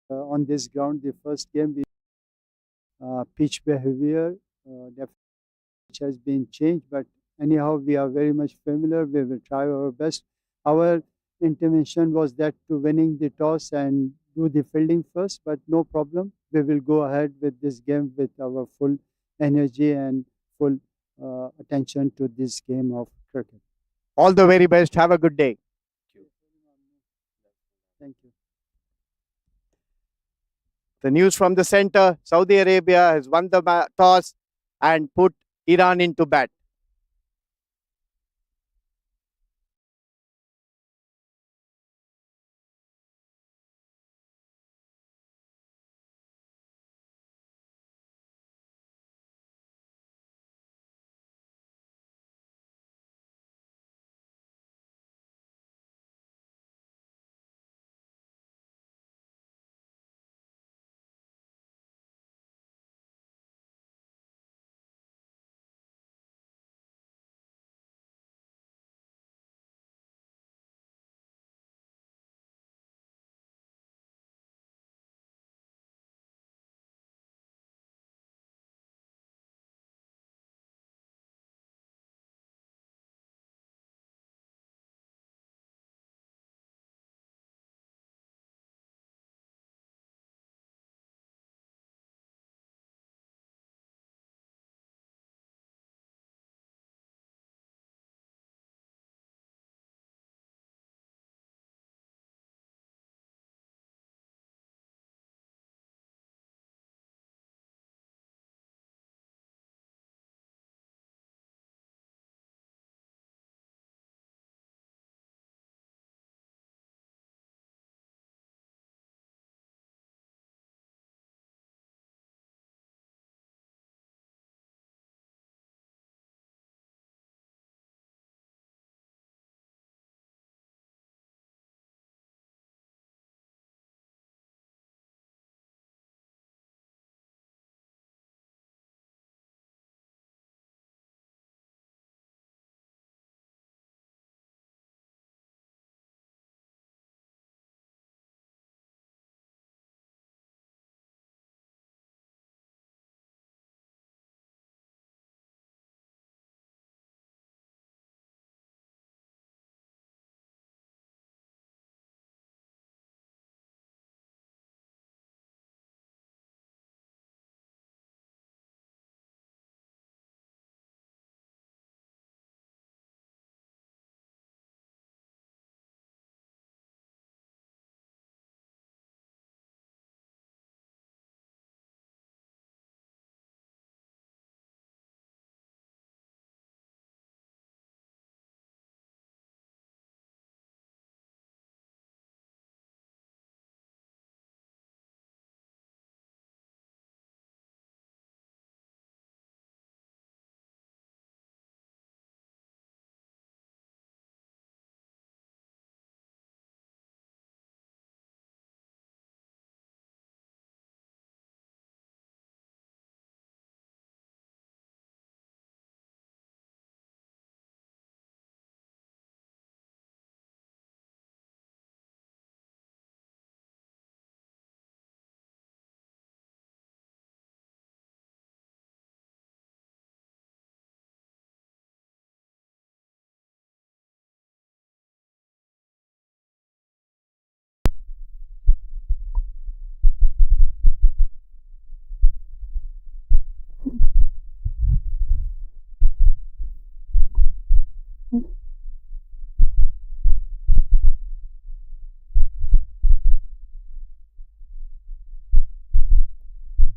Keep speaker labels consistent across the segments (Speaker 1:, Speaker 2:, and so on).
Speaker 1: on this ground. The first game, we pitch behavior definitely has been changed, but anyhow, we are very much familiar. We will try our best. Our intervention was that to winning the toss and do the fielding first, but no problem. We will go ahead with this game with our full energy and full attention to this game of cricket.
Speaker 2: All the very best. Have a good day.
Speaker 1: Thank you.
Speaker 2: The news from the center, Saudi Arabia has won the toss and put Iran into bat.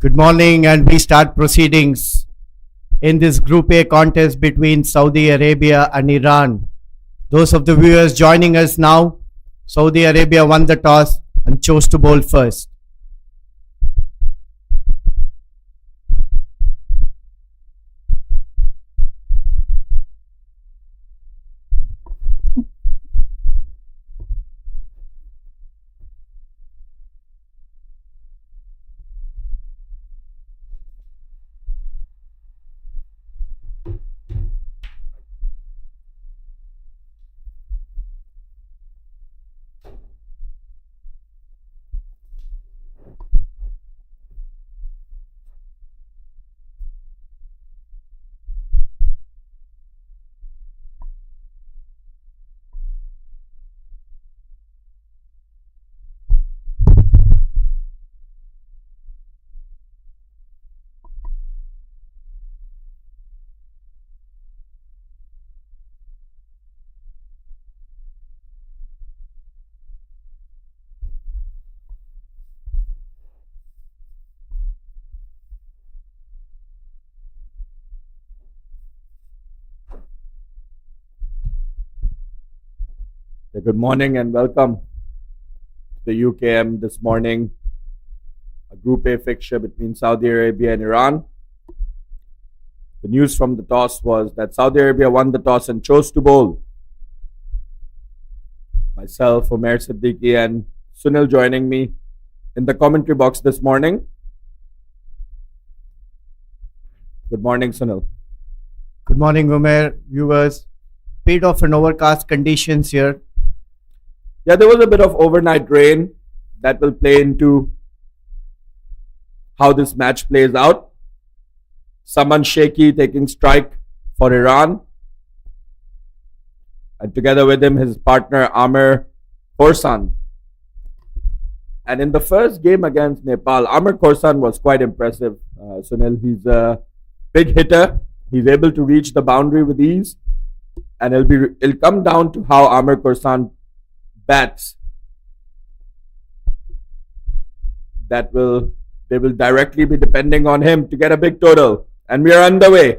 Speaker 2: Good morning, and we start proceedings in this Group A contest between Saudi Arabia and Iran. Those of the viewers joining us now, Saudi Arabia won the toss and chose to bowl first.
Speaker 3: Good morning and welcome to the UKM this morning. A Group A fixture between Saudi Arabia and Iran. The news from the toss was that Saudi Arabia won the toss and chose to bowl. Myself, Umair Siddiqui and Sunil joining me in the commentary box this morning. Good morning, Sunil.
Speaker 2: Good morning, Umair. Viewers, bit of an overcast conditions here.
Speaker 3: Yeah, there was a bit of overnight rain that will play into how this match plays out. Saman Sheikhi taking strike for Iran. And together with him, his partner Amir Khorsan. And in the first game against Nepal, Amir Khorsan was quite impressive. Sunil, he's a big hitter. He's able to reach the boundary with ease. And it'll come down to how Amir Khorsan bats. They will directly be depending on him to get a big total. And we are underway.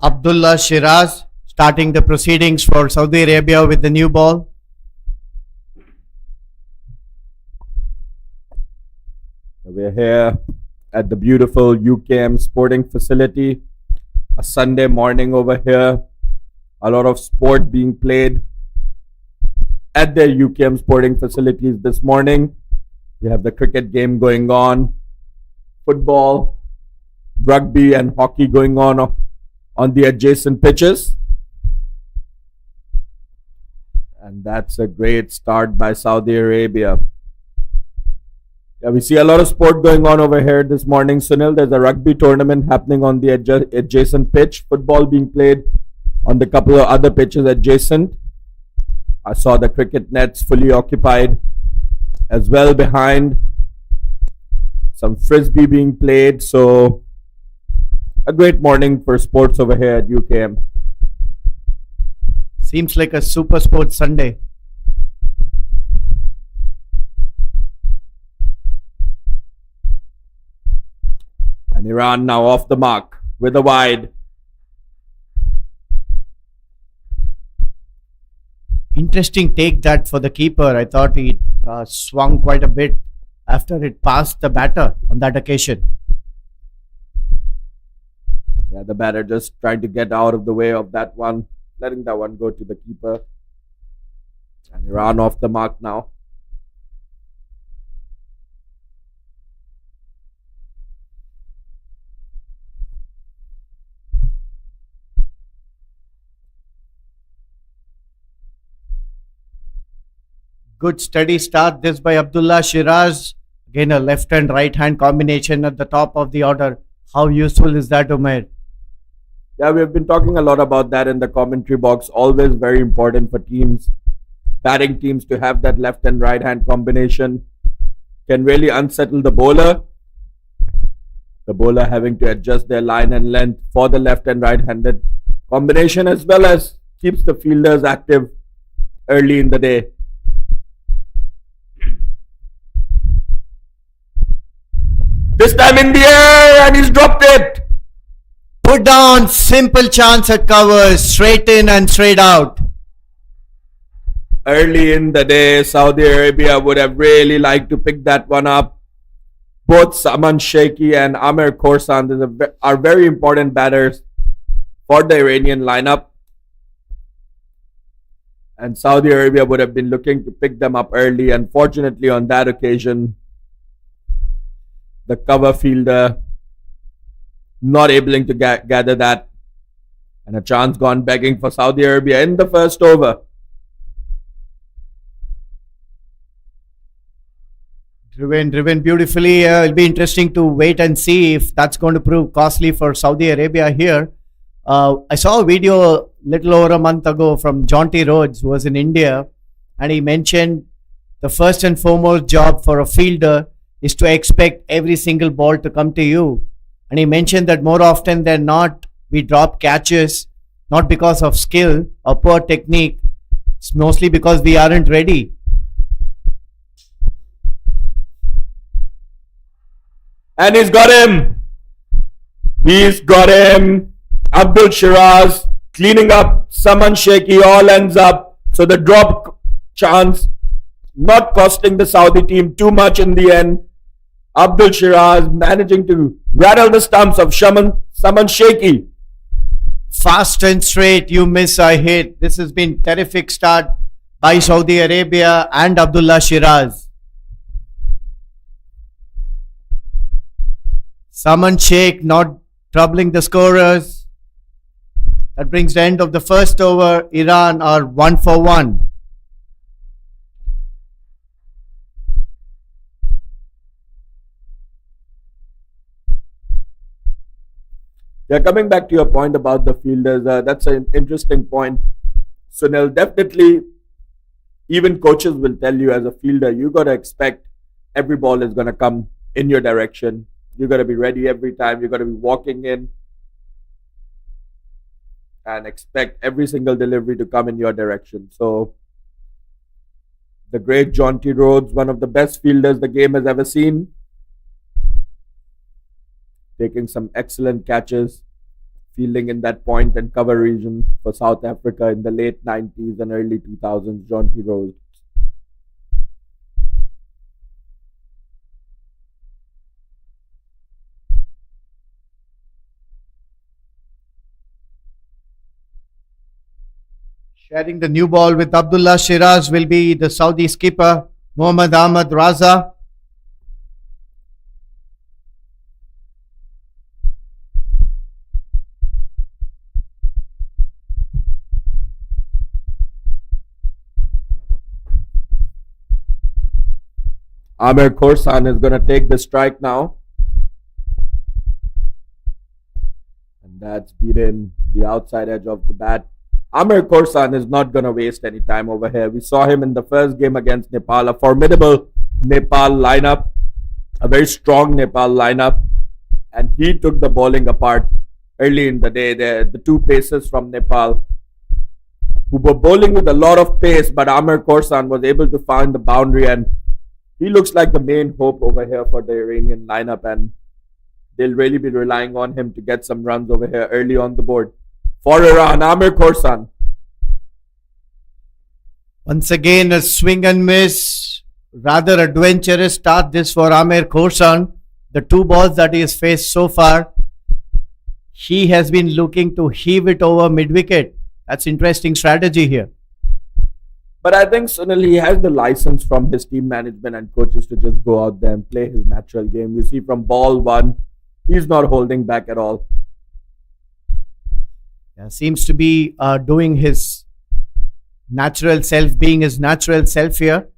Speaker 2: Abdullah Shiraz starting the proceedings for Saudi Arabia with the new ball.
Speaker 3: We're here at the beautiful UKM sporting facility. A Sunday morning over here. A lot of sport being played at their UKM sporting facilities this morning. We have the cricket game going on, football, rugby and hockey going on the adjacent pitches. And that's a great start by Saudi Arabia. Yeah, we see a lot of sport going on over here this morning, Sunil. There's a rugby tournament happening on the adjacent pitch. Football being played on the couple of other pitches adjacent. I saw the cricket nets fully occupied as well behind. Some frisbee being played. So a great morning for sports over here at UKM.
Speaker 2: Seems like a super sports Sunday.
Speaker 3: And Iran now off the mark with a wide.
Speaker 2: Interesting take that for the keeper. I thought he swung quite a bit after it passed the batter on that occasion.
Speaker 3: Yeah, the batter just trying to get out of the way of that one, letting that one go to the keeper. And Iran off the mark now.
Speaker 2: Good steady start this by Abdullah Shiraz. Again, a left and right hand combination at the top of the order. How useful is that, Umair?
Speaker 3: Yeah, we've been talking a lot about that in the commentary box. Always very important for teams, batting teams, to have that left and right hand combination. Can really unsettle the bowler. The bowler having to adjust their line and length for the left and right handed combination, as well as keeps the fielders active early in the day. This time in the air, and he's dropped it.
Speaker 2: Put down, simple chance at covers, straight in and straight out.
Speaker 3: Early in the day, Saudi Arabia would have really liked to pick that one up. Both Saman Sheikhi and Amir Khorsan are very important batters for the Iranian lineup. And Saudi Arabia would have been looking to pick them up early. Unfortunately, on that occasion, the cover fielder not able to gather that, and a chance gone begging for Saudi Arabia in the first over.
Speaker 2: Driven beautifully. It'll be interesting to wait and see if that's going to prove costly for Saudi Arabia here. I saw a video a little over a month ago from Jonty Rhodes, who was in India, and he mentioned the first and foremost job for a fielder is to expect every single ball to come to you. And he mentioned that more often than not, we drop catches, not because of skill or poor technique. It's mostly because we aren't ready.
Speaker 3: And he's got him. He's got him. Abdul Shiraz cleaning up. Saman Sheikhi all ends up. So the drop chance not costing the Saudi team too much in the end. Abdul Shiraz managing to rattle the stumps of Saman Sheikhi.
Speaker 2: Fast and straight, you miss, I hit. This has been terrific start by Saudi Arabia and Abdullah Shiraz. Saman Sheikh not troubling the scorers. That brings the end of the first over. Iran are 1 for 1.
Speaker 3: Yeah, coming back to your point about the fielders, that's an interesting point. Sunil, definitely, even coaches will tell you as a fielder, you got to expect every ball is going to come in your direction. You got to be ready every time. You got to be walking in and expect every single delivery to come in your direction. So, the great Jonty Rhodes, one of the best fielders the game has ever seen, taking some excellent catches, fielding in that point and cover region for South Africa in the late 90s and early 2000s, Jonty Rhodes.
Speaker 2: Sharing the new ball with Abdullah Shiraz will be the Saudi skipper, Mohammad Ahmad Raza.
Speaker 3: Amir Khorsan is going to take the strike now. And that's beaten the outside edge of the bat. Amir Khorsan is not going to waste any time over here. We saw him in the first game against Nepal, a formidable Nepal lineup, a very strong Nepal lineup. And he took the bowling apart early in the day. The two paces from Nepal, who were bowling with a lot of pace, but Amir Khorsan was able to find the boundary, and he looks like the main hope over here for the Iranian lineup, and they'll really be relying on him to get some runs over here early on the board. For Iran, Amir Khorsan.
Speaker 2: Once again, a swing and miss. Rather adventurous start this for Amir Khorsan. The two balls that he has faced so far, he has been looking to heave it over mid-wicket. That's interesting strategy here.
Speaker 3: But I think Sunil, he has the license from his team management and coaches to just go out there and play his natural game. You see from ball one, he's not holding back at all.
Speaker 2: Yeah, seems to be doing his natural self, being his natural self here.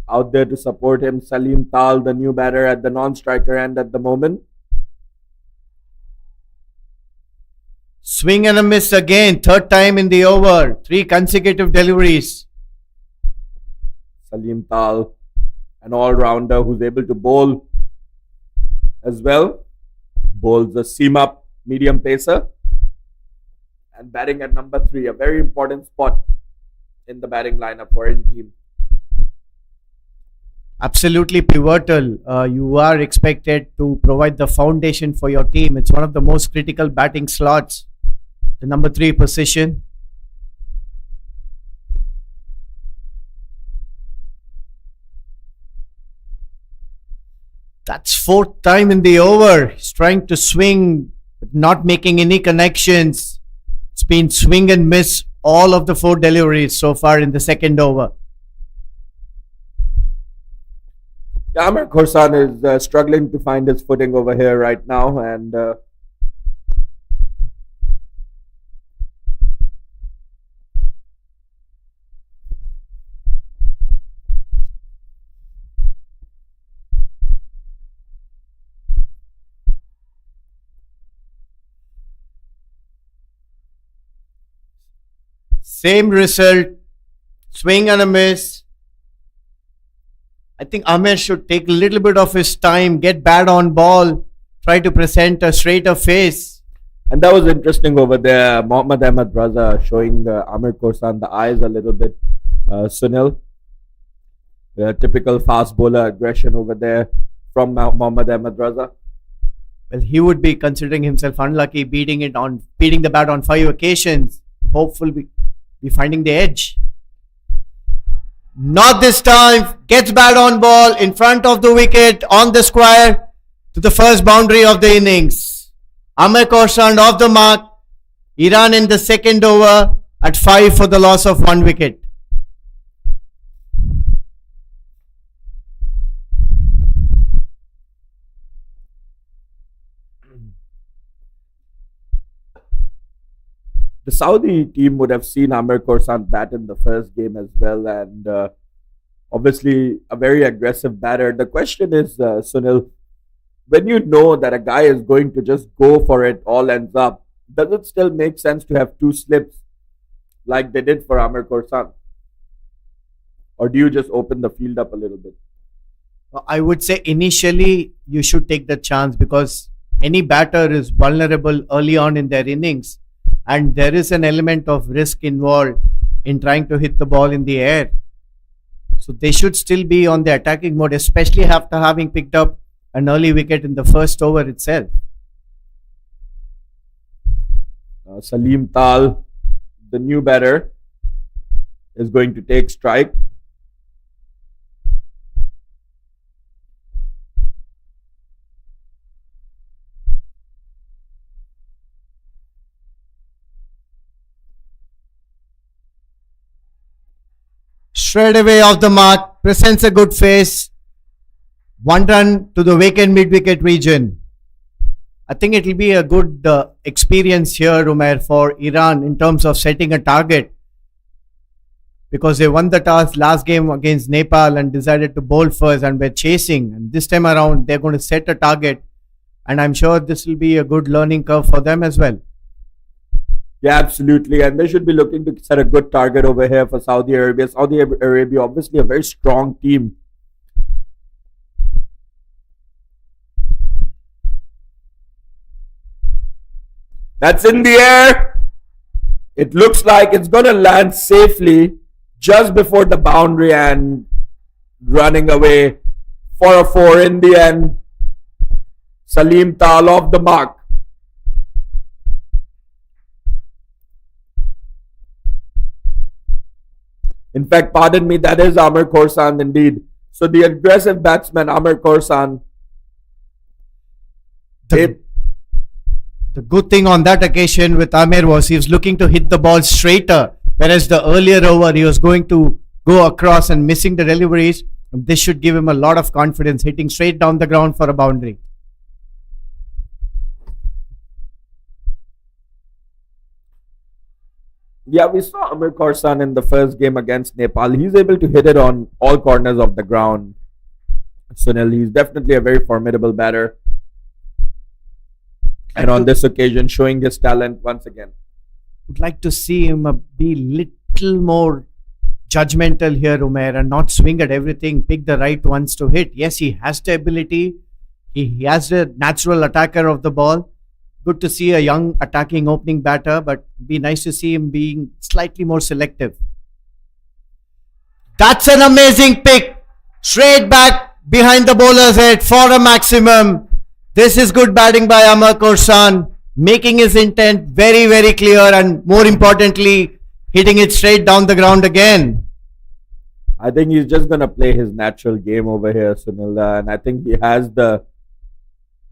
Speaker 3: Out there to support him, Salim Tal, the new batter at the non-striker end at the moment.
Speaker 2: Swing and a miss again, third time in the over, 3 consecutive deliveries.
Speaker 3: Salim Tal, an all-rounder who's able to bowl as well. Bowls a seam-up medium pacer. And batting at number 3, a very important spot in the batting lineup for any team.
Speaker 2: Absolutely pivotal. You are expected to provide the foundation for your team. It's one of the most critical batting slots, the number 3 position. That's 4th time in the over. He's trying to swing, but not making any connections. It's been swing and miss all of the 4 deliveries so far in the second over.
Speaker 3: Amir Khorsan is struggling to find his footing over here right now, and
Speaker 2: same result, swing and a miss. I think Amir should take a little bit of his time, get bad on ball, try to present a straighter face.
Speaker 3: And that was interesting over there. Mohammad Ahmad Raza showing Amir Khorsan the eyes a little bit. Sunil, typical fast bowler aggression over there from Mohammad Ahmed Raza.
Speaker 2: Well, he would be considering himself unlucky, beating the bat on 5 occasions. Hopefully, be finding the edge. Not this time. Gets bat on ball in front of the wicket on the square to the first boundary of the innings. Amir Khorsand off the mark. Iran in the second over at 5 for the loss of 1 wicket.
Speaker 3: The Saudi team would have seen Amir Khorsand bat in the first game as well, and obviously a very aggressive batter. The question is, Sunil, when you know that a guy is going to just go for it, all ends up, does it still make sense to have 2 slips like they did for Amir Khorsand? Or do you just open the field up a little bit?
Speaker 2: I would say initially you should take the chance because any batter is vulnerable early on in their innings, and there is an element of risk involved in trying to hit the ball in the air. So they should still be on the attacking mode, especially after having picked up an early wicket in the first over itself.
Speaker 3: Salim Tal, the new batter, is going to take strike.
Speaker 2: Straight away off the mark, presents a good face. 1 run to the vacant mid-wicket region. I think it will be a good experience here, Umair, for Iran in terms of setting a target, because they won the toss last game against Nepal and decided to bowl first and were chasing. And this time around, they're going to set a target, and I'm sure this will be a good learning curve for them as well.
Speaker 3: Yeah, absolutely. And they should be looking to set a good target over here for Saudi Arabia. Saudi Arabia, obviously, a very strong team. That's in the air. It looks like it's going to land safely just before the boundary and running away for a 4 in the end. Salim Tal off the mark. In fact, pardon me, that is Amir Khorsand indeed. So the aggressive batsman Amir Khorsand.
Speaker 2: The good thing on that occasion with Amir was he was looking to hit the ball straighter, whereas the earlier over he was going to go across and missing the deliveries. This should give him a lot of confidence, hitting straight down the ground for a boundary.
Speaker 3: Yeah, we saw Amir Khorsand in the first game against Nepal. He's able to hit it on all corners of the ground. Sunil, he's definitely a very formidable batter. And on this occasion, showing his talent once again.
Speaker 2: Would like to see him be little more judgmental here, Umair, and not swing at everything, pick the right ones to hit. Yes, he has the ability. He has the natural attacker of the ball. Good to see a young attacking opening batter, but it'd be nice to see him being slightly more selective. That's an amazing pick. Straight back behind the bowler's head for a maximum. This is good batting by Amir Khorsand, making his intent very, very clear, and more importantly, hitting it straight down the ground again.
Speaker 3: I think he's just going to play his natural game over here, Sunil. And I think he has the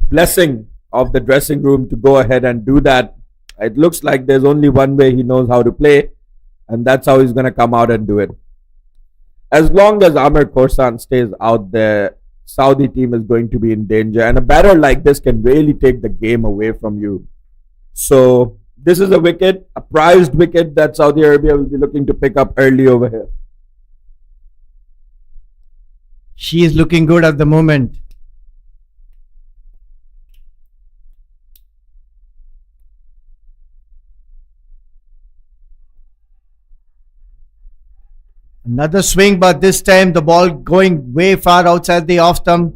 Speaker 3: blessing of the dressing room to go ahead and do that. It looks like there's only one way he knows how to play, and that's how he's going to come out and do it. As long as Amir Khorsand stays out there, Saudi team is going to be in danger, and a batter like this can really take the game away from you. So this is a wicket, a prized wicket that Saudi Arabia will be looking to pick up early over here.
Speaker 2: She is looking good at the moment. Another swing, but this time the ball going way far outside the off stump,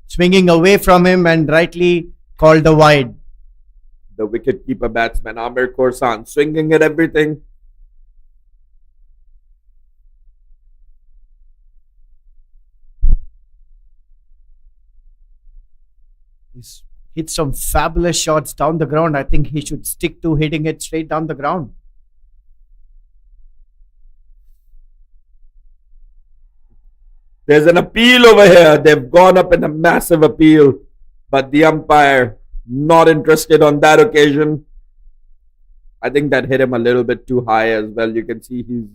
Speaker 2: swinging away from him and rightly called a wide.
Speaker 3: The wicket-keeper batsman Amir Khorsand swinging at everything.
Speaker 2: He's hit some fabulous shots down the ground. I think he should stick to hitting it straight down the ground.
Speaker 3: There's an appeal over here. They've gone up in a massive appeal, but the umpire not interested on that occasion. I think that hit him a little bit too high as well. You can see he's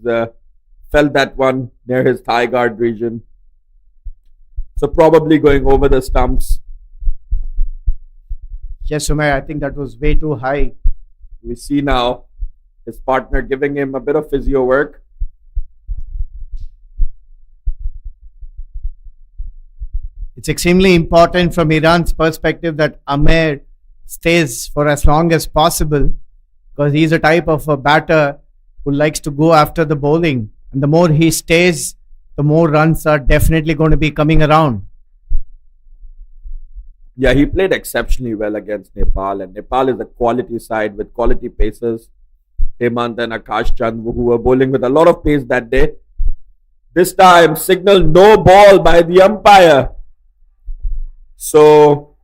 Speaker 3: felt that one near his thigh guard region. So probably going over the stumps.
Speaker 2: Yes, Umair, I think that was way too high.
Speaker 3: We see now his partner giving him a bit of physio work.
Speaker 2: It's extremely important from Iran's perspective that Amer stays for as long as possible, because he's a type of a batter who likes to go after the bowling. And the more he stays, the more runs are definitely going to be coming around.
Speaker 3: Yeah, he played exceptionally well against Nepal, and Nepal is a quality side with quality pacers. Hemant and Akash Chand, who were bowling with a lot of pace that day. This time, signal no ball by the umpire. So,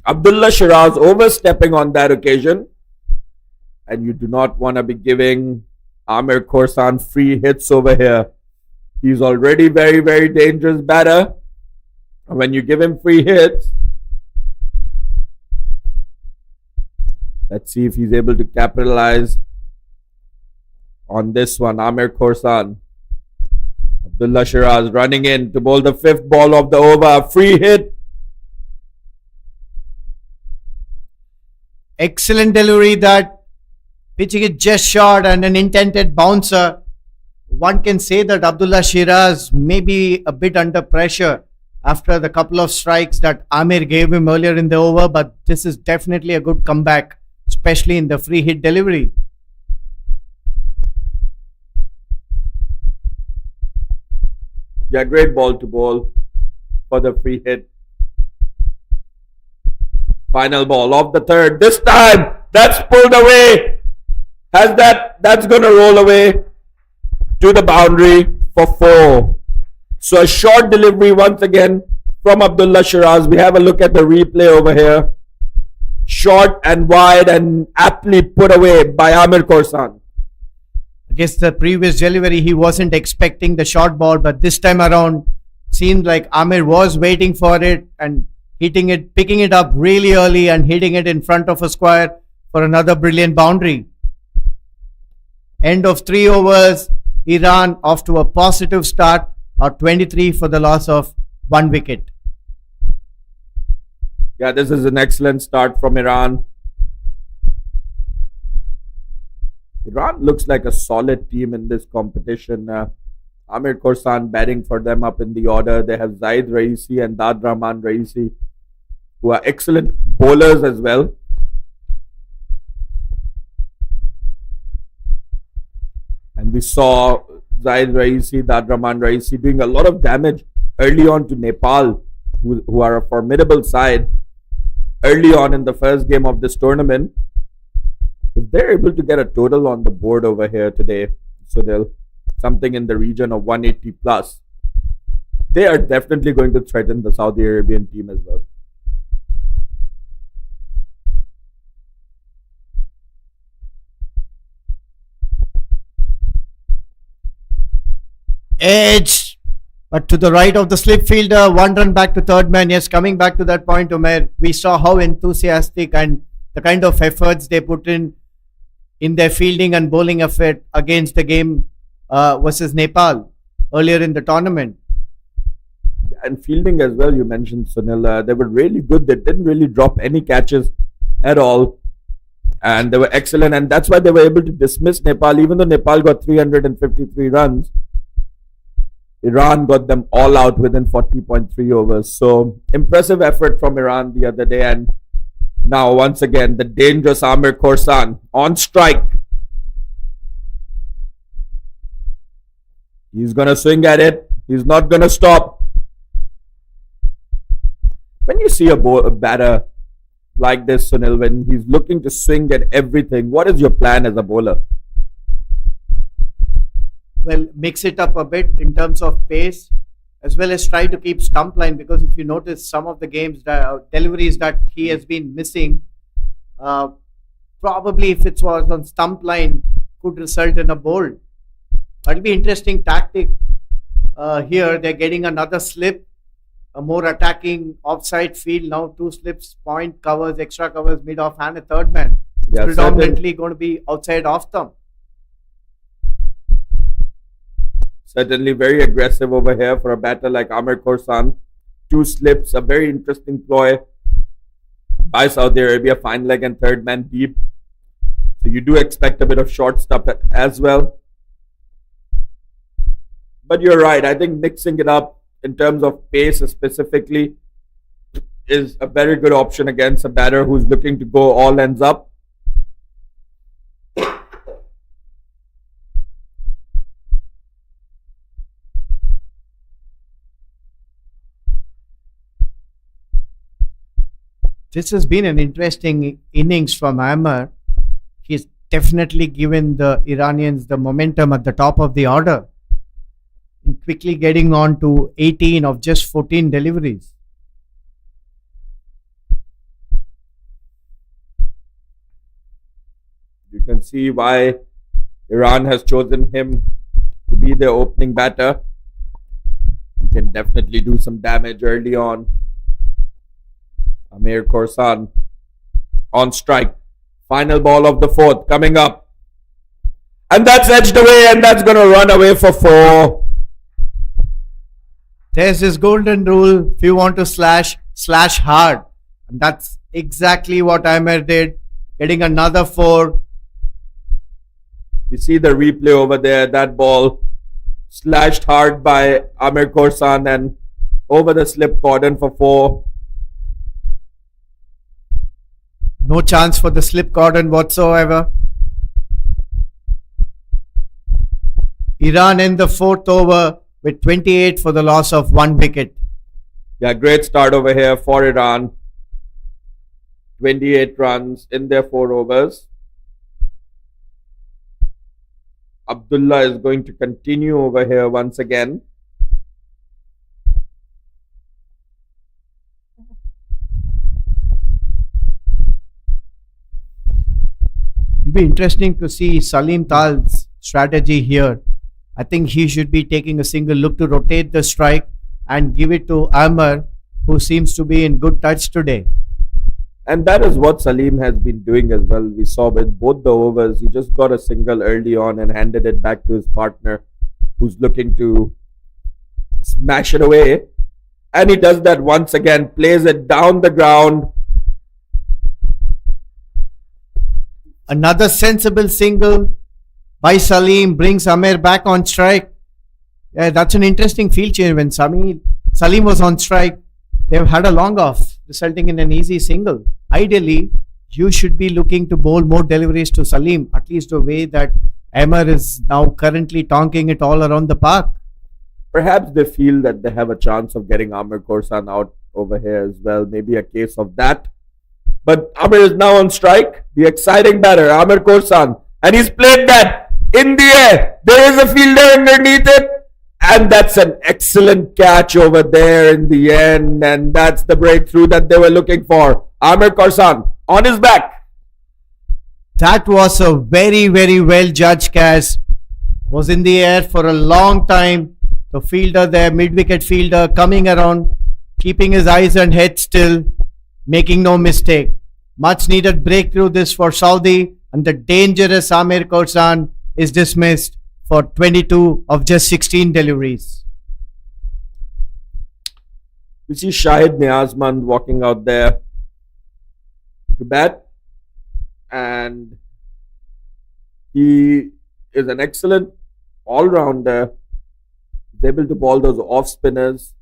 Speaker 3: Abdullah Shiraz overstepping on that occasion. And you do not want to be giving Amir Khorsan free hits over here. He's already very, very dangerous batter. And when you give him free hits, let's see if he's able to capitalize on this one. Amir Khorsan. Abdullah Shiraz running in to bowl the fifth ball of the over. Free hit.
Speaker 2: Excellent delivery, that pitching it just short and an intended bouncer. One can say that Abdullah Shiraz may be a bit under pressure after the couple of strikes that Amir gave him earlier in the over, but this is definitely a good comeback, especially in the free hit delivery.
Speaker 3: Yeah, great ball to bowl for the free hit. Final ball of the third. This time, that's pulled away. That's going to roll away to the boundary for 4. So a short delivery once again from Abdullah Shiraz. We have a look at the replay over here. Short and wide and aptly put away by Amir Khorsan.
Speaker 2: I guess the previous delivery he wasn't expecting the short ball, but this time around seemed like Amir was waiting for it and hitting it, picking it up really early and hitting it in front of a square for another brilliant boundary. End of 3 overs. Iran off to a positive start, or 23 for the loss of 1 wicket.
Speaker 3: Yeah, this is an excellent start from Iran. Iran looks like a solid team in this competition. Amir Khorsan batting for them up in the order. They have Zaid Raisi and Dad Rahman Raisi, who are excellent bowlers as well. And we saw Zaid Raisi, Dad Rahman Raisi doing a lot of damage early on to Nepal, who are a formidable side early on in the first game of this tournament. If they're able to get a total on the board over here today, so they'll something in the region of 180 plus, they are definitely going to threaten the Saudi Arabian team as well.
Speaker 2: Edge, but to the right of the slip fielder, 1 run back to third man. Yes, coming back to that point, Umair, we saw how enthusiastic and the kind of efforts they put in their fielding and bowling effort against the game versus Nepal earlier in the tournament.
Speaker 3: And fielding as well, you mentioned, Sunil. They were really good. They didn't really drop any catches at all. And they were excellent. And that's why they were able to dismiss Nepal. Even though Nepal got 353 runs, Iran got them all out within 40.3 overs. So impressive effort from Iran the other day. And now once again, the dangerous Amir Khorsan on strike. He's going to swing at it. He's not going to stop. When you see a batter like this, Sunil, when he's looking to swing at everything, what is your plan as a bowler?
Speaker 2: Well, mix it up a bit in terms of pace, as well as try to keep stump line, because if you notice some of the games, deliveries that he has been missing, uh, probably if it was on stump line, could result in a bold. It'll be interesting tactic here. They're getting another slip, a more attacking offside field now. Two slips, point covers, extra covers, mid off, and a third man. It's predominantly going to be outside off thumb.
Speaker 3: Certainly very aggressive over here for a batter like Amir Korsan. Two slips, a very interesting ploy by Saudi Arabia. Fine leg and third man deep. So you do expect a bit of short stuff as well. But you're right. I think mixing it up in terms of pace specifically is a very good option against a batter who's looking to go all ends up.
Speaker 2: This has been an interesting innings from Amir. He's definitely given the Iranians the momentum at the top of the order, quickly getting on to 18 of just 14 deliveries.
Speaker 3: You can see why Iran has chosen him to be their opening batter. He can definitely do some damage early on. Amir Korsan on strike. Final ball of the fourth coming up. And that's edged away, and that's going to run away for 4.
Speaker 2: There's this golden rule: if you want to slash, slash hard. And that's exactly what Amir did, getting another 4.
Speaker 3: You see the replay over there. That ball slashed hard by Amir Korsan and over the slip cordon for 4.
Speaker 2: No chance for the slip cordon whatsoever. Iran in the 4th over with 28 for the loss of 1 wicket.
Speaker 3: Yeah, great start over here for Iran. 28 runs in their 4 overs. Abdullah is going to continue over here once again.
Speaker 2: It'll be interesting to see Salim Tal's strategy here. I think he should be taking a single look to rotate the strike and give it to Amir, who seems to be in good touch today.
Speaker 3: And that is what Salim has been doing as well. We saw with both the overs, he just got a single early on and handed it back to his partner, who's looking to smash it away. And he does that once again, plays it down the ground.
Speaker 2: Another sensible single by Salim brings Amir back on strike. Yeah, that's an interesting field change. When Salim was on strike, they've had a long off, resulting in an easy single. Ideally, you should be looking to bowl more deliveries to Salim, at least the way that Amir is now currently tonking it all around the park.
Speaker 3: Perhaps they feel that they have a chance of getting Amir Korsan out over here as well. Maybe a case of that. But Amir is now on strike. The exciting batter, Amir Korsan. And he's played that in the air. There is a fielder underneath it. And that's an excellent catch over there in the end. And that's the breakthrough that they were looking for. Amir Korsan on his back.
Speaker 2: That was a very, very well judged catch. Was in the air for a long time. The fielder there, mid-wicket fielder, coming around, keeping his eyes and head still, making no mistake. Much needed breakthrough this for Saudi, and the dangerous Amir Korsan is dismissed for 22 of just 16 deliveries.
Speaker 3: We see Shahid Niazmand walking out there to bat, and he is an excellent all-rounder. He's able to ball those off spinners.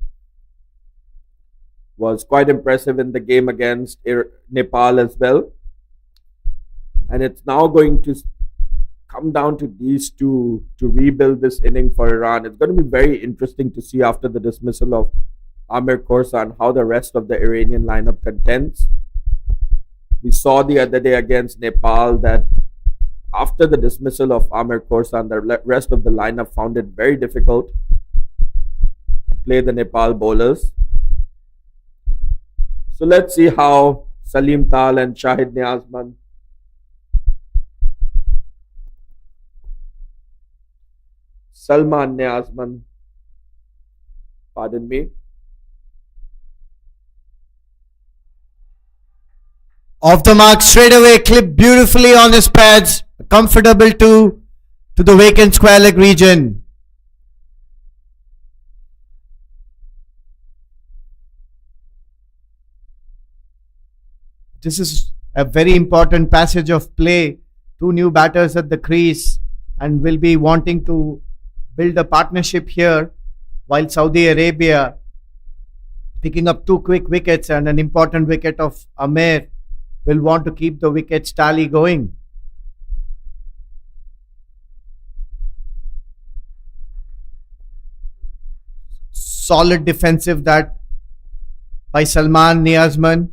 Speaker 3: Was quite impressive in the game against Nepal as well. And it's now going to come down to these two to rebuild this inning for Iran. It's going to be very interesting to see after the dismissal of Amir Korsan how the rest of the Iranian lineup contends. We saw the other day against Nepal that after the dismissal of Amir Korsan, the rest of the lineup found it very difficult play the Nepal bowlers. So let's see how Salim Tal and Shahid Niazman Salman Niazman, pardon me.
Speaker 2: Off the mark straight away, clipped beautifully on his pads, comfortable to the vacant square leg region. This is a very important passage of play. Two new batters at the crease and will be wanting to build a partnership here, while Saudi Arabia picking up two quick wickets and an important wicket of Amer will want to keep the wickets tally going. Solid defensive that by Salman Niazman.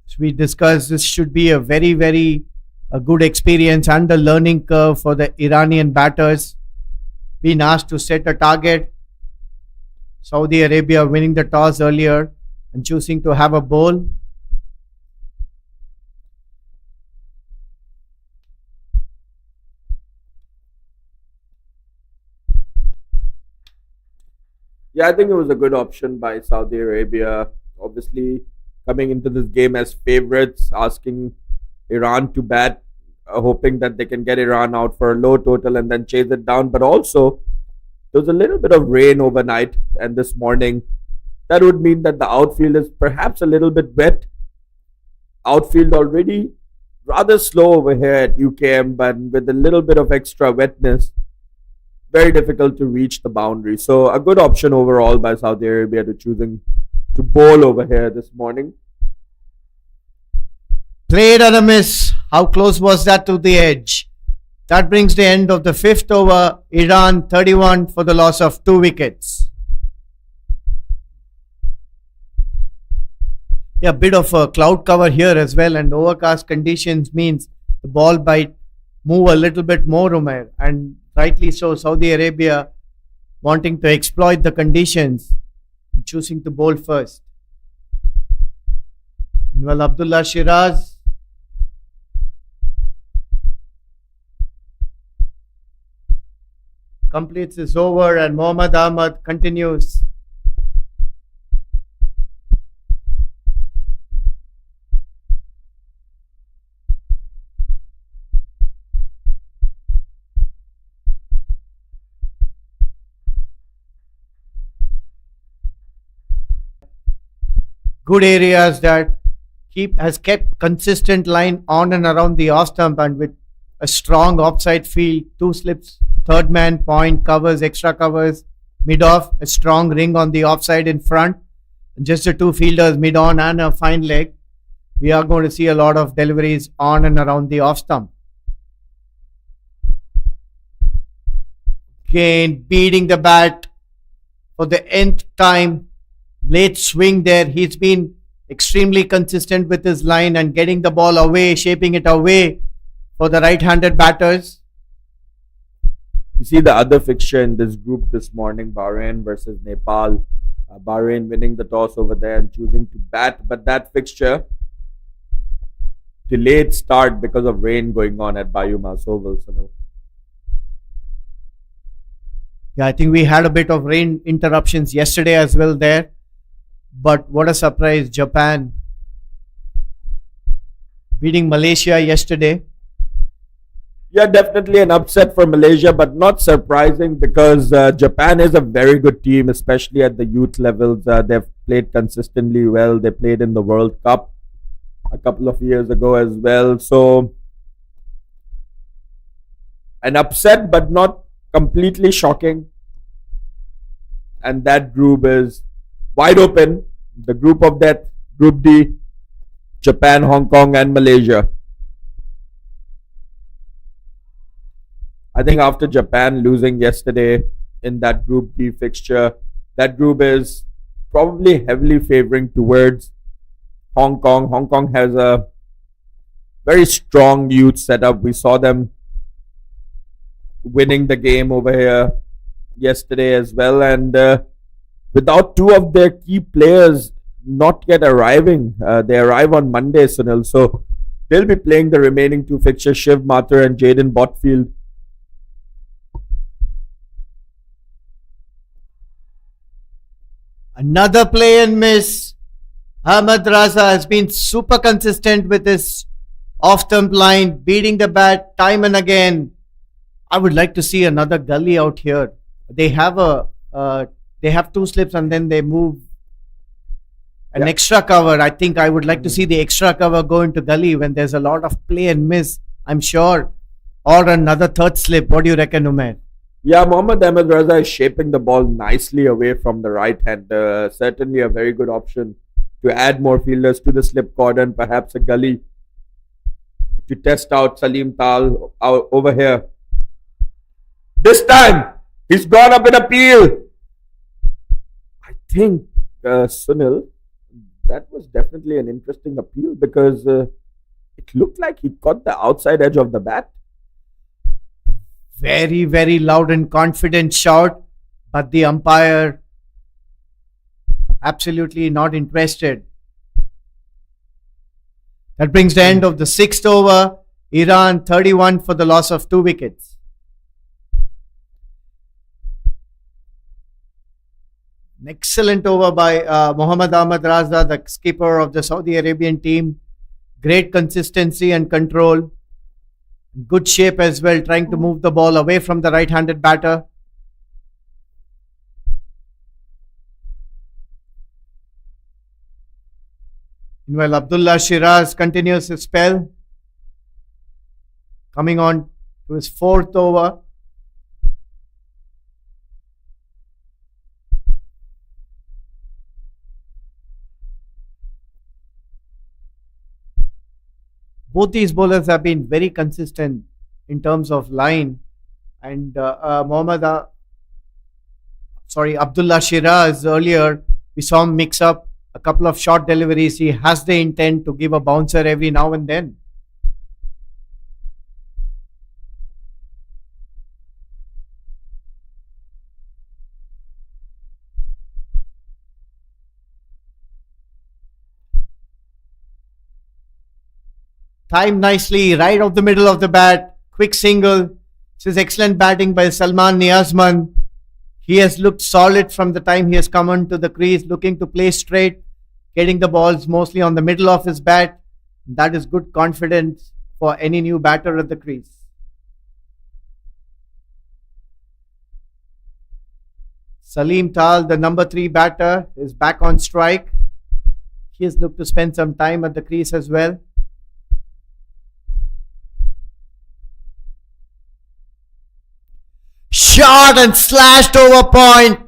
Speaker 2: As we discussed, this should be a very a good experience and a learning curve for the Iranian batters. Being asked to set a target. Saudi Arabia winning the toss earlier and choosing to have a bowl.
Speaker 3: Yeah, I think it was a good option by Saudi Arabia. Obviously, coming into this game as favorites, asking Iran to bat, hoping that they can get Iran out for a low total and then chase it down. But also, there was a little bit of rain overnight and this morning. That would mean that the outfield is perhaps a little bit wet. Outfield already rather slow over here at UKM, but with a little bit of extra wetness, very difficult to reach the boundary. So a good option overall by Saudi Arabia to choosing to bowl over here this morning.
Speaker 2: Played on a miss. How close was that to the edge? That brings the end of the fifth over. Iran 31 for the loss of 2 wickets. Yeah, a bit of a cloud cover here as well, and overcast conditions means the ball might move a little bit more, Umair, and rightly so. Saudi Arabia wanting to exploit the conditions, choosing to bowl first. Meanwhile, Abdullah Shiraz completes his over and Mohammad Ahmad continues. Good areas that has kept consistent line on and around the off stump, and with a strong offside field, 2 slips, third man point, covers, extra covers, mid off, a strong ring on the offside in front, just the 2 fielders mid on and a fine leg. We are going to see a lot of deliveries on and around the off stump. Again, beating the bat for the nth time. Late swing there. He's been extremely consistent with his line and getting the ball away, shaping it away for the right-handed batters.
Speaker 3: You see the other fixture in this group this morning, Bahrain versus Nepal. Bahrain winning the toss over there and choosing to bat, but that fixture delayed start because of rain going on at Bayumas Oval. Sunil.
Speaker 2: Yeah, I think we had a bit of rain interruptions yesterday as well there. But what a surprise, Japan beating Malaysia yesterday.
Speaker 3: Yeah, definitely an upset for Malaysia, but not surprising because Japan is a very good team, especially at the youth levels. They've played consistently well. They played in the World Cup a couple of years ago as well. So, an upset, but not completely shocking. And that group is wide open. The group of death, Group D, Japan, Hong Kong, and Malaysia. I think after Japan losing yesterday in that Group D fixture, that group is probably heavily favoring towards Hong Kong. Hong Kong has a very strong youth setup. We saw them winning the game over here yesterday as well, and without two of their key players not yet arriving, they arrive on Monday, Sunil. So they'll be playing the remaining two fixtures, Shiv Mathur and Jaden Botfield.
Speaker 2: Another play and miss. Ahmed Raza has been super consistent with his off-stump line, beating the bat time and again. I would like to see another gully out here. They have they have two slips and then they move an extra cover. I think I would like to see the extra cover go into gully when there's a lot of play and miss, I'm sure. Or another third slip. What do you reckon, Umair?
Speaker 3: Yeah, Mohammad Ahmed Raza is shaping the ball nicely away from the right hand. Certainly a very good option to add more fielders to the slip corner and perhaps a gully to test out Salim Tal over here. This time, he's gone up in appeal. I think, Sunil, that was definitely an interesting appeal because it looked like he caught the outside edge of the bat.
Speaker 2: Very, very loud and confident shout, but the umpire absolutely not interested. That brings the end of the sixth over. Iran 31 for the loss of 2 wickets. An excellent over by Mohammad Ahmed Raza, the skipper of the Saudi Arabian team. Great consistency and control. Good shape as well, trying to move the ball away from the right-handed batter. Meanwhile, Abdullah Shiraz continues his spell, coming on to his fourth over. Both these bowlers have been very consistent in terms of line, and Abdullah Shiraz earlier, we saw him mix up a couple of short deliveries. He has the intent to give a bouncer every now and then. Timed nicely, right off the middle of the bat. Quick single. This is excellent batting by Salman Niazman. He has looked solid from the time he has come onto the crease, looking to play straight, getting the balls mostly on the middle of his bat. That is good confidence for any new batter at the crease. Salim Tal, the number 3 batter, is back on strike. He has looked to spend some time at the crease as well. Shot and slashed over point.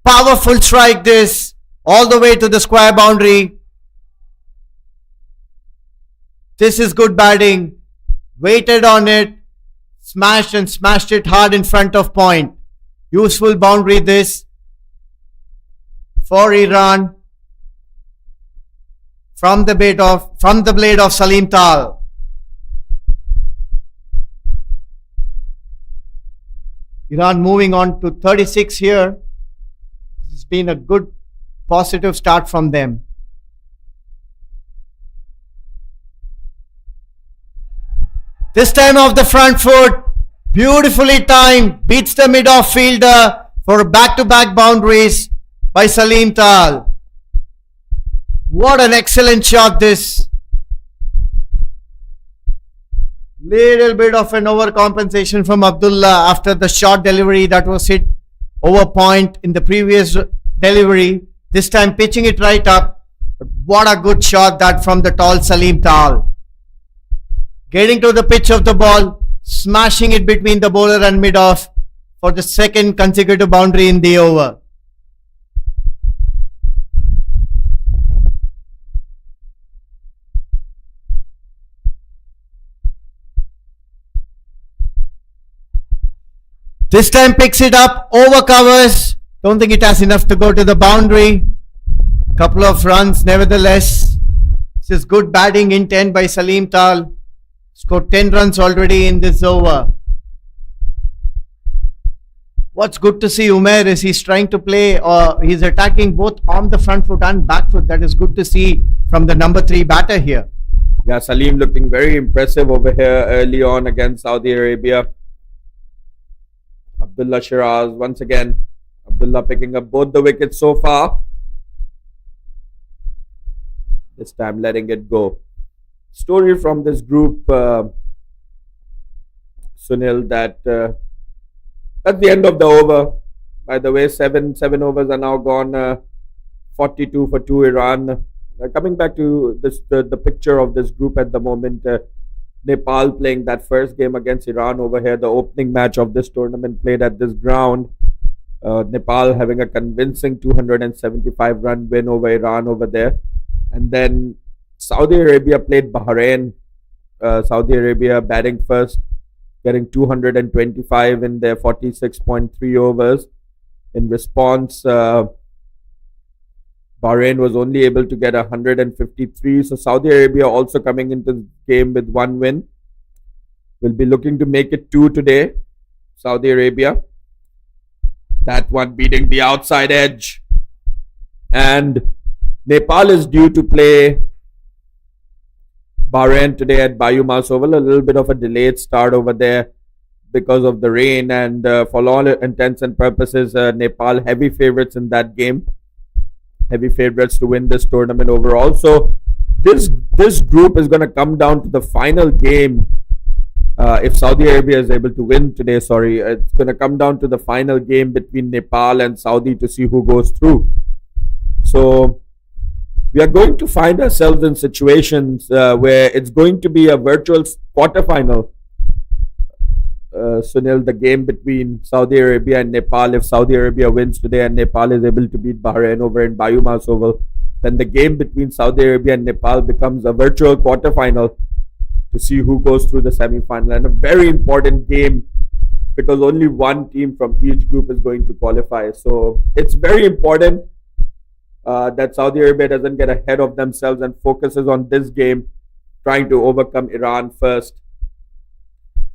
Speaker 2: Powerful strike this. All the way to the square boundary. This is good batting. Waited on it. Smashed and smashed it hard in front of point. Useful boundary this for Iran. From the blade of Salim Tal. Iran moving on to 36 here. This has been a good positive start from them. This time off the front foot, beautifully timed, beats the mid-off fielder for back-to-back boundaries by Salim Tal. What an excellent shot this. Little bit of an overcompensation from Abdullah after the short delivery that was hit over point in the previous delivery. This time pitching it right up. But what a good shot that from the tall Salim Tal. Getting to the pitch of the ball, smashing it between the bowler and mid-off for the second consecutive boundary in the over. This time picks it up, over covers. Don't think it has enough to go to the boundary. Couple of runs nevertheless. This is good batting intent by Salim Tal. Scored 10 runs already in this over. What's good to see Umair is he's trying to play, he's attacking both on the front foot and back foot. That is good to see from the number 3 batter here.
Speaker 3: Yeah, Salim looking very impressive over here early on against Saudi Arabia. Abdullah Shiraz once again. Abdullah picking up both the wickets so far. This time letting it go. Story from this group, Sunil, that at the end of the over, by the way, seven overs are now gone. 42 for 2 Iran. Coming back to this, the picture of this group at the moment, Nepal playing that first game against Iran over here, the opening match of this tournament played at this ground. Nepal having a convincing 275 run win over Iran over there. And then Saudi Arabia played Bahrain. Saudi Arabia batting first, getting 225 in their 46.3 overs. In response, Bahrain was only able to get 153. So Saudi Arabia also coming into the game with 1 win. Will be looking to make it 2 today. Saudi Arabia. That one beating the outside edge. And Nepal is due to play Bahrain today at Bayumas Oval. A little bit of a delayed start over there because of the rain. And for all intents and purposes, Nepal heavy favorites in that game. Heavy favorites to win this tournament overall. So this group is going to come down to the final game. If Saudi Arabia is able to win today, it's going to come down to the final game between Nepal and Saudi to see who goes through. So we are going to find ourselves in situations where it's going to be a virtual quarterfinal. Sunil, the game between Saudi Arabia and Nepal. If Saudi Arabia wins today and Nepal is able to beat Bahrain over in Bayumas Oval, then the game between Saudi Arabia and Nepal becomes a virtual quarterfinal to see who goes through the semi-final, and a very important game because only one team from each group is going to qualify. So it's very important that Saudi Arabia doesn't get ahead of themselves and focuses on this game, trying to overcome Iran first.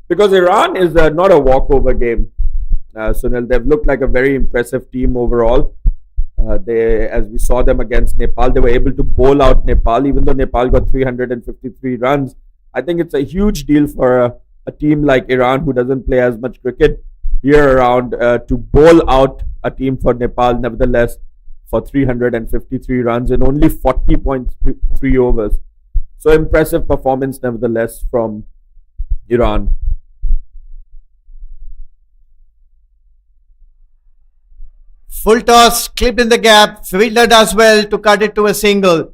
Speaker 3: Because Iran is not a walkover game, Sunil. They've looked like a very impressive team overall. As we saw them against Nepal, they were able to bowl out Nepal, even though Nepal got 353 runs. I think it's a huge deal for a team like Iran, who doesn't play as much cricket year around, to bowl out a team for Nepal, nevertheless, for 353 runs in only 40.3 overs. So impressive performance, nevertheless, from Iran.
Speaker 2: Full toss, clipped in the gap. Fielder does well to cut it to a single.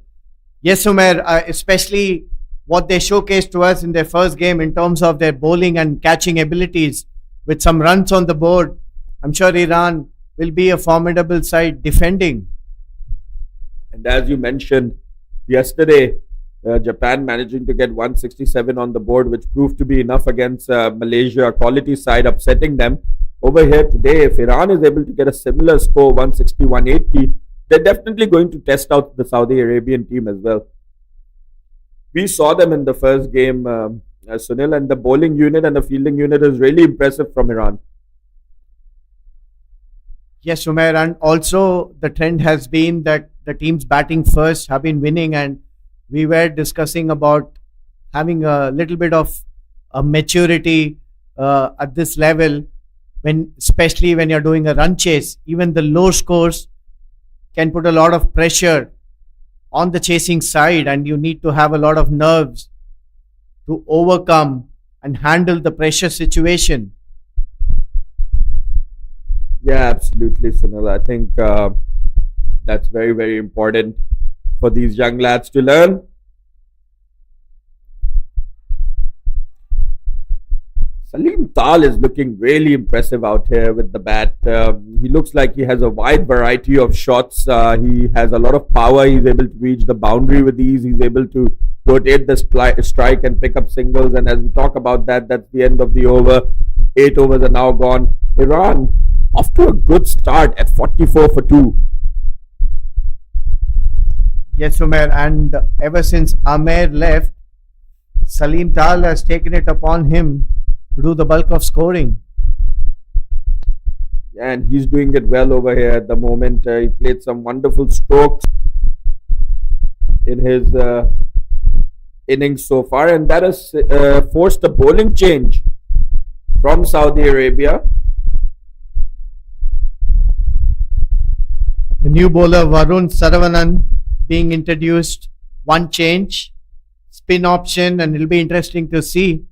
Speaker 2: Yes, Umair, especially what they showcased to us in their first game in terms of their bowling and catching abilities with some runs on the board. I'm sure Iran will be a formidable side defending.
Speaker 3: And as you mentioned yesterday, Japan managing to get 167 on the board, which proved to be enough against Malaysia, a quality side, upsetting them. Over here today, if Iran is able to get a similar score, 160, 180, they're definitely going to test out the Saudi Arabian team as well. We saw them in the first game, Sunil, and the bowling unit and the fielding unit is really impressive from Iran.
Speaker 2: Yes, Umair, and also the trend has been that the teams batting first have been winning, and we were discussing about having a little bit of a maturity at this level, especially when you're doing a run chase. Even the low scores can put a lot of pressure on the chasing side, and you need to have a lot of nerves to overcome and handle the pressure situation.
Speaker 3: Yeah, absolutely, Sunil. I think that's very, very important for these young lads to learn. Salim Tal is looking really impressive out here with the bat. He looks like he has a wide variety of shots. He has a lot of power. He's able to reach the boundary with ease. He's able to rotate the strike and pick up singles. And as we talk about that, that's the end of the over. 8 overs are now gone. Iran off to a good start at 44 for 2.
Speaker 2: Yes, Umair, and ever since Amer left, Salim Tal has taken it upon him to do the bulk of scoring.
Speaker 3: and he's doing it well over here at the moment. He played some wonderful strokes in his innings so far, and that has forced a bowling change from Saudi Arabia.
Speaker 2: The new bowler Varun Saravanan being introduced. One change, spin option, and it'll be interesting to see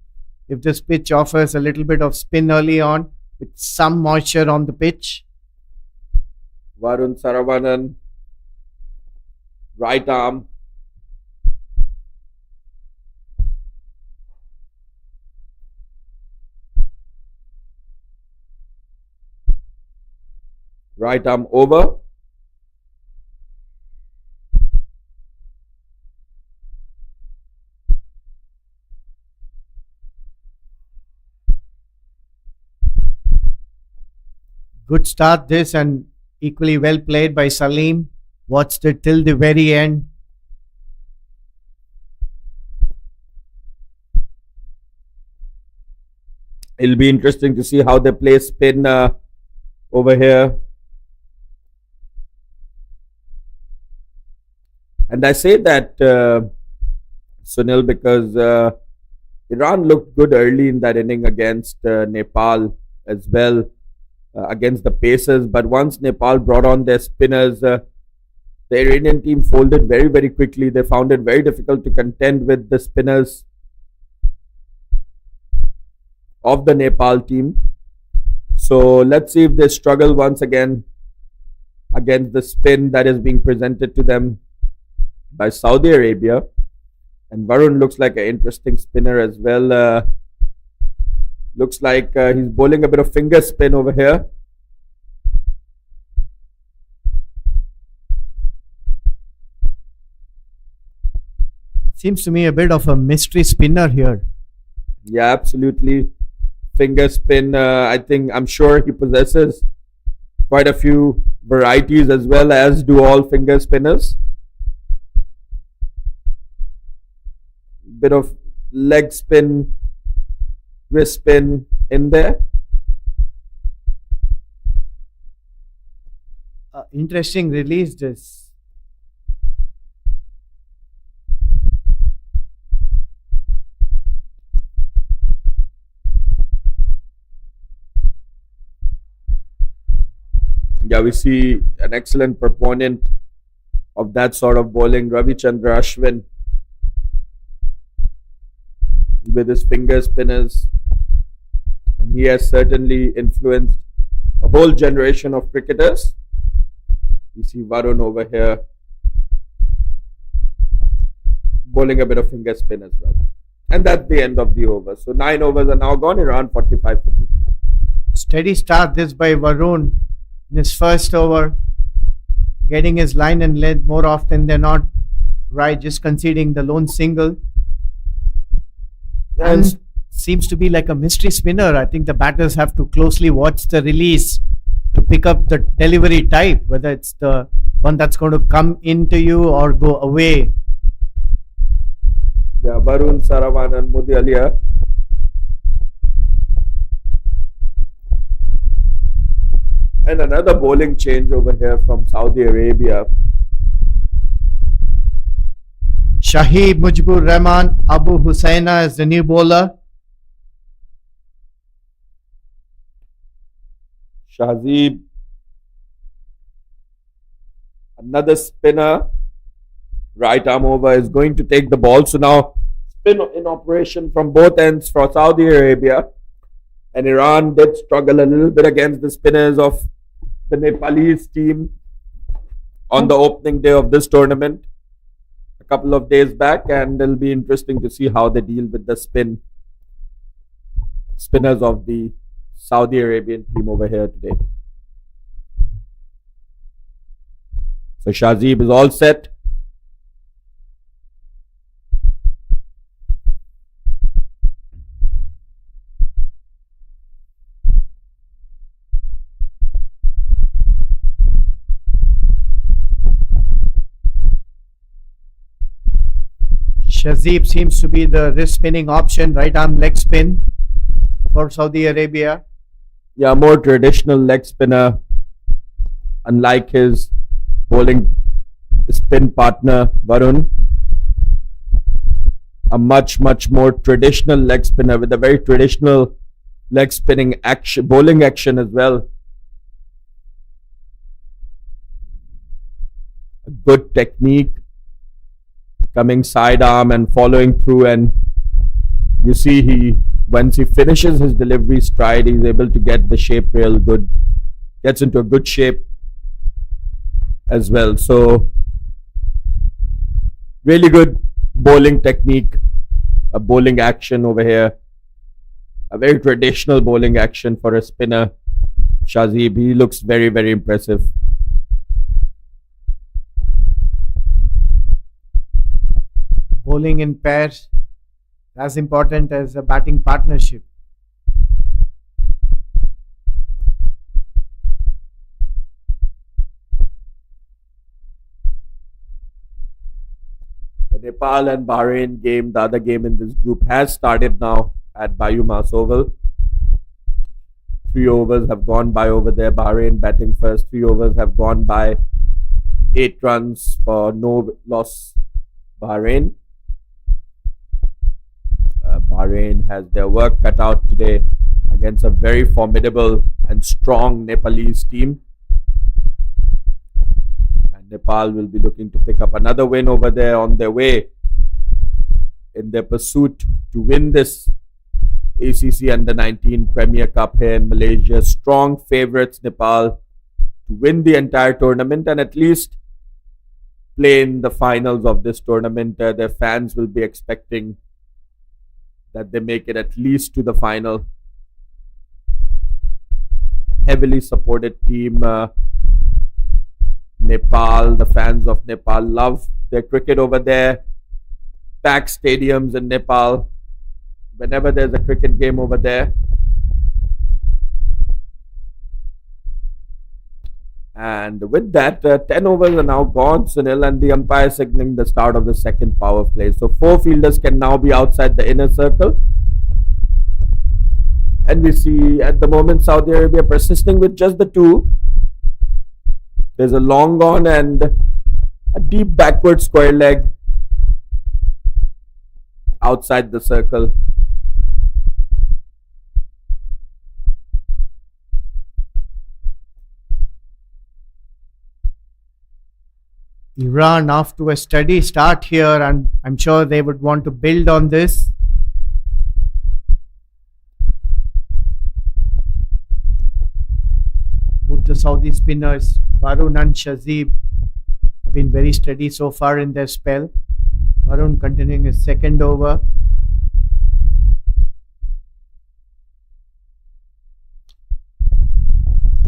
Speaker 2: if this pitch offers a little bit of spin early on with some moisture on the pitch.
Speaker 3: Varun Saravanan, right arm. Right arm over.
Speaker 2: Good start this, and equally well played by Salim. Watched it till the very end.
Speaker 3: It'll be interesting to see how they play spin over here. And I say that, Sunil, because Iran looked good early in that inning against Nepal as well, against the Pacers. But once Nepal brought on their spinners, the Iranian team folded very, very quickly. They found it very difficult to contend with the spinners of the Nepal team. So let's see if they struggle once again against the spin that is being presented to them by Saudi Arabia. And Varun looks like an interesting spinner as well. Looks like he's bowling a bit of finger spin over here.
Speaker 2: Seems to me a bit of a mystery spinner here.
Speaker 3: Yeah, absolutely. Finger spin. I'm sure he possesses quite a few varieties as well, as do all finger spinners. Bit of leg spin, wrist spin in there.
Speaker 2: Interesting release this.
Speaker 3: Yeah, we see an excellent proponent of that sort of bowling, Ravichandra Ashwin, with his finger spinners. And he has certainly influenced a whole generation of cricketers. We see Varun over here bowling a bit of finger spin as well. And that's the end of the over. So 9 overs are now gone, around 45 for 2.
Speaker 2: Steady start this by Varun in his first over, getting his line and length more often than not right, just conceding the lone single. And seems to be like a mystery spinner. I think the batters have to closely watch the release to pick up the delivery type, whether it's the one that's going to come into you or go away.
Speaker 3: Yeah, Varun Saravanan Mudialia. And another bowling change over here from Saudi Arabia.
Speaker 2: Shahid Mujibur Rahman Abu Hussaina is the new bowler.
Speaker 3: Shahzeeb, another spinner, right arm over, is going to take the ball. So now spin in operation from both ends for Saudi Arabia. And Iran did struggle a little bit against the spinners of the Nepalese team on the opening day of this tournament a couple of days back, and it'll be interesting to see how they deal with the spinners of the Saudi Arabian team over here today. So Shahzeeb is all set.
Speaker 2: Shahzeeb seems to be the wrist spinning option, right arm leg spin for Saudi Arabia.
Speaker 3: Yeah, more traditional leg spinner, unlike his bowling spin partner Varun. A much more traditional leg spinner with a very traditional leg spinning action, bowling action as well. A good technique, coming sidearm and following through, and you see he once he finishes his delivery stride, he's able to get the shape real good, gets into a good shape as well. So really good bowling technique, a bowling action over here, a very traditional bowling action for a spinner. Shazib, he looks very impressive.
Speaker 2: Bowling in pairs, as important as a batting partnership.
Speaker 3: The Nepal and Bahrain game, the other game in this group, has started now at Bayumas Oval. 3 overs have gone by over there. Bahrain batting first. 3 overs have gone by. 8 runs for no loss. Bahrain. Bahrain has their work cut out today against a very formidable and strong Nepalese team. And Nepal will be looking to pick up another win over there on their way in their pursuit to win this ACC Under-19 Premier Cup here in Malaysia. Strong favourites, Nepal, to win the entire tournament and at least play in the finals of this tournament. Their fans will be expecting that they make it at least to the final. Heavily supported team. Nepal, the fans of Nepal love their cricket over there. Packed stadiums in Nepal whenever there's a cricket game over there. And with that, 10 overs are now gone, Sunil, and the umpire signaling the start of the second power play. So 4 fielders can now be outside the inner circle. And we see at the moment Saudi Arabia persisting with just the 2. There's a long on and a deep backward square leg outside the circle.
Speaker 2: Iran off to a steady start here, and I'm sure they would want to build on this. Both the Saudi spinners, Varun and Shazib, have been very steady so far in their spell. Varun continuing his second over.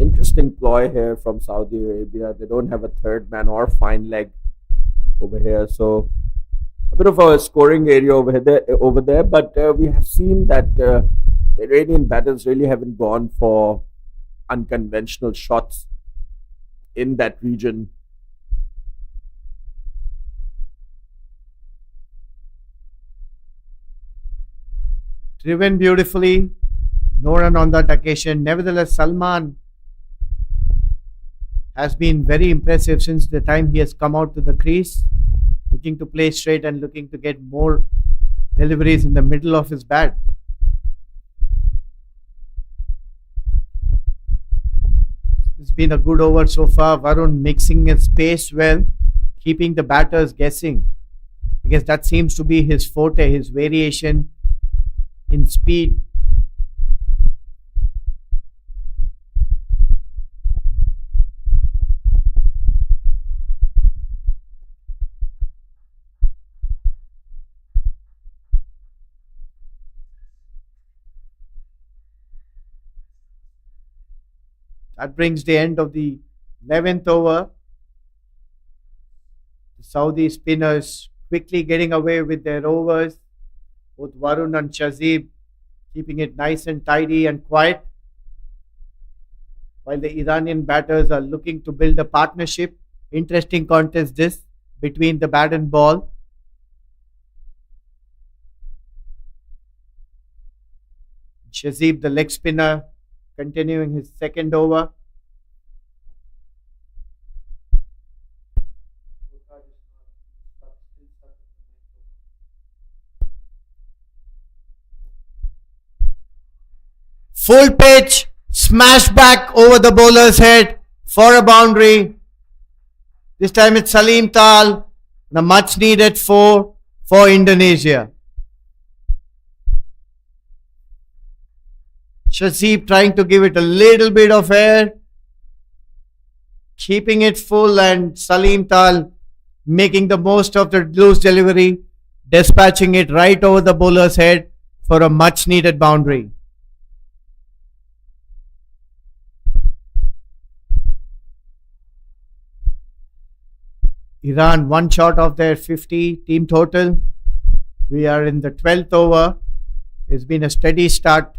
Speaker 3: Interesting ploy here from Saudi Arabia. They don't have a third man or fine leg over here, so a bit of a scoring area over there. But we have seen that the Iranian batters really haven't gone for unconventional shots in that region.
Speaker 2: Driven beautifully, no run on that occasion. Nevertheless, Salman has been very impressive since the time he has come out to the crease, looking to play straight and looking to get more deliveries in the middle of his bat. It's been a good over so far. Varun mixing his pace well, keeping the batters guessing, because that seems to be his forte, his variation in speed. That brings the end of the 11th over. The Saudi spinners quickly getting away with their overs. Both Varun and Shazib keeping it nice and tidy and quiet, while the Iranian batters are looking to build a partnership. Interesting contest this between the bat and ball. Shazib, the leg spinner, continuing his second over. Full pitch, smash back over the bowler's head for a boundary. This time it's Salim Tal, the much needed 4 for Indonesia. Shazib trying to give it a little bit of air, keeping it full, and Salim Tal making the most of the loose delivery, dispatching it right over the bowler's head for a much needed boundary. Iran one short of their 50 team total. We are in the 12th over. It's been a steady start.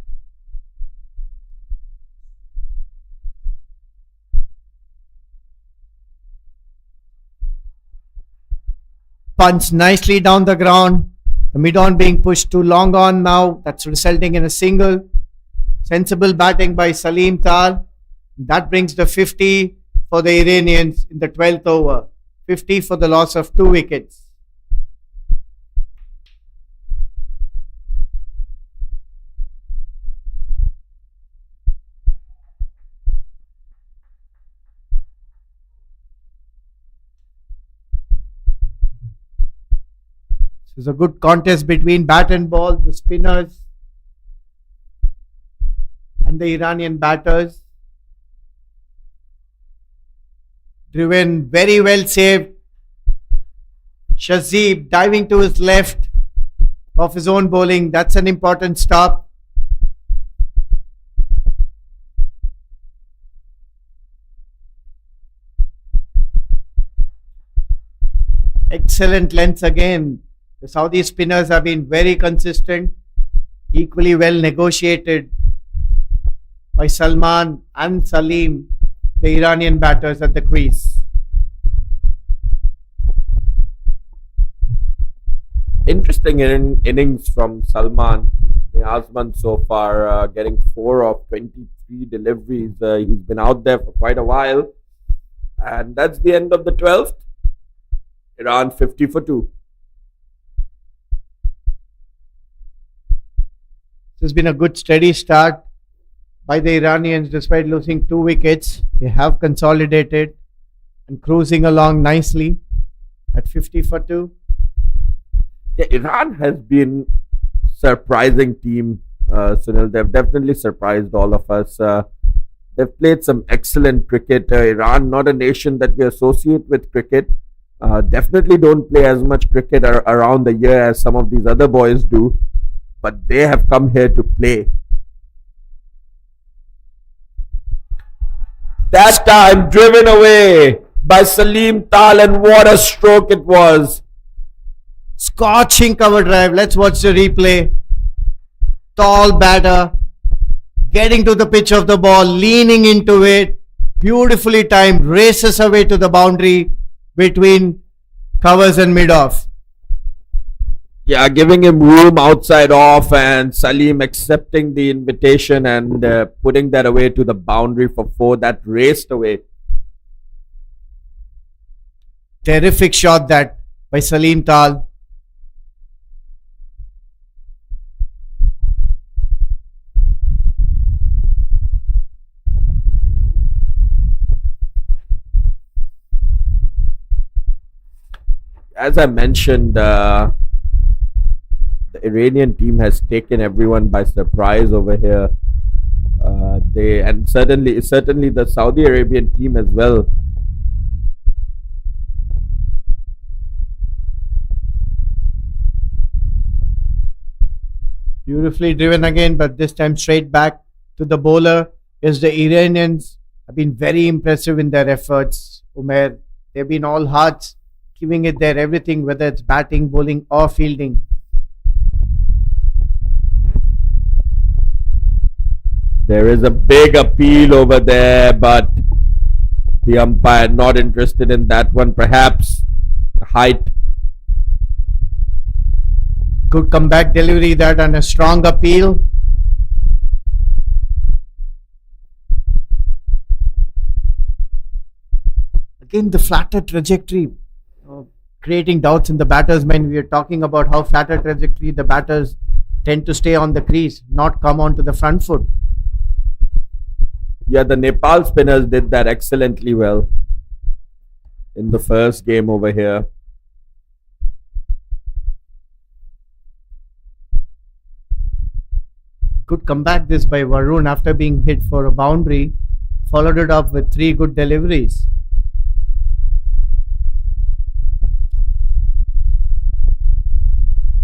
Speaker 2: Punch nicely down the ground. The mid-on being pushed too long on now. That's resulting in a single. Sensible batting by Salim Tal. That brings the 50 for the Iranians in the 12th over. 50 for the loss of 2 wickets. This is a good contest between bat and ball, the spinners and the Iranian batters. Driven, very well saved. Shazib diving to his left of his own bowling. That's an important stop. Excellent lengths again. The Saudi spinners have been very consistent, equally well negotiated by Salman and Salim, the Iranian batters at the crease.
Speaker 3: Interesting innings from Salman Niazman so far, getting 4 of 23 deliveries. He's been out there for quite a while. And that's the end of the 12th. Iran 50 for 2.
Speaker 2: This has been a good steady start by the Iranians despite losing 2 wickets. They have consolidated and cruising along nicely at 50 for 2.
Speaker 3: Yeah, Iran has been surprising team, Sunil. They've definitely surprised all of us. They've played some excellent cricket. Iran, not a nation that we associate with cricket. Definitely don't play as much cricket around the year as some of these other boys do. But they have come here to play. That time driven away by Salim Tal, and what a stroke it was.
Speaker 2: Scorching cover drive. Let's watch the replay. Tall batter getting to the pitch of the ball, leaning into it, beautifully timed, races away to the boundary between covers and mid-off.
Speaker 3: Yeah, giving him room outside off, and Salim accepting the invitation and putting that away to the boundary for 4. That raced away.
Speaker 2: Terrific shot that by Salim Tal.
Speaker 3: As I mentioned, the Iranian team has taken everyone by surprise over here. Certainly the Saudi Arabian team as well.
Speaker 2: Beautifully driven again, but this time straight back to the bowler. Yes, the Iranians have been very impressive in their efforts, Umair. They've been all hearts, giving it their everything, whether it's batting, bowling or fielding.
Speaker 3: There is a big appeal over there, but the umpire not interested in that one. Perhaps height.
Speaker 2: Good comeback delivery that, and a strong appeal. again, the flatter trajectory, uh, creating doubts in the batters when we are talking about how flatter trajectory the batters tend to stay on the crease, not come onto the front foot.
Speaker 3: Yeah, the Nepal spinners did that excellently well in the first game over here.
Speaker 2: Good comeback this by Varun after being hit for a boundary, followed it up with 3 good deliveries.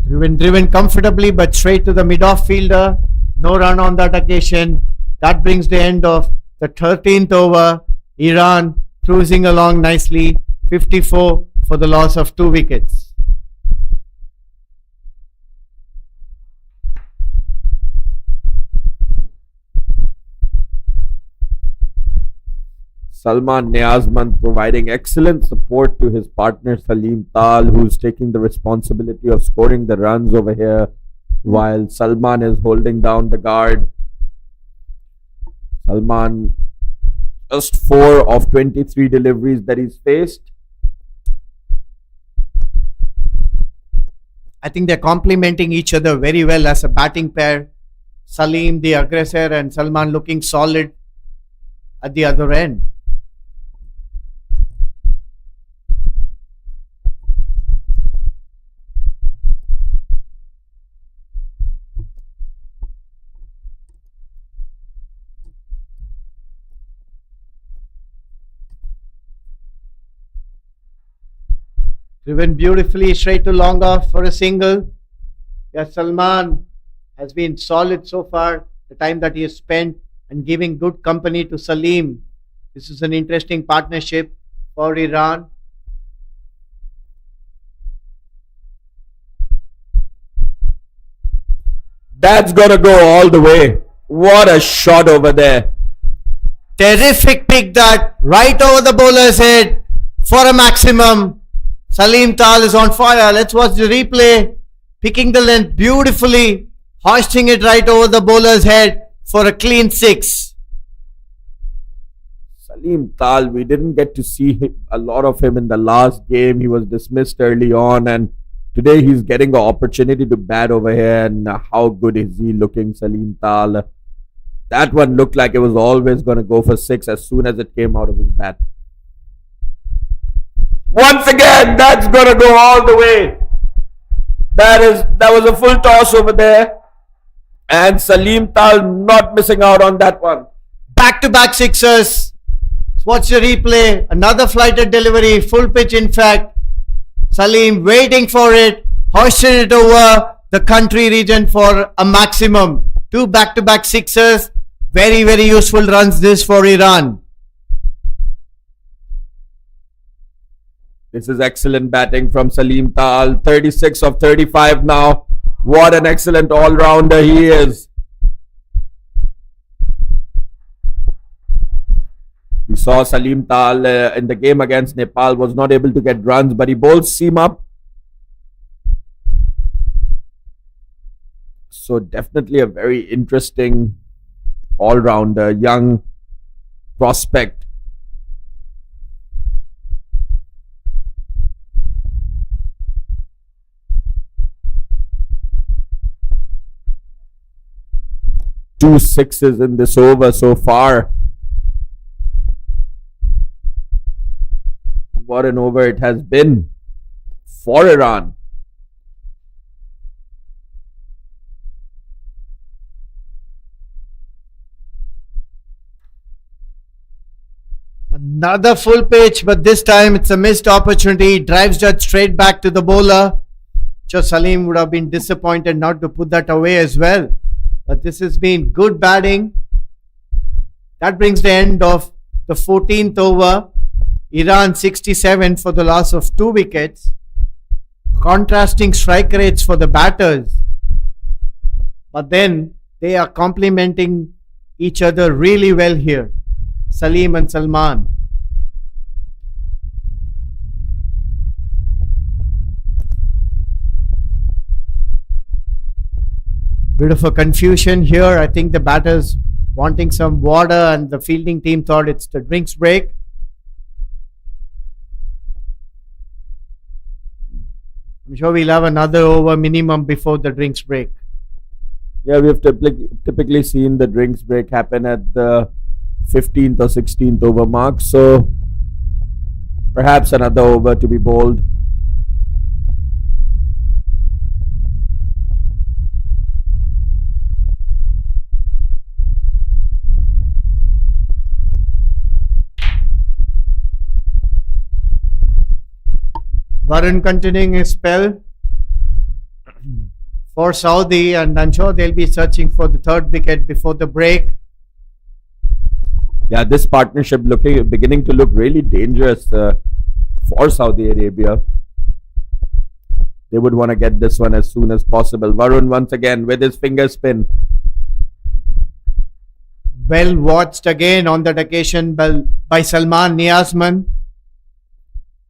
Speaker 2: Driven comfortably but straight to the mid-off fielder. No run on that occasion. That brings the end of the 13th over. Iran cruising along nicely. 54 for the loss of 2 wickets.
Speaker 3: Salman Niazman providing excellent support to his partner Salim Tal, who's taking the responsibility of scoring the runs over here, while Salman is holding down the guard. Salman just 4 of 23 deliveries that he's faced.
Speaker 2: I think they're complementing each other very well as a batting pair. Salim, the aggressor, and Salman looking solid at the other end. Driven beautifully straight to long off for a single. Yes, Salman has been solid so far, the time that he has spent, and giving good company to Salim. This is an interesting partnership for Iran.
Speaker 3: That's gonna go all the way. What a shot over there.
Speaker 2: Terrific pick that right over the bowler's head for a maximum. Salim Tal is on fire. Let's watch the replay. Picking the length beautifully, hoisting it right over the bowler's head for a clean 6.
Speaker 3: Salim Tal, we didn't get to see a lot of him in the last game. He was dismissed early on, and today he's getting the opportunity to bat over here. And how good is he looking, Salim Tal? That one looked like it was always going to go for 6 as soon as it came out of his bat. Once again, that's going to go all the way. That was a full toss over there. And Salim Tal not missing out on that one.
Speaker 2: Back-to-back sixers. Watch the replay. Another flighted delivery. Full pitch, in fact. Salim waiting for it. Hoisted it over the country region for a maximum. 2 back-to-back sixers. Very, very useful runs this for Iran.
Speaker 3: This is excellent batting from Salim Tal. 36 of 35 now. What an excellent all-rounder he is. We saw Salim Tal in the game against Nepal was not able to get runs, but he bowls seam up. So definitely a very interesting all-rounder, young prospect. Two sixes in this over so far. What an over it has been for Iran.
Speaker 2: Another full pitch, but this time it's a missed opportunity. Drives that straight back to the bowler. Just Salim would have been disappointed not to put that away as well. But this has been good batting. That brings the end of the 14th over. Iran 67 for the loss of 2 wickets. Contrasting strike rates for the batters. But then they are complementing each other really well here. Salim and Salman. Bit of a confusion here. I think the batters wanting some water and the fielding team thought it's the drinks break. I'm sure we'll have another over minimum before the drinks break.
Speaker 3: Yeah, we have typically seen the drinks break happen at the 15th or 16th over mark. So perhaps another over to be bowled.
Speaker 2: Varun continuing his spell for Saudi, and I'm sure they'll be searching for the third wicket before the break.
Speaker 3: Yeah, this partnership beginning to look really dangerous for Saudi Arabia. They would want to get this one as soon as possible. Varun once again with his finger spin.
Speaker 2: Well watched again on that occasion by Salman Niazman.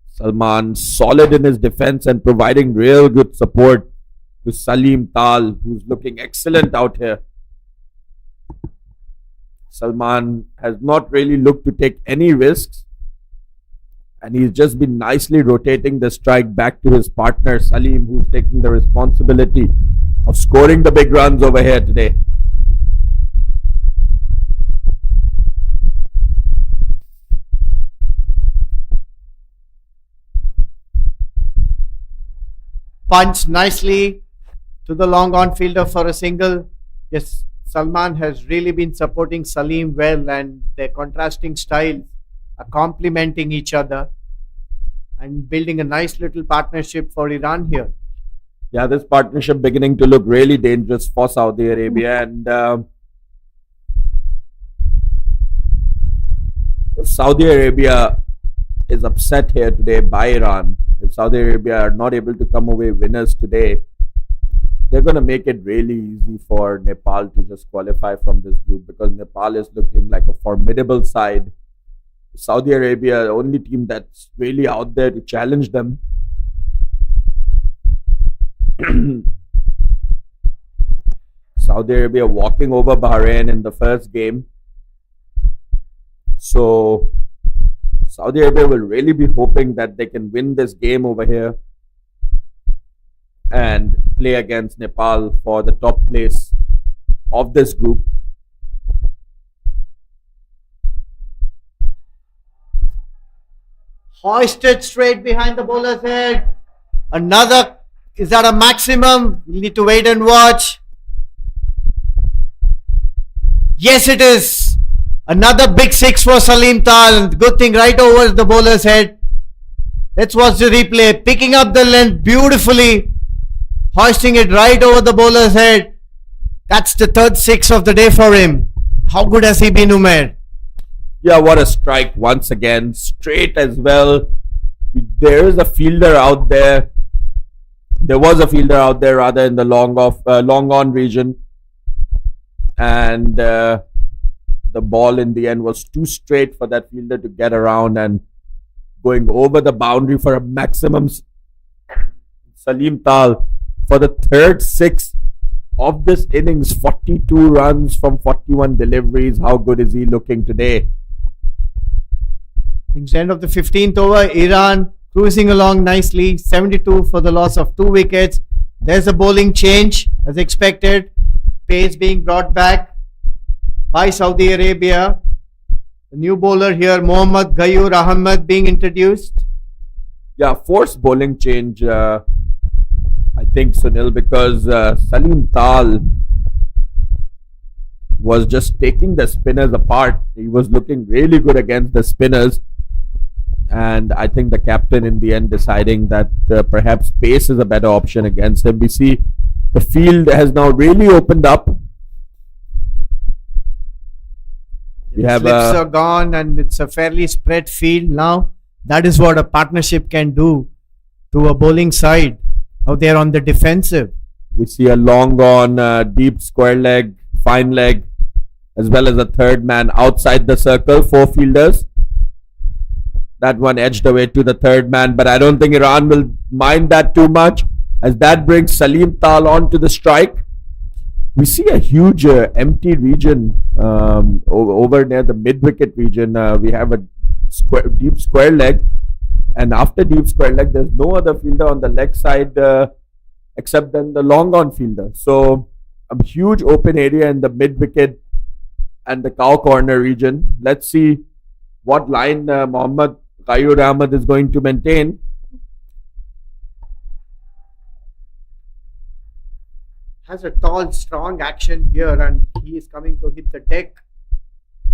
Speaker 3: Salman solid in his defense and providing real good support to Salim Tal, who's looking excellent out here. Salman has not really looked to take any risks, and he's just been nicely rotating the strike back to his partner Salim, who's taking the responsibility of scoring the big runs over here today.
Speaker 2: Punched nicely to the long on fielder for a single. Yes, Salman has really been supporting Salim well, and their contrasting styles are complementing each other and building a nice little partnership for Iran here.
Speaker 3: Yeah, this partnership beginning to look really dangerous for Saudi Arabia, and if Saudi Arabia is upset here today by Iran, if Saudi Arabia are not able to come away winners today, they're going to make it really easy for Nepal to just qualify from this group, because Nepal is looking like a formidable side. Saudi Arabia, the only team that's really out there to challenge them. Saudi Arabia walking over Bahrain in the first game. So Saudi Arabia will really be hoping that they can win this game over here and play against Nepal for the top place of this group.
Speaker 2: Hoisted straight behind the bowler's head. Another, is that a maximum? We'll need to wait and watch. Yes, it is. Another big six for Salim Tal. Good thing right over the bowler's head. Let's watch the replay. Picking up the length beautifully. Hoisting it right over the bowler's head. That's the third six of the day for him. How good has he been, Umair?
Speaker 3: Yeah, what a strike once again. Straight as well. There is a fielder out there. There was a fielder out there rather in the long on region. And the ball in the end was too straight for that fielder to get around, and going over the boundary for a maximum. Salim Tal for the third six of this innings, 42 runs from 41 deliveries. How good is he looking today?
Speaker 2: It's the end of the 15th over. Iran cruising along nicely. 72 for the loss of 2 wickets. There's a bowling change as expected. Pace being brought back by Saudi Arabia. The new bowler here, Mohammad Ghayur Ahmed, being introduced.
Speaker 3: Yeah, forced bowling change, I think, Sunil, because Salim Tal was just taking the spinners apart. He was looking really good against the spinners. And I think the captain in the end deciding that perhaps pace is a better option against him. We see the field has now really opened up.
Speaker 2: The slips are gone and it's a fairly spread field now. That is what a partnership can do to a bowling side. Now they're on the defensive.
Speaker 3: We see a long on, deep square leg, fine leg, as well as a third man outside the circle, 4 fielders. That one edged away to the third man, but I don't think Iran will mind that too much, as that brings Salim Tal on to the strike. We see a huge empty region over near the mid-wicket region. We have a deep square leg, And after deep square leg, there's no other fielder on the leg side except then the long on fielder. So a huge open area in the mid wicket and the cow corner region. Let's see what line Mohammad Qayur Ahmed is going to maintain.
Speaker 2: Has a tall, strong action here, and he is coming to hit the deck,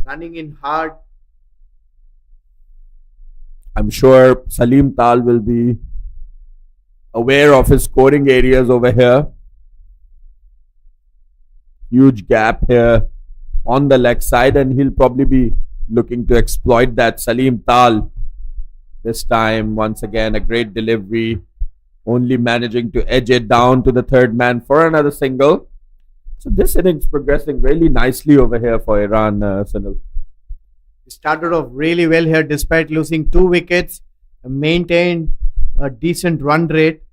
Speaker 2: running in hard.
Speaker 3: I'm sure Salim Tal will be aware of his scoring areas over here. Huge gap here on the leg side, and he'll probably be looking to exploit that. Salim Tal, this time, once again, a great delivery, only managing to edge it down to the third man for another single. So this innings progressing really nicely over here for Iran, Sunil.
Speaker 2: He started off really well here despite losing 2 wickets, maintained a decent run rate,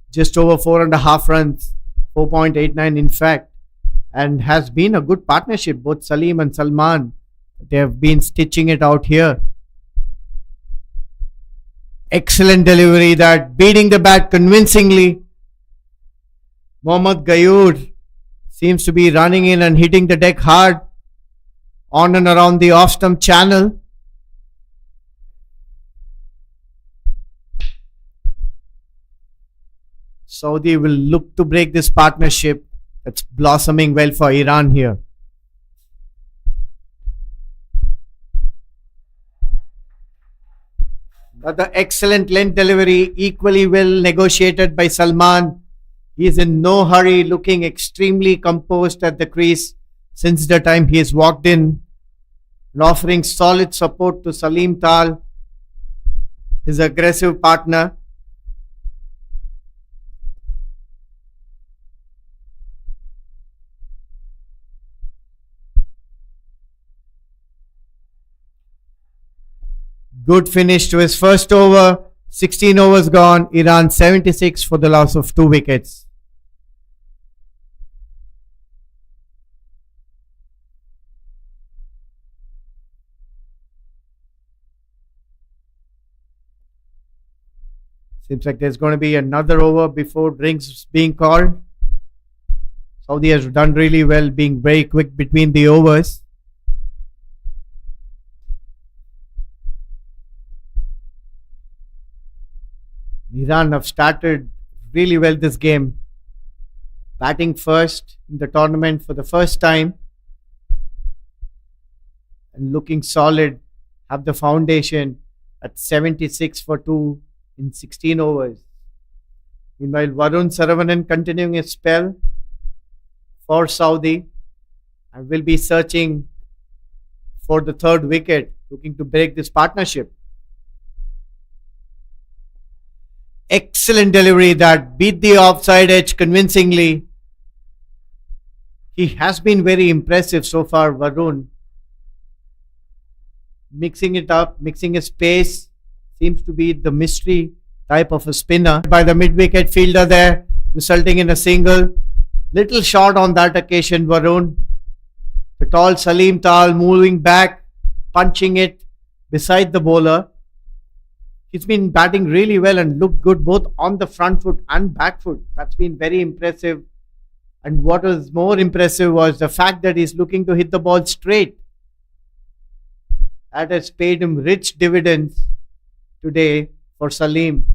Speaker 2: just over 4.5 runs, 4.89 in fact, and has been a good partnership. Both Salim and Salman, they have been stitching it out here. Excellent delivery, that beating the bat convincingly. Mohammad Qayur seems to be running in and hitting the deck hard on and around the off stump channel. Saudi will look to break this partnership that's blossoming well for Iran here. Another excellent length delivery, equally well negotiated by Salman. He is in no hurry, looking extremely composed at the crease since the time he has walked in, and offering solid support to Salim Tal, his aggressive partner. Good finish to his first over. 16 overs gone. Iran 76 for the loss of 2 wickets. Seems like there's going to be another over before drinks being called. Saudi has done really well, being very quick between the overs. Iran have started really well this game, batting first in the tournament for the first time and looking solid, have the foundation at 76 for 2 in 16 overs. Meanwhile, Varun Saravanan continuing his spell for Saudi and will be searching for the third wicket, looking to break this partnership. Excellent delivery that beat the offside edge convincingly. He has been very impressive so far, Varun. Mixing it up, mixing his pace. Seems to be the mystery type of a spinner by the mid-wicket fielder there, resulting in a single. Little short on that occasion, Varun. The tall Salim Tal moving back, punching it beside the bowler. He's been batting really well and looked good both on the front foot and back foot. That's been very impressive. And what was more impressive was the fact that he's looking to hit the ball straight. That has paid him rich dividends today for Salim.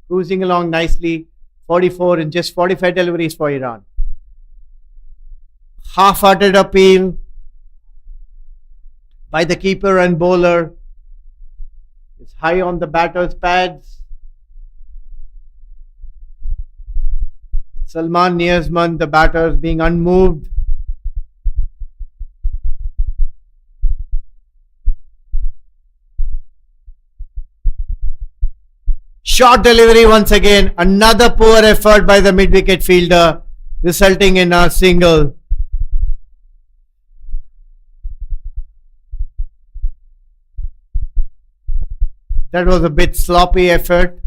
Speaker 2: Cruising along nicely. 44 in just 45 deliveries for Iran. Half-hearted appeal by the keeper and bowler. It's high on the batter's pads. Salman Niyazman, the batter, is being unmoved. Short delivery once again. Another poor effort by the mid-wicket fielder, resulting in a single. That was a bit sloppy effort.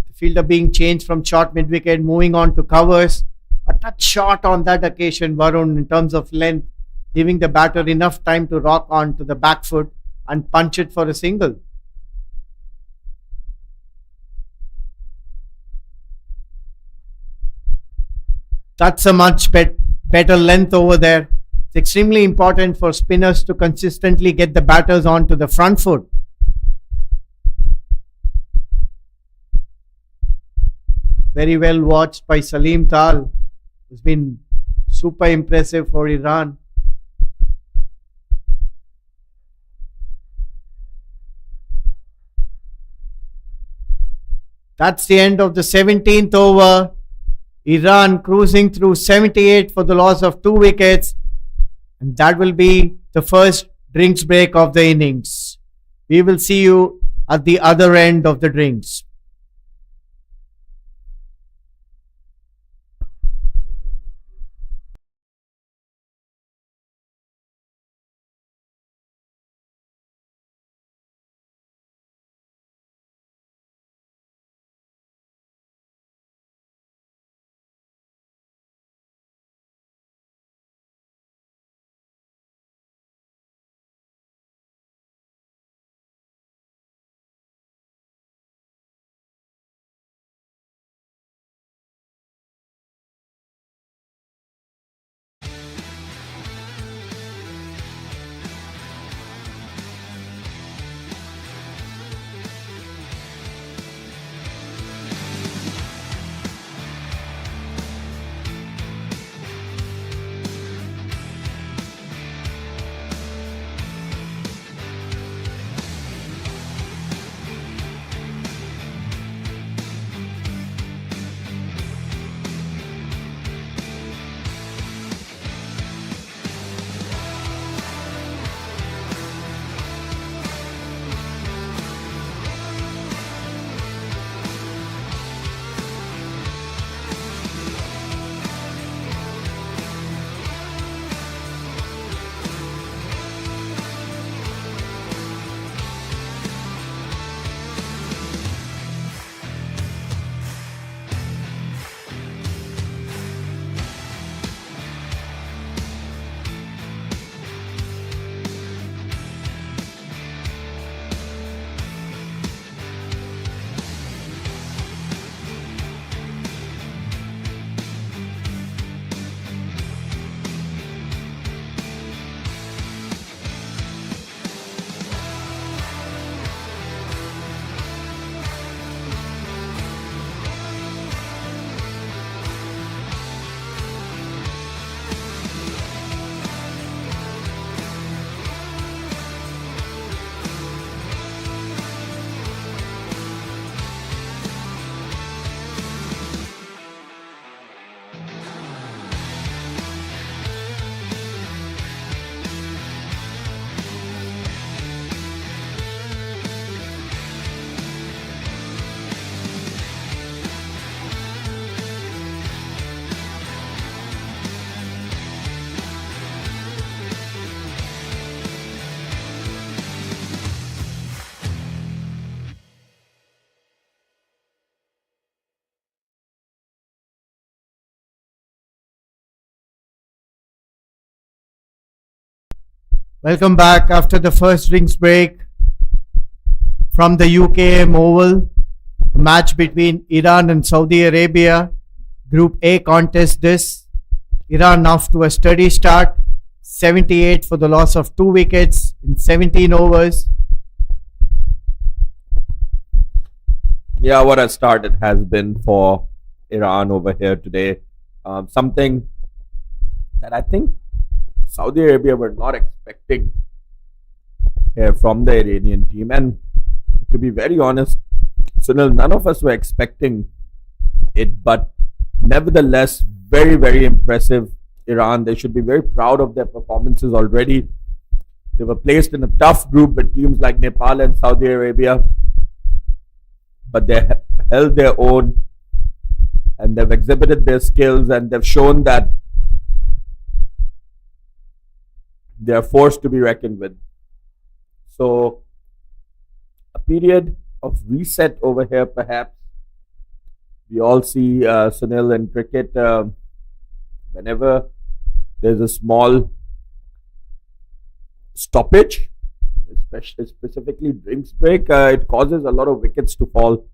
Speaker 2: The fielder being changed from short mid-wicket, moving on to covers. A touch short on that occasion, Varun, in terms of length, giving the batter enough time to rock on to the back foot and punch it for a single. That's a much better length over there. It's extremely important for spinners to consistently get the batters onto the front foot. Very well watched by Salim Tal, who's been super impressive for Iran. That's the end of the 17th over. Iran cruising through 78 for the loss of 2 wickets. And that will be the first drinks break of the innings. We will see you at the other end of the drinks. Welcome back after the first drinks break from the UKM Oval. The match between Iran and Saudi Arabia. Group A contest this. Iran off to a steady start. 78 for the loss of 2 wickets in 17 overs.
Speaker 3: Yeah, what a start it has been for Iran over here today. Something that I think Saudi Arabia were not expecting from the Iranian team. And to be very honest, Sunil, none of us were expecting it, but nevertheless, very, very impressive Iran. They should be very proud of their performances already. They were placed in a tough group with teams like Nepal and Saudi Arabia, but they held their own and they've exhibited their skills and they've shown that they are forced to be reckoned with. So, a period of reset over here, perhaps. We all see Sunil in cricket. Whenever there's a small stoppage, especially specifically drinks break, it causes a lot of wickets to fall.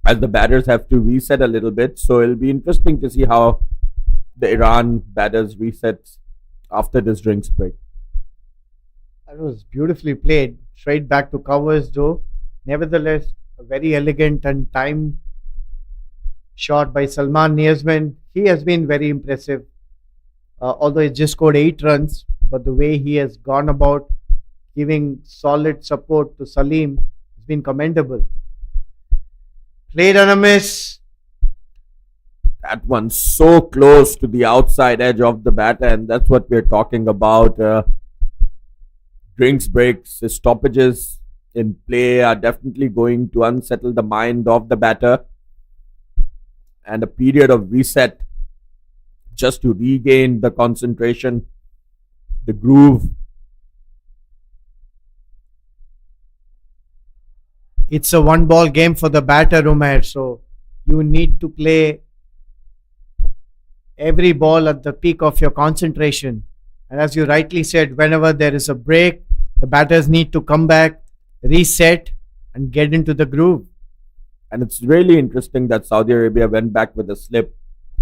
Speaker 3: as the batters have to reset a little bit. So it'll be interesting to see how the Iran batters reset after this drinks break.
Speaker 2: That was beautifully played. Straight back to covers, though. Nevertheless, a very elegant and time shot by Salman Niazman. He has been very impressive. Although he just scored 8 runs, but the way he has gone about giving solid support to Salim has been commendable. Played on a miss.
Speaker 3: That one's so close to the outside edge of the batter, and that's what we're talking about. Drinks breaks, stoppages in play are definitely going to unsettle the mind of the batter, and a period of reset just to regain the concentration, the groove.
Speaker 2: It's a one ball game for the batter, Umair. So you need to play every ball at the peak of your concentration. And as you rightly said, whenever there is a break, the batters need to come back, reset, and get into the groove.
Speaker 3: And it's really interesting that Saudi Arabia went back with a slip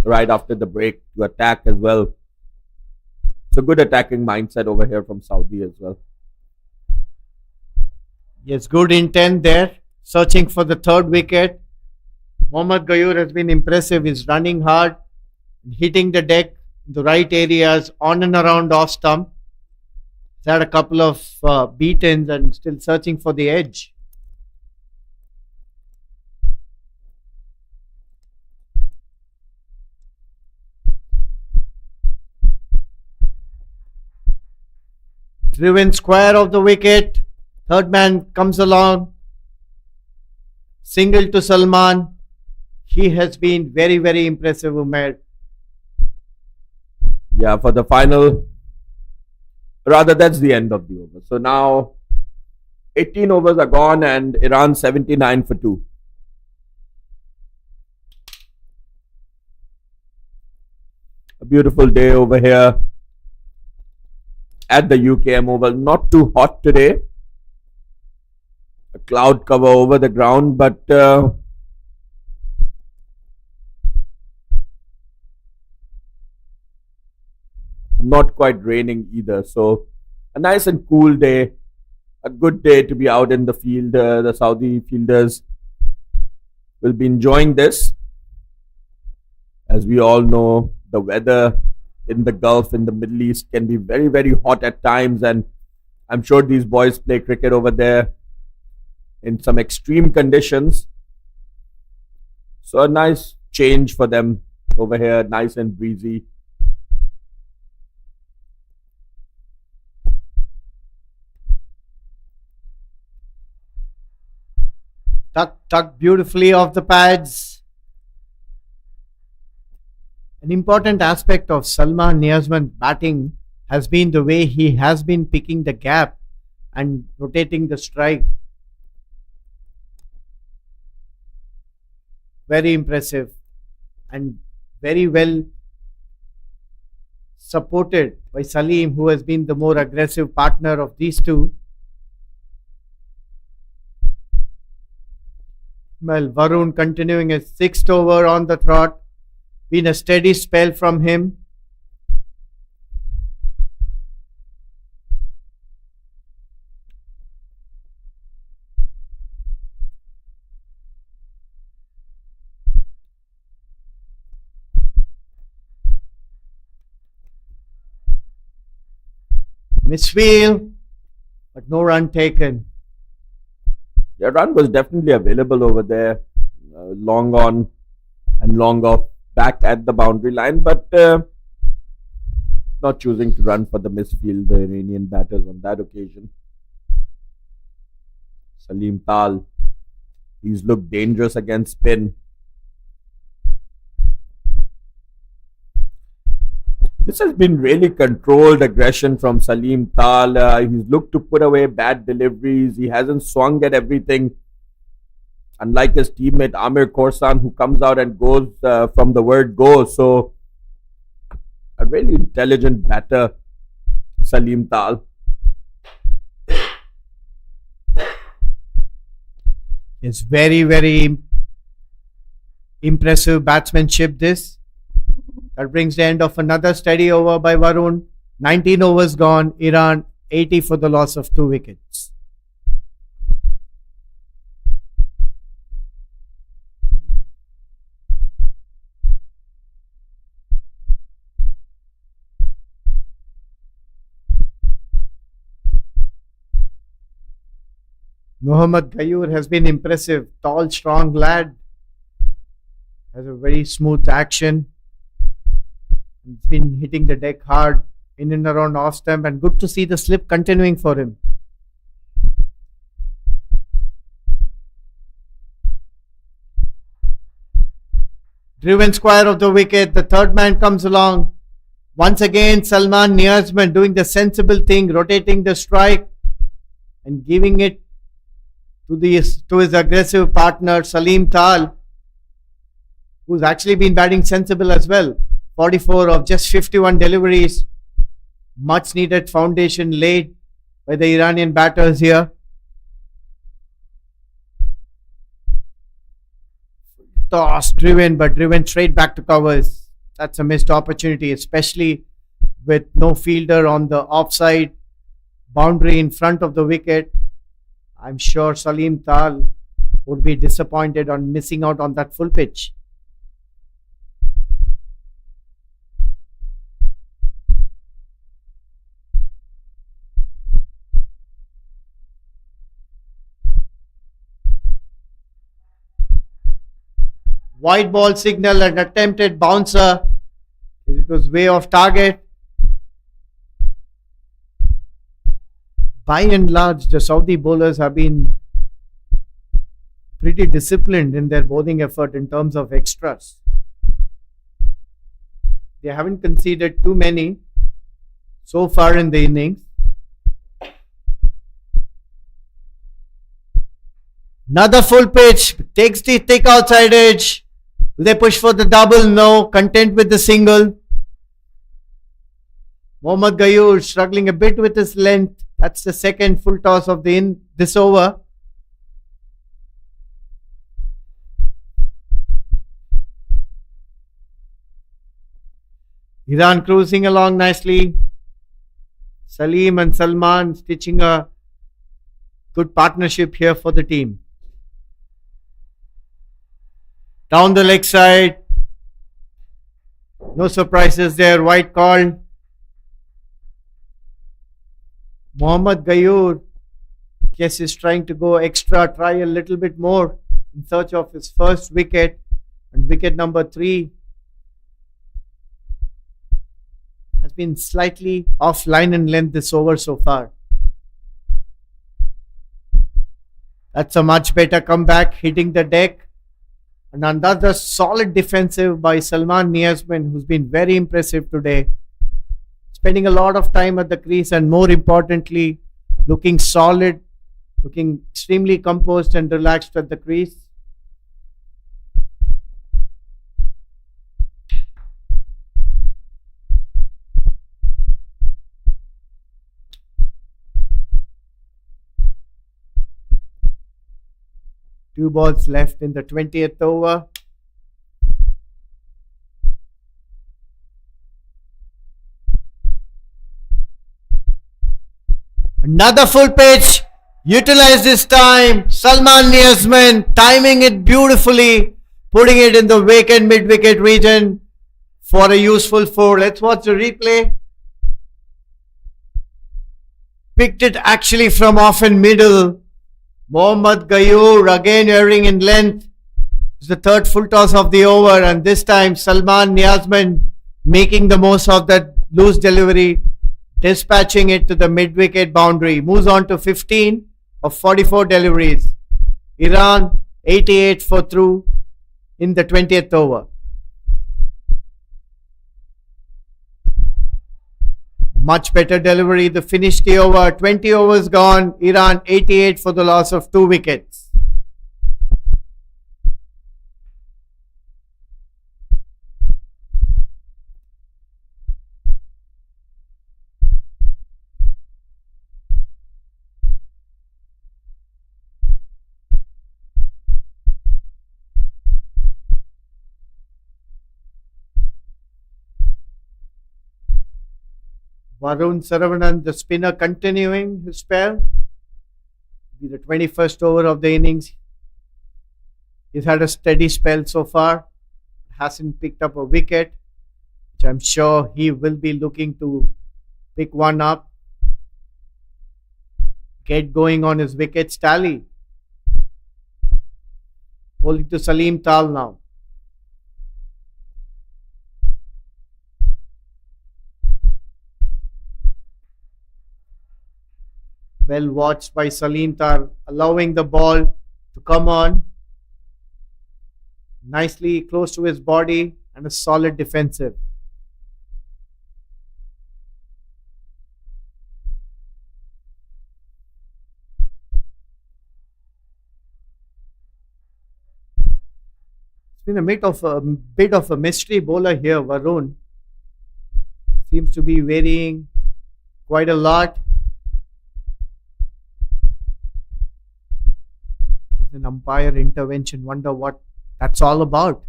Speaker 3: right after the break to attack as well. It's a good attacking mindset over here from Saudi as well.
Speaker 2: Yes, good intent there. Searching for the third wicket. Mohammad Gayoor has been impressive. He's running hard, hitting the deck in the right areas, on and around off stump. He's had a couple of beat-ins and still searching for the edge. Driven square of the wicket. Third man comes along. Single to Salman. He has been very, very impressive, Umair.
Speaker 3: Yeah, for the final, rather, that's the end of the over. So now 18 overs are gone and Iran 79 for 2. A beautiful day over here at the UKM Oval. Not too hot today. A cloud cover over the ground, but not quite raining either. So a nice and cool day. A good day to be out in the field. The Saudi fielders will be enjoying this. As we all know, the weather in the Gulf, in the Middle East, can be very, very hot at times. And I'm sure these boys play cricket over there in some extreme conditions. So a nice change for them over here, nice and breezy.
Speaker 2: Tucked beautifully off the pads. An important aspect of Salman Niazman's batting has been the way he has been picking the gap and rotating the strike. Very impressive and very well supported by Salim, who has been the more aggressive partner of these two. Well, Varun continuing his 6th over on the trot. Been a steady spell from him. Misfield, but no run taken.
Speaker 3: Yeah, run was definitely available over there. Long on and long off back at the boundary line, but not choosing to run for the misfield, the Iranian batters on that occasion. Salim Tal, he's looked dangerous against spin. This has been really controlled aggression from Salim Tal. He's looked to put away bad deliveries. He hasn't swung at everything. Unlike his teammate Amir Korsan, who comes out and goes from the word go. So, a really intelligent batter, Salim Tal.
Speaker 2: It's very, very Impressive batsmanship this. That brings the end of another steady over by Varun. 19 overs gone. Iran 80 for the loss of 2 wickets. Mohammad Ghayur has been impressive. Tall, strong lad. Has a very smooth action. He's been hitting the deck hard in and around off stump, and good to see the slip continuing for him. Driven square of the wicket. The third man comes along. Once again, Salman Niazman doing the sensible thing, rotating the strike and giving it to his aggressive partner Salim Tal, who's actually been batting sensible as well. 44 of just 51 deliveries. Much needed foundation laid by the Iranian batters here. Toss driven, but driven straight back to covers. That's a missed opportunity, especially with no fielder on the offside boundary in front of the wicket. I'm sure Salim Tal would be disappointed on missing out on that full pitch. White ball signal and attempted bouncer. It was way off target. By and large, the Saudi bowlers have been pretty disciplined in their bowling effort in terms of extras. They haven't conceded too many so far in the innings. Another full pitch, takes the thick outside edge. Will they push for the double? No, content with the single. Mohammad Ghayur struggling a bit with his length. That's the second full toss of this over. Iran cruising along nicely. Salim and Salman stitching a good partnership here for the team. Down the leg side. No surprises there. White called. Mohammad Ghayur, guess is trying to go extra, try a little bit more in search of his first wicket, and wicket number 3 has been slightly off line and length this over so far. That's a much better comeback, hitting the deck, and another solid defensive by Salman Niazman, who's been very impressive today. Spending a lot of time at the crease and more importantly, looking solid, looking extremely composed and relaxed at the crease. Two balls left in the 20th over. Another full pitch. Utilize this time. Salman Niazman timing it beautifully. Putting it in the vacant mid-wicket region for a useful 4. Let's watch the replay. Picked it actually from off in middle. Mohammad Ghayur again erring in length. It's the third full toss of the over, and this time Salman Niazman making the most of that loose delivery, dispatching it to the mid-wicket boundary. Moves on to 15 of 44 deliveries. Iran 88 for through in the 20th over. Much better delivery. The finish the over. 20 overs gone. Iran 88 for the loss of 2 wickets. Varun Saravanan, the spinner, continuing his spell. Be the 21st over of the innings. He's had a steady spell so far. Hasn't picked up a wicket, which I'm sure he will be looking to pick one up. Get going on his wickets tally. Bowling to Salim Tal now. Well watched by Salim Tal, allowing the ball to come on. Nicely close to his body and a solid defensive. It's been a bit of a mystery bowler here, Varun. Seems to be varying quite a lot. An umpire intervention. Wonder what that's all about.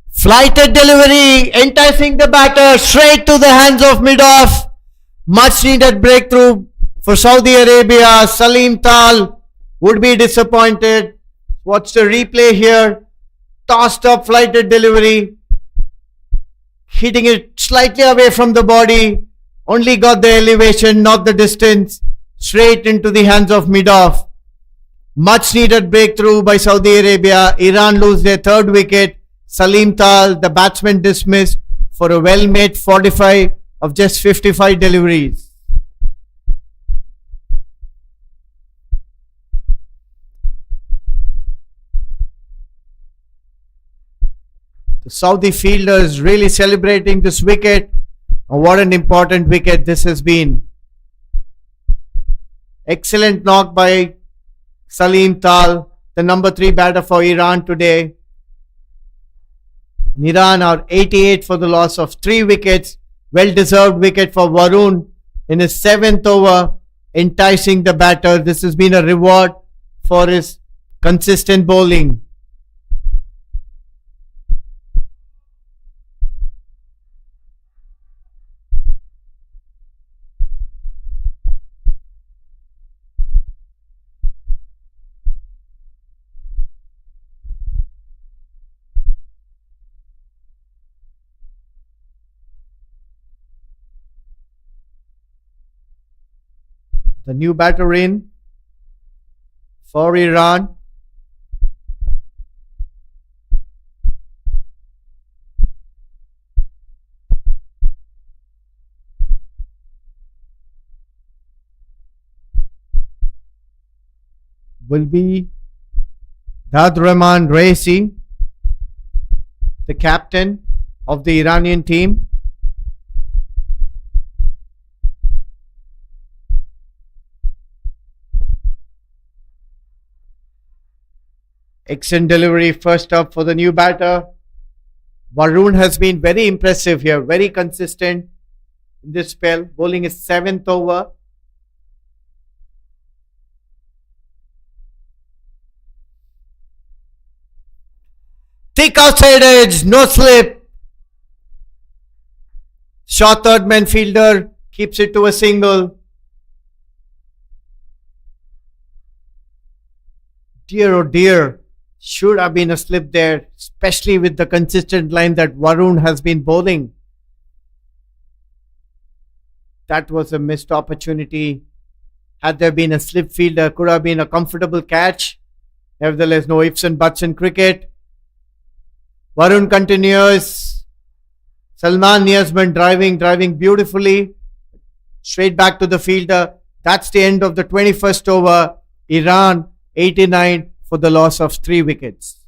Speaker 2: Flighted delivery, enticing the batter straight to the hands of mid-off. Much needed breakthrough for Saudi Arabia. Salim Tal would be disappointed. Watch the replay here. Tossed up flighted delivery. Hitting it slightly away from the body. Only got the elevation, not the distance. Straight into the hands of mid-off. Much needed breakthrough by Saudi Arabia. Iran lose their third wicket. Salim Tal, the batsman, dismissed for a well-made 45 of just 55 deliveries. The Saudi fielders really celebrating this wicket. And what an important wicket this has been. Excellent knock by Salim Tal, the number 3 batter for Iran today. Iran are 88 for the loss of 3 wickets. Well-deserved wicket for Varun in his 7th over, enticing the batter. This has been a reward for his consistent bowling. The new batter in for Iran. Will be Rahman Raisi, the captain of the Iranian team. Excellent delivery first up for the new batter. Varun has been very impressive here, very consistent in this spell, bowling his 7th over. Thick outside edge, no slip. Short third man fielder keeps it to a single. Dear oh dear. Should have been a slip there, especially with the consistent line that Varun has been bowling. That was a missed opportunity. Had there been a slip fielder, could have been a comfortable catch. Nevertheless, no ifs and buts in cricket. Varun continues. Salman Niyazman driving beautifully. Straight back to the fielder. That's the end of the 21st over. Iran 89 for the loss of 3 wickets.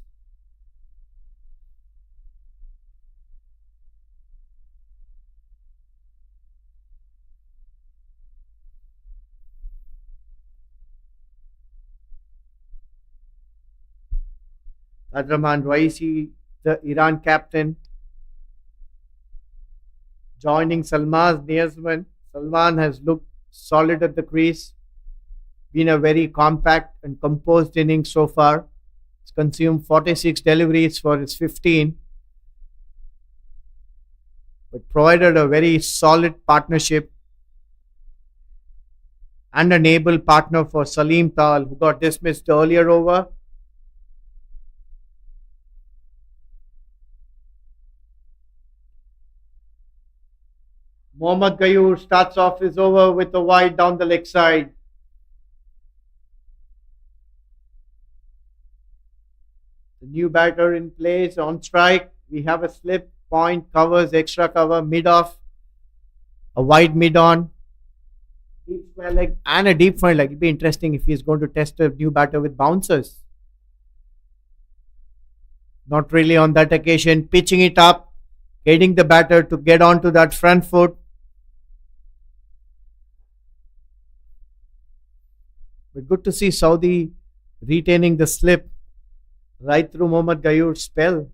Speaker 2: Rahman Raisi, the Iran captain, joining Salman Niyazman. Salman has looked solid at the crease. Been a very compact and composed innings so far. He's consumed 46 deliveries for his 15. but provided a very solid partnership and an able partner for Salim Tal, who got dismissed earlier over. Mohammad Gayoor starts off his over with a wide down the leg side. The new batter in place on strike. We have a slip, point, covers, extra cover, mid off, a wide mid on, deep square leg, and a deep front leg. It'd be interesting if he's going to test a new batter with bouncers. Not really on that occasion. Pitching it up, getting the batter to get onto that front foot. But good to see Saudi retaining the slip right through Mohammad Gayoor's spell.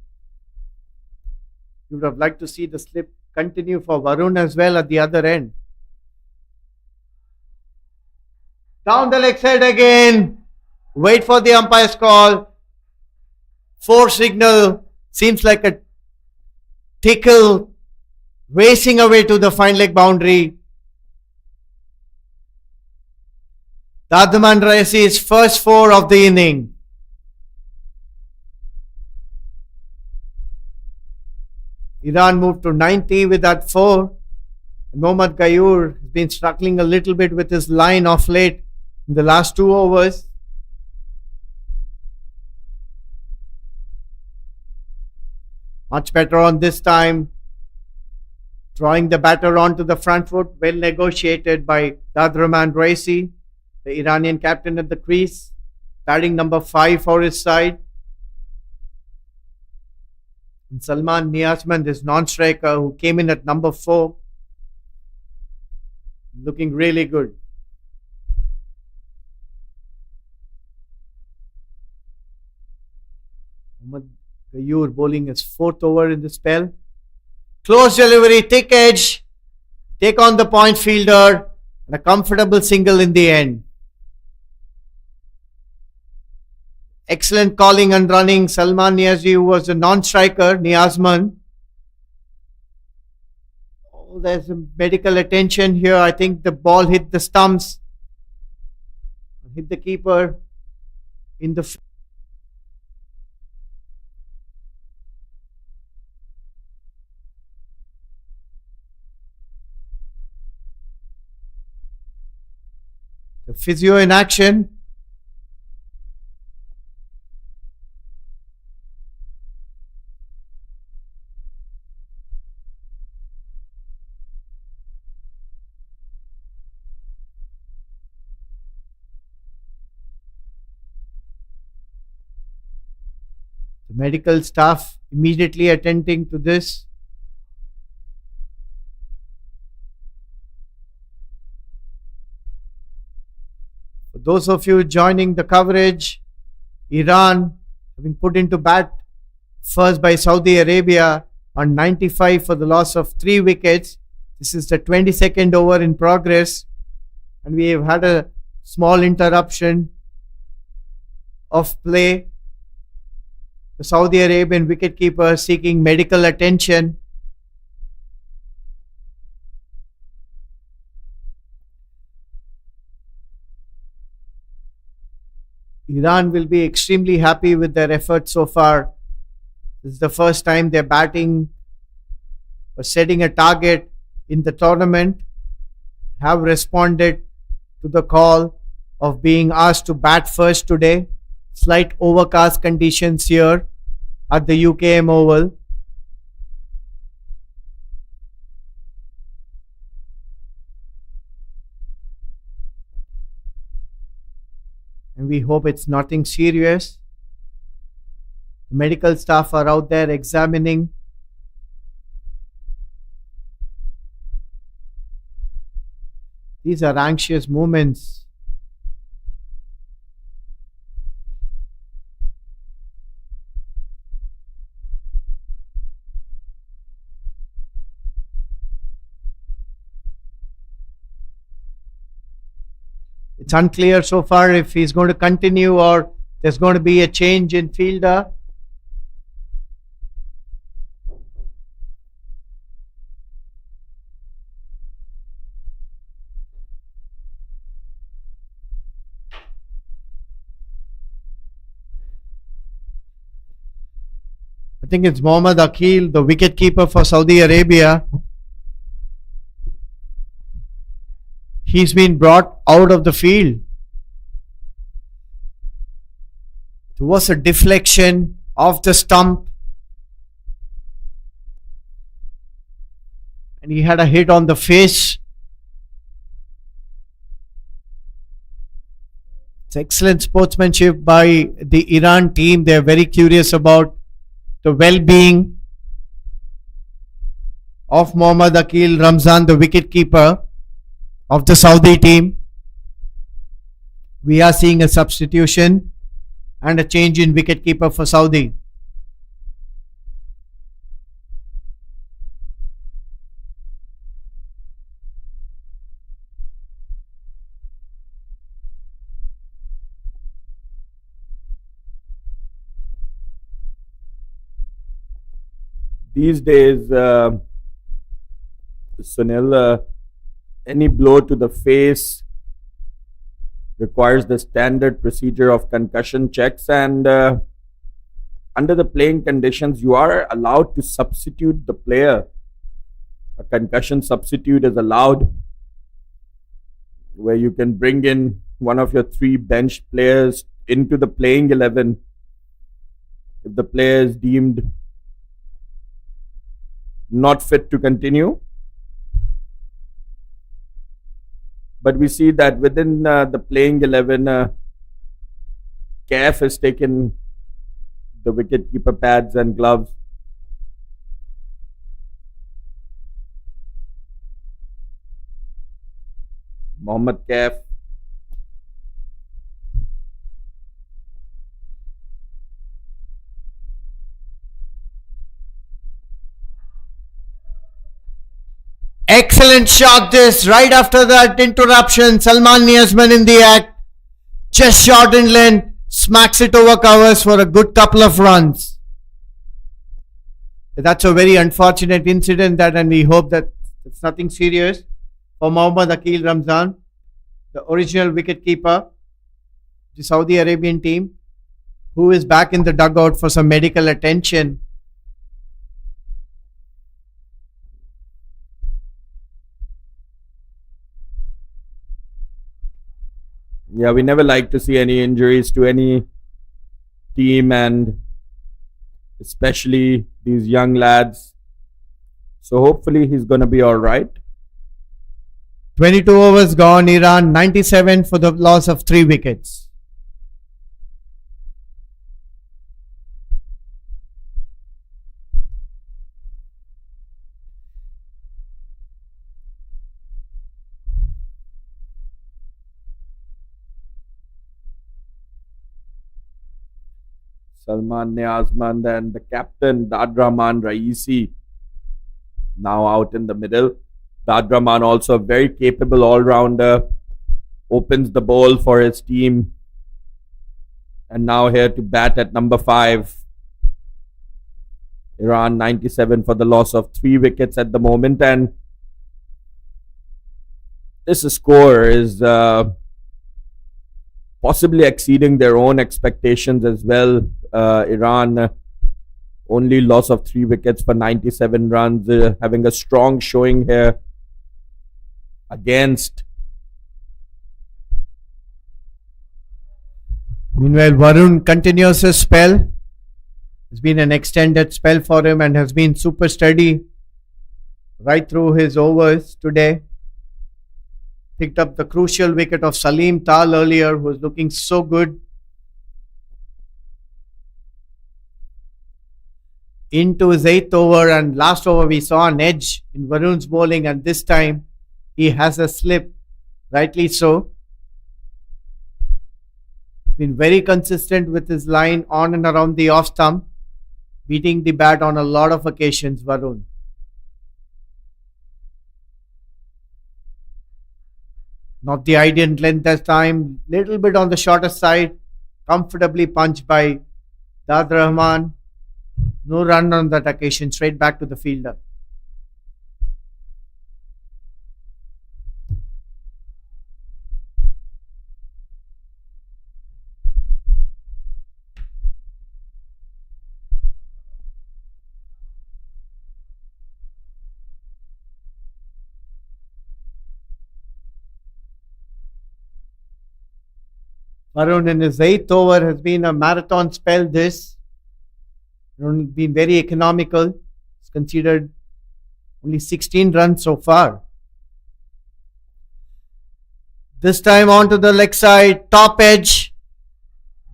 Speaker 2: You would have liked to see the slip continue for Varun as well at the other end. Down the leg side again. Wait for the umpire's call. 4 signal. Seems like a tickle racing away to the fine leg boundary. Dadman Raisi's first 4 of the inning. Iran moved to 90 with that 4. Mohammad Gayoor has been struggling a little bit with his line off late in the last 2 overs. Much better on this time. Drawing the batter onto the front foot. Well negotiated by Dadraman Raisi, the Iranian captain at the crease. Batting number 5 for his side. And Salman Niazman, this non-striker who came in at number 4, looking really good. Mohammad Gayoor bowling his 4th over in the spell. Close delivery, thick edge, take on the point fielder, and a comfortable single in the end. Excellent calling and running. Salman Niazi, who was a non-striker, Niazman. Oh, there's a medical attention here. I think the ball hit the stumps. Hit the keeper in the... The physio in action. The medical staff immediately attending to this. For those of you joining the coverage, Iran having put into bat first by Saudi Arabia on 95 for the loss of 3 wickets. This is the 22nd over in progress, and we have had a small interruption of play. The Saudi Arabian wicketkeeper seeking medical attention. Iran will be extremely happy with their efforts so far. This is the first time they're batting or setting a target in the tournament. Have responded to the call of being asked to bat first today. Slight overcast conditions here at the UKM Oval. And we hope it's nothing serious. The medical staff are out there examining. These are anxious moments. It's unclear so far if he's going to continue or there's going to be a change in fielder. I think it's Mohammad Akil, the wicketkeeper for Saudi Arabia. He's been brought out of the field. There was a deflection off the stump, and he had a hit on the face. It's excellent sportsmanship by the Iran team. They're very curious about the well-being of Mohammad Akil Ramzan, the wicketkeeper of the Saudi team. We are seeing a substitution and a change in wicketkeeper for Saudi.
Speaker 3: These days, Sunil, any blow to the face requires the standard procedure of concussion checks, and under the playing conditions, you are allowed to substitute the player. A concussion substitute is allowed, where you can bring in one of your 3 bench players into the playing 11 if the player is deemed not fit to continue. But we see that within the playing 11, CAF has taken the wicketkeeper pads and gloves. Mohammad CAF.
Speaker 2: Excellent shot this. Right after that interruption, Salman Niazman in the act. Just short in length. Smacks it over covers for a good couple of runs. That's a very unfortunate incident, and we hope that it's nothing serious for Mohammad Akil Ramzan, the original wicketkeeper, the Saudi Arabian team, who is back in the dugout for some medical attention.
Speaker 3: Yeah, we never like to see any injuries to any team, and especially these young lads. So hopefully he's going to be all right.
Speaker 2: 22 overs gone. Iran 97 for the loss of 3 wickets.
Speaker 3: Salman Niazman and the captain Dadraman Raisi now out in the middle. Dadraman also a very capable all-rounder, opens the bowl for his team, and now here to bat at number 5. Iran 97 for the loss of 3 wickets at the moment, and this score is possibly exceeding their own expectations as well. Iran only loss of 3 wickets for 97 runs, having a strong showing here against.
Speaker 2: Meanwhile, Varun continues his spell. It's been an extended spell for him and has been super steady right through his overs today. Picked up the crucial wicket of Salim Tal earlier, who was looking so good. Into his 8th over, and last over we saw an edge in Varun's bowling, and this time he has a slip, rightly so. Been very consistent with his line on and around the off stump, beating the bat on a lot of occasions, Varun. Not the ideal length this time, little bit on the shorter side, comfortably punched by Dad Rahman. No run on that occasion, straight back to the fielder. Varun in his eighth over has been a marathon spell. This been very economical. It's considered only 16 runs so far. This time onto the leg side, top edge.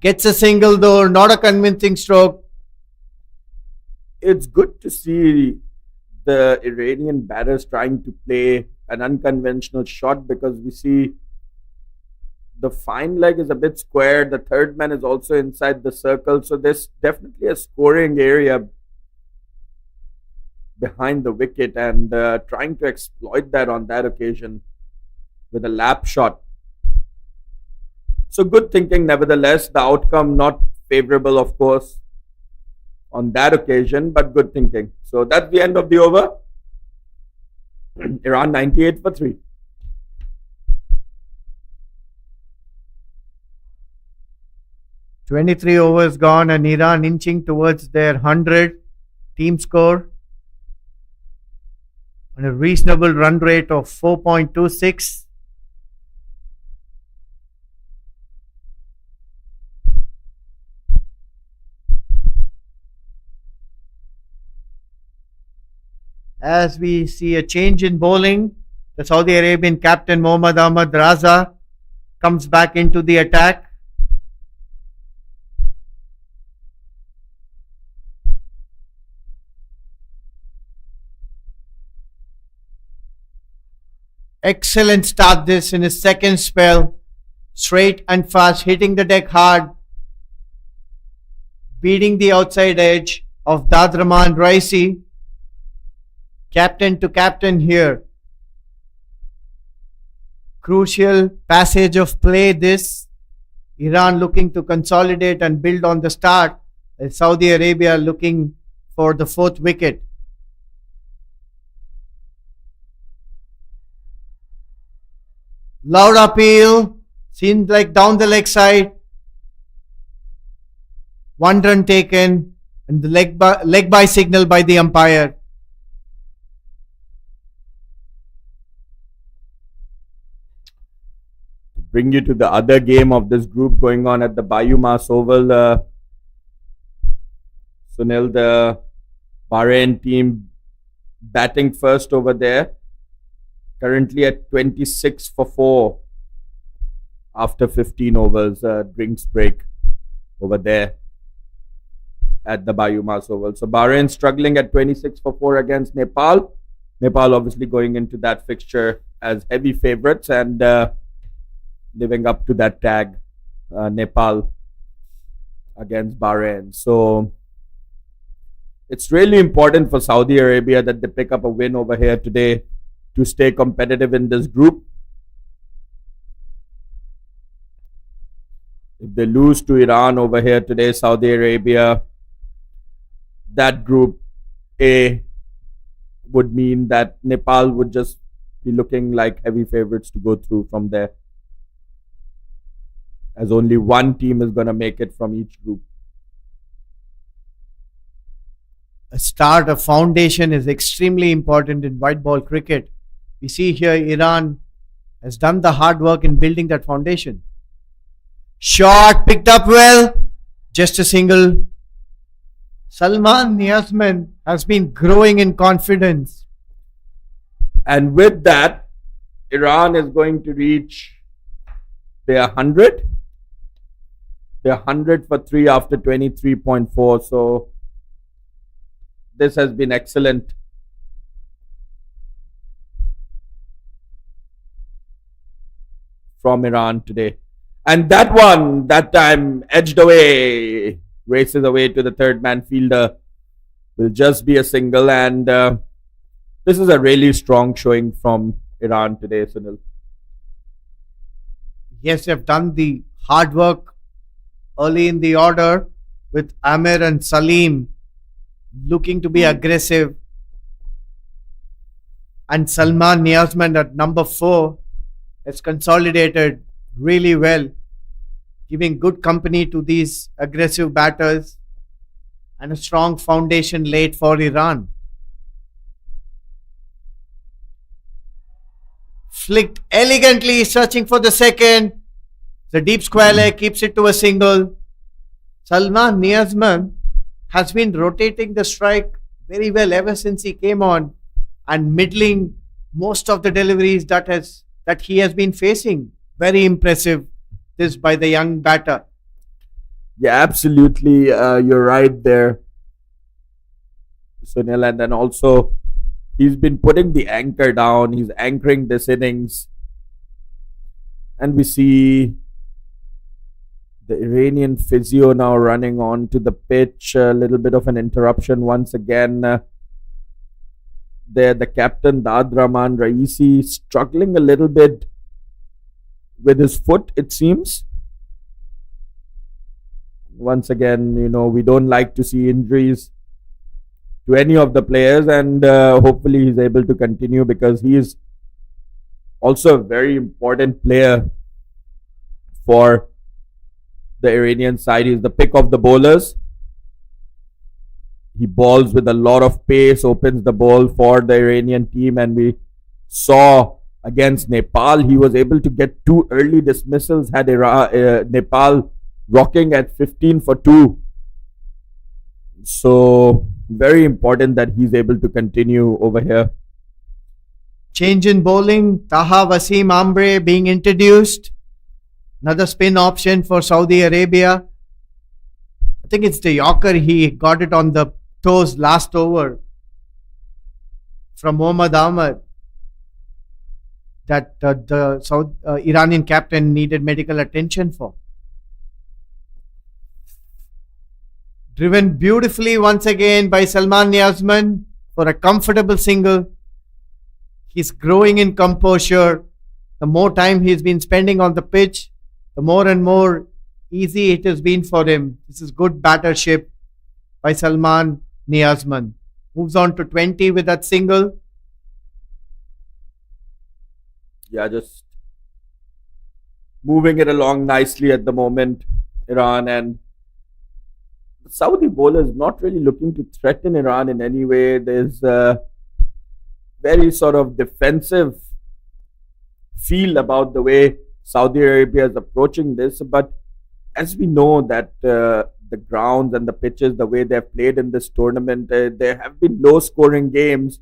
Speaker 2: Gets a single though, not a convincing stroke.
Speaker 3: It's good to see the Iranian batters trying to play an unconventional shot, because we see the fine leg is a bit square. The third man is also inside the circle. So there's definitely a scoring area behind the wicket, and trying to exploit that on that occasion with a lap shot. So good thinking nevertheless. The outcome not favorable, of course, on that occasion, but good thinking. So that's the end of the over. Iran 98 for 3.
Speaker 2: 23 overs gone and Iran inching towards their 100 team score on a reasonable run rate of 4.26. As we see a change in bowling, the Saudi Arabian captain Mohammad Ahmad Raza comes back into the attack. Excellent start this in his second spell. Straight and fast, hitting the deck hard. Beating the outside edge of Dadraman Raisi. Captain to captain here. Crucial passage of play this. Iran looking to consolidate and build on the start. Saudi Arabia looking for the fourth wicket. Loud appeal. Seems like down the leg side. 1 run taken. And the leg by signal by the umpire.
Speaker 3: Bring you to the other game of this group going on at the Bayou Mas Oval. Sunil, the Bahrain team batting first over there. Currently at 26 for 4 after 15 overs. Drinks break over there at the Bayou Mas Oval. So Bahrain struggling at 26 for 4 against Nepal. Nepal obviously going into that fixture as heavy favourites and living up to that tag, Nepal against Bahrain. So it's really important for Saudi Arabia that they pick up a win over here today to stay competitive in this group. If they lose to Iran over here today, Saudi Arabia, that group A would mean that Nepal would just be looking like heavy favorites to go through from there, as only one team is going to make it from each group.
Speaker 2: A start, a foundation is extremely important in white ball cricket. We see here Iran has done the hard work in building that foundation. Shot picked up well, just a single. Salman Niazman has been growing in confidence.
Speaker 3: And with that, Iran is going to reach their 100. They're 100 for 3 after 23.4. So this has been excellent. From Iran today. And that one, that time, edged away, races away to the third man fielder. Will just be a single. And this is a really strong showing from Iran today, Sunil.
Speaker 2: Yes, they've done the hard work early in the order with Amir and Salim looking to be aggressive. And Salman Niazman at number 4 has consolidated really well, giving good company to these aggressive batters and a strong foundation laid for Iran. Flicked elegantly, searching for the second. The deep square leg keeps it to a single. Salman Niazman has been rotating the strike very well ever since he came on and middling most of the deliveries that he has been facing. Very impressive this by the young batter.
Speaker 3: Yeah, absolutely. You're right there, Sunil. And then also, he's been putting the anchor down. He's anchoring this innings. And we see the Iranian physio now running on to the pitch. A little bit of an interruption once again. There, the captain, Dad Rahman Raisi, struggling a little bit with his foot, it seems. Once again, we don't like to see injuries to any of the players, and hopefully he's able to continue because he is also a very important player for the Iranian side. He's the pick of the bowlers. He bowls with a lot of pace, opens the ball for the Iranian team, and we saw against Nepal, he was able to get 2 early dismissals, had Nepal rocking at 15 for 2. So, very important that he's able to continue over here.
Speaker 2: Change in bowling, Taha Wasim Ambre being introduced. Another spin option for Saudi Arabia. I think it's the Yorker. He got it on the toes last over from Mohammad Ahmed that the Iranian captain needed medical attention for. Driven beautifully once again by Salman Niazman for a comfortable single. He's growing in composure. The more time he's been spending on the pitch, the more and more easy it has been for him. This is good battership by Salman Niazman. Moves on to 20 with that single.
Speaker 3: Yeah, just moving it along nicely at the moment, Iran. And the Saudi bowler is not really looking to threaten Iran in any way. There's a very sort of defensive feel about the way Saudi Arabia is approaching this. But as we know that the grounds and the pitches, the way they've played in this tournament, there have been low scoring games.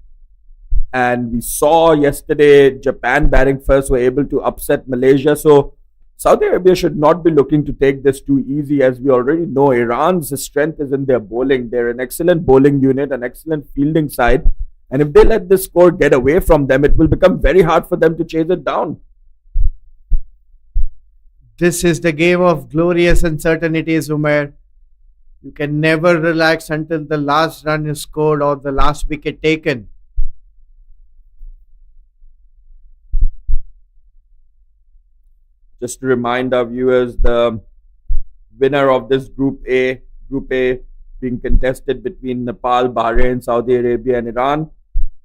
Speaker 3: And we saw yesterday Japan batting first were able to upset Malaysia. So Saudi Arabia should not be looking to take this too easy. As we already know, Iran's strength is in their bowling. They're an excellent bowling unit, an excellent fielding side. And if they let this score get away from them, it will become very hard for them to chase it down.
Speaker 2: This is the game of glorious uncertainties, Umair. You can never relax until the last run is scored or the last wicket taken.
Speaker 3: Just to remind our viewers, the winner of this Group A being contested between Nepal, Bahrain, Saudi Arabia and Iran,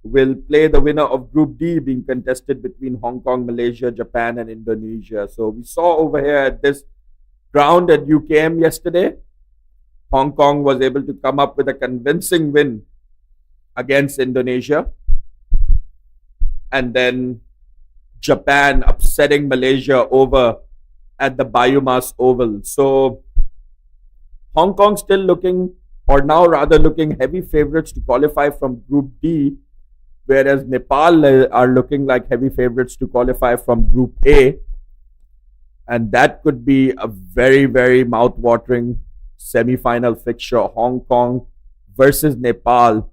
Speaker 3: will play the winner of Group D being contested between Hong Kong, Malaysia, Japan and Indonesia. So we saw over here at this ground at UKM yesterday, Hong Kong was able to come up with a convincing win against Indonesia. And then Japan upsetting Malaysia over at the Biomass Oval. So Hong Kong still looking, or now rather looking, heavy favorites to qualify from Group D, whereas Nepal are looking like heavy favorites to qualify from Group A. And that could be a very, very mouth-watering semi-final fixture. Hong Kong versus Nepal.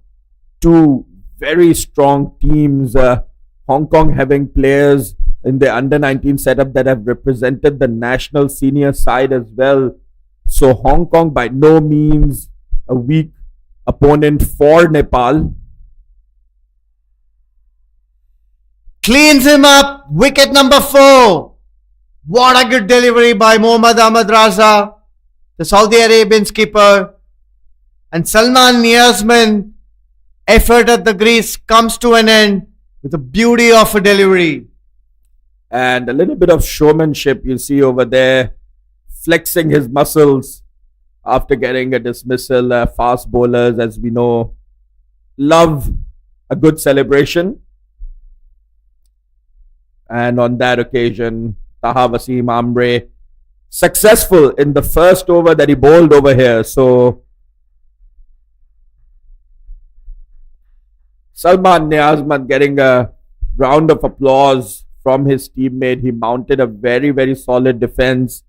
Speaker 3: Two very strong teams. Hong Kong having players in the under-19 setup that have represented the national senior side as well. So Hong Kong by no means a weak opponent for Nepal.
Speaker 2: Cleans him up. Wicket number 4. What a good delivery by Mohammad Ahmad Raza, the Saudi Arabian skipper. And Salman Niazman, effort at the crease comes to an end with a beauty of a delivery.
Speaker 3: And a little bit of showmanship you see over there, flexing his muscles after getting a dismissal. Fast bowlers, as we know, love a good celebration. And on that occasion, Taha Wasim Ambre successful in the first over that he bowled over here. So Salman Niazman getting a round of applause from his teammate. He mounted a very, very solid defense.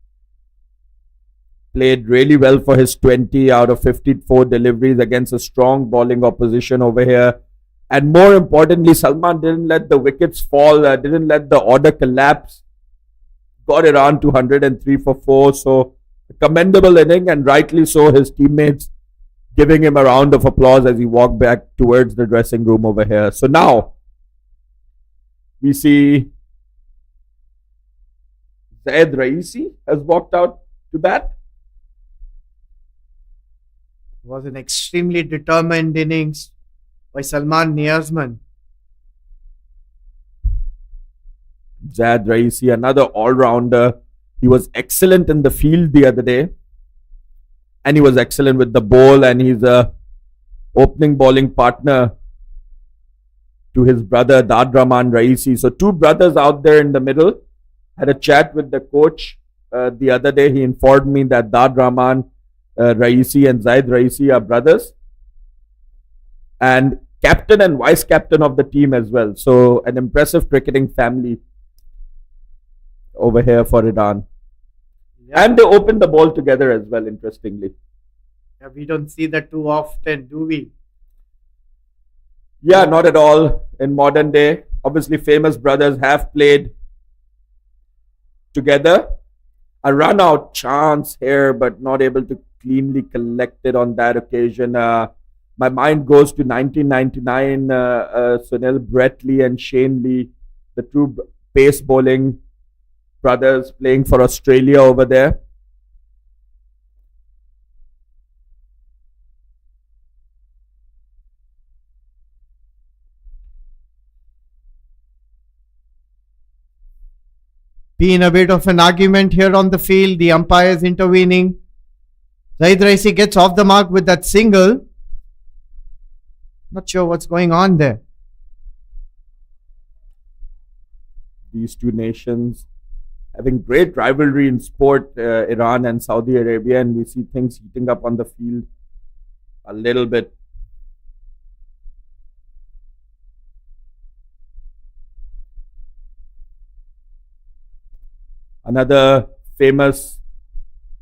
Speaker 3: Played really well for his 20 out of 54 deliveries against a strong bowling opposition over here. And more importantly, Salman didn't let the wickets fall, didn't let the order collapse. Got Iran to 103 for 4. So, a commendable inning, and rightly so. His teammates giving him a round of applause as he walked back towards the dressing room over here. So now we see Zaid Raisi has walked out to bat.
Speaker 2: It was an extremely determined innings by Salman Niazman.
Speaker 3: Zaid Raisi, another all-rounder. He was excellent in the field the other day. And he was excellent with the ball, and he's a opening bowling partner to his brother Dad Rahman Raisi. So two brothers out there in the middle. Had a chat with the coach the other day. He informed me that Dad Rahman Raisi and Zaid Raisi are brothers, and captain and vice captain of the team as well. So an impressive cricketing family over here for Iran. Yeah. And they opened the ball together as well, interestingly.
Speaker 2: Yeah, we don't see that too often, do we?
Speaker 3: Yeah, not at all in modern day. Obviously, famous brothers have played together. A run out chance here, but not able to cleanly collect it on that occasion. My mind goes to 1999, Sunil, Brett Lee and Shane Lee, the two pace bowling brothers playing for Australia over there.
Speaker 2: Been a bit of an argument here on the field, the umpires intervening. Zaid Raisi gets off the mark with that single. Not sure what's going on there.
Speaker 3: These two nations having great rivalry in sport, Iran and Saudi Arabia, and we see things heating up on the field a little bit. Another famous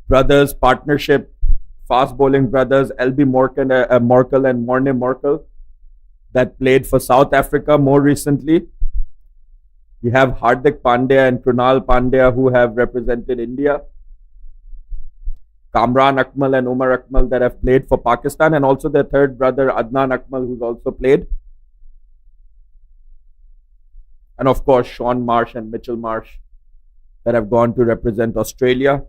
Speaker 3: brothers partnership, fast bowling brothers, LB Morkel and Morne Morkel, that played for South Africa more recently. We have Hardik Pandya and Krunal Pandya who have represented India. Kamran Akmal and Umar Akmal that have played for Pakistan, and also their third brother Adnan Akmal who's also played. And of course Sean Marsh and Mitchell Marsh that have gone to represent Australia.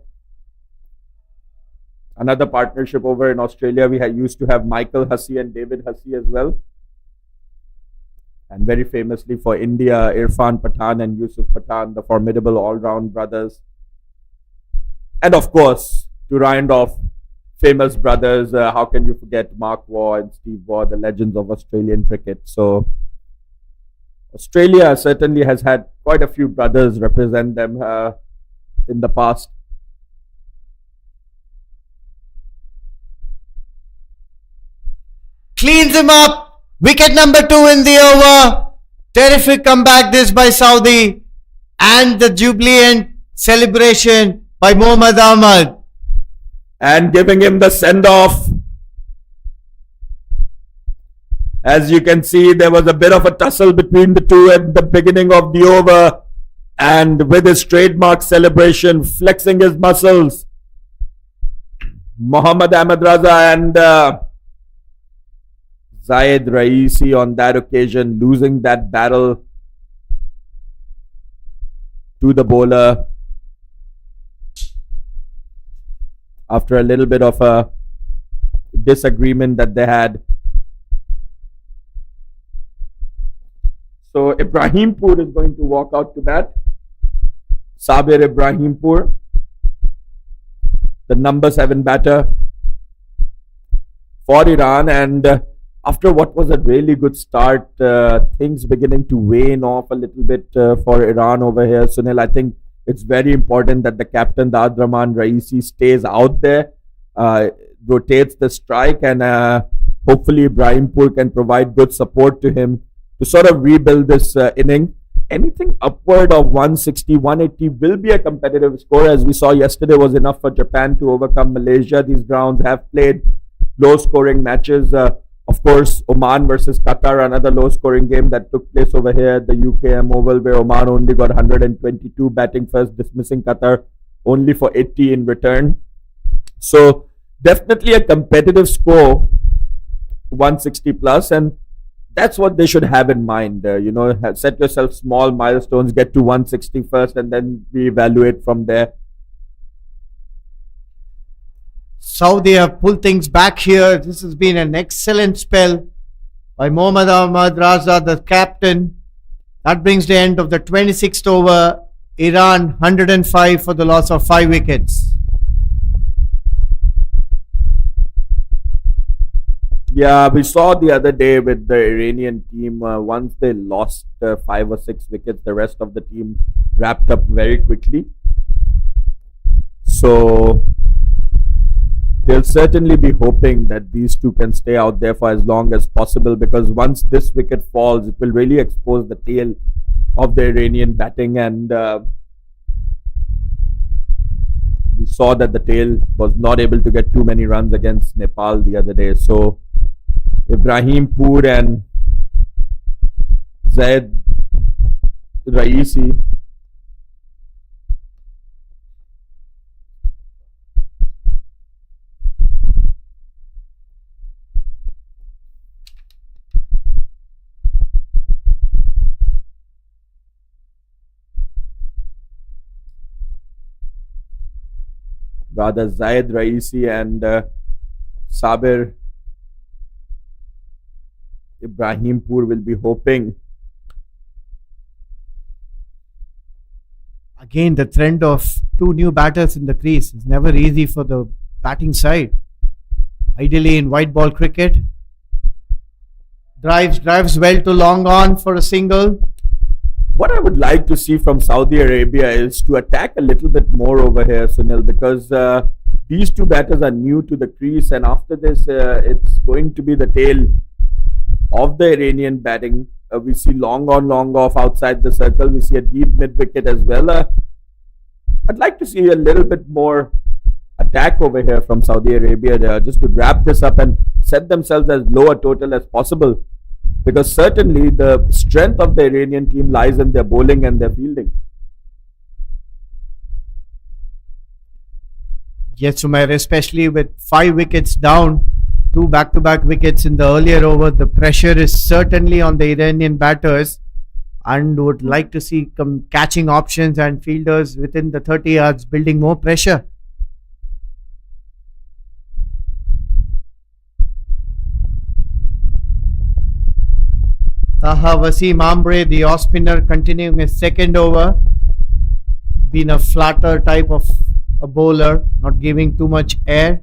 Speaker 3: Another partnership over in Australia, we used to have Michael Hussey and David Hussey as well. And very famously for India, Irfan Pathan and Yusuf Pathan, the formidable all-round brothers. And of course, to round off, famous brothers, how can you forget Mark Waugh and Steve Waugh, the legends of Australian cricket. So Australia certainly has had quite a few brothers represent them in the past.
Speaker 2: Cleans him up. Wicket number 2 in the over. Terrific comeback this by Saudi. And the jubilant celebration by Mohammad Ahmad.
Speaker 3: And giving him the send-off. As you can see, there was a bit of a tussle between the two at the beginning of the over. And with his trademark celebration, flexing his muscles, Mohammad Ahmad Raza and Zaid Raisi on that occasion losing that battle to the bowler after a little bit of a disagreement that they had. So Ibrahimpur is going to walk out to bat. Sabir Ibrahimpur, the number 7 batter for Iran, and after what was a really good start, things beginning to wane off a little bit for Iran over here. Sunil, I think It's very important that the captain, the Adraman Raisi, stays out there, uh, rotates the strike, and hopefully Ibrahimpur can provide good support to him to sort of rebuild this inning. Anything upward of 160, 180 will be a competitive score. As we saw yesterday, was enough for Japan to overcome Malaysia. These grounds have played low-scoring matches. Of course, Oman versus Qatar, another low-scoring game that took place over here at the UKM Oval, where Oman only got 122 batting first, dismissing Qatar only for 80 in return. So definitely a competitive score, 160 plus, and that's what they should have in mind. Set yourself small milestones, get to 160 first, and then reevaluate from there.
Speaker 2: Saudi have pulled things back here. This has been an excellent spell by Mohammad Ahmad Raza, the captain. That brings the end of the 26th over. Iran 105 for the loss of 5 wickets.
Speaker 3: Yeah, we saw the other day with the Iranian team, once they lost 5 or 6 wickets, the rest of the team wrapped up very quickly. So they'll certainly be hoping that these two can stay out there for as long as possible, because once this wicket falls, it will really expose the tail of the Iranian batting. And we saw that the tail was not able to get too many runs against Nepal the other day. So Ibrahimpur and Zaid Raisi Zaid Raisi and Sabir Ibrahimpur will be hoping.
Speaker 2: Again, the trend of 2 new batters in the crease is never easy for the batting side. Ideally in white ball cricket. Drives well to long on for a single.
Speaker 3: What I would like to see from Saudi Arabia is to attack a little bit more over here, Sunil, because these two batters are new to the crease, and after this, it's going to be the tail of the Iranian batting. We see long on, long off outside the circle. We see a deep mid wicket as well. I'd like to see a little bit more attack over here from Saudi Arabia, just to wrap this up and set themselves as low a total as possible. Because certainly the strength of the Iranian team lies in their bowling and their fielding.
Speaker 2: Yes, Sumair, especially with 5 wickets down, 2 back-to-back wickets in the earlier over, the pressure is certainly on the Iranian batters, and would like to see catching options and fielders within the 30 yards building more pressure. Taha Wasim Ambre, the off spinner, continuing his second over. Been a flatter type of a bowler, not giving too much air.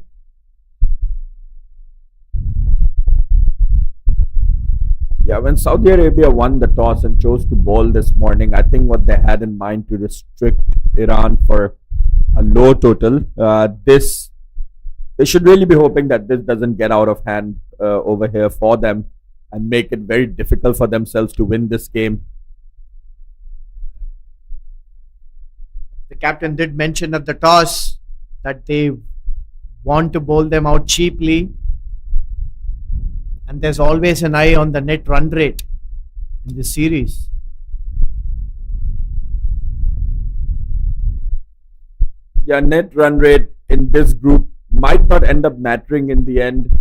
Speaker 3: Yeah, when Saudi Arabia won the toss and chose to bowl this morning, I think what they had in mind to restrict Iran for a low total. They should really be hoping that this doesn't get out of hand over here for them and make it very difficult for themselves to win this game.
Speaker 2: The captain did mention at the toss that they want to bowl them out cheaply, and there's always an eye on the net run rate in this series.
Speaker 3: Yeah, net run rate in this group might not end up mattering in the end.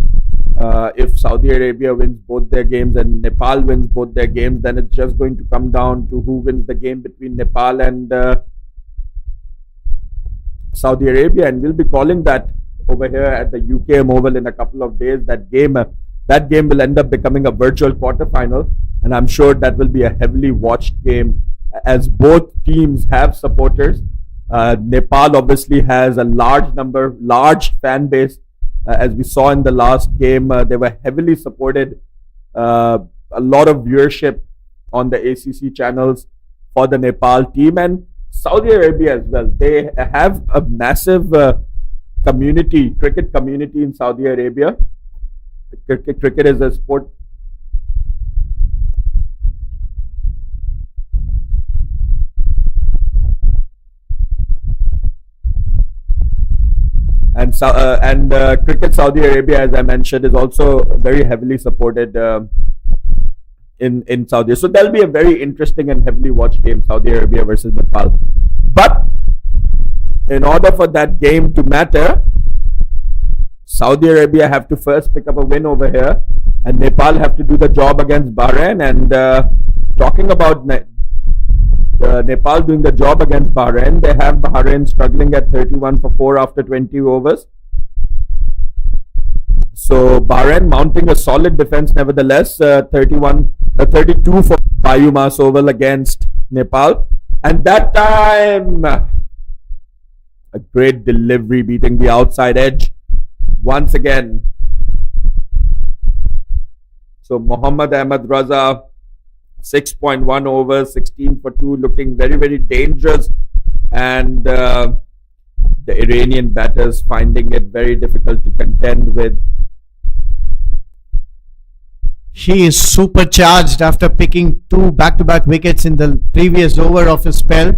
Speaker 3: If Saudi Arabia wins both their games and Nepal wins both their games, then it's just going to come down to who wins the game between Nepal and Saudi Arabia, and we'll be calling that over here at the UKM Oval in a couple of days. That game will end up becoming a virtual quarterfinal, and I'm sure that will be a heavily watched game, as both teams have supporters. Nepal obviously has a large fan base. As we saw in the last game, they were heavily supported. A lot of viewership on the ACC channels for the Nepal team, and Saudi Arabia as well. They have a massive cricket community in Saudi Arabia. Cricket is a sport. And cricket Saudi Arabia, as I mentioned, is also very heavily supported in Saudi. So there'll be a very interesting and heavily watched game, Saudi Arabia versus Nepal. But in order for that game to matter, Saudi Arabia have to first pick up a win over here, and Nepal have to do the job against Bahrain. And talking about Nepal doing the job against Bahrain, they have Bahrain struggling at 31 for 4 after 20 overs. So Bahrain mounting a solid defense nevertheless, 32 for Bayumas Oval against Nepal. And that time, a great delivery beating the outside edge once again. So Mohammad Ahmad Raza, 6.1 overs, 16 for 2, looking very, very dangerous. And the Iranian batters finding it very difficult to contend with.
Speaker 2: He is supercharged after picking 2 back-to-back wickets in the previous over of his spell.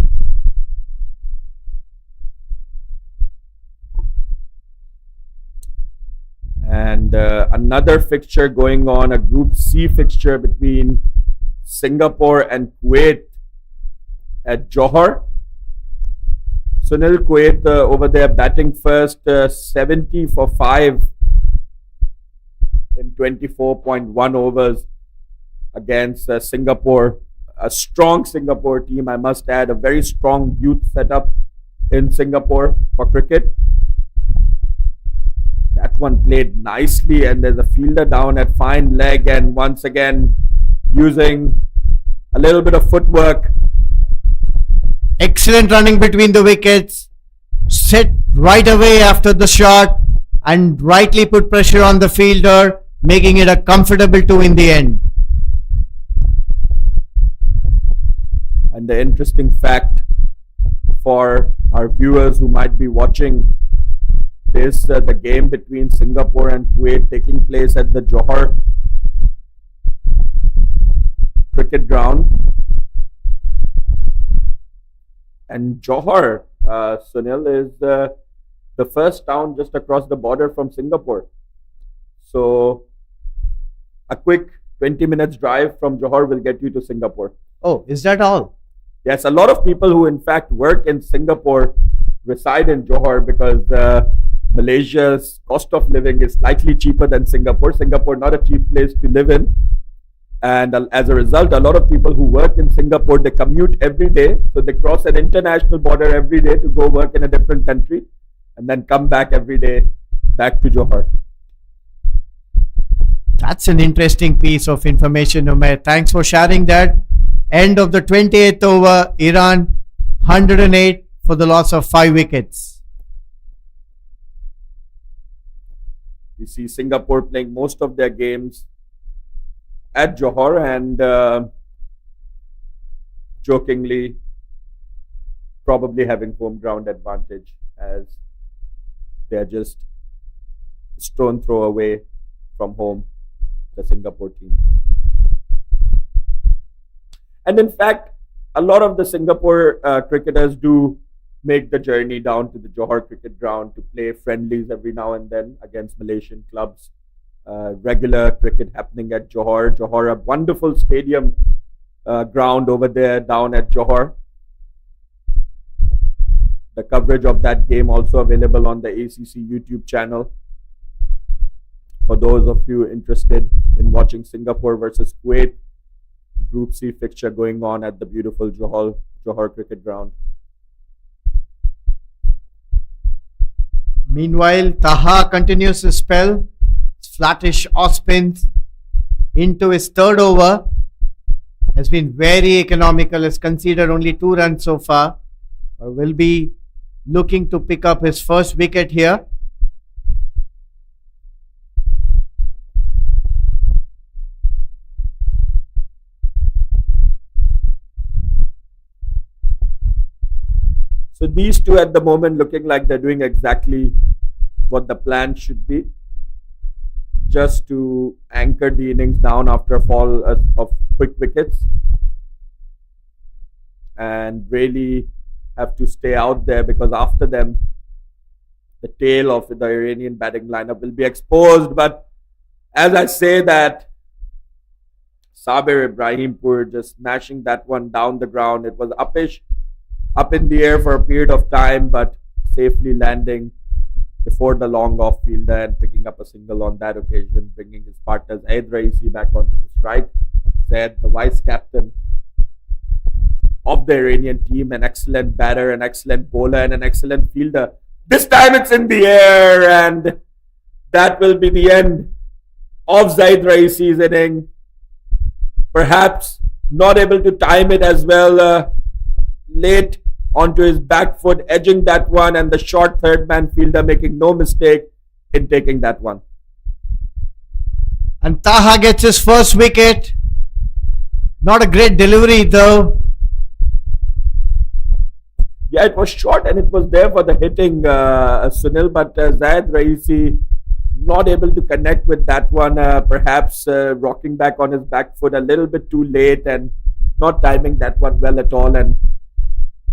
Speaker 3: And another fixture going on, a Group C fixture between Singapore and Kuwait at Johor. Sunil, Kuwait over there batting first, 70 for 5 in 24.1 overs against Singapore. A strong Singapore team, I must add, a very strong youth setup in Singapore for cricket. That one played nicely, and there's a fielder down at fine leg, and once again using a little bit of footwork.
Speaker 2: Excellent running between the wickets. Set right away after the shot and rightly put pressure on the fielder, making it a comfortable 2 in the end.
Speaker 3: And the interesting fact for our viewers who might be watching this, the game between Singapore and Kuwait taking place at the Johor cricket ground. And Johor, Sunil, is the first town just across the border from Singapore. So a quick 20 minutes drive from Johor will get you to Singapore.
Speaker 2: Oh, is that all?
Speaker 3: Yes, a lot of people who in fact work in Singapore reside in Johor because Malaysia's cost of living is slightly cheaper than Singapore. Singapore not a cheap place to live in. And as a result, a lot of people who work in Singapore, they commute every day. So they cross an international border every day to go work in a different country and then come back every day back to Johor.
Speaker 2: That's an interesting piece of information, Umair. Thanks for sharing that. End of the 28th over, Iran 108 for the loss of 5 wickets.
Speaker 3: We see Singapore playing most of their games at Johor and jokingly probably having home ground advantage as they're just stone throw away from home, the Singapore team. And in fact, a lot of the Singapore cricketers do make the journey down to the Johor cricket ground to play friendlies every now and then against Malaysian clubs. Regular cricket happening at Johor. Johor, a wonderful stadium ground over there down at Johor. The coverage of that game also available on the ACC YouTube channel. For those of you interested in watching Singapore versus Kuwait, Group C fixture going on at the beautiful Johor cricket ground.
Speaker 2: Meanwhile, Taha continues his spell. Flattish off spins into his 3rd over. Has been very economical. Has conceded only 2 runs so far. Or will be looking to pick up his first wicket here.
Speaker 3: So these two at the moment looking like they're doing exactly what the plan should be, just to anchor the innings down after a fall of quick wickets, and really have to stay out there, because after them the tail of the Iranian batting lineup will be exposed. But as I say that, Sabir Ibrahimpur just smashing that one down the ground. It was uppish, up in the air for a period of time, but safely landing before the long off fielder and picking up a single on that occasion, bringing his partner Zaid Raisi back onto the strike. Zaid, the vice captain of the Iranian team, an excellent batter, an excellent bowler, and an excellent fielder. This time it's in the air, and that will be the end of Zaid Raisi's inning. Perhaps not able to time it as well, late onto his back foot, edging that one, and the short third man fielder making no mistake in taking that one.
Speaker 2: And Taha gets his first wicket. Not a great delivery though.
Speaker 3: Yeah, it was short and it was there for the hitting, Sunil, but Zaid Raisi not able to connect with that one, perhaps rocking back on his back foot a little bit too late and not timing that one well at all, and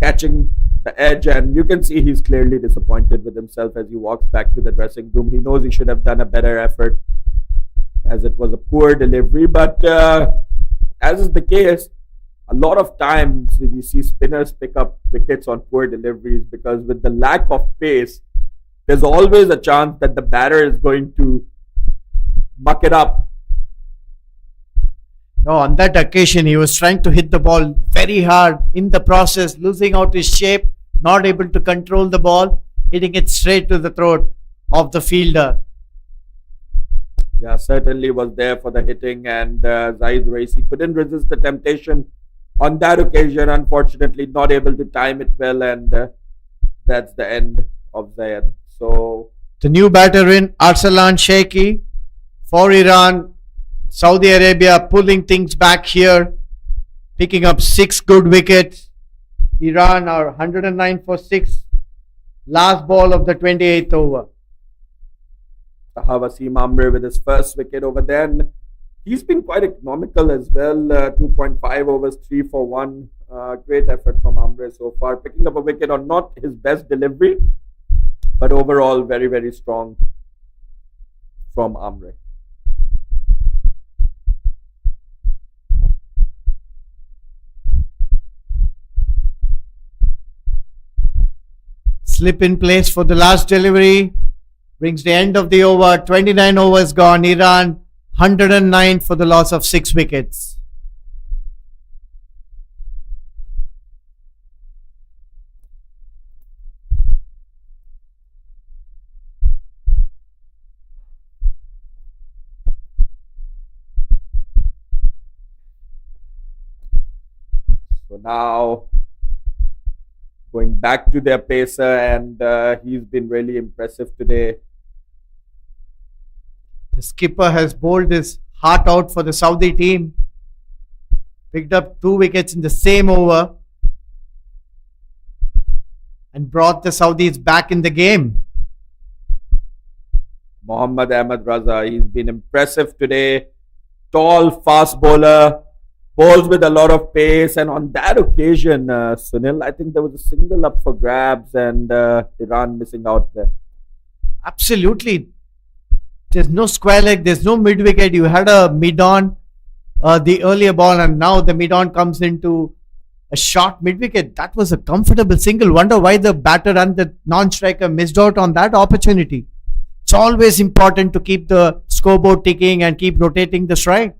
Speaker 3: catching the edge. And you can see he's clearly disappointed with himself as he walks back to the dressing room. He knows he should have done a better effort, as it was a poor delivery. But as is the case, a lot of times we see spinners pick up wickets on poor deliveries, because with the lack of pace, there's always a chance that the batter is going to muck it up.
Speaker 2: No, on that occasion, he was trying to hit the ball very hard, in the process, losing out his shape, not able to control the ball, hitting it straight to the throat of the fielder.
Speaker 3: Yeah, certainly was there for the hitting, and Zaid Raisi couldn't resist the temptation on that occasion. Unfortunately, not able to time it well, and that's the end of Zaid. So
Speaker 2: the new batter in Arsalan Sheikhi for Iran. Saudi Arabia pulling things back here, picking up 6 good wickets. Iran are 109 for 6. Last ball of the 28th over.
Speaker 3: Wasim Amre with his first wicket over there. And he's been quite economical as well. 2.5 overs, 3 for 1. Great effort from Amre so far. Picking up a wicket on not his best delivery, but overall very, very strong from Amre.
Speaker 2: Slip in place for the last delivery. Brings the end of the over. 29 overs gone. Iran 109 for the loss of 6 wickets.
Speaker 3: So now going back to their pacer, and he's been really impressive today.
Speaker 2: The skipper has bowled his heart out for the Saudi team. Picked up 2 wickets in the same over and brought the Saudis back in the game.
Speaker 3: Mohammad Ahmed Raza, he's been impressive today. Tall, fast bowler, bowls with a lot of pace, and on that occasion, Sunil, I think there was a single up for grabs, and Iran missing out there.
Speaker 2: Absolutely. There's no square leg, there's no mid wicket. You had a mid on the earlier ball, and now the mid on comes into a short mid wicket. That was a comfortable single. Wonder why the batter and the non-striker missed out on that opportunity. It's always important to keep the scoreboard ticking and keep rotating the strike.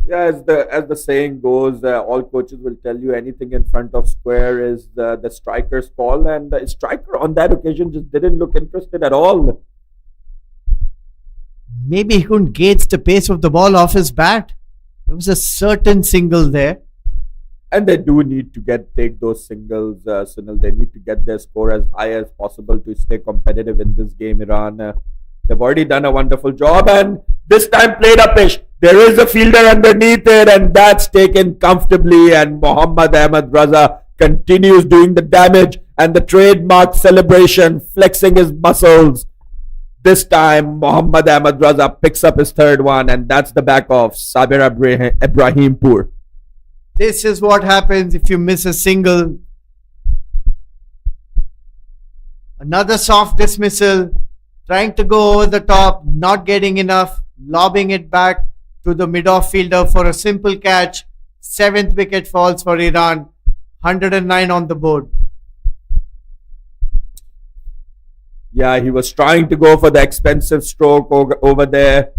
Speaker 3: Yeah, as the saying goes, all coaches will tell you anything in front of square is the striker's call, and the striker on that occasion just didn't look interested at all.
Speaker 2: Maybe he couldn't gauge the pace of the ball off his bat. There was a certain single there.
Speaker 3: And they do need to take those singles, Sunil. They need to get their score as high as possible to stay competitive in this game, Iran. They've already done a wonderful job, and this time played a pitch. There is a fielder underneath it, and that's taken comfortably. And Mohammad Ahmed Raza continues doing the damage and the trademark celebration, flexing his muscles. This time, Mohammad Ahmed Raza picks up his third one, and that's the back of Sabir Ibrahimpur.
Speaker 2: This is what happens if you miss a single. Another soft dismissal, trying to go over the top, not getting enough, lobbing it back to the mid-off fielder for a simple catch. 7th wicket falls for Iran, 109 on the board.
Speaker 3: Yeah, he was trying to go for the expensive stroke over there,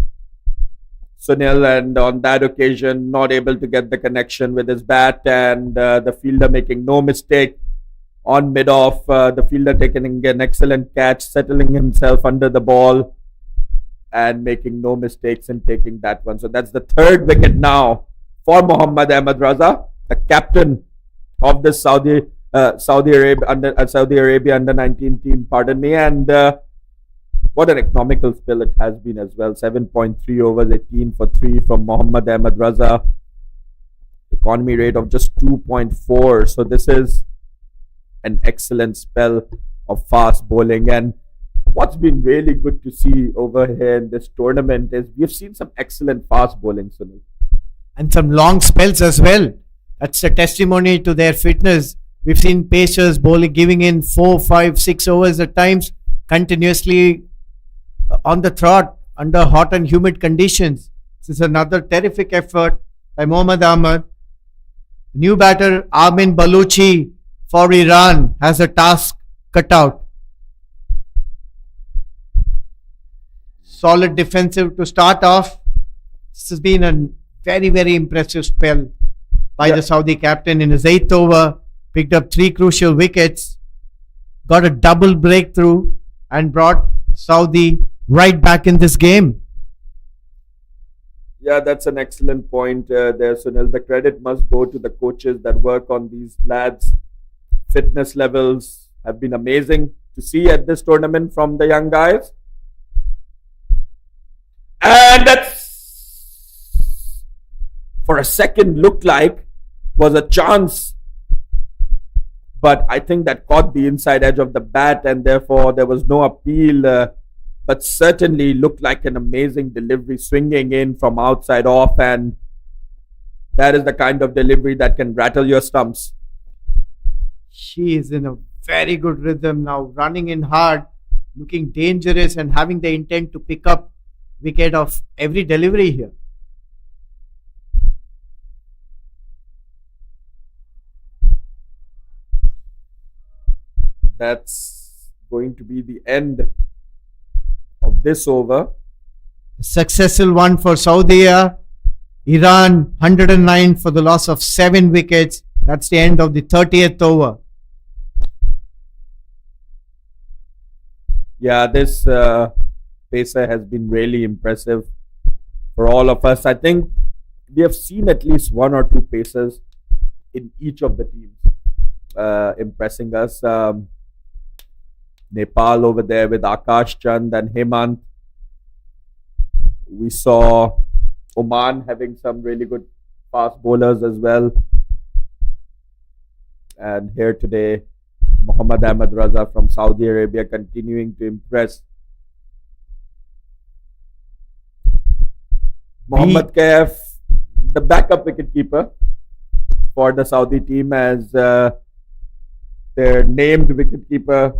Speaker 3: Sunil, and on that occasion, not able to get the connection with his bat, and the fielder making no mistake on mid-off. The fielder taking an excellent catch, settling himself under the ball, and making no mistakes in taking that one. So that's the third wicket now for Mohammad Ahmed Raza, the captain of the Saudi Arabia under 19 team. Pardon me, and what an economical spill it has been as well. 7.3 overs, 18 for 3 from Mohammad Ahmed Raza. Economy rate of just 2.4. So this is an excellent spell of fast bowling. And what's been really good to see over here in this tournament is we've seen some excellent fast bowling, Sunil.
Speaker 2: And some long spells as well. That's a testimony to their fitness. We've seen pacers bowling, giving in 4, 5, 6 overs at times, continuously on the trot under hot and humid conditions. This is another terrific effort by Mohammad Ahmed. New batter Amin Baluchi for Iran has a task cut out. Solid defensive to start off. This has been a very, very impressive spell by the Saudi captain in his 8th over. Picked up 3 crucial wickets, got a double breakthrough, and brought Saudi right back in this game.
Speaker 3: Yeah, that's an excellent point there, Sunil. The credit must go to the coaches that work on these lads. Fitness levels have been amazing to see at this tournament from the young guys. And that's, for a second, looked like was a chance. But I think that caught the inside edge of the bat, and therefore there was no appeal. But certainly looked like an amazing delivery, swinging in from outside off, and that is the kind of delivery that can rattle your stumps.
Speaker 2: She is in a very good rhythm now, running in hard, looking dangerous, and having the intent to pick up wicket of every delivery here.
Speaker 3: That's going to be the end of this over.
Speaker 2: Successful one for Saudi. Iran 109 for the loss of 7 wickets. That's the end of the 30th over.
Speaker 3: Yeah, this pacer has been really impressive for all of us. I think we have seen at least 1 or 2 pacers in each of the teams impressing us. Nepal over there with Akash Chand and Hemant. We saw Oman having some really good fast bowlers as well. And here today, Mohammad Ahmed Raza from Saudi Arabia continuing to impress. Mohammad Kaif, the backup wicketkeeper for the Saudi team, as their named wicketkeeper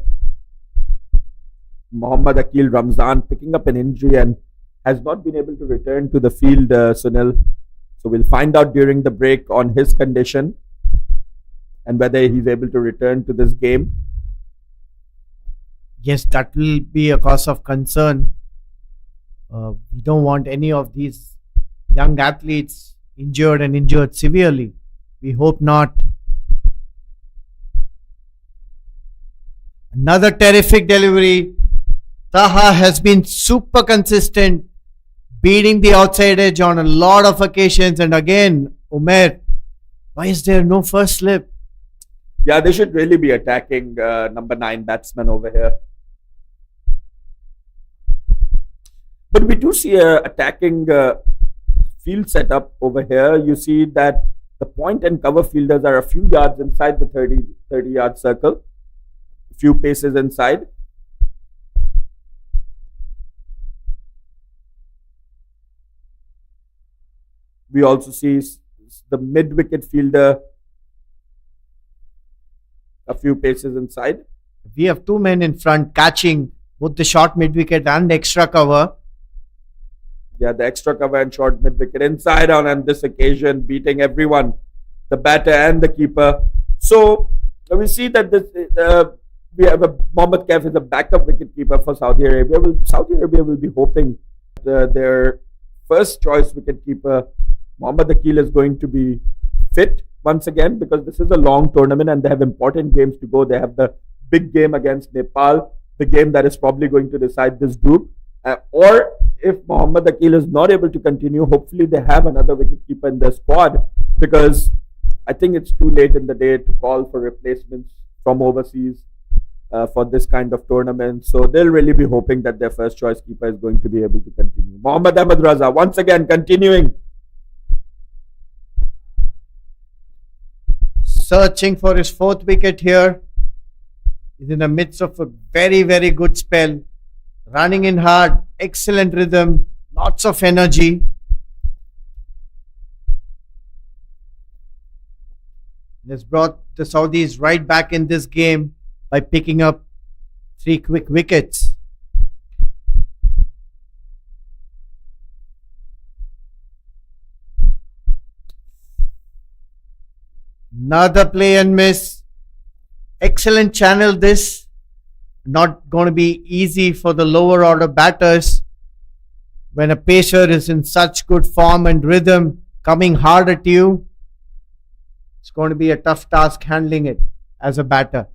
Speaker 3: Mohammad Akil Ramzan picking up an injury and has not been able to return to the field, Sunil. So we'll find out during the break on his condition and whether he's able to return to this game.
Speaker 2: Yes, that will be a cause of concern. We don't want any of these young athletes injured and injured severely. We hope not. Another terrific delivery. Taha has been super consistent, beating the outside edge on a lot of occasions. And again, Umair, why is there no first slip?
Speaker 3: Yeah, they should really be attacking number 9 batsman over here. But we do see attacking field setup over here, you see that the point and cover fielders are a few yards inside the 30-yard circle, a few paces inside. We also see the mid-wicket fielder a few paces inside.
Speaker 2: We have two men in front catching both the short mid-wicket and extra cover.
Speaker 3: Yeah, the extra cover and short mid-wicket inside on this occasion, beating everyone, the batter and the keeper. So we see that we have Mohammad Kaif is a backup wicketkeeper for Saudi Arabia. Saudi Arabia will be hoping that their first choice wicketkeeper, Mohammad Akil, is going to be fit once again, because this is a long tournament and they have important games to go. They have the big game against Nepal, the game that is probably going to decide this group. Or if Mohammad Akil is not able to continue, hopefully they have another wicketkeeper in their squad, because I think it's too late in the day to call for replacements from overseas for this kind of tournament. So they'll really be hoping that their first choice keeper is going to be able to continue. Mohammad Ahmad Raza once again continuing.
Speaker 2: Searching for his fourth wicket here. He's in the midst of a very, very good spell. Running in hard, excellent rhythm, lots of energy. Has brought the Saudis right back in this game by picking up 3 quick wickets. Another play and miss. Excellent channel this. Not going to be easy for the lower order batters when a pacer is in such good form and rhythm coming hard at you. It's going to be a tough task handling it as a batter.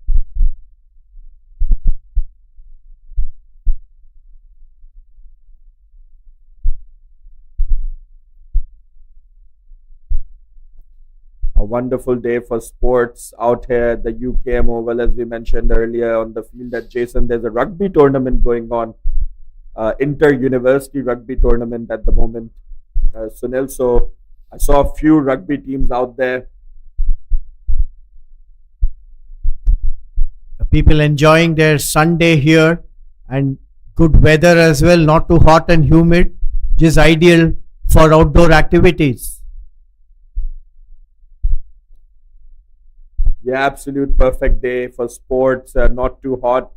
Speaker 3: A wonderful day for sports out here at the UKM Oval, as we mentioned earlier on the field at Jason. There's a rugby tournament going on, inter-university rugby tournament at the moment, Sunil. So I saw a few rugby teams out there.
Speaker 2: People enjoying their Sunday here, and good weather as well, not too hot and humid, which is ideal for outdoor activities.
Speaker 3: Yeah, absolute perfect day for sports. Not too hot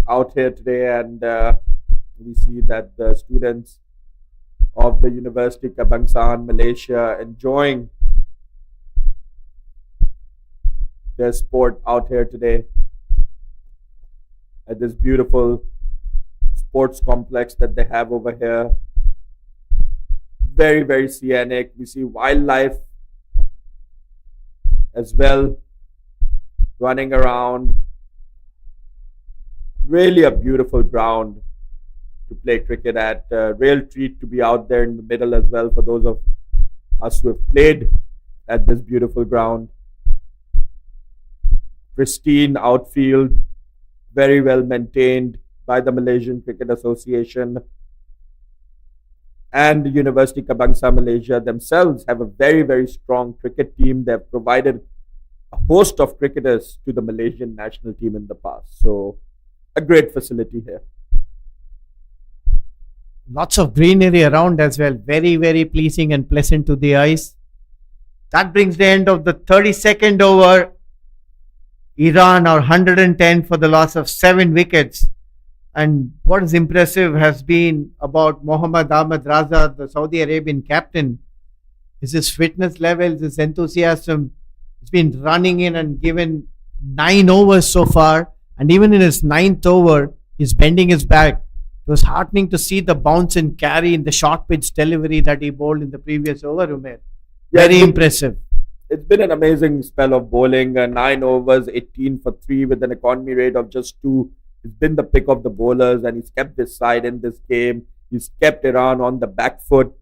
Speaker 3: out here today, and we see that the students of the University Kebangsaan Malaysia enjoying their sport out here today at this beautiful sports complex that they have over here. Very, very scenic. We see wildlife as well running around. Really a beautiful ground to play cricket at. Real treat to be out there in the middle as well for those of us who have played at this beautiful ground. Pristine outfield, very well maintained by the Malaysian Cricket Association. And the University Kebangsaan Malaysia themselves have a very, very strong cricket team. They have provided a host of cricketers to the Malaysian national team in the past. So, a great facility here.
Speaker 2: Lots of greenery around as well. Very, very pleasing and pleasant to the eyes. That brings the end of the 32nd over. Iran are 110 for the loss of 7 wickets. And what is impressive has been about Mohammad Ahmad Raza, the Saudi Arabian captain, is his fitness levels, his enthusiasm. He's been running in and given 9 overs so far. And even in his 9th over, he's bending his back. It was heartening to see the bounce and carry in the short pitch delivery that he bowled in the previous over, Umair. Very impressive.
Speaker 3: It's been an amazing spell of bowling. 9 overs, 18 for 3 with an economy rate of just 2. He's been the pick of the bowlers and he's kept this side in this game. He's kept Iran on the back foot.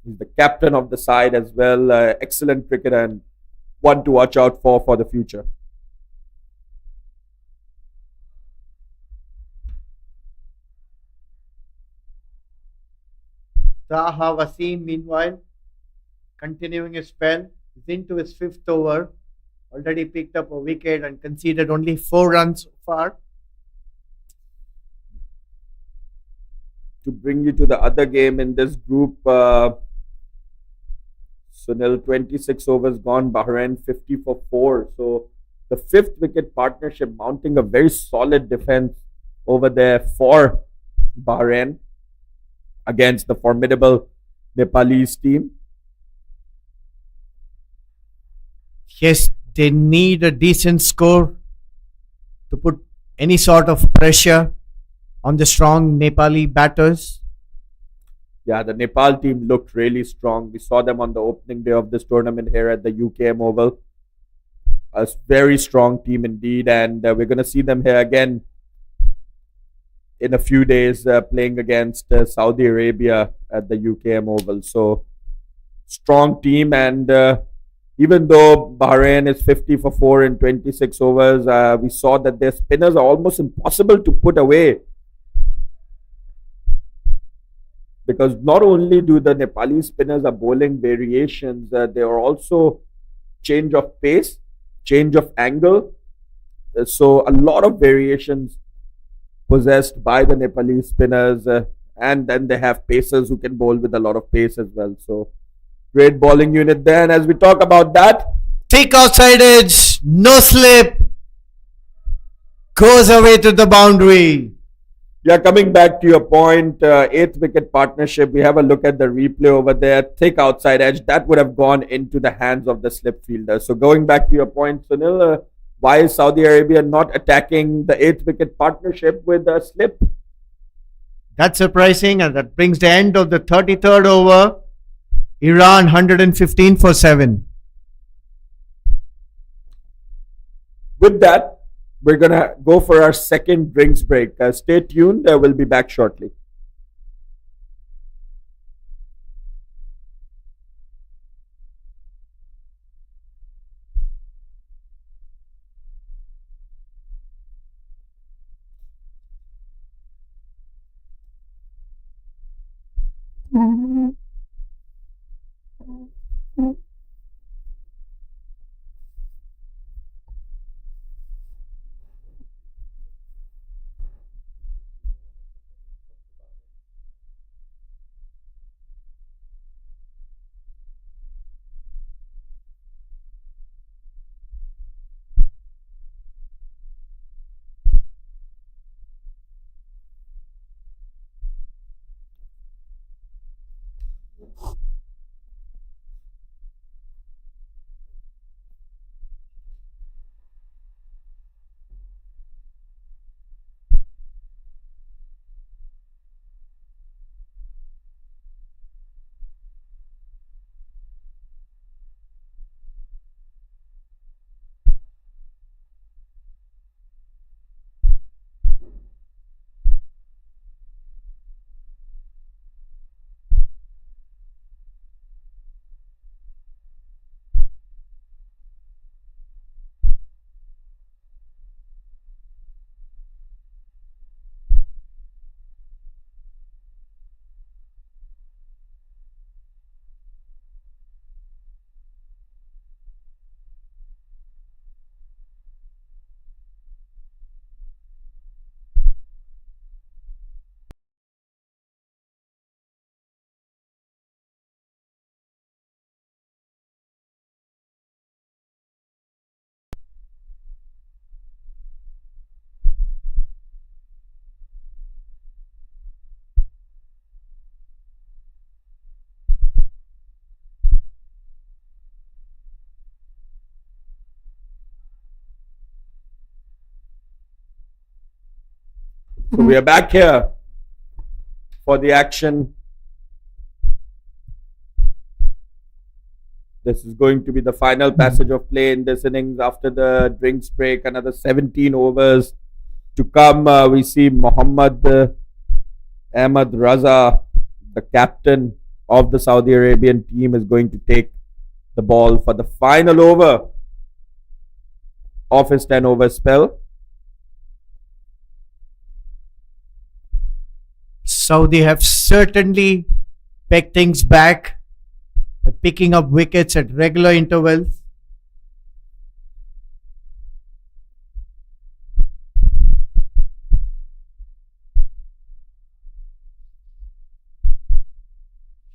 Speaker 3: He's the captain of the side as well. Excellent cricketer and one to watch out for the future.
Speaker 2: Taha Wasim, meanwhile, continuing his spell, is into his fifth over, already picked up a wicket and conceded only 4 runs so far.
Speaker 3: To bring you to the other game in this group, Sunil, 26 overs gone, Bahrain 50 for 4. So the fifth wicket partnership mounting a very solid defense over there for Bahrain against the formidable Nepalese team.
Speaker 2: Yes, they need a decent score to put any sort of pressure on the strong Nepali batters.
Speaker 3: Yeah, the Nepal team looked really strong. We saw them on the opening day of this tournament here at the UKM Oval. A very strong team indeed, and we're going to see them here again in a few days playing against Saudi Arabia at the UKM Oval. So, strong team, and even though Bahrain is 50 for 4 in 26 overs, we saw that their spinners are almost impossible to put away. Because not only do the Nepali spinners are bowling variations, they are also change of pace, change of angle. So a lot of variations possessed by the Nepali spinners, and then they have pacers who can bowl with a lot of pace as well. So great bowling unit there. And as we talk about that,
Speaker 2: Thick outside edge, no slip, goes away to the boundary.
Speaker 3: yeah, coming back to your point, eighth wicket partnership, we have a look at the replay over there. Thick outside edge, that would have gone into the hands of the slip fielder. So going back to your point, Sunil, why is Saudi Arabia not attacking the eighth wicket partnership with a slip?
Speaker 2: That's surprising, and that brings the end of the 33rd over. Iran 115 for 7.
Speaker 3: With that, we're going to go for our second drinks break. Stay tuned. We'll be back shortly. So we are back here for the action. This is going to be the final passage of play in this innings after the drinks break. Another 17 overs to come. We see Mohammad Ahmad Raza, the captain of the Saudi Arabian team, is going to take the ball for the final over of his 10-over spell.
Speaker 2: Saudi have certainly peg things back by picking up wickets at regular intervals.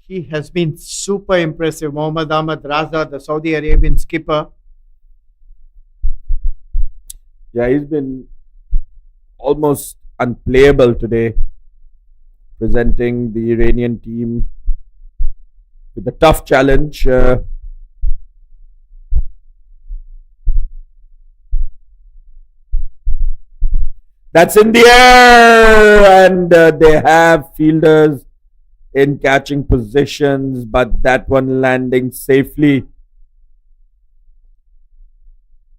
Speaker 2: He has been super impressive. Mohammad Ahmad Raza, the Saudi Arabian skipper.
Speaker 3: Yeah, he's been almost unplayable today, presenting the Iranian team with a tough challenge. That's in the air, and they have fielders in catching positions, but that one landing safely.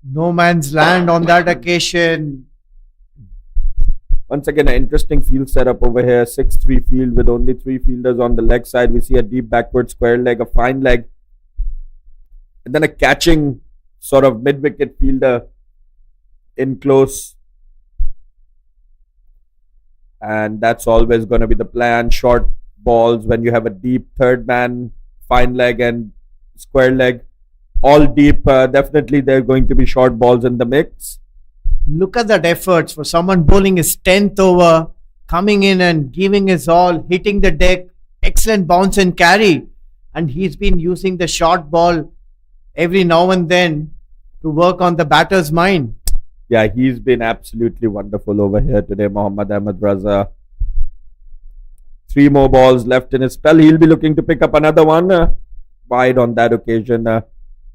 Speaker 2: No man's land on that occasion.
Speaker 3: Once again, an interesting field setup over here. 6-3 field with only 3 fielders on the leg side. We see a deep backward square leg, a fine leg, and then a catching sort of mid-wicket fielder in close. And that's always going to be the plan. Short balls when you have a deep third man, fine leg and square leg. All deep. Definitely there are going to be short balls in the mix.
Speaker 2: Look at that efforts for someone bowling his 10th over, coming in and giving his all, hitting the deck, excellent bounce and carry. And he's been using the short ball every now and then to work on the batter's mind.
Speaker 3: Yeah, he's been absolutely wonderful over here today, Mohammad Ahmad Raza. 3 more balls left in his spell. He'll be looking to pick up another one. Wide on that occasion.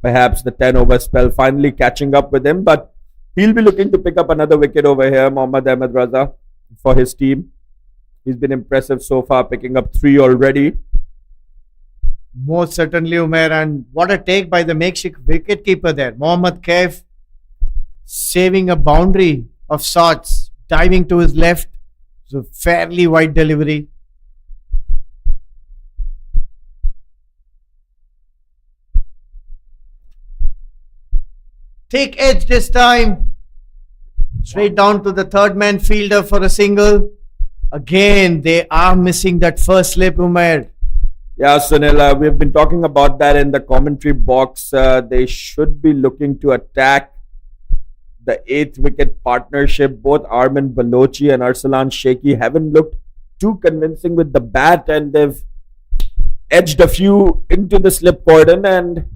Speaker 3: Perhaps the 10 over spell finally catching up with him, but he'll be looking to pick up another wicket over here, Mohammad Ahmad Raza, for his team. He's been impressive so far, picking up 3 already.
Speaker 2: Most certainly, Umair. And what a take by the makeshift wicketkeeper there. Mohammad Kaif saving a boundary of sorts, diving to his left. It's a fairly wide delivery. Take edge this time. Straight down to the third man fielder for a single. Again, they are missing that first slip, Umair.
Speaker 3: Yeah, Sunil, we've been talking about that in the commentary box. They should be looking to attack the 8th wicket partnership. Both Armin Balochi and Arsalan Sheikhi haven't looked too convincing with the bat, and they've edged a few into the slip cordon, and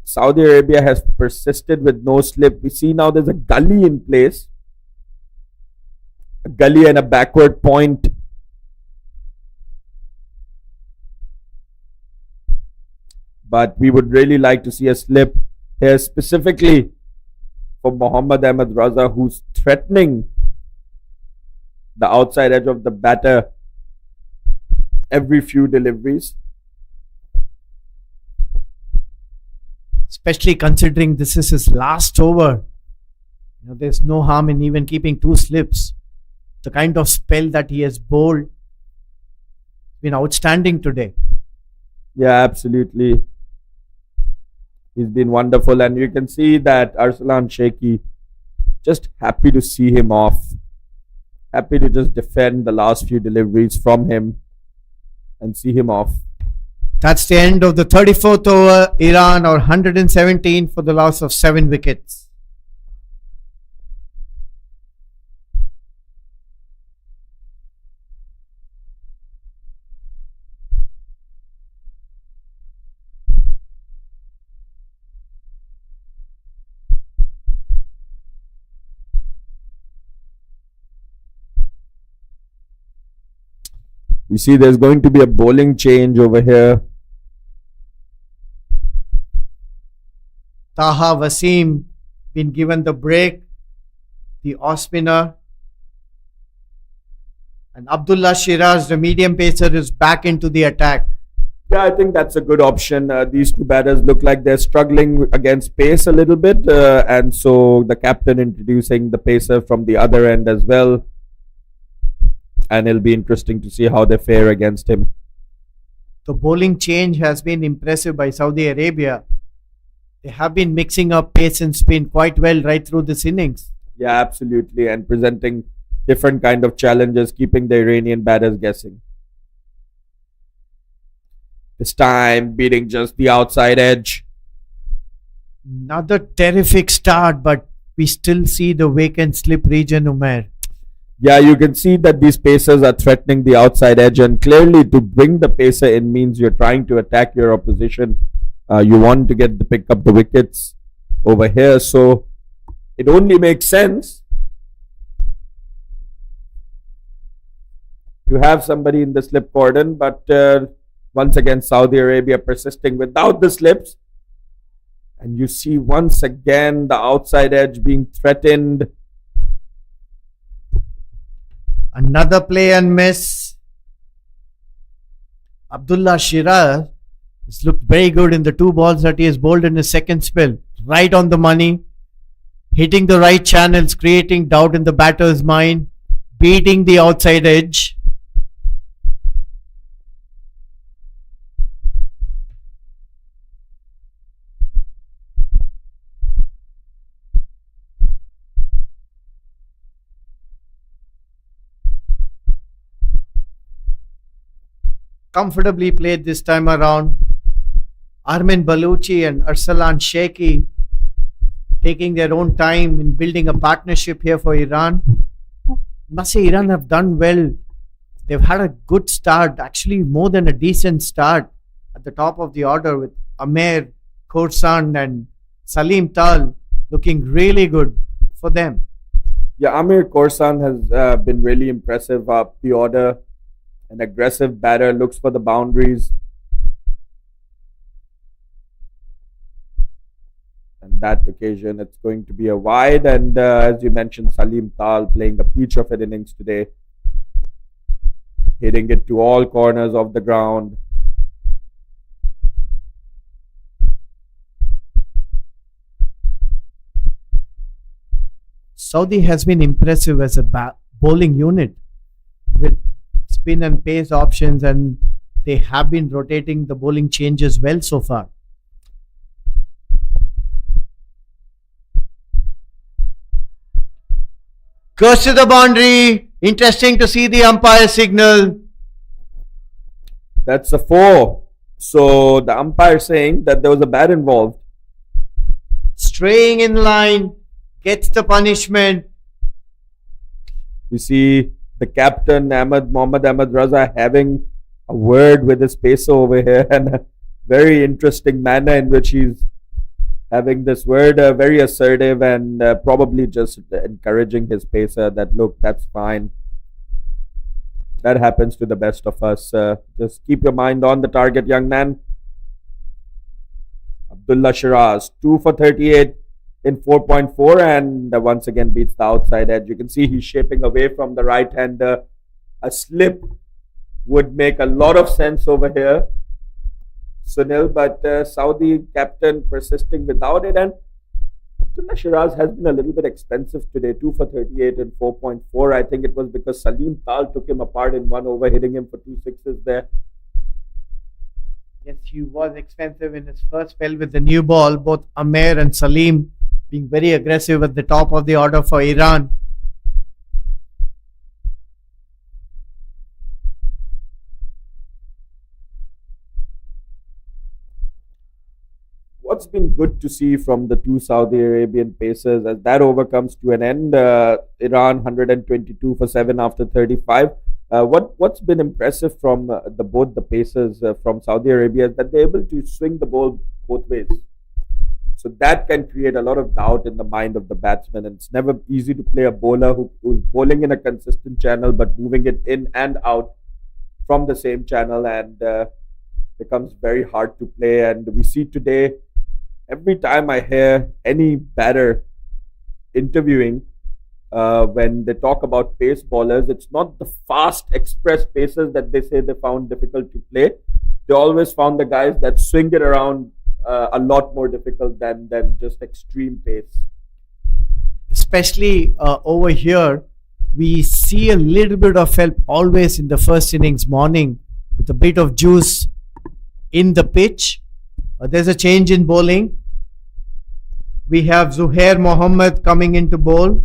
Speaker 3: Saudi Arabia has persisted with no slip. We see now there's a gully in place. A gully and a backward point. But we would really like to see a slip here, specifically for Mohammad Ahmad Raza, who's threatening the outside edge of the batter every few deliveries.
Speaker 2: Especially considering this is his last over. There's no harm in even keeping 2 slips. The kind of spell that he has bowled has been outstanding today.
Speaker 3: Yeah, absolutely. He's been wonderful, and you can see that Arsalan Sheikhi just happy to see him off. Happy to just defend the last few deliveries from him and see him off.
Speaker 2: That's the end of the 34th over. Iran or 117 for the loss of 7 wickets.
Speaker 3: We see there's going to be a bowling change over here.
Speaker 2: Taha Wasim been given the break, the off spinner. And Abdullah Shiraz, the medium pacer, is back into the attack.
Speaker 3: Yeah, I think that's a good option. These 2 batters look like they're struggling against pace a little bit. And so the captain introducing the pacer from the other end as well. And it'll be interesting to see how they fare against him.
Speaker 2: The bowling change has been impressive by Saudi Arabia. They have been mixing up pace and spin quite well right through this innings.
Speaker 3: Yeah, absolutely. And presenting different kind of challenges, keeping the Iranian batters guessing. This time beating just the outside edge.
Speaker 2: Another terrific start, but we still see the vacant slip region, Umair.
Speaker 3: Yeah, you can see that these pacers are threatening the outside edge, and clearly to bring the pacer in means you're trying to attack your opposition. You want to pick up the wickets over here, so it only makes sense to have somebody in the slip cordon, but once again Saudi Arabia persisting without the slips, and you see once again the outside edge being threatened.
Speaker 2: Another play and miss. Abdullah Shiraz has looked very good in the 2 balls that he has bowled in his second spell. Right on the money, hitting the right channels, creating doubt in the batter's mind, beating the outside edge. Comfortably played this time around. Armin Baluchi and Arsalan Sheikhi taking their own time in building a partnership here for Iran. Must say Iran have done well. They've had a good start, actually more than a decent start at the top of the order with Amer, Khorsand and Salim Tal looking really good for them.
Speaker 3: Yeah, Amir Khorsand has been really impressive up the order. An aggressive batter, looks for the boundaries. And that occasion, it's going to be a wide. And as you mentioned, Salim Tal playing a peach of an innings today. Hitting it to all corners of the ground.
Speaker 2: Saudi has been impressive as a bowling unit with spin and pace options, and they have been rotating the bowling changes well so far. Goes to the boundary. Interesting to see the umpire signal.
Speaker 3: That's a 4. So the umpire saying that there was a bat involved.
Speaker 2: Straying in line, gets the punishment.
Speaker 3: We see the captain Mohammad Ahmed Raza having a word with his pacer over here, and a very interesting manner in which he's having this word, very assertive and probably just encouraging his pacer that look, that's fine. That happens to the best of us. Just keep your mind on the target, young man. Abdullah Shiraz, 2 for 38 in 4.4, and once again beats the outside edge. You can see he's shaping away from the right hander. A slip would make a lot of sense over here, Sunil, but Saudi captain persisting without it. And Abdullah Shiraz has been a little bit expensive today, 2 for 38 in 4.4. I think it was because Salim Tal took him apart in 1 over, hitting him for 2 sixes there.
Speaker 2: Yes, he was expensive in his first spell with the new ball. Both Amer and Salim being very aggressive at the top of the order for Iran.
Speaker 3: What's been good to see from the 2 Saudi Arabian pacers as that over comes to an end. Iran 122 for 7 after 35. What's been impressive from both the pacers from Saudi Arabia is that they're able to swing the ball both ways. So that can create a lot of doubt in the mind of the batsman. And it's never easy to play a bowler who's bowling in a consistent channel but moving it in and out from the same channel, and becomes very hard to play. And we see today, every time I hear any batter interviewing, when they talk about pace bowlers, it's not the fast express paces that they say they found difficult to play. They always found the guys that swing it around a lot more difficult than just extreme pace.
Speaker 2: Especially over here, we see a little bit of help always in the first innings morning with a bit of juice in the pitch. There's a change in bowling. We have Zuhair Mohammed coming into bowl.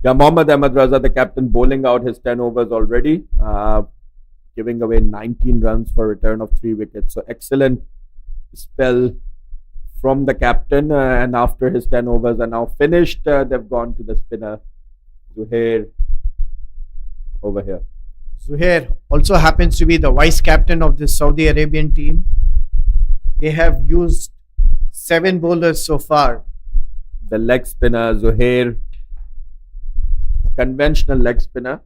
Speaker 3: Yeah, Mohammad Ahmed Raza, the captain, bowling out his 10 overs already. giving away 19 runs for a return of 3 wickets. So excellent spell from the captain. And after his 10 overs are now finished, they've gone to the spinner, Zuhair, over here.
Speaker 2: Zuhair also happens to be the vice captain of this Saudi Arabian team. They have used 7 bowlers so far.
Speaker 3: The leg spinner, Zuhair, conventional leg spinner.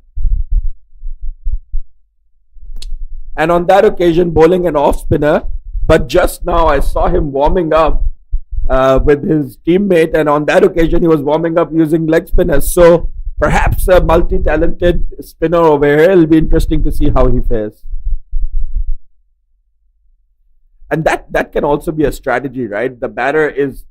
Speaker 3: And on that occasion, bowling an off spinner. But just now, I saw him warming up with his teammate. And on that occasion, he was warming up using leg spinners. So perhaps a multi-talented spinner over here. It'll be interesting to see how he fares. And that can also be a strategy, right? The batter is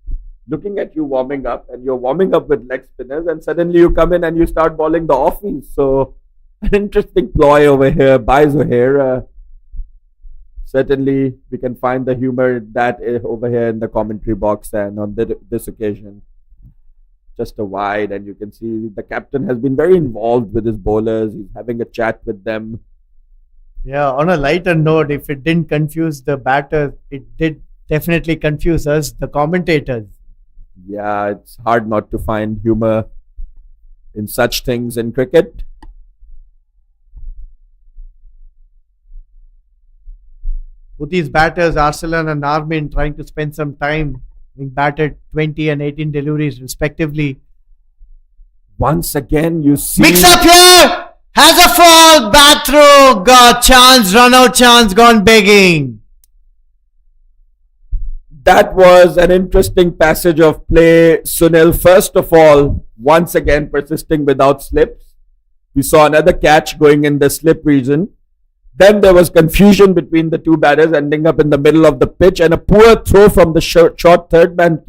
Speaker 3: looking at you warming up, and you're warming up with leg spinners, and suddenly you come in and you start bowling the offies. So an interesting ploy over here by Zuhair. Certainly, we can find the humor in that over here in the commentary box. And on this occasion, just a wide, and you can see the captain has been very involved with his bowlers. He's having a chat with them.
Speaker 2: Yeah, on a lighter note, if it didn't confuse the batter, it did definitely confuse us, the commentators.
Speaker 3: Yeah, it's hard not to find humor in such things in cricket.
Speaker 2: Both these batters, Arsalan and Armin, trying to spend some time, having batted 20 and 18 deliveries respectively.
Speaker 3: Once again, you see...
Speaker 2: Mix up here! Has a fall, bat through, got chance, run out chance, gone begging.
Speaker 3: That was an interesting passage of play, Sunil. First of all, once again persisting without slips. We saw another catch going in the slip region. Then there was confusion between the two batters, ending up in the middle of the pitch, and a poor throw from the short third man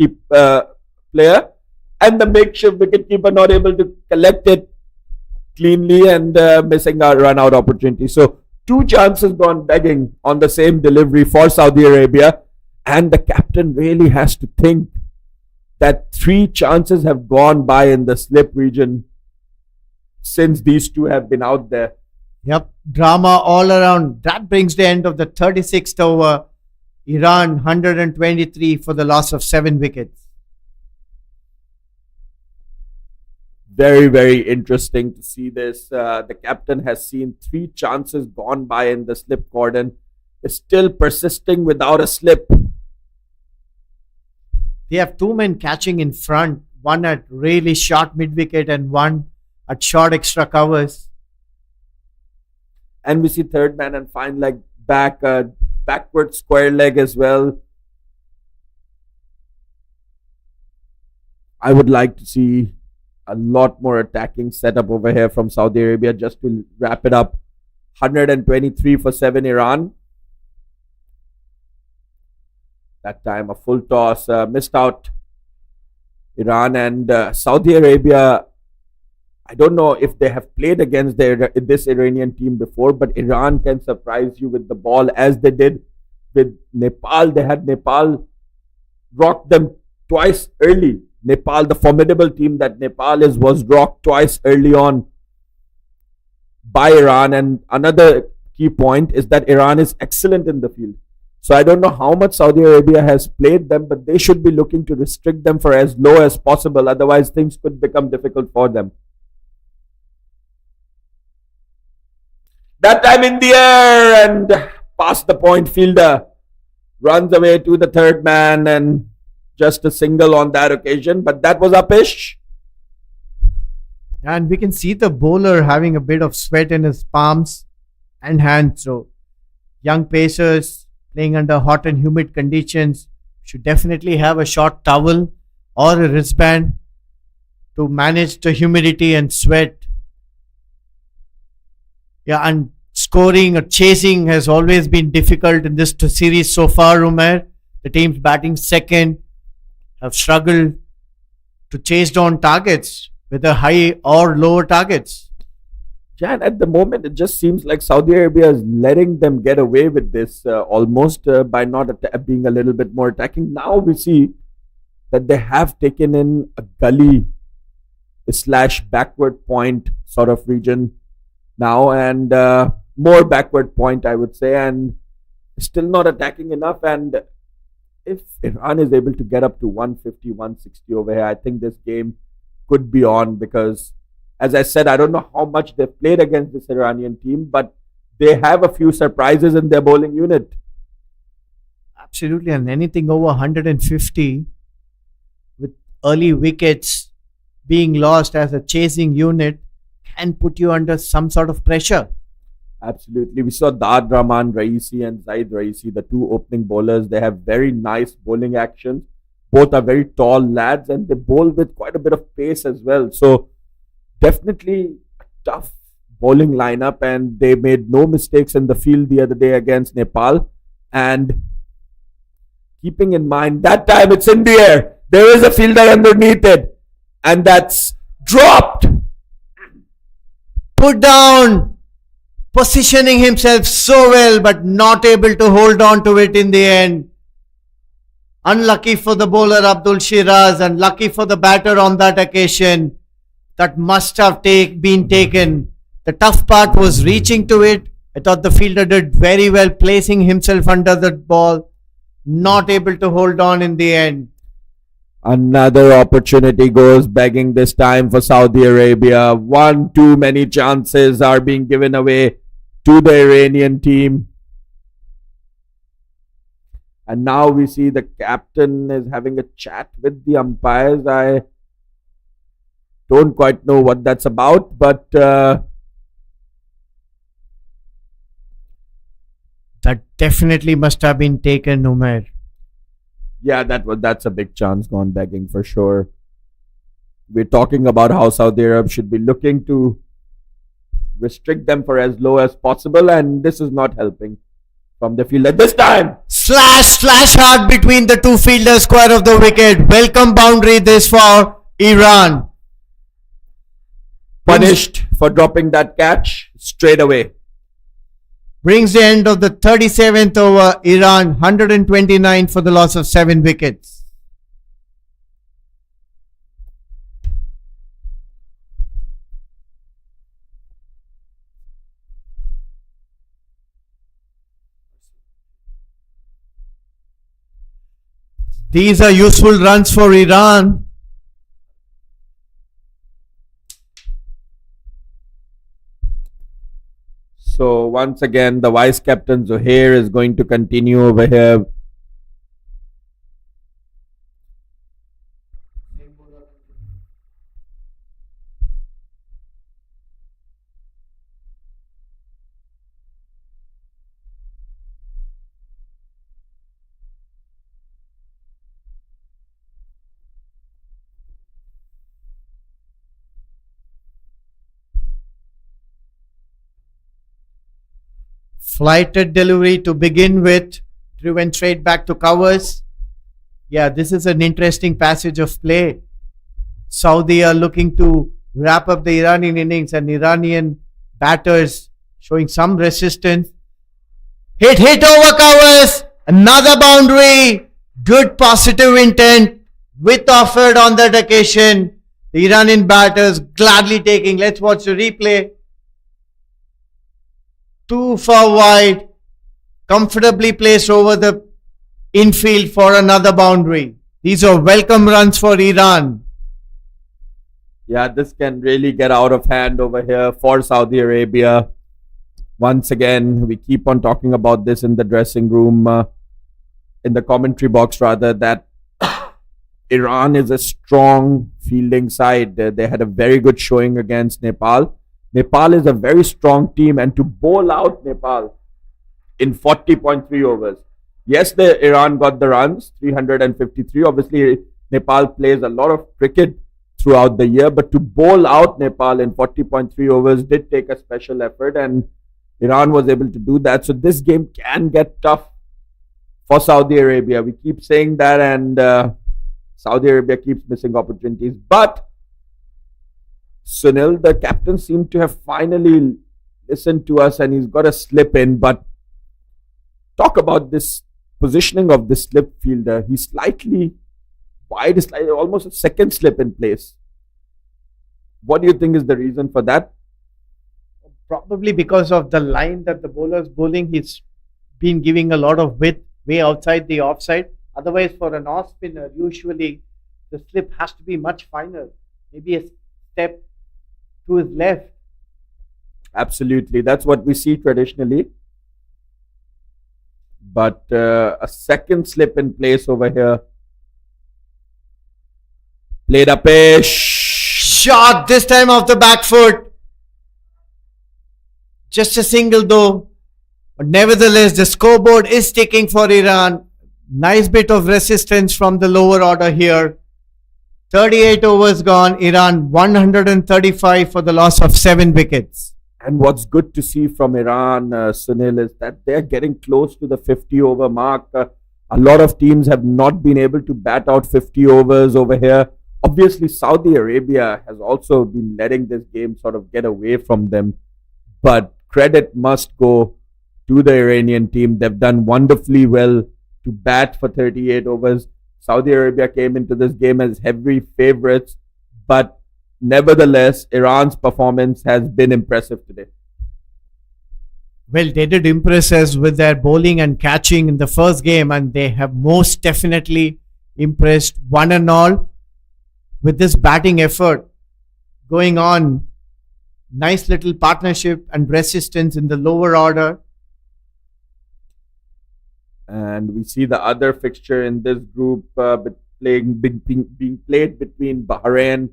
Speaker 3: player, and the makeshift wicketkeeper not able to collect it cleanly and missing a run out opportunity. So 2 chances gone begging on the same delivery for Saudi Arabia, and the captain really has to think that 3 chances have gone by in the slip region since these two have been out there.
Speaker 2: Yep, drama all around. That brings the end of the 36th over. Iran 123 for the loss of 7 wickets.
Speaker 3: Very, very interesting to see this. The captain has seen 3 chances gone by in the slip cordon. Is still persisting without a slip.
Speaker 2: They have 2 men catching in front. One at really short mid-wicket and one at short extra covers.
Speaker 3: And we see third man and fine leg back, backward square leg as well. I would like to see a lot more attacking setup over here from Saudi Arabia just to wrap it up. 123 for 7 Iran. That time a full toss, missed out Iran, and Saudi Arabia. I don't know if they have played against this Iranian team before, but Iran can surprise you with the ball as they did with Nepal. They had Nepal rock them twice early. Nepal, the formidable team that Nepal is, was rocked twice early on by Iran. And another key point is that Iran is excellent in the field. So I don't know how much Saudi Arabia has played them, but they should be looking to restrict them for as low as possible. Otherwise, things could become difficult for them. That time in the air and past the point fielder. Runs away to the third man and just a single on that occasion. But that was uppish.
Speaker 2: And we can see the bowler having a bit of sweat in his palms and hands. So young pacers playing under hot and humid conditions should definitely have a short towel or a wristband to manage the humidity and sweat. Yeah, and scoring or chasing has always been difficult in this series so far, Umair. The teams batting second have struggled to chase down targets, whether high or lower targets.
Speaker 3: Jan, at the moment, it just seems like Saudi Arabia is letting them get away with this almost by not being a little bit more attacking. Now we see that they have taken in a gully / backward point sort of region now, and more backward point, I would say, and still not attacking enough. And if Iran is able to get up to 150, 160 over here, I think this game could be on because, as I said, I don't know how much they've played against this Iranian team, but they have a few surprises in their bowling unit.
Speaker 2: Absolutely, and anything over 150 with early wickets being lost as a chasing unit can put you under some sort of pressure.
Speaker 3: Absolutely. We saw Dad Rahman Raisi and Zaid Raisi, the two opening bowlers. They have very nice bowling actions. Both are very tall lads and they bowl with quite a bit of pace as well. So, definitely a tough bowling lineup, and they made no mistakes in the field the other day against Nepal. And keeping in mind that time it's in the air, there is a fielder underneath it, and that's dropped.
Speaker 2: Put down, positioning himself so well, but not able to hold on to it in the end. Unlucky for the bowler Abdul Shiraz and lucky for the batter on that occasion. That must have been taken. The tough part was reaching to it. I thought the fielder did very well placing himself under the ball. Not able to hold on in the end.
Speaker 3: Another opportunity goes begging this time for Saudi Arabia. One too many chances are being given away to the Iranian team. And now we see the captain is having a chat with the umpires. I don't quite know what that's about, but
Speaker 2: that definitely must have been taken, Umair.
Speaker 3: yeah, that's a big chance gone begging for sure. We're talking about how Saudi Arabia should be looking to restrict them for as low as possible, and this is not helping from the field at this time.
Speaker 2: Slash hard between the two fielders, square of the wicket. Welcome boundary this for Iran.
Speaker 3: Punished for dropping that catch straight away.
Speaker 2: Brings the end of the 37th over. Iran 129 for the loss of 7 wickets. These are useful runs for Iran.
Speaker 3: So once again, the vice captain Zuhair is going to continue over here.
Speaker 2: Flighted delivery to begin with, driven straight back to covers. Yeah, this is an interesting passage of play. Saudi are looking to wrap up the Iranian innings, and Iranian batters showing some resistance. Hit over covers. Another boundary. Good positive intent with offered on that occasion. The Iranian batters gladly taking. Let's watch the replay. Too far wide, comfortably placed over the infield for another boundary. These are welcome runs for Iran.
Speaker 3: Yeah, this can really get out of hand over here for Saudi Arabia. Once again, we keep on talking about this in the dressing room, in the commentary box rather, that Iran is a strong fielding side. They had a very good showing against Nepal. Nepal is a very strong team, and to bowl out Nepal in 40.3 overs. Yes, Iran got the runs, 353. Obviously, Nepal plays a lot of cricket throughout the year, but to bowl out Nepal in 40.3 overs did take a special effort, and Iran was able to do that. So this game can get tough for Saudi Arabia. We keep saying that, and Saudi Arabia keeps missing opportunities. But Sunil, the captain, seemed to have finally listened to us, and he's got a slip in. But talk about this positioning of this slip fielder. He's slightly wide, slightly, almost a second slip in place. What do you think is the reason for that?
Speaker 2: Probably because of the line that the bowler's bowling, he's been giving a lot of width way outside the offside. Otherwise, for an off spinner, usually the slip has to be much finer, maybe a step to his left.
Speaker 3: Absolutely. That's what we see traditionally. But a second slip in place over here. Played up a
Speaker 2: Shot this time off the back foot. Just a single though. But nevertheless, the scoreboard is ticking for Iran. Nice bit of resistance from the lower order here. 38 overs gone. Iran 135 for the loss of 7 wickets.
Speaker 3: And what's good to see from Iran, Sunil, is that they're getting close to the 50 over mark. A lot of teams have not been able to bat out 50 overs over here. Obviously, Saudi Arabia has also been letting this game sort of get away from them. But credit must go to the Iranian team. They've done wonderfully well to bat for 38 overs. Saudi Arabia came into this game as heavy favorites, but nevertheless, Iran's performance has been impressive today.
Speaker 2: Well, they did impress us with their bowling and catching in the first game, and they have most definitely impressed one and all with this batting effort going on. Nice little partnership and resistance in the lower order.
Speaker 3: And we see the other fixture in this group being played between Bahrain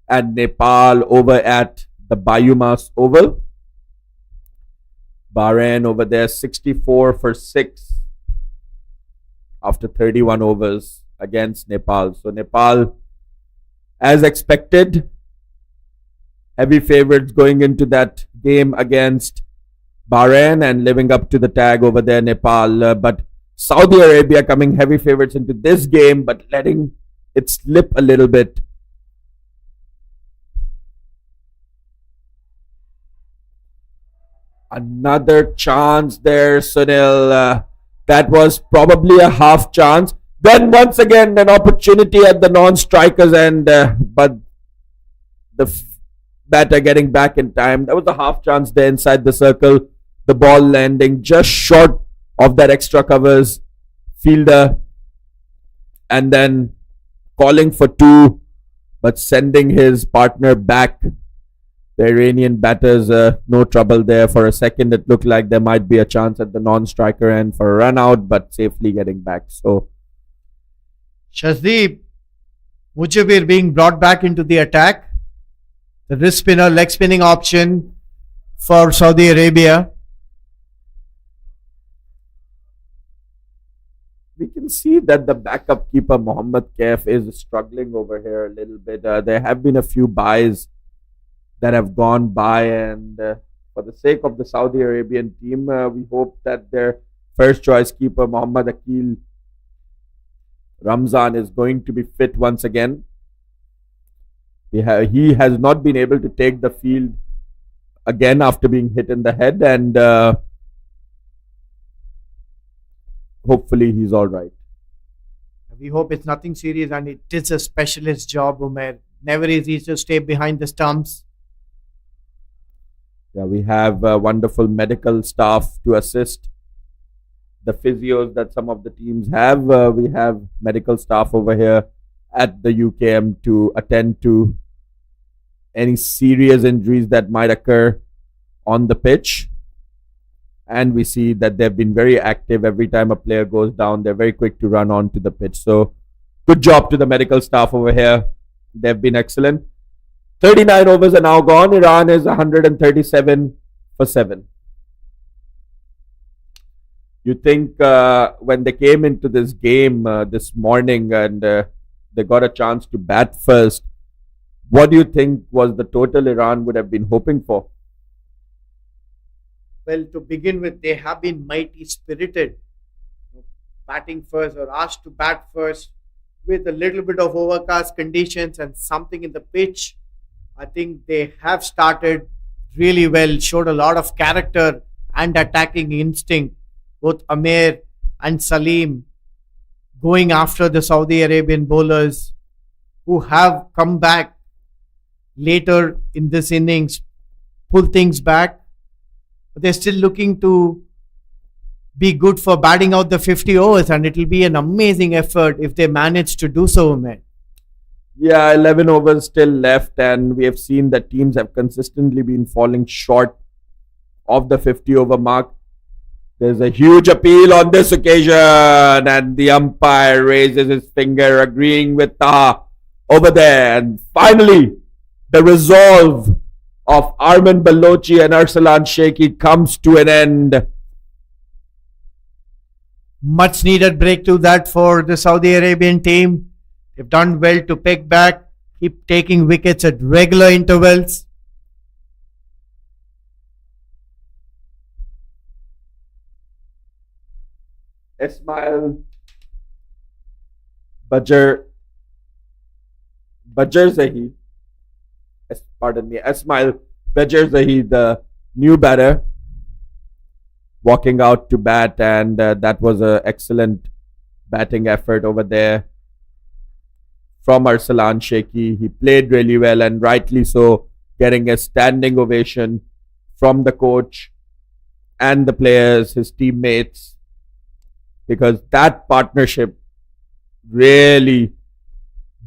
Speaker 3: and Nepal over at the Bayumas Oval. Bahrain over there 64 for 6 after 31 overs against Nepal. So Nepal, as expected, heavy favorites going into that game against Bahrain and living up to the tag over there, Nepal. But Saudi Arabia coming heavy favorites into this game, but letting it slip a little bit. Another chance there, Sunil. That was probably a half chance. Then once again, an opportunity at the non-strikers end, but the batter getting back in time. That was a half chance there inside the circle. The ball landing just short of that extra covers fielder, and then calling for 2, but sending his partner back. The Iranian batters, no trouble there. For a second, it looked like there might be a chance at the non-striker end for a run out, but safely getting back. So,
Speaker 2: Shazdeep Mujibir being brought back into the attack. The wrist spinner, leg spinning option for Saudi Arabia.
Speaker 3: we can see that the backup keeper Mohammad Kaif is struggling over here a little bit. There have been a few buys that have gone by, and for the sake of the Saudi Arabian team, we hope that their first choice keeper Mohammad Akil Ramzan is going to be fit once again. He has not been able to take the field again after being hit in the head, and hopefully he's all right.
Speaker 2: We hope it's nothing serious, and it is a specialist job, Umair. Never easy to stay behind the stumps.
Speaker 3: Yeah, we have wonderful medical staff to assist the physios that some of the teams have. We have medical staff over here at the UKM to attend to any serious injuries that might occur on the pitch. And we see that they've been very active. Every time a player goes down, they're very quick to run onto the pitch. So good job to the medical staff over here. They've been excellent. 39 overs are now gone. Iran is 137 for 7. You think when they came into this game this morning and they got a chance to bat first, what do you think was the total Iran would have been hoping for?
Speaker 2: Well, to begin with, they have been mighty spirited. Batting first, or asked to bat first, with a little bit of overcast conditions and something in the pitch. I think they have started really well, showed a lot of character and attacking instinct. Both Amir and Salim going after the Saudi Arabian bowlers who have come back later in this innings, pull things back. They're still looking to be good for batting out the 50 overs, and it will be an amazing effort if they manage to do so, man.
Speaker 3: Yeah, 11 overs still left, and we have seen that teams have consistently been falling short of the 50 over mark. There's a huge appeal on this occasion, and the umpire raises his finger, agreeing with Taha over there. And finally, the resolve of Arman Balochi and Arsalan Sheikhi comes to an end.
Speaker 2: Much needed breakthrough that for the Saudi Arabian team. They've done well to pick back, keep taking wickets at regular intervals.
Speaker 3: Ismail Bajar Zahi, pardon me, Ismail Bajar Zahi, the new batter, walking out to bat, and that was an excellent batting effort over there from Arsalan Sheikhi. He played really well, and rightly so, getting a standing ovation from the coach and the players, his teammates, because that partnership really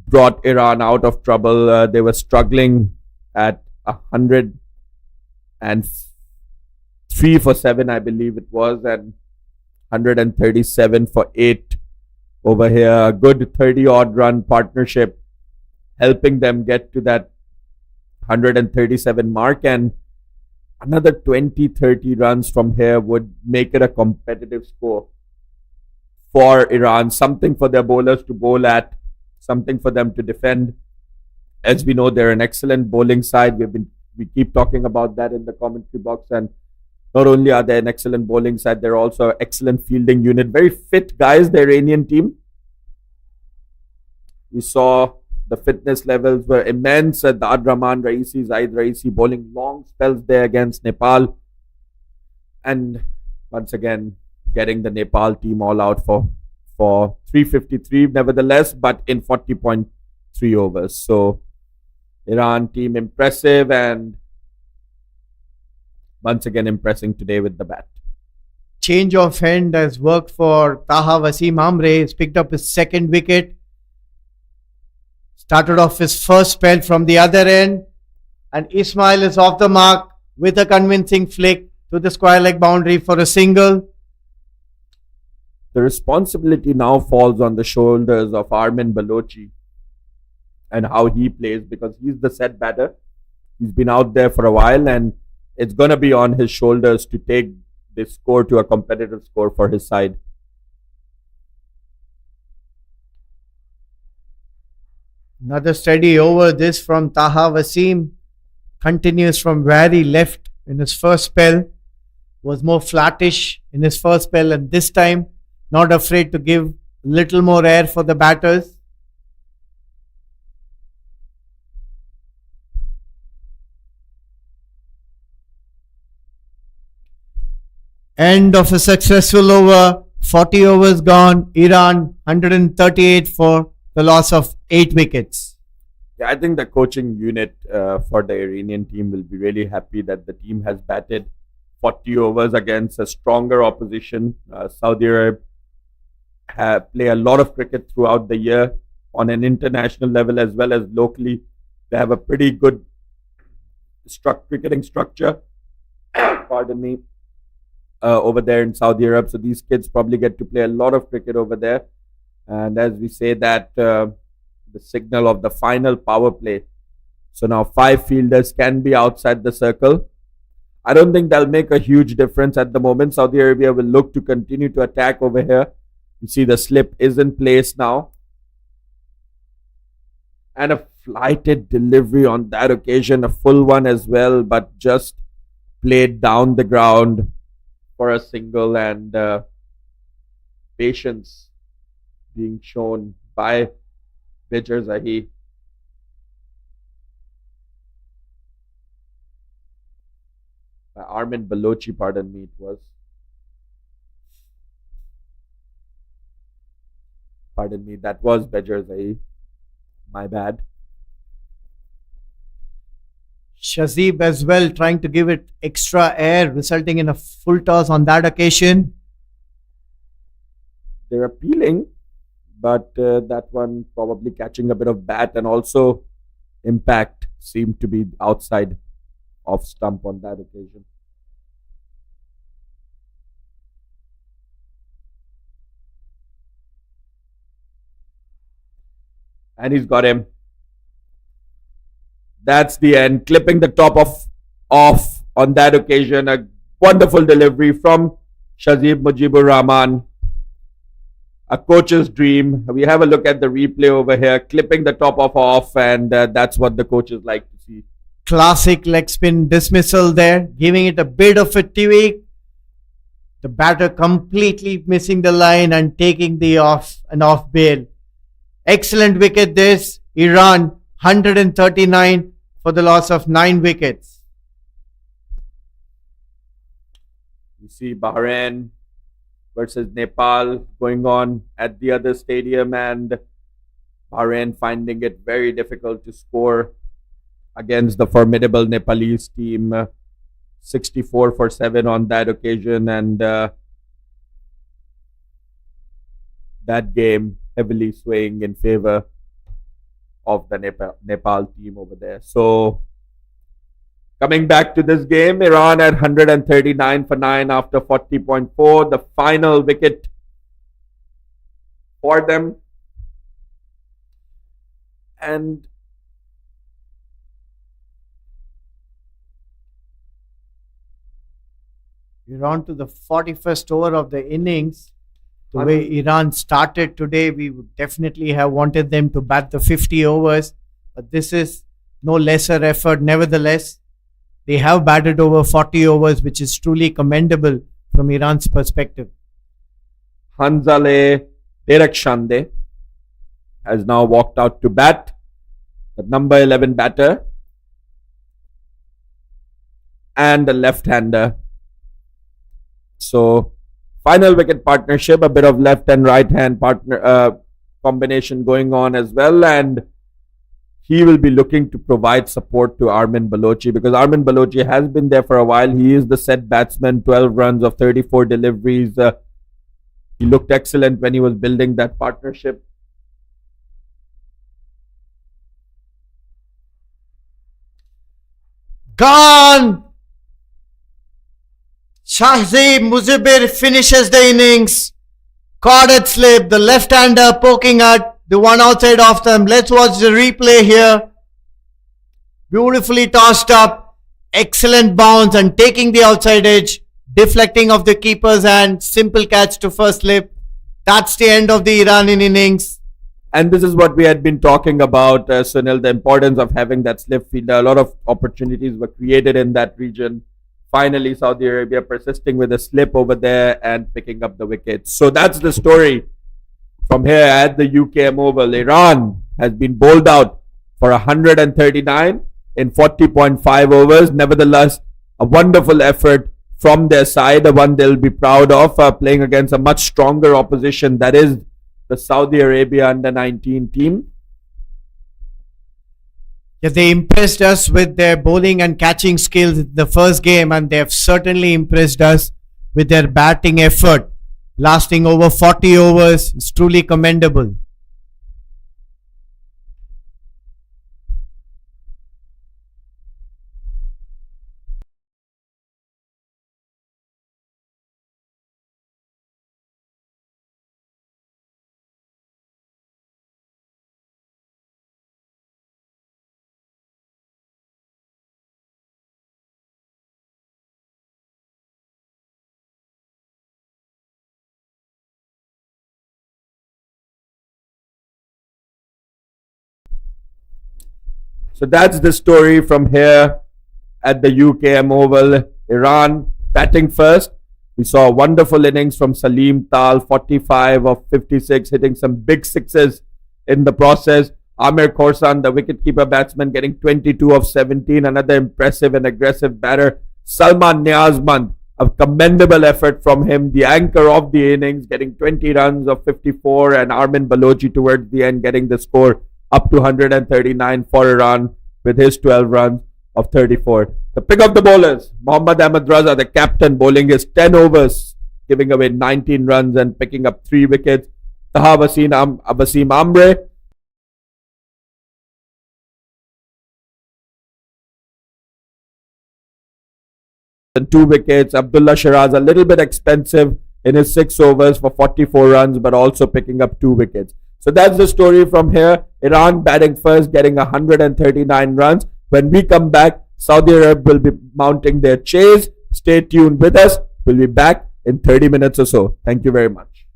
Speaker 3: brought Iran out of trouble. They were struggling at 103 for 7, I believe it was, and 137 for 8 over here. A good 30 odd run partnership, helping them get to that 137 mark, and another 20-30 runs from here would make it a competitive score for Iran. Something for their bowlers to bowl at, something for them to defend. As we know, they're an excellent bowling side. We keep talking about that in the commentary box, and not only are they an excellent bowling side, they're also an excellent fielding unit. Very fit guys, the Iranian team. We saw the fitness levels were immense. Dad Rahman Raisi, Zaid Raisi bowling long spells there against Nepal. And once again, getting the Nepal team all out for 353 nevertheless, but in 40.3 overs. So Iran team impressive, and once again impressing today with the bat.
Speaker 2: Change of hand has worked for Taha Wasim Amre. He's picked up his second wicket. Started off his first spell from the other end, and Ismail is off the mark with a convincing flick to the square leg boundary for a single.
Speaker 3: The responsibility now falls on the shoulders of Arman Balochi and how he plays, because he's the set batter. He's been out there for a while, and it's going to be on his shoulders to take this score to a competitive score for his side.
Speaker 2: Another steady over this from Taha Wasim. Continues from where he left in his first spell. Was more flattish in his first spell, and this time not afraid to give a little more air for the batters. End of a successful over. 40 overs gone. Iran 138 for the loss of 8 wickets.
Speaker 3: Yeah, I think the coaching unit for the Iranian team will be really happy that the team has batted 40 overs against a stronger opposition. Saudi Arabia play a lot of cricket throughout the year on an international level as well as locally. They have a pretty good cricketing structure. Pardon me. Over there in Saudi Arabia. So these kids probably get to play a lot of cricket over there. And as we say that, the signal of the final power play. So now 5 fielders can be outside the circle. I don't think that'll make a huge difference at the moment. Saudi Arabia will look to continue to attack over here. You see the slip is in place now. And a flighted delivery on that occasion, a full one as well, but just played down the ground for a single, and patience being shown by Bajar Zahi. By Arman Balochi, pardon me, it was. Pardon me, that was Bajar Zahi. My bad.
Speaker 2: Shazib as well trying to give it extra air, resulting in a full toss on that occasion.
Speaker 3: They're appealing, but that one probably catching a bit of bat, and also impact seemed to be outside of stump on that occasion. And he's got him. That's the end. Clipping the top of off on that occasion. A wonderful delivery from Shazib Mujibur Rahman. A coach's dream. We have a look at the replay over here. Clipping the top of off, and that's what the coaches like to see.
Speaker 2: Classic leg spin dismissal there, giving it a bit of a tweak. The batter completely missing the line and taking the off bail. Excellent wicket this. Iran 139 for the loss of 9 wickets.
Speaker 3: You see Bahrain versus Nepal going on at the other stadium, and Bahrain finding it very difficult to score against the formidable Nepalese team. 64 for 7 on that occasion, and that game heavily swaying in favor of the Nepal team over there. So coming back to this game, Iran at 139 for 9 after 40.4. The final wicket for them. And
Speaker 2: we're on to the 41st over of the innings. The way Iran started today, we would definitely have wanted them to bat the 50 overs. But this is no lesser effort. Nevertheless, they have batted over 40 overs, which is truly commendable from Iran's perspective.
Speaker 3: Hanzale Derakhshande has now walked out to bat. The number 11 batter and the left-hander. So final wicket partnership, a bit of left and right hand partner combination going on as well, and he will be looking to provide support to Armin Balochi, because Armin Balochi has been there for a while. He is the set batsman, 12 runs of 34 deliveries. He looked excellent when he was building that partnership.
Speaker 2: Gone! Shazib Mujibur finishes the innings. Corded slip, the left-hander poking at the one outside of them. Let's watch the replay here. Beautifully tossed up. Excellent bounce and taking the outside edge. Deflecting of the keeper's hand. Simple catch to first slip. That's the end of the Iranian innings.
Speaker 3: And this is what we had been talking about, Sunil, the importance of having that slip fielder. A lot of opportunities were created in that region. Finally, Saudi Arabia persisting with a slip over there and picking up the wicket. So that's the story from here at the UKM Oval. Iran has been bowled out for 139 in 40.5 overs. Nevertheless, a wonderful effort from their side, the one they'll be proud of, playing against a much stronger opposition, that is the Saudi Arabia under-19 team.
Speaker 2: Yeah, they impressed us with their bowling and catching skills in the first game, and they have certainly impressed us with their batting effort. Lasting over 40 overs is truly commendable.
Speaker 3: So that's the story from here at the UKM Oval. Iran batting first. We saw a wonderful innings from Salim Tal, 45 of 56, hitting some big sixes in the process. Amir Khorsan, the wicketkeeper batsman, getting 22 of 17. Another impressive and aggressive batter. Salman Niazmand, a commendable effort from him. The anchor of the innings, getting 20 runs of 54. And Armin Balochi towards the end getting the score up to 139 for Iran with his 12 runs of 34. The pick of the bowlers, Mohammad Ahmed Raza, the captain, bowling his 10 overs, giving away 19 runs and picking up 3 wickets. Taha Wasim Amre, and 2 wickets. Abdullah Shiraz, a little bit expensive in his 6 overs for 44 runs, but also picking up 2 wickets. So that's the story from here. Iran batting first, getting 139 runs. When we come back, Saudi Arabia will be mounting their chase. Stay tuned with us. We'll be back in 30 minutes or so. Thank you very much.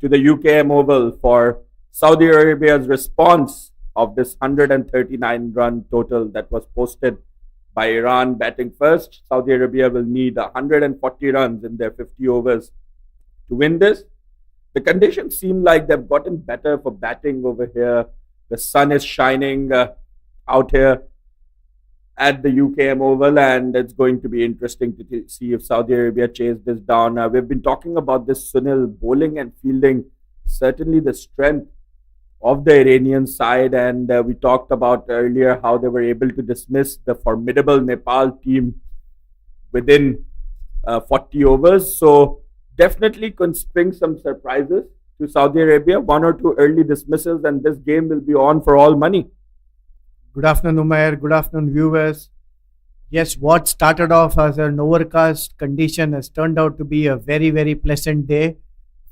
Speaker 3: to the UKM Oval for Saudi Arabia's response of this 139 run total that was posted by Iran batting first. Saudi Arabia will need 140 runs in their 50 overs to win this. The conditions seem like they've gotten better for batting over here. The sun is shining out here at the UKM Oval, and it's going to be interesting to see if Saudi Arabia chase this down. We've been talking about this, Sunil, bowling and fielding, certainly the strength of the Iranian side, and we talked about earlier how they were able to dismiss the formidable Nepal team within 40 overs. So definitely can spring some surprises to Saudi Arabia. One or two early dismissals, and this game will be on for all money.
Speaker 2: Good afternoon, Umair. Good afternoon, viewers. Yes, what started off as an overcast condition has turned out to be a very, very pleasant day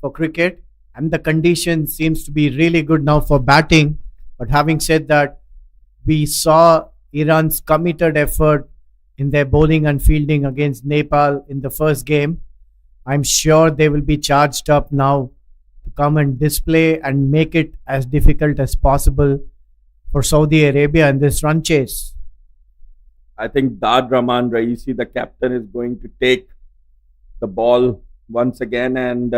Speaker 2: for cricket. And the condition seems to be really good now for batting. But having said that, we saw Iran's committed effort in their bowling and fielding against Nepal in the first game. I'm sure they will be charged up now to come and display and make it as difficult as possible for Saudi Arabia in this run chase.
Speaker 3: I think Dad Rahman Raisi, the captain, is going to take the ball once again, and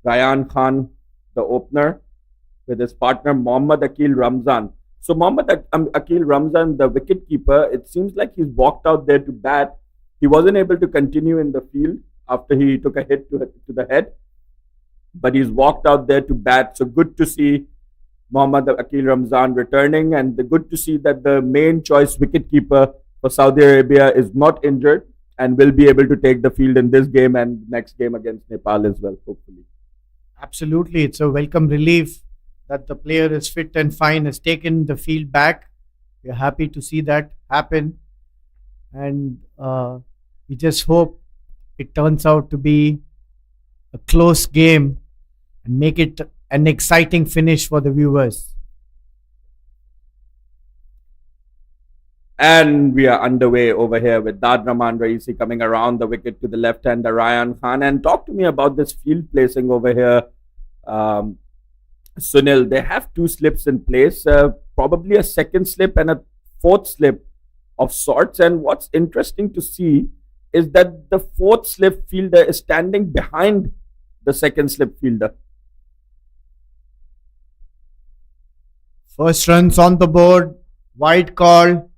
Speaker 3: Ryan Khan, the opener, with his partner Mohammad Akil Ramzan. So Mohammad Akil Ramzan, the wicketkeeper, it seems like he's walked out there to bat. He wasn't able to continue in the field after he took a hit to the head, but he's walked out there to bat. So good to see Mohammad Akil Ramzan returning, and good to see that the main choice wicketkeeper for Saudi Arabia is not injured and will be able to take the field in this game and next game against Nepal as well, hopefully.
Speaker 2: Absolutely. It's a welcome relief that the player is fit and fine, has taken the field back. We're happy to see that happen. And we just hope it turns out to be a close game and make it an exciting finish for the viewers.
Speaker 3: And we are underway over here with Dad Rahman Raisi coming around the wicket to the left-hander Ryan Khan. And talk to me about this field placing over here, Sunil. They have two slips in place, probably a second slip and a fourth slip of sorts. And what's interesting to see is that the fourth slip fielder is standing behind the second slip fielder.
Speaker 2: First runs on the board, wide call.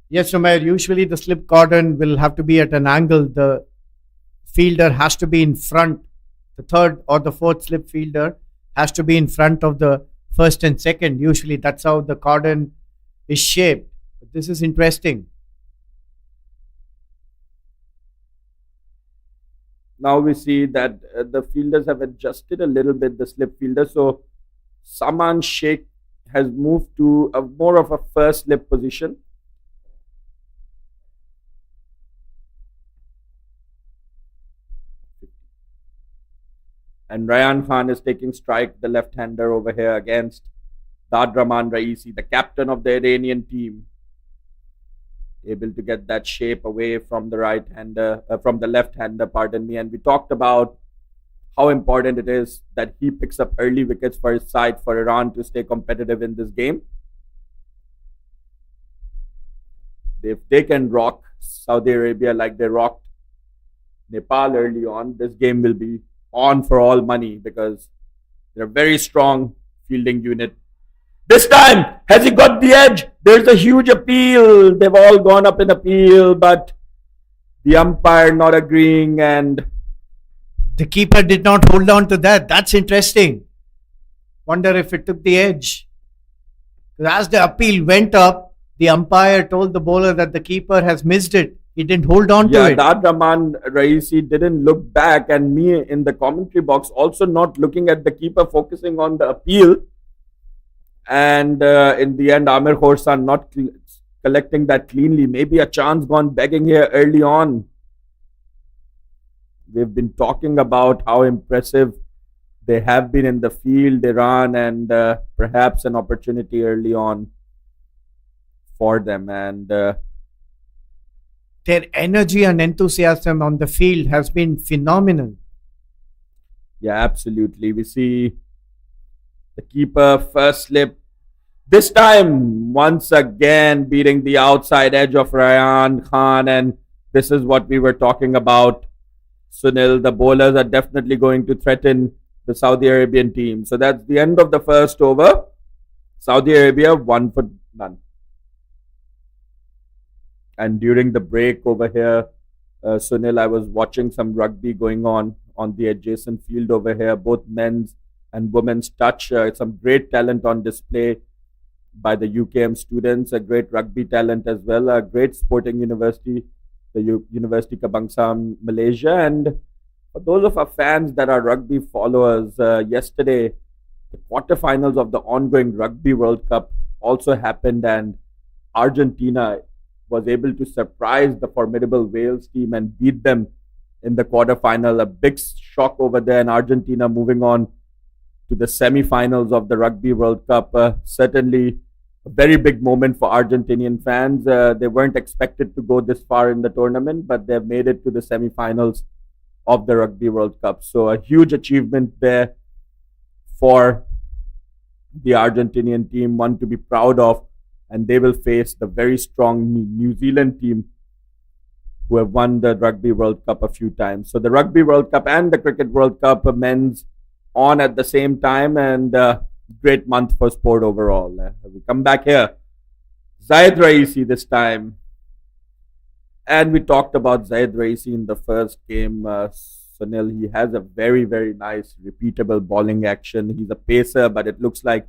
Speaker 2: Yes, Umair, usually the slip cordon will have to be at an angle. The fielder has to be in front. The third or the fourth slip fielder has to be in front of the first and second. Usually that's how the cordon is shaped. But this is interesting.
Speaker 3: Now we see that the fielders have adjusted a little bit, the slip fielder. So Saman Sheikh has moved to a more of a first slip position. And Ryan Khan is taking strike, the left-hander over here against Dad Rahman Raisi, the captain of the Iranian team. Able to get that shape away from the right-hander, from the left-hander, pardon me. And we talked about how important it is that he picks up early wickets for his side for Iran to stay competitive in this game. If they can rock Saudi Arabia like they rocked Nepal early on, this game will be on for all money because they're a very strong fielding unit. This time, has he got the edge? There's a huge appeal. They've all gone up in appeal, but the umpire not agreeing, and
Speaker 2: the keeper did not hold on to that. That's interesting. Wonder if it took the edge. As the appeal went up, the umpire told the bowler that the keeper has missed it. He didn't hold on to it.
Speaker 3: Dad Rahman Raisi didn't look back, and me in the commentary box also not looking at the keeper, focusing on the appeal. And in the end, Amir Khorsan not collecting that cleanly. Maybe a chance gone begging here early on. We've been talking about how impressive they have been in the field, Iran, and perhaps an opportunity early on for them. And
Speaker 2: their energy and enthusiasm on the field has been phenomenal.
Speaker 3: Yeah, absolutely. We see the keeper first slip. This time, once again, beating the outside edge of Ryan Khan. And this is what we were talking about, Sunil. The bowlers are definitely going to threaten the Saudi Arabian team. So that's the end of the first over. Saudi Arabia 1 for none. And during the break over here, Sunil, I was watching some rugby going on the adjacent field over here, both men's and women's touch. Some great talent on display by the UKM students, a great rugby talent as well, a great sporting university, the University Kebangsaan Malaysia. And for those of our fans that are rugby followers, yesterday the quarterfinals of the ongoing Rugby World Cup also happened, and Argentina was able to surprise the formidable Wales team and beat them in the quarterfinal. A big shock over there, and Argentina moving on to the semi-finals of the Rugby World Cup. Certainly a very big moment for Argentinian fans. They weren't expected to go this far in the tournament, but they've made it to the semi-finals of the Rugby World Cup. So a huge achievement there for the Argentinian team, one to be proud of, and they will face the very strong New Zealand team who have won the Rugby World Cup a few times. So the Rugby World Cup and the Cricket World Cup men's on at the same time, and great month for sport overall. We come back here. Zayed Raisi this time. And we talked about Zayed Raisi in the first game. Sunil, he has a very, very nice, repeatable bowling action. He's a pacer, but it looks like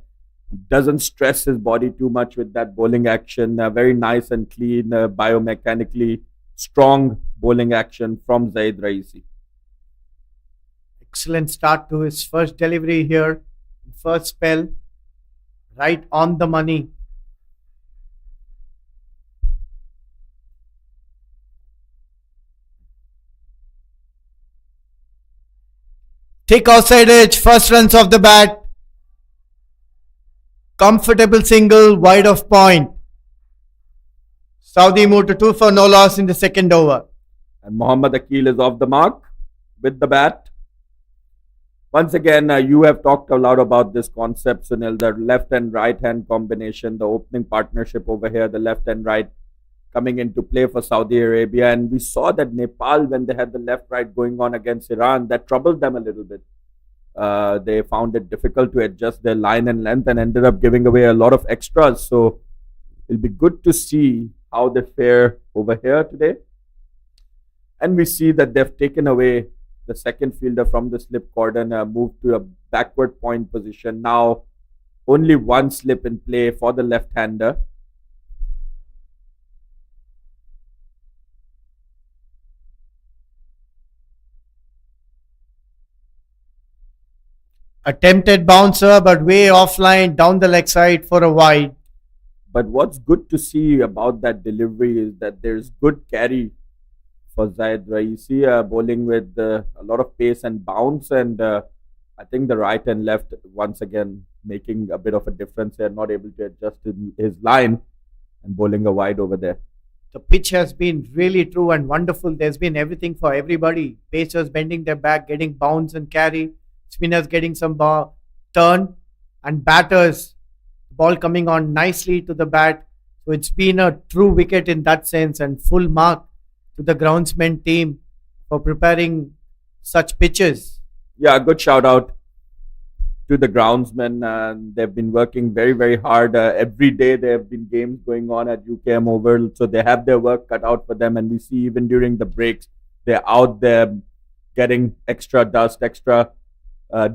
Speaker 3: he doesn't stress his body too much with that bowling action. Very nice and clean, biomechanically strong bowling action from Zayed Raisi.
Speaker 2: Excellent start to his first delivery here, first spell, right on the money. Thick outside edge, first runs off the bat. Comfortable single, wide of point. Saudi moved to 2 for no loss in the second over.
Speaker 3: And Mohammad Akil is off the mark with the bat. Once again, you have talked a lot about this concept, Sunil, the left and right hand combination, the opening partnership over here, the left and right coming into play for Saudi Arabia. And we saw that Nepal, when they had the left right going on against Iran, that troubled them a little bit. They found it difficult to adjust their line and length and ended up giving away a lot of extras. So it'll be good to see how they fare over here today. And we see that they've taken away the second fielder from the slip cordon, moved to a backward point position. Now only one slip in play for the left-hander.
Speaker 2: Attempted bouncer, but way offline down the leg side for a wide.
Speaker 3: But what's good to see about that delivery is that there's good carry for Zayed Raisi, bowling with a lot of pace and bounce. And I think the right and left, once again, making a bit of a difference here, not able to adjust his line and bowling a wide over there.
Speaker 2: The pitch has been really true and wonderful. There's been everything for everybody. Pacers bending their back, getting bounce and carry. Spinners getting some turn, and batters, ball coming on nicely to the bat. So it's been a true wicket in that sense, and full mark to the groundsman team for preparing such pitches.
Speaker 3: Yeah, good shout out to the groundsmen. And they've been working very, very hard. Every day there have been games going on at UKM Oval, so they have their work cut out for them. And we see even during the breaks, they're out there getting extra dust, extra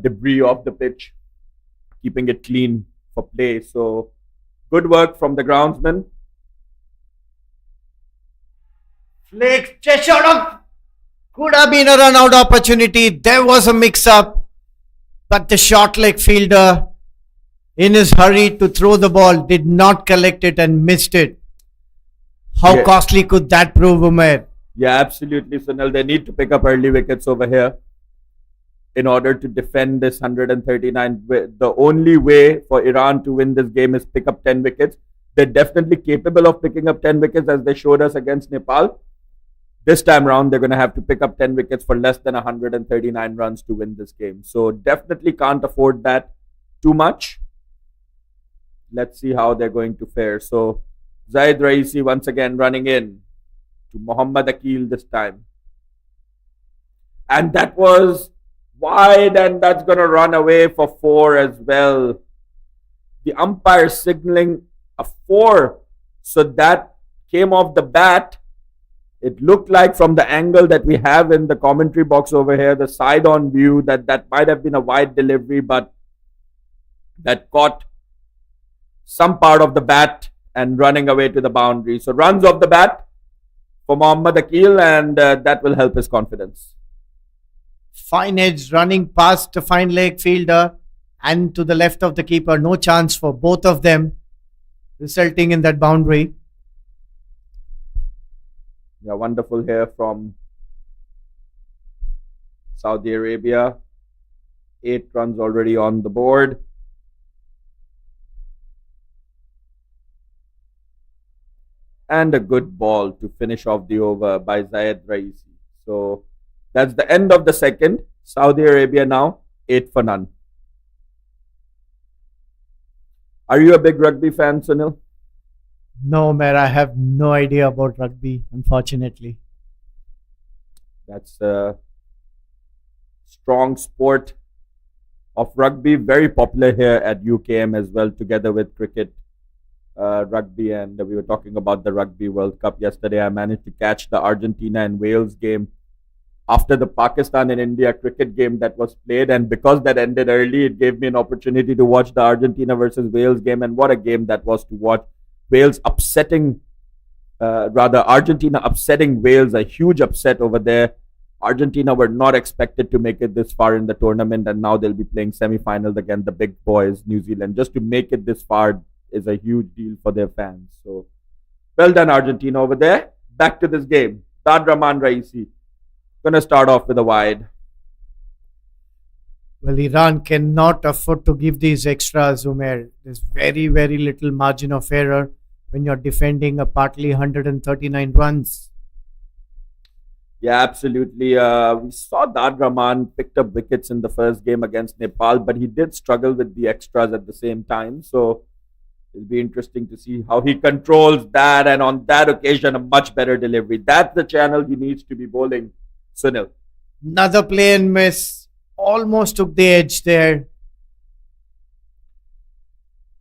Speaker 3: debris off the pitch, keeping it clean for play. So good work from the groundsman.
Speaker 2: Flick, just shot of, could have been a run out opportunity. There was a mix up, but the short leg fielder, in his hurry to throw the ball, did not collect it and missed it. How costly could that prove, Umair?
Speaker 3: Yeah, absolutely, Sunil. They need to pick up early wickets over here in order to defend this 139. The only way for Iran to win this game is pick up 10 wickets. They're definitely capable of picking up 10 wickets, as they showed us against Nepal. This time around, they're going to have to pick up 10 wickets for less than 139 runs to win this game. So definitely can't afford that too much. Let's see how they're going to fare. So Zaid Raisi once again running in to Muhammad Akil this time. And that was wide, and that's going to run away for 4 as well. The umpire signaling a 4. So that came off the bat. It looked like from the angle that we have in the commentary box over here, the side-on view, that might have been a wide delivery, but that caught some part of the bat and running away to the boundary. So runs off the bat for Muhammad Akil, and that will help his confidence.
Speaker 2: Fine edge running past the fine leg fielder and to the left of the keeper. No chance for both of them, resulting in that boundary.
Speaker 3: Yeah, wonderful here from Saudi Arabia. 8 runs already on the board. And a good ball to finish off the over by Zayed Raisi. So that's the end of the second. Saudi Arabia now 8 for none. Are you a big rugby fan, Sunil?
Speaker 2: No, Mer, I have no idea about rugby, unfortunately.
Speaker 3: That's a strong sport of rugby, very popular here at UKM as well, together with cricket, rugby, and we were talking about the Rugby World Cup yesterday. I managed to catch the Argentina and Wales game after the Pakistan and India cricket game that was played, and because that ended early, it gave me an opportunity to watch the Argentina versus Wales game, and what a game that was to watch. Wales upsetting, Argentina upsetting Wales, a huge upset over there. Argentina were not expected to make it this far in the tournament, and now they'll be playing semi-finals against the big boys, New Zealand. Just to make it this far is a huge deal for their fans. So, well done, Argentina over there. Back to this game. Tad Rahman Raisi going to start off with a wide.
Speaker 2: Well, Iran cannot afford to give these extras, Umair. There's very, very little margin of error when you're defending a partly 139 runs.
Speaker 3: Yeah, absolutely. We saw Tad Rahman picked up wickets in the first game against Nepal, but he did struggle with the extras at the same time. So it'll be interesting to see how he controls that, and on that occasion, a much better delivery. That's the channel he needs to be bowling, Sunil.
Speaker 2: Another play and miss. Almost took the edge there.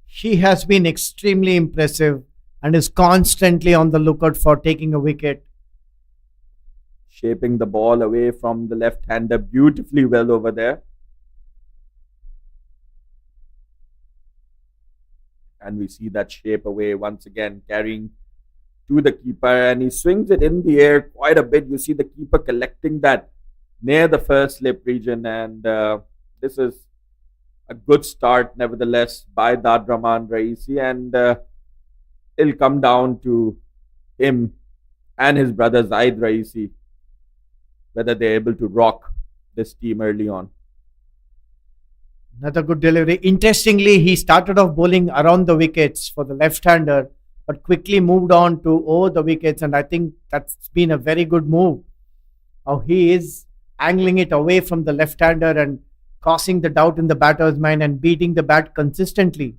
Speaker 2: He has been extremely impressive and is constantly on the lookout for taking a wicket.
Speaker 3: Shaping the ball away from the left-hander beautifully well over there. And we see that shape away once again, carrying to the keeper, and he swings it in the air quite a bit. You see the keeper collecting that near the first slip region, and this is a good start nevertheless by Tad Rahman Raisi, and it'll come down to him and his brother Zaid Raisi whether they're able to rock this team early on.
Speaker 2: Another good delivery. Interestingly, he started off bowling around the wickets for the left-hander, but quickly moved on to over the wickets, and I think that's been a very good move. How he is angling it away from the left-hander and causing the doubt in the batter's mind and beating the bat consistently.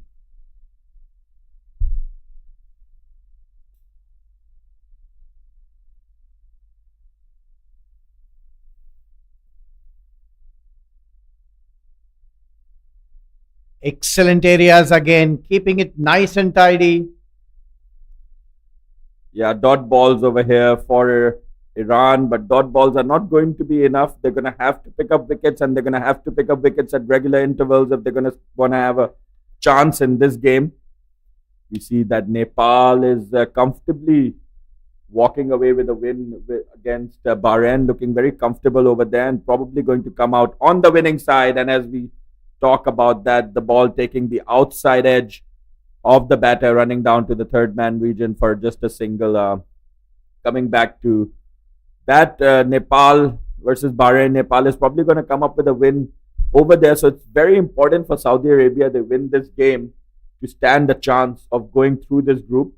Speaker 2: Excellent areas again, keeping it nice and tidy.
Speaker 3: Yeah, dot balls over here for Iran, but dot balls are not going to be enough. They're going to have to pick up wickets, and they're going to have to pick up wickets at regular intervals if they're going to want to have a chance in this game. We see that Nepal is comfortably walking away with a win against Bahrain, looking very comfortable over there and probably going to come out on the winning side. And as we talk about that, the ball taking the outside edge of the batter, running down to the third man region for just a single. Coming back to that, Nepal versus Bahrain, Nepal is probably going to come up with a win over there. So it's very important for Saudi Arabia they win this game to stand a chance of going through this group.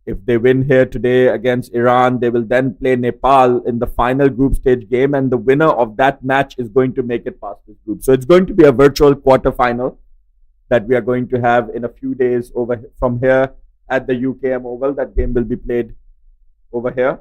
Speaker 3: If they win here today against Iran, they will then play Nepal in the final group stage game, and the winner of that match is going to make it past this group. So it's going to be a virtual quarterfinal that we are going to have in a few days over from here at the UKM Oval. That game will be played over here.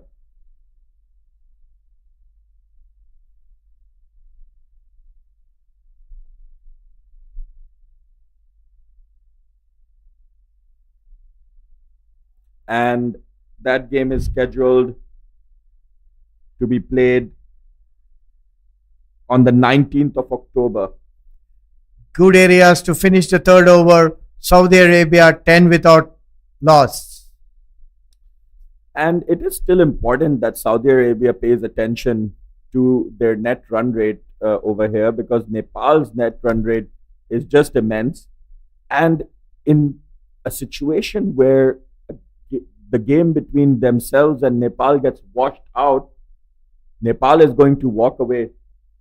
Speaker 3: And that game is scheduled to be played on the 19th of October.
Speaker 2: Good areas to finish the third over. Saudi Arabia 10 without loss.
Speaker 3: And it is still important that Saudi Arabia pays attention to their net run rate over here, because Nepal's net run rate is just immense. And in a situation where the game between themselves and Nepal gets washed out, Nepal is going to walk away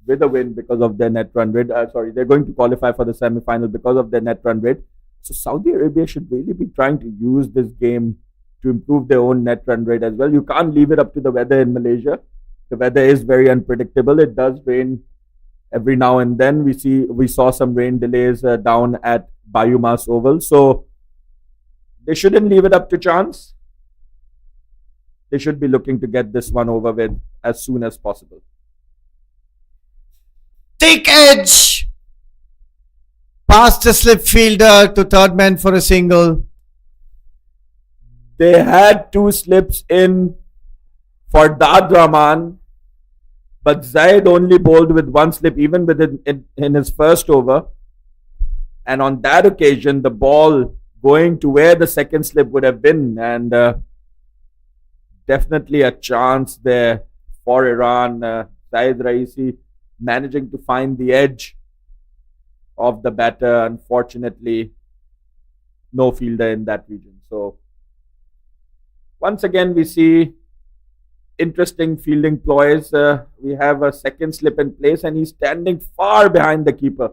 Speaker 3: with a win because of their net run rate. They're going to qualify for the semi-final because of their net run rate. So Saudi Arabia should really be trying to use this game to improve their own net run rate as well. You can't leave it up to the weather in Malaysia. The weather is very unpredictable. It does rain every now and then. We saw some rain delays down at Bayumas Oval. So they shouldn't leave it up to chance. They should be looking to get this one over with as soon as possible.
Speaker 2: Thick edge. Past the slip fielder to third man for a single.
Speaker 3: They had two slips in for Dad Rahman, but Zaid only bowled with one slip even in his first over. And on that occasion, the ball going to where the second slip would have been, and definitely a chance there for Iran. Zaid Raisi managing to find the edge of the batter. Unfortunately, no fielder in that region. So once again, we see interesting fielding ploys. We have a second slip in place, and he's standing far behind the keeper.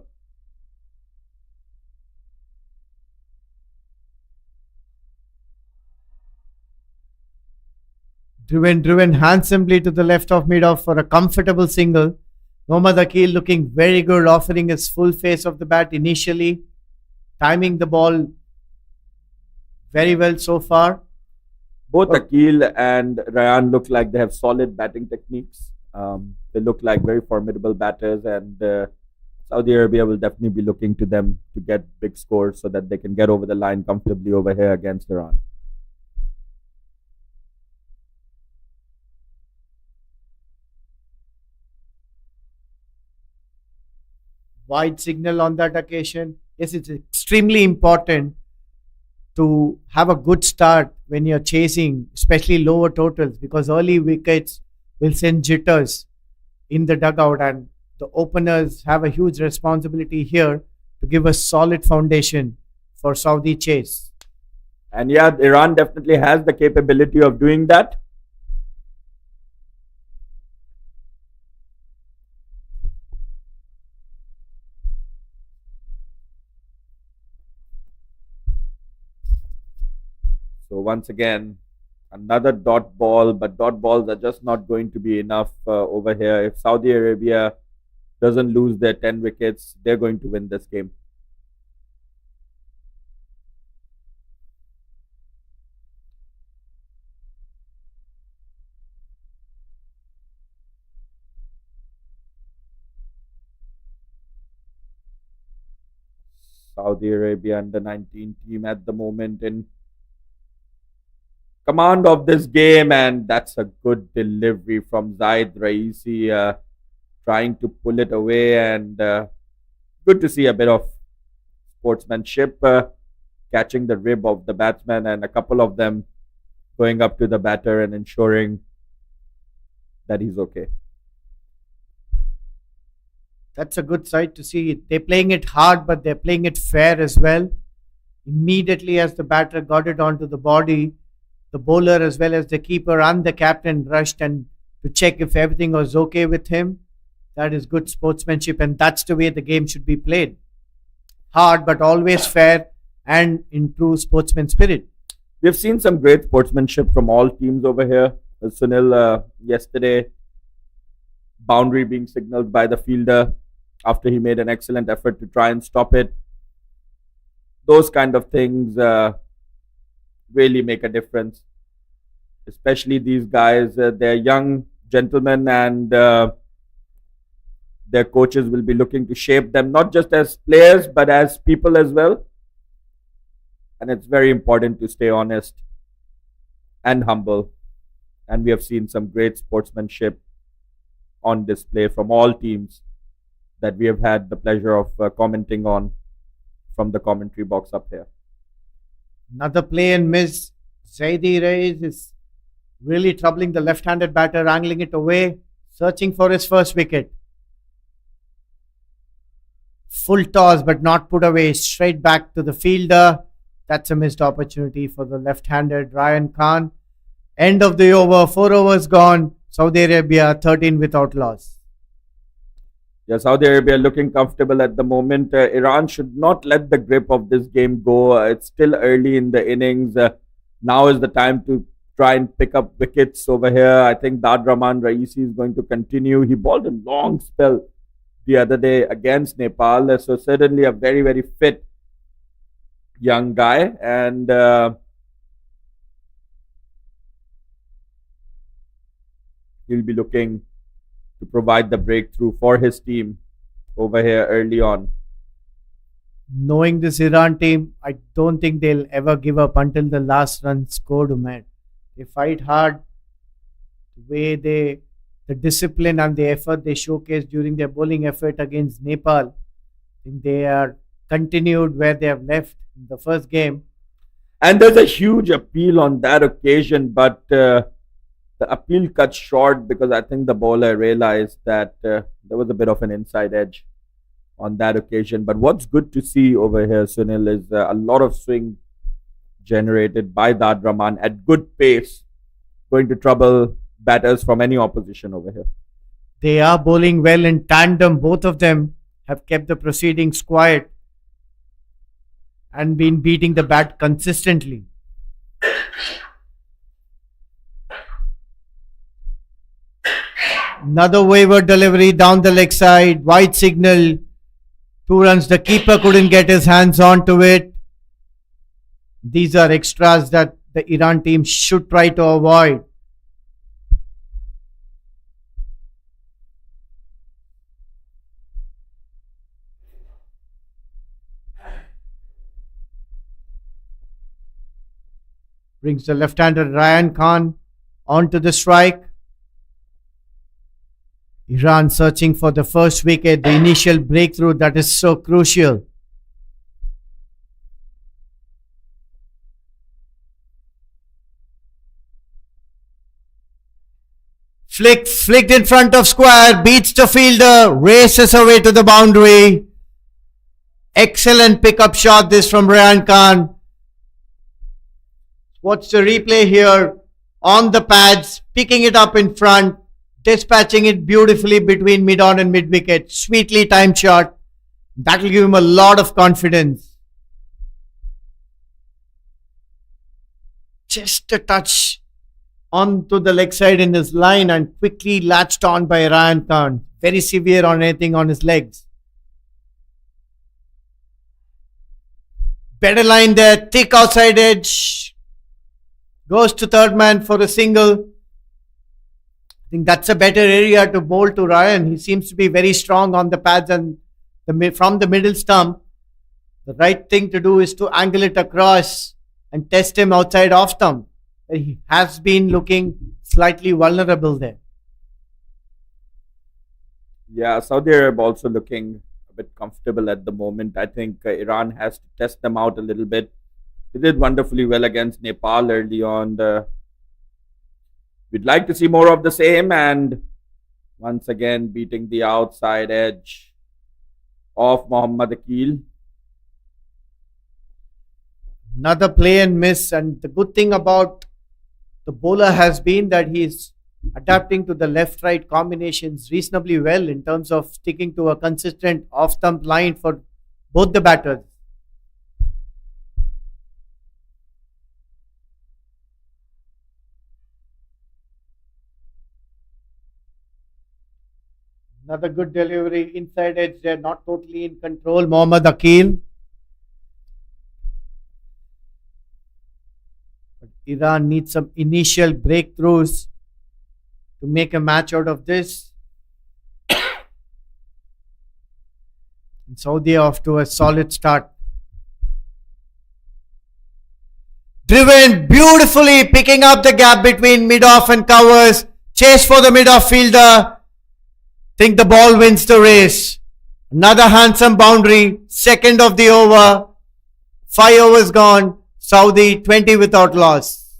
Speaker 2: Driven handsomely to the left of mid-off for a comfortable single. Mohammad Akil looking very good, offering his full face of the bat initially, timing the ball very well so far.
Speaker 3: Both Akil and Ryan look like they have solid batting techniques. They look like very formidable batters, and Saudi Arabia will definitely be looking to them to get big scores so that they can get over the line comfortably over here against Iran.
Speaker 2: Wide signal on that occasion. Yes, it's extremely important to have a good start when you're chasing, especially lower totals, because early wickets will send jitters in the dugout, and the openers have a huge responsibility here to give a solid foundation for Saudi chase.
Speaker 3: And yeah, Iran definitely has the capability of doing that. So once again, another dot ball, but dot balls are just not going to be enough over here. If Saudi Arabia doesn't lose their 10 wickets, they're going to win this game. Saudi Arabia under 19 team at the moment in command of this game, and that's a good delivery from Zaid Raisi, trying to pull it away, and good to see a bit of sportsmanship, catching the rib of the batsman, and a couple of them going up to the batter and ensuring that he's okay.
Speaker 2: That's a good sight to see. They're playing it hard, but they're playing it fair as well. Immediately as the batter got it onto the body, the bowler as well as the keeper and the captain rushed and to check if everything was okay with him. That is good sportsmanship, and that's the way the game should be played. Hard, but always fair and in true sportsman spirit.
Speaker 3: We've seen some great sportsmanship from all teams over here. Sunil, yesterday, boundary being signaled by the fielder after he made an excellent effort to try and stop it. Those kind of things really make a difference, especially these guys. They're young gentlemen, and their coaches will be looking to shape them not just as players but as people as well. And it's very important to stay honest and humble. And we have seen some great sportsmanship on display from all teams that we have had the pleasure of commenting on from the commentary box up here.
Speaker 2: Another play and miss. Zaidi Reyes is really troubling the left-handed batter, angling it away, searching for his first wicket. Full toss but not put away, straight back to the fielder. That's a missed opportunity for the left-handed Ryan Khan. End of the over, 4 overs gone. Saudi Arabia 13 without loss.
Speaker 3: Yeah, Saudi Arabia looking comfortable at the moment. Iran should not let the grip of this game go. It's still early in the innings. Now is the time to try and pick up wickets over here. I think Dad Rahman Raisi is going to continue. He bowled a long spell the other day against Nepal. So certainly a very, very fit young guy. And he'll be looking to provide the breakthrough for his team over here early on.
Speaker 2: Knowing this Iran team, I don't think they'll ever give up until the last run scored, man. They fight hard. The way the discipline and the effort they showcased during their bowling effort against Nepal, I think they are continued where they have left in the first game.
Speaker 3: And there's a huge appeal on that occasion, but the appeal cut short because I think the bowler realized that there was a bit of an inside edge on that occasion. But what's good to see over here, Sunil, is a lot of swing generated by Dad Rahman at good pace, going to trouble batters from any opposition over here.
Speaker 2: They are bowling well in tandem. Both of them have kept the proceedings quiet and been beating the bat consistently. Another wayward delivery down the leg side, wide signal, 2 runs. The keeper couldn't get his hands onto it. These are extras that the Iran team should try to avoid. Brings the left-hander Ryan Khan onto the strike. Iran searching for the first wicket, the initial breakthrough that is so crucial. Flicked in front of square, beats the fielder, races away to the boundary. Excellent pickup shot this from Ryan Khan. Watch the replay here on the pads, picking it up in front, dispatching it beautifully between mid-on and mid-wicket. Sweetly timed shot. That will give him a lot of confidence. Just a touch onto the leg side in his line and quickly latched on by Ryan Khan. Very severe on anything on his legs. Better line there, thick outside edge. Goes to third man for a single. I think that's a better area to bowl to Ryan. He seems to be very strong on the pads and from the middle stump. The right thing to do is to angle it across and test him outside off stump. He has been looking slightly vulnerable there.
Speaker 3: Yeah, Saudi Arabia also looking a bit comfortable at the moment. I think Iran has to test them out a little bit. They did wonderfully well against Nepal early on. We'd like to see more of the same, and once again beating the outside edge of Mohammad Akil.
Speaker 2: Another play and miss, and the good thing about the bowler has been that he's adapting to the left-right combinations reasonably well in terms of sticking to a consistent off-stump line for both the batters. Another good delivery inside edge. They're not totally in control. Mohammad Akil. But Iran needs some initial breakthroughs to make a match out of this. And Saudi off to a solid start. Driven beautifully, picking up the gap between mid-off and covers. Chase for the mid-off fielder. Think the ball wins the race. Another handsome boundary. Second of the over. 5 overs gone. Saudi 20 without loss.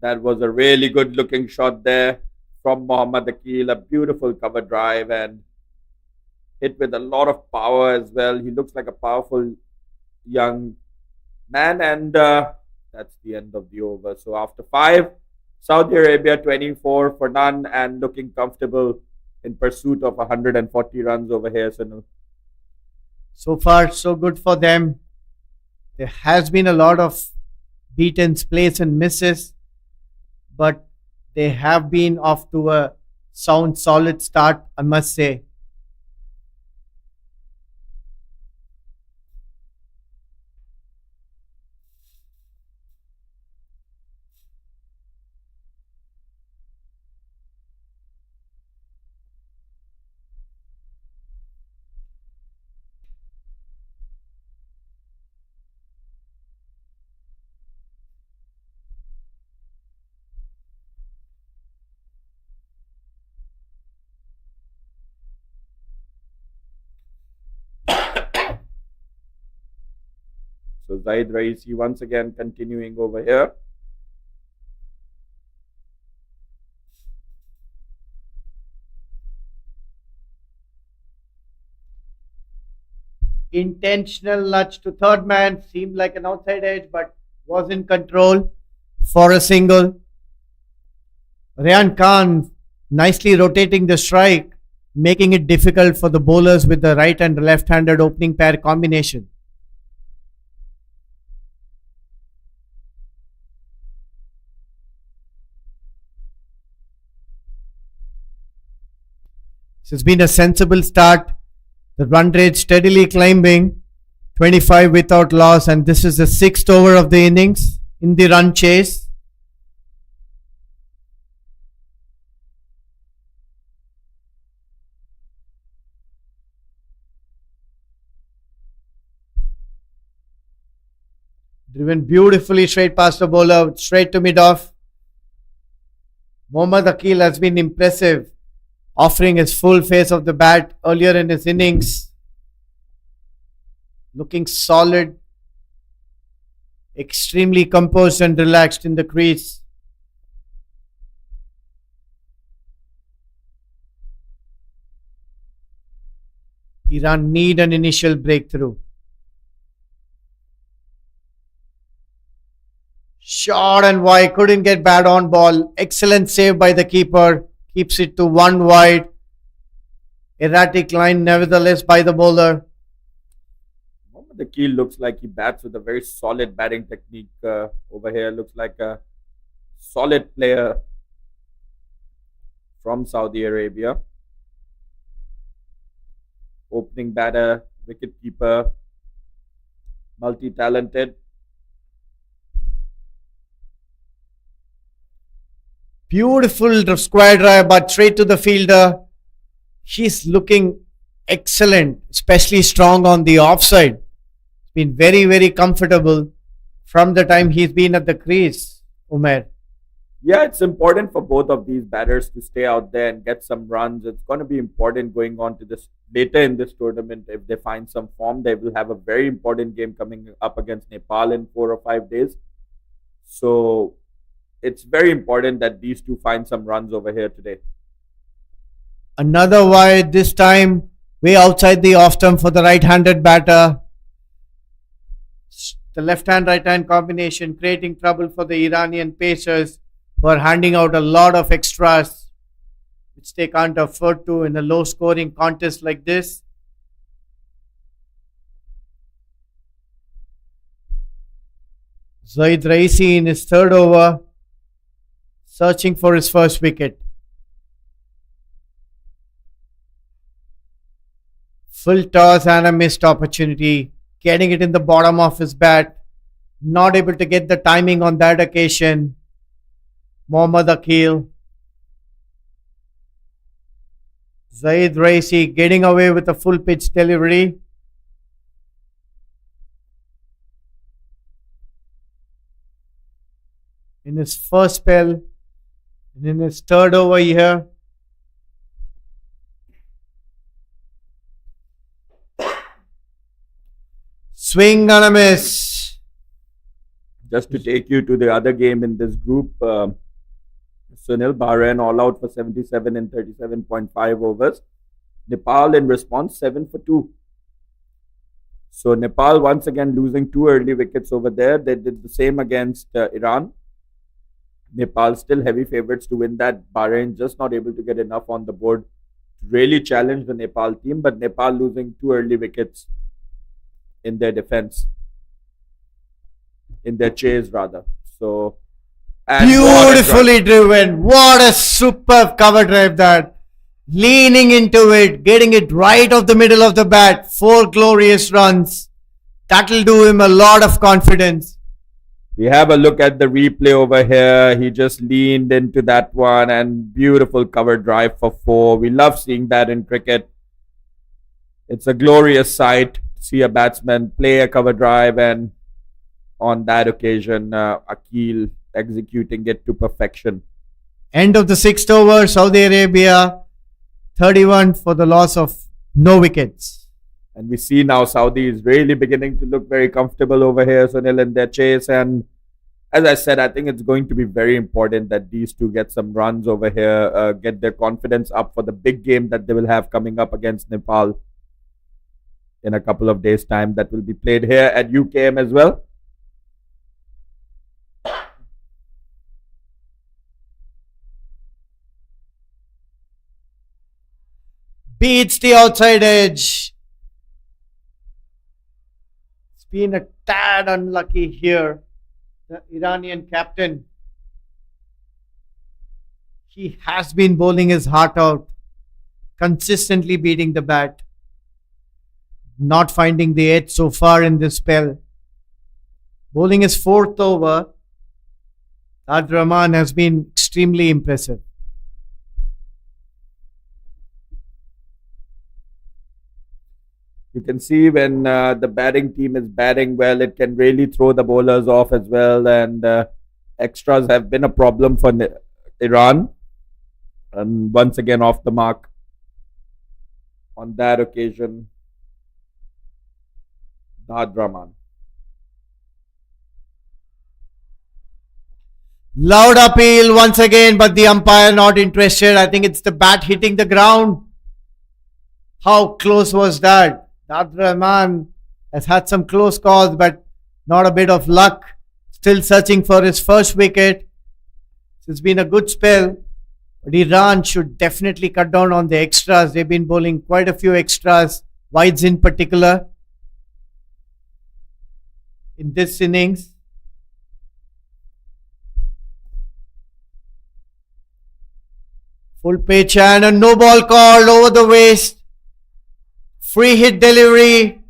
Speaker 3: That was a really good looking shot there from Mohammad Akil. A beautiful cover drive and hit with a lot of power as well. He looks like a powerful young man, and that's the end of the over. So after 5, Saudi Arabia 24 for none and looking comfortable in pursuit of 140 runs over here, Sunil.
Speaker 2: So far, so good for them. There has been a lot of beaten plays and misses, but they have been off to a sound, solid start, I must say.
Speaker 3: So Zaid Raisi once again continuing over here.
Speaker 2: Intentional nudge to third man, seemed like an outside edge, but was in control for a single. Ryan Khan nicely rotating the strike, making it difficult for the bowlers with the right and left-handed opening pair combination. This has been a sensible start. The run rate steadily climbing, 25 without loss, and this is the 6th over of the innings in the run chase. Driven beautifully straight past the bowler, straight to mid-off. Mohammad Akil has been impressive, offering his full face of the bat earlier in his innings. Looking solid, extremely composed and relaxed in the crease. Iran need an initial breakthrough. Short and wide, couldn't get bad on ball. Excellent save by the keeper. Keeps it to 1 wide. Erratic line nevertheless by the bowler.
Speaker 3: Mohammad Akil looks like he bats with a very solid batting technique over here. Looks like a solid player from Saudi Arabia. Opening batter, wicket keeper, multi-talented.
Speaker 2: Beautiful square drive, but straight to the fielder. He's looking excellent, especially strong on the offside. He's been very, very comfortable from the time he's been at the crease, Umair.
Speaker 3: Yeah, it's important for both of these batters to stay out there and get some runs. It's going to be important going on to this later in this tournament. If they find some form, they will have a very important game coming up against Nepal in 4 or 5 days. So it's very important that these two find some runs over here today.
Speaker 2: Another wide, this time way outside the off stump for the right-handed batter. The left-hand, right-hand combination creating trouble for the Iranian pacers, who are handing out a lot of extras, which they can't afford to in a low-scoring contest like this. Zaid Raisi in his 3rd over, searching for his first wicket. Full toss and a missed opportunity. Getting it in the bottom of his bat. Not able to get the timing on that occasion. Mohammad Akil. Zaid Raisi getting away with a full pitch delivery. In his first spell, and in his third over here. Swing and a miss.
Speaker 3: Just to take you to the other game in this group, Sunil, Bahrain all out for 77 in 37.5 overs. Nepal in response 7 for 2. So Nepal once again losing 2 early wickets over there. They did the same against Iran. Nepal still heavy favorites to win that. Bahrain just not able to get enough on the board to really challenge the Nepal team. But Nepal losing 2 early wickets in their defense. In their chase rather. So
Speaker 2: beautifully driven. What a superb cover drive that. Leaning into it, getting it right off the middle of the bat. 4 glorious runs. That'll do him a lot of confidence.
Speaker 3: We have a look at the replay over here. He just leaned into that one and beautiful cover drive for 4. We love seeing that in cricket. It's a glorious sight to see a batsman play a cover drive, and on that occasion, Akil executing it to perfection.
Speaker 2: End of the 6th over, Saudi Arabia 31 for the loss of no wickets.
Speaker 3: And we see now Saudi is really beginning to look very comfortable over here, Sunil, in their chase. And as I said, I think it's going to be very important that these two get some runs over here, get their confidence up for the big game that they will have coming up against Nepal in a couple of days' time. That will be played here at UKM as well.
Speaker 2: Beats the outside edge. It's been a tad unlucky here. The Iranian captain. He has been bowling his heart out. Consistently beating the bat. Not finding the edge so far in this spell. Bowling his 4th over. Tad Rahman has been extremely impressive.
Speaker 3: You can see when the batting team is batting well, it can really throw the bowlers off as well. And extras have been a problem for Iran. And once again off the mark on that occasion, Tad Rahman.
Speaker 2: Loud appeal once again, but the umpire not interested. I think it's the bat hitting the ground. How close was that? Tad Rahman has had some close calls, but not a bit of luck. Still searching for his first wicket. It's been a good spell, but Iran should definitely cut down on the extras. They've been bowling quite a few extras, wides in particular, in this innings. Full pitch and a no ball called over the waist. Free hit delivery.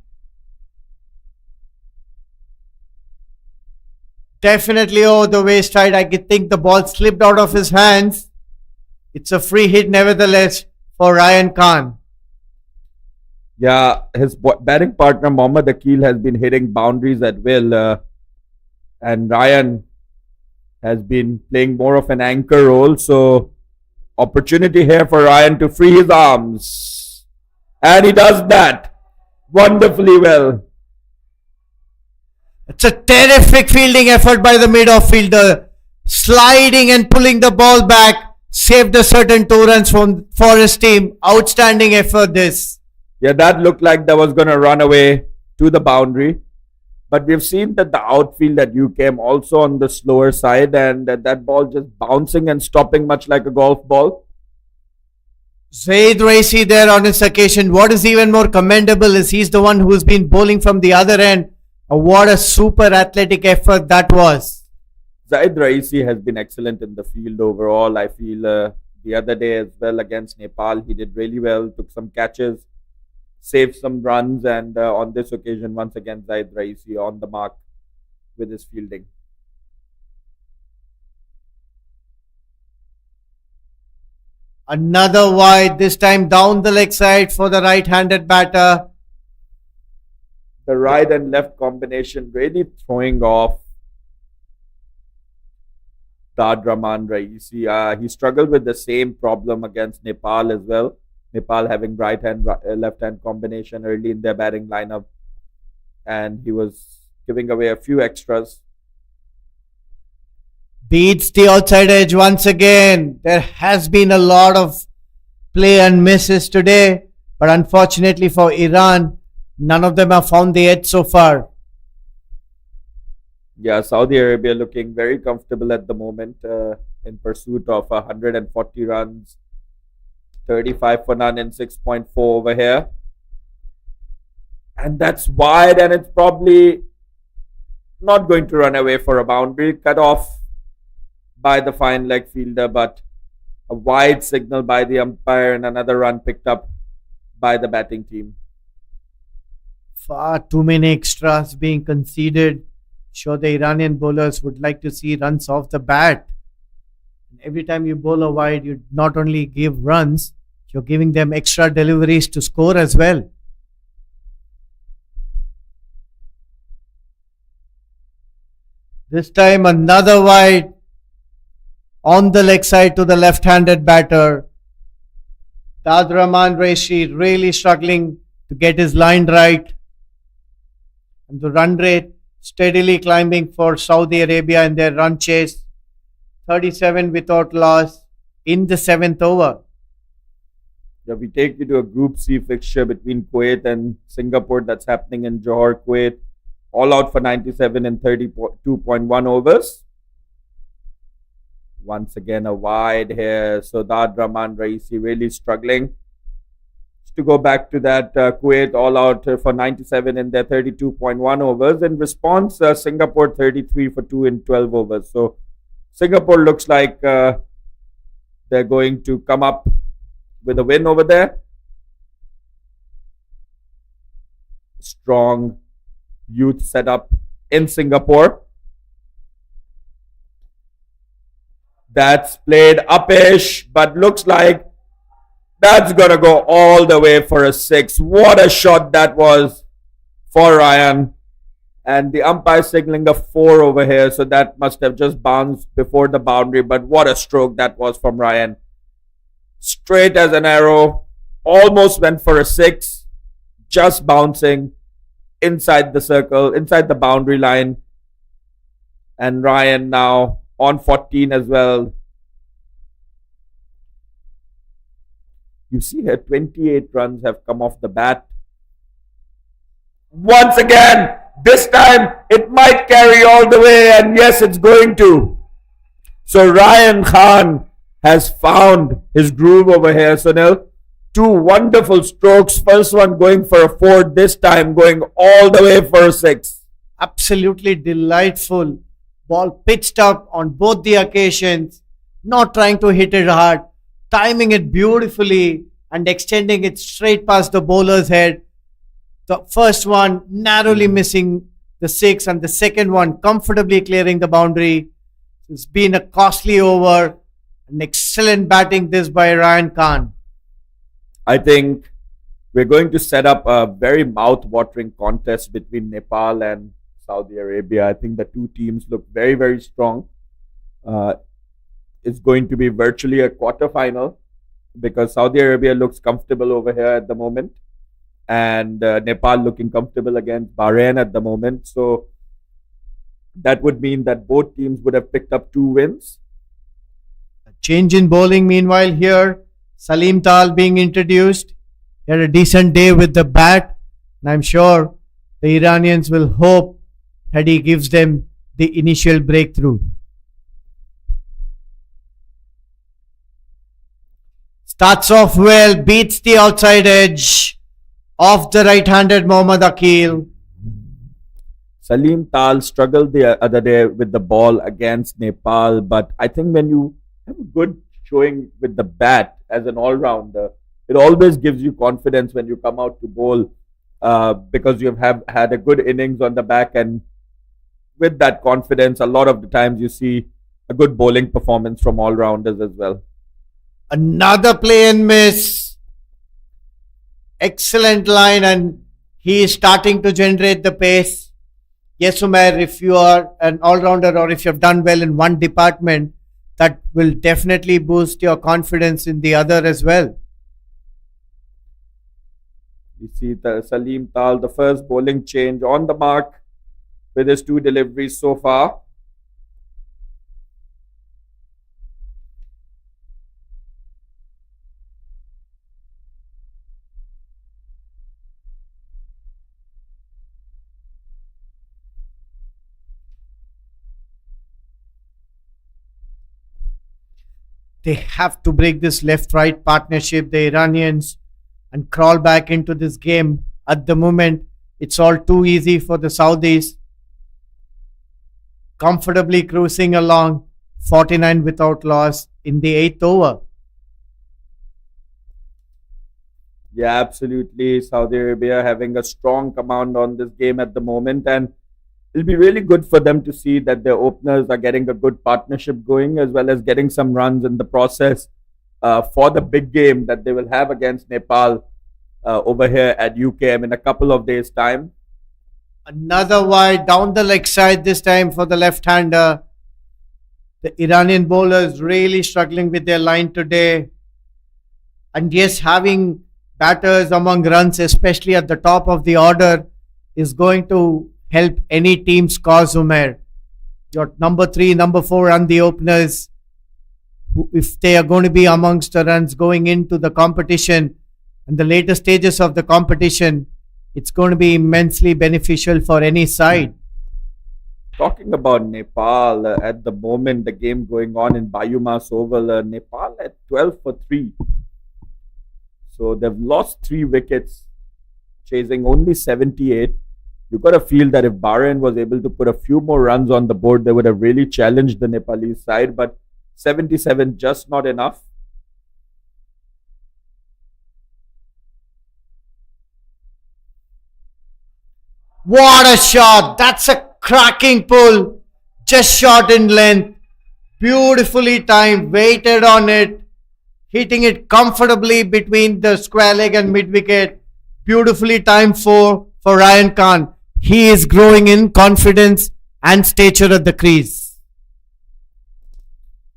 Speaker 2: Definitely over the waist side. I think the ball slipped out of his hands. It's a free hit nevertheless for Ryan Khan.
Speaker 3: Yeah, his batting partner Mohammad Akil has been hitting boundaries at will. And Ryan has been playing more of an anchor role. So opportunity here for Ryan to free his arms. And he does that wonderfully well.
Speaker 2: It's a terrific fielding effort by the mid-off fielder. Sliding and pulling the ball back. Saved a certain 2 runs for his team. Outstanding effort this.
Speaker 3: Yeah, that looked like that was going to run away to the boundary. But we've seen that the outfield at UKM also on the slower side. And that ball just bouncing and stopping much like a golf ball.
Speaker 2: Zaid Raisi there on this occasion. What is even more commendable is he's the one who's been bowling from the other end. What a super athletic effort that was.
Speaker 3: Zaid Raisi has been excellent in the field overall. I feel the other day as well against Nepal, he did really well, took some catches. save some runs. And on this occasion, once again, Zaid Raisi on the mark with his fielding.
Speaker 2: Another wide, this time down the leg side for the right-handed batter.
Speaker 3: The right and left combination really throwing off Dad Rahman Raisi. He struggled with the same problem against Nepal as well. Nepal having right hand, left hand combination early in their batting lineup, and he was giving away a few extras.
Speaker 2: Beats the outside edge once again. There has been a lot of play and misses today, but unfortunately for Iran, none of them have found the edge so far.
Speaker 3: Yeah, Saudi Arabia looking very comfortable at the moment in pursuit of 140 runs, 35 for none in 6.4 over here. And that's wide, and it's probably not going to run away for a boundary. Cut off by the fine leg fielder, but a wide signal by the umpire and another run picked up by the batting team.
Speaker 2: Far too many extras being conceded. Sure, the Iranian bowlers would like to see runs off the bat. Every time you bowl a wide, you not only give runs, you're giving them extra deliveries to score as well. This time another wide on the leg side to the left-handed batter. Dad Rahman Raisi really struggling to get his line right. And the run rate steadily climbing for Saudi Arabia in their run chase. 37 without loss in the 7th over.
Speaker 3: Yeah, we take you to a Group C fixture between Kuwait and Singapore that's happening in Johor, Kuwait. All out for 97 in 32.1 overs. Once again, a wide here. So Dad Rahman Raisi really struggling. Just to go back to that, Kuwait all out for 97 in their 32.1 overs. In response, Singapore 33 for 2 in 12 overs. So Singapore looks like they're going to come up with a win over there. Strong youth setup in Singapore. That's played uppish, but looks like that's going to go all the way for a 6. What a shot that was for Ryan. And the umpire signaling a 4 over here, so that must have just bounced before the boundary. But what a stroke that was from Ryan. Straight as an arrow. Almost went for a 6. Just bouncing inside the circle, inside the boundary line. And Ryan now on 14 as well. You see here 28 runs have come off the bat. Once again, this time it might carry all the way, and yes, it's going to. So Ryan Khan has found his groove over here, Sunil. 2 wonderful strokes. First one going for a 4, this time going all the way for a 6.
Speaker 2: Absolutely delightful. Ball pitched up on both the occasions, not trying to hit it hard, timing it beautifully and extending it straight past the bowler's head. The first one narrowly missing the 6, and the second one comfortably clearing the boundary. It's been a costly over. An excellent batting this by Ryan Khan.
Speaker 3: I think we're going to set up a very mouth-watering contest between Nepal and Saudi Arabia. I think the two teams look very, very strong. It's going to be virtually a quarterfinal because Saudi Arabia looks comfortable over here at the moment, and Nepal looking comfortable against Bahrain at the moment. So that would mean that both teams would have picked up 2 wins.
Speaker 2: A change in bowling meanwhile here. Salim Tal being introduced. He had a decent day with the bat, and I'm sure the Iranians will hope that he gives them the initial breakthrough. Starts off well, beats the outside edge of the right-handed Mohammad Akil.
Speaker 3: Salim Tal struggled the other day with the ball against Nepal, but I think when you have a good showing with the bat as an all-rounder, it always gives you confidence when you come out to bowl, because you have had a good innings on the back, and with that confidence, a lot of the times you see a good bowling performance from all rounders as well.
Speaker 2: Another play and miss. Excellent line, and he is starting to generate the pace. Yes, Umair, if you are an all-rounder or if you've done well in one department, that will definitely boost your confidence in the other as well.
Speaker 3: We see the Salim Tal, the first bowling change on the mark with his 2 deliveries so far.
Speaker 2: They have to break this left-right partnership, the Iranians, and crawl back into this game. At the moment, it's all too easy for the Saudis. Comfortably cruising along, 49 without loss in the 8th over.
Speaker 3: Yeah, absolutely. Saudi Arabia having a strong command on this game at the moment, and it'll be really good for them to see that their openers are getting a good partnership going, as well as getting some runs in the process for the big game that they will have against Nepal over here at UKM in a couple of days' time.
Speaker 2: Another wide down the leg side, this time for the left-hander. The Iranian bowlers really struggling with their line today. And yes, having batters among runs, especially at the top of the order, is going to help any team score, Umair. Your number 3, number 4 and the openers, if they are going to be amongst the runs going into the competition and the later stages of the competition, it's going to be immensely beneficial for any side.
Speaker 3: Talking about Nepal, at the moment, the game going on in Bayumas Oval, Nepal at 12 for 3. So they've lost 3 wickets, chasing only 78. You got to feel that if Bahrain was able to put a few more runs on the board, they would have really challenged the Nepalese side. But 77 just not enough.
Speaker 2: What a shot! That's a cracking pull. Just short in length. Beautifully timed. Waited on it. Hitting it comfortably between the square leg and mid wicket. Beautifully timed for Ryan Khan. He is growing in confidence and stature at the crease.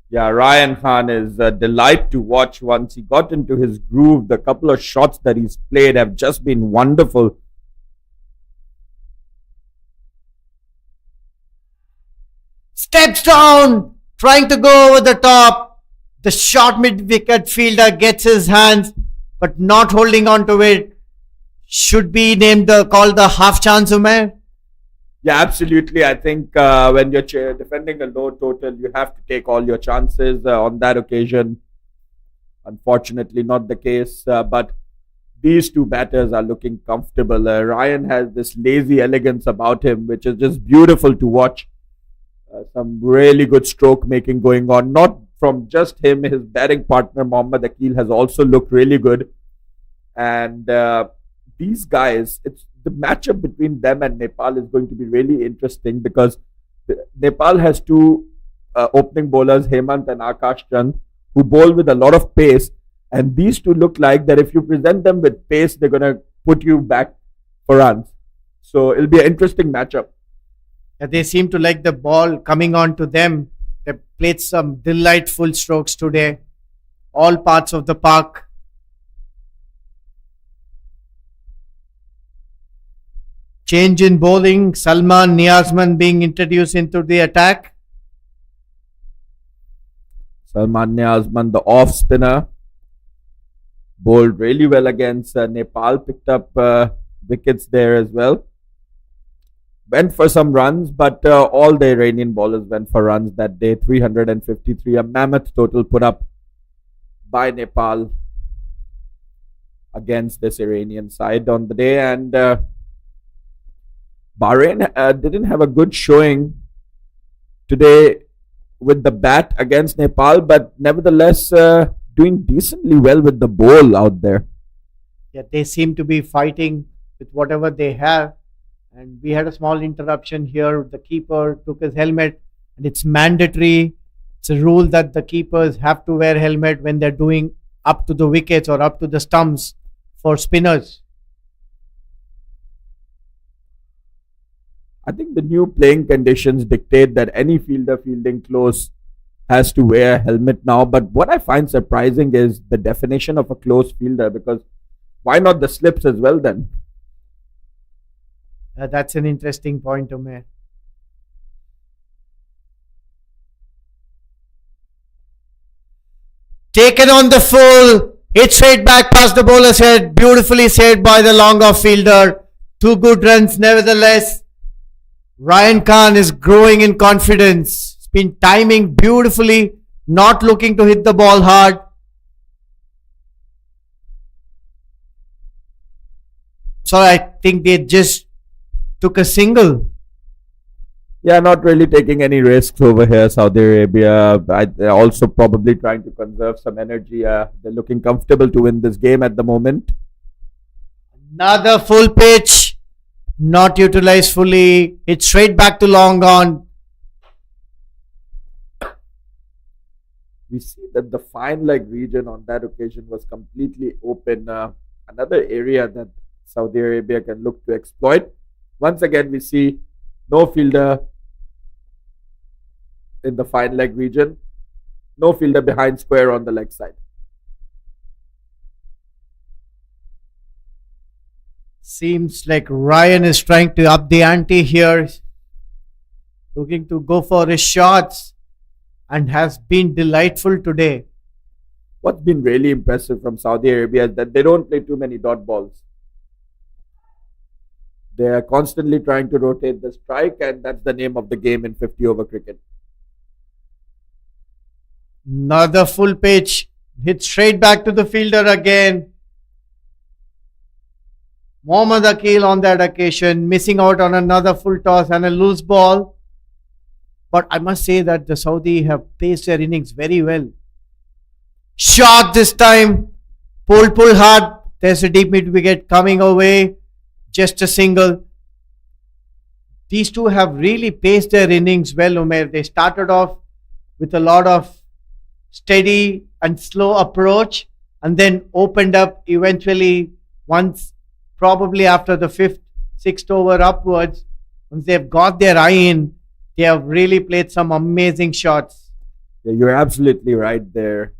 Speaker 3: Yeah, Ryan Khan is a delight to watch once he got into his groove. The couple of shots that he's played have just been wonderful.
Speaker 2: Steps down, trying to go over the top. The short mid-wicket fielder gets his hands, but not holding on to it. Should be called the half chance, Umair.
Speaker 3: Yeah, absolutely. I think when you're defending a low total, you have to take all your chances. On that occasion, unfortunately, not the case. But these 2 batters are looking comfortable. Ryan has this lazy elegance about him, which is just beautiful to watch. Some really good stroke making going on, not from just him. His batting partner Mohammad Akil has also looked really good, and these guys, it's the matchup between them and Nepal is going to be really interesting, because Nepal has 2 opening bowlers, Hemant and Akash Chand, who bowl with a lot of pace, and these 2 look like that if you present them with pace, they're going to put you back for runs. So it'll be an interesting matchup.
Speaker 2: They seem to like the ball coming on to them. They played some delightful strokes today. All parts of the park. Change in bowling. Salman Niazman being introduced into the attack.
Speaker 3: Salman Niazman, the off spinner, bowled really well against Nepal. Picked up wickets there as well. Went for some runs, but all the Iranian bowlers went for runs that day. 353, a mammoth total put up by Nepal against this Iranian side on the day. And Bahrain didn't have a good showing today with the bat against Nepal, but nevertheless, doing decently well with the ball out there.
Speaker 2: Yeah, they seem to be fighting with whatever they have. And we had a small interruption here. The keeper took his helmet, and it's mandatory. It's a rule that the keepers have to wear helmet when they're doing up to the wickets or up to the stumps for spinners.
Speaker 3: I think the new playing conditions dictate that any fielder fielding close has to wear a helmet now. But what I find surprising is the definition of a close fielder, because why not the slips as well then?
Speaker 2: That's an interesting point, Umair. Taken on the full, hit straight back past the bowler's head. Beautifully saved by the long off fielder. 2 good runs nevertheless. Ryan Khan is growing in confidence. He's been timing beautifully, not looking to hit the ball hard. So I think they just took a single.
Speaker 3: Yeah, not really taking any risks over here, Saudi Arabia. They're also probably trying to conserve some energy. They're looking comfortable to win this game at the moment.
Speaker 2: Another full pitch, not utilized fully. It's straight back to long on.
Speaker 3: We see that the fine leg region on that occasion was completely open. Another area that Saudi Arabia can look to exploit. Once again, we see no fielder in the fine leg region, no fielder behind square on the leg side.
Speaker 2: Seems like Ryan is trying to up the ante here, looking to go for his shots, and has been delightful today.
Speaker 3: What's been really impressive from Saudi Arabia is that they don't play too many dot balls. They are constantly trying to rotate the strike, and that's the name of the game in 50 over cricket.
Speaker 2: Another full pitch, hit straight back to the fielder again. Mohammad Akil on that occasion, missing out on another full toss and a loose ball. But I must say that the Saudi have paced their innings very well. Shot this time, pull hard. There's a deep mid wicket coming away. Just a single. These two have really paced their innings well, Umair. They started off with a lot of steady and slow approach and then opened up eventually once, probably after the 5th, 6th over upwards. Once they've got their eye in, they have really played some amazing shots.
Speaker 3: Yeah, you're absolutely right there,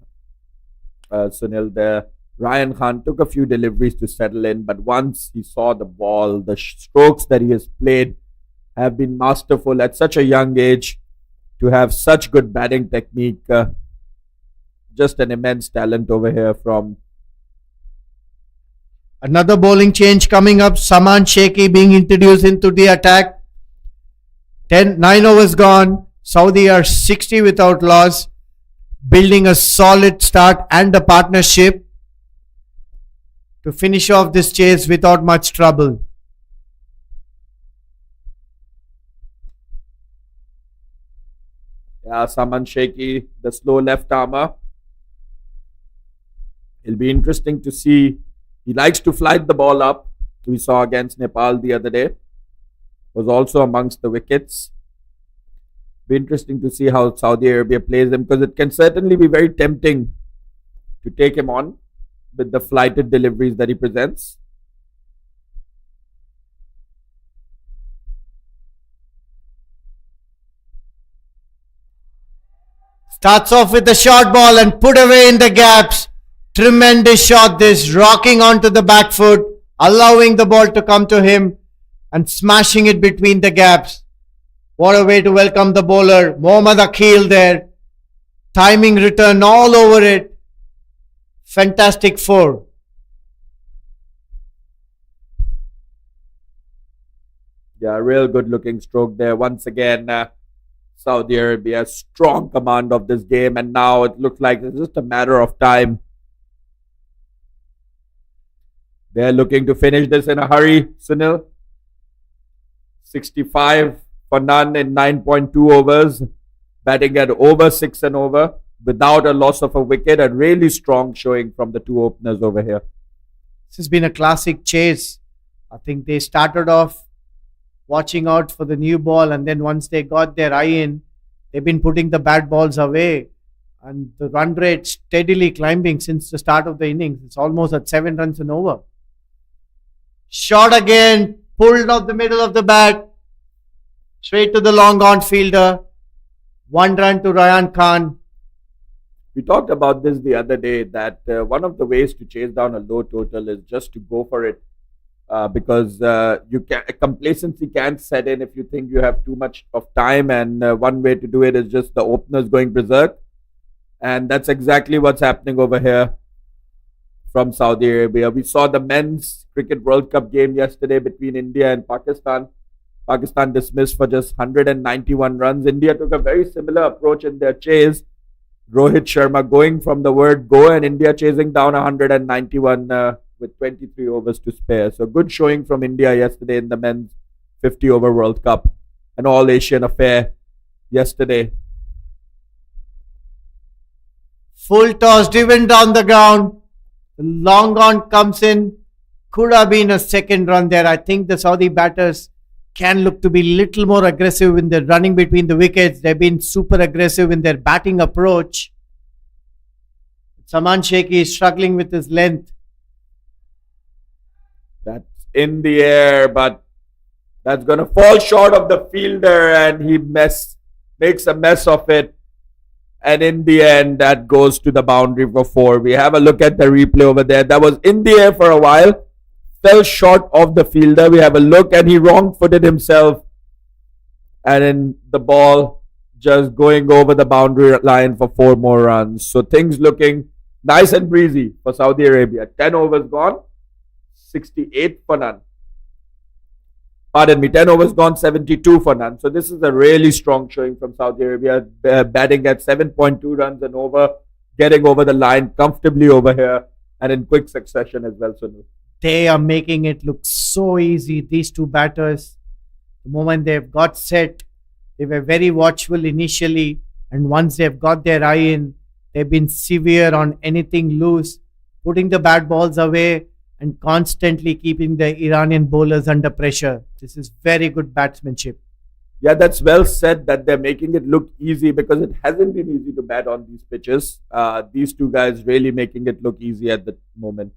Speaker 3: Sunil. There, Ryan Khan took a few deliveries to settle in, but once he saw the ball, the strokes that he has played have been masterful at such a young age. To have such good batting technique, just an immense talent over here from.
Speaker 2: Another bowling change coming up. Saman Sheikhi being introduced into the attack. 9 overs gone. Saudi are 60 without loss. Building a solid start and a partnership to finish off this chase without much trouble.
Speaker 3: Yeah, Saman Sheikhi, the slow left armer. It'll be interesting to see. He likes to flight the ball up. We saw against Nepal the other day. Was also amongst the wickets. Be interesting to see how Saudi Arabia plays him, because it can certainly be very tempting to take him on with the flighted deliveries that he presents.
Speaker 2: Starts off with a short ball and put away in the gaps. Tremendous shot this, rocking onto the back foot, allowing the ball to come to him and smashing it between the gaps. What a way to welcome the bowler. Mohammad Akil there. Timing return all over it. Fantastic 4.
Speaker 3: Yeah, real good looking stroke there. Once again, Saudi Arabia, strong command of this game, and now it looks like it's just a matter of time. They're looking to finish this in a hurry, Sunil. 65 for none in 9.2 overs. Batting at over 6 and over. without a loss of a wicket. A really strong showing from the two openers over here.
Speaker 2: This has been a classic chase. I think they started off watching out for the new ball, and then once they got their eye in, they've been putting the bad balls away. And the run rate steadily climbing since the start of the innings. It's almost at 7 runs and over. Shot again, pulled off the middle of the bat, straight to the long on fielder. 1 run to Ryan Khan.
Speaker 3: We talked about this the other day that one of the ways to chase down a low total is just to go for it, because complacency can set in if you think you have too much of time, and one way to do it is just the openers going berserk, and that's exactly what's happening over here from Saudi Arabia. We saw the men's cricket World Cup game yesterday between India and Pakistan. Pakistan dismissed for just 191 runs. India took a very similar approach in their chase. Rohit Sharma going from the word go, and India chasing down 191 with 23 overs to spare. So good showing from India yesterday in the men's 50 over World Cup, an all Asian affair yesterday.
Speaker 2: Full toss driven down the ground. The long on comes in. Could have been a second run there. I think the Saudi batters can look to be little more aggressive in their running between the wickets. They've been super aggressive in their batting approach. Saman Sheikhi is struggling with his length.
Speaker 3: That's in the air, but that's going to fall short of the fielder, and he makes a mess of it. And in the end, that goes to the boundary for 4. We have a look at the replay over there. That was in the air for a while. Fell short of the fielder. We have a look, and he wrong-footed himself. And then the ball just going over the boundary line for 4 more runs. So things looking nice and breezy for Saudi Arabia. 10 overs gone, 68 for none. Pardon me, 10 overs gone, 72 for none. So this is a really strong showing from Saudi Arabia, batting at 7.2 runs and over, getting over the line comfortably over here, and in quick succession as well, Sunil.
Speaker 2: They are making it look so easy, these two batters. The moment they've got set, they were very watchful initially, and once they've got their eye in, they've been severe on anything loose, putting the bad balls away and constantly keeping the Iranian bowlers under pressure. This is very good batsmanship.
Speaker 3: Yeah, that's well said that they're making it look easy, because it hasn't been easy to bat on these pitches. These two guys really making it look easy at the moment.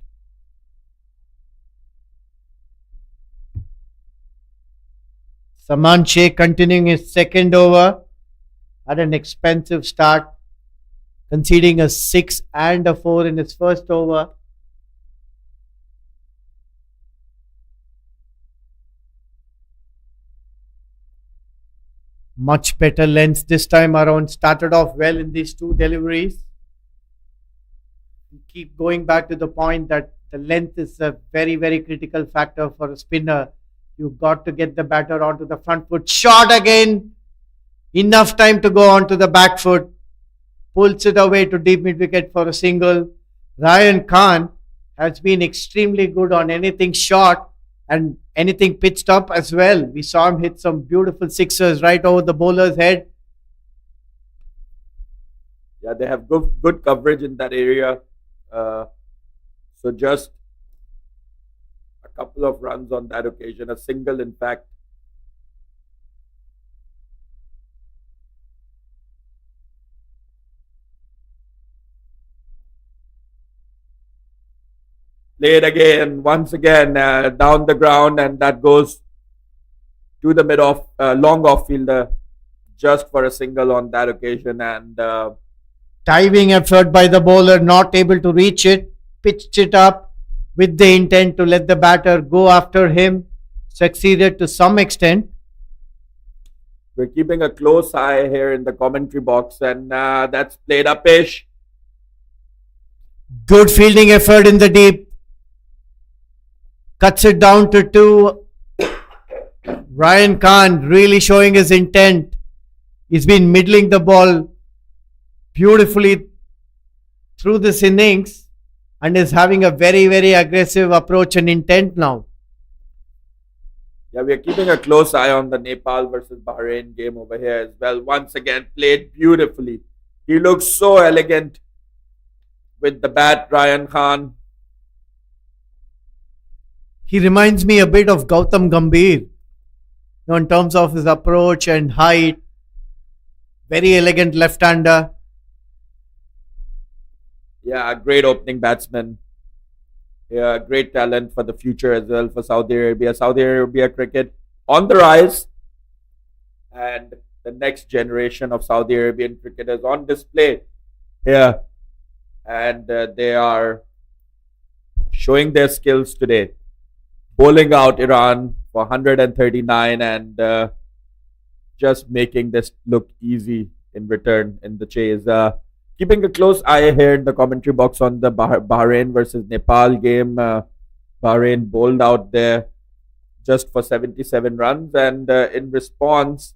Speaker 2: Saman Sheikh continuing his second over. Had an expensive start, conceding a 6 and a 4 in his first over. Much better lengths this time around. Started off well in these two deliveries. We keep going back to the point that the length is a very, very critical factor for a spinner. You've got to get the batter onto the front foot. Shot again. Enough time to go onto the back foot. Pulls it away to deep mid wicket for a single. Ryan Khan has been extremely good on anything short and anything pitched up as well. We saw him hit some beautiful sixers right over the bowler's head.
Speaker 3: Yeah, they have good coverage in that area. So just a couple of runs on that occasion, a single in fact. Played again, once again, down the ground, and that goes to the mid-off, long off-fielder, just for a single on that occasion. And
Speaker 2: diving effort by the bowler, not able to reach it, pitched it up with the intent to let the batter go after him. Succeeded to some extent.
Speaker 3: We're keeping a close eye here in the commentary box, and that's played upish.
Speaker 2: Good fielding effort in the deep. Cuts it down to 2. Ryan Khan really showing his intent. He's been middling the ball beautifully through this innings and is having a very, very aggressive approach and intent now.
Speaker 3: Yeah, we are keeping a close eye on the Nepal versus Bahrain game over here as well. Once again, played beautifully. He looks so elegant with the bat, Ryan Khan.
Speaker 2: He reminds me a bit of Gautam Gambhir, in terms of his approach and height. Very elegant left-hander.
Speaker 3: Yeah, great opening batsman. Yeah, great talent for the future as well for Saudi Arabia. Saudi Arabia cricket on the rise, and the next generation of Saudi Arabian cricketers on display here, and they are showing their skills today, bowling out Iran for 139 and just making this look easy in return in the chase. Keeping a close eye here in the commentary box on the Bahrain versus Nepal game. Bahrain bowled out there just for 77 runs, and in response,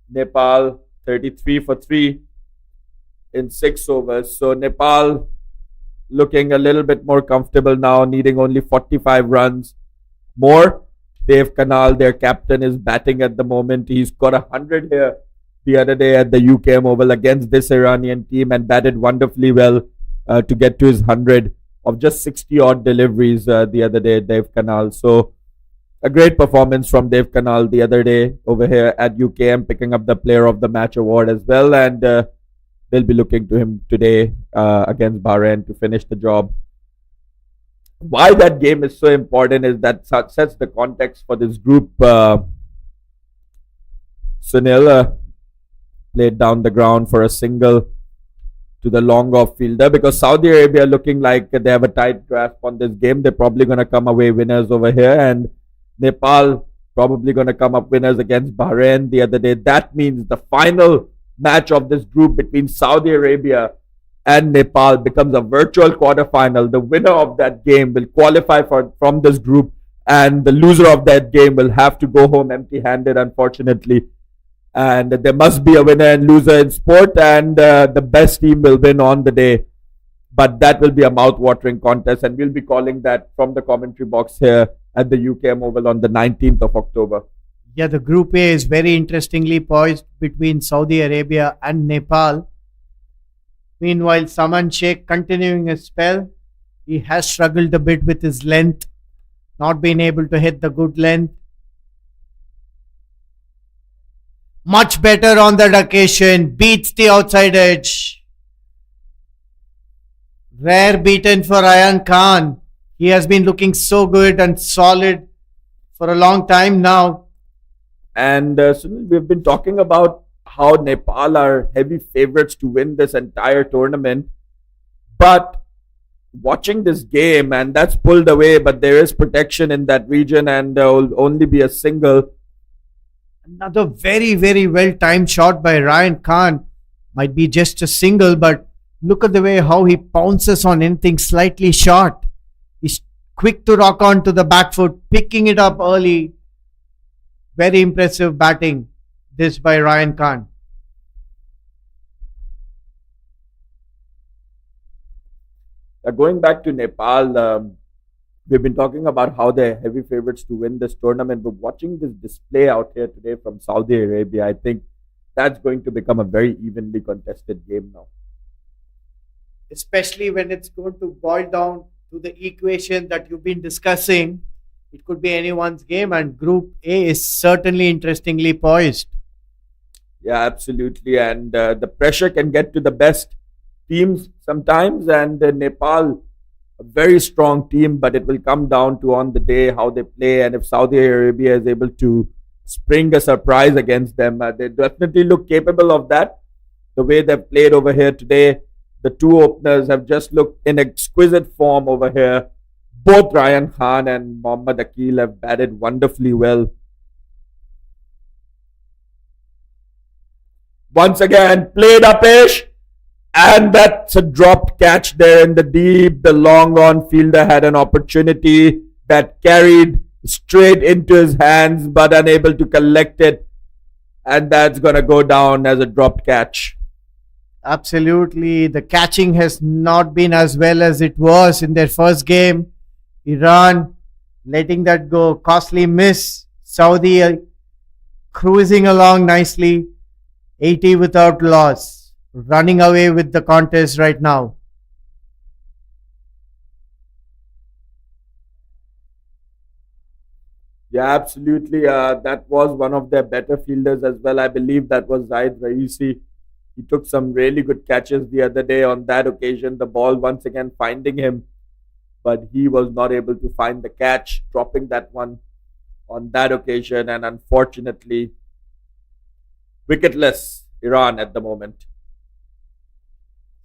Speaker 3: Nepal 33 for 3 in 6 overs. So Nepal looking a little bit more comfortable now, needing only 45 runs more. Dave Kanal, their captain, is batting at the moment. He's got 100 here the other day at the UKM Oval against this Iranian team and batted wonderfully well to get to his 100 of just 60 odd deliveries the other day, Dave Kanal. So a great performance from Dave Kanal the other day over here at UKM, picking up the Player of the Match award as well. And they'll be looking to him today against Bahrain to finish the job. Why that game is so important is that sets the context for this group. Sunil played down the ground for a single to the long off fielder, because Saudi Arabia looking like they have a tight grasp on this game. They're probably going to come away winners over here, and Nepal probably going to come up winners against Bahrain the other day. That means the final match of this group between Saudi Arabia and Nepal becomes a virtual quarterfinal. The winner of that game will qualify from this group, and the loser of that game will have to go home empty-handed, unfortunately. And there must be a winner and loser in sport, and the best team will win on the day. But that will be a mouth-watering contest, and we'll be calling that from the commentary box here at the UKM Oval on the 19th of October.
Speaker 2: Yeah, the Group A is very interestingly poised between Saudi Arabia and Nepal. Meanwhile, Saman Sheikh continuing his spell. He has struggled a bit with his length, not been able to hit the good length. Much better on that occasion, beats the outside edge. Rare beaten for Ryan Khan. He has been looking so good and solid for a long time now.
Speaker 3: And Sunil, we've been talking about how Nepal are heavy favorites to win this entire tournament. But watching this game, and that's pulled away, but there is protection in that region, and there will only be a single.
Speaker 2: Another very, very well timed shot by Ryan Khan. Might be just a single, but look at the way how he pounces on anything slightly short. He's quick to rock on to the back foot, picking it up early. Very impressive batting, this by Ryan Khan.
Speaker 3: Going back to Nepal, we've been talking about how they're heavy favorites to win this tournament, but watching this display out here today from Saudi Arabia, I think that's going to become a very evenly contested game now.
Speaker 2: Especially when it's going to boil down to the equation that you've been discussing. It could be anyone's game, and Group A is certainly interestingly poised.
Speaker 3: Yeah, absolutely. And the pressure can get to the best teams sometimes, and Nepal, a very strong team, but it will come down to on the day how they play, and if Saudi Arabia is able to spring a surprise against them, they definitely look capable of that. The way they've played over here today, the two openers have just looked in exquisite form over here. Both Ryan Khan and Mohammad Akil have batted wonderfully well. Once again, played upish. And that's a dropped catch there in the deep. The long on fielder had an opportunity that carried straight into his hands, but unable to collect it. And that's going to go down as a dropped catch.
Speaker 2: Absolutely. The catching has not been as well as it was in their first game. Iran letting that go. Costly miss. Saudi cruising along nicely. 80 without loss. running away with the contest right now.
Speaker 3: Yeah, absolutely. That was one of their better fielders as well. I believe that was Zaid Raisi. He took some really good catches the other day on that occasion. The ball once again finding him, but he was not able to find the catch, dropping that one on that occasion. And unfortunately, wicketless Iran at the moment.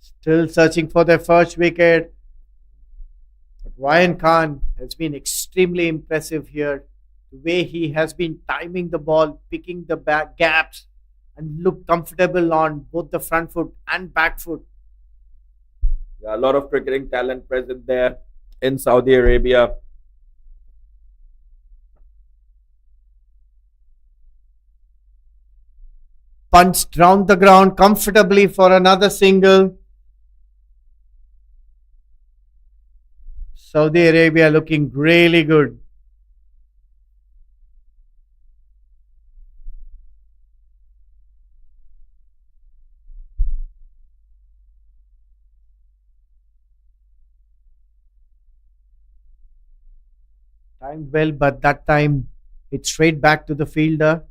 Speaker 2: Still searching for their first wicket. But Ryan Khan has been extremely impressive here. The way he has been timing the ball, picking the back gaps, and look comfortable on both the front foot and back foot.
Speaker 3: Yeah, a lot of cricketing talent present there in Saudi Arabia.
Speaker 2: Punched round the ground comfortably for another single. Saudi Arabia looking really good. Timed well, but that time it's straight back to the fielder.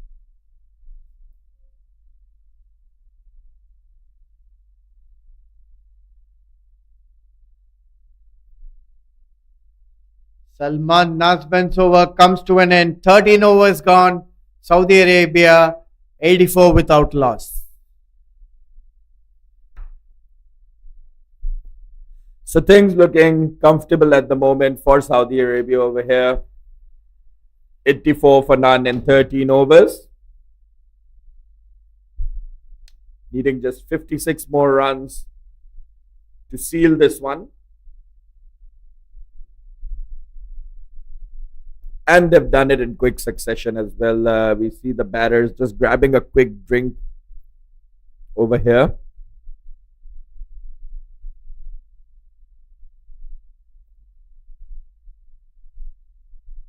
Speaker 2: Salman Nazman's over comes to an end. 13 overs gone. Saudi Arabia 84 without loss.
Speaker 3: So things looking comfortable at the moment for Saudi Arabia over here. 84 for none in 13 overs. Needing just 56 more runs to seal this one. And they've done it in quick succession as well. We see the batters just grabbing a quick drink over here.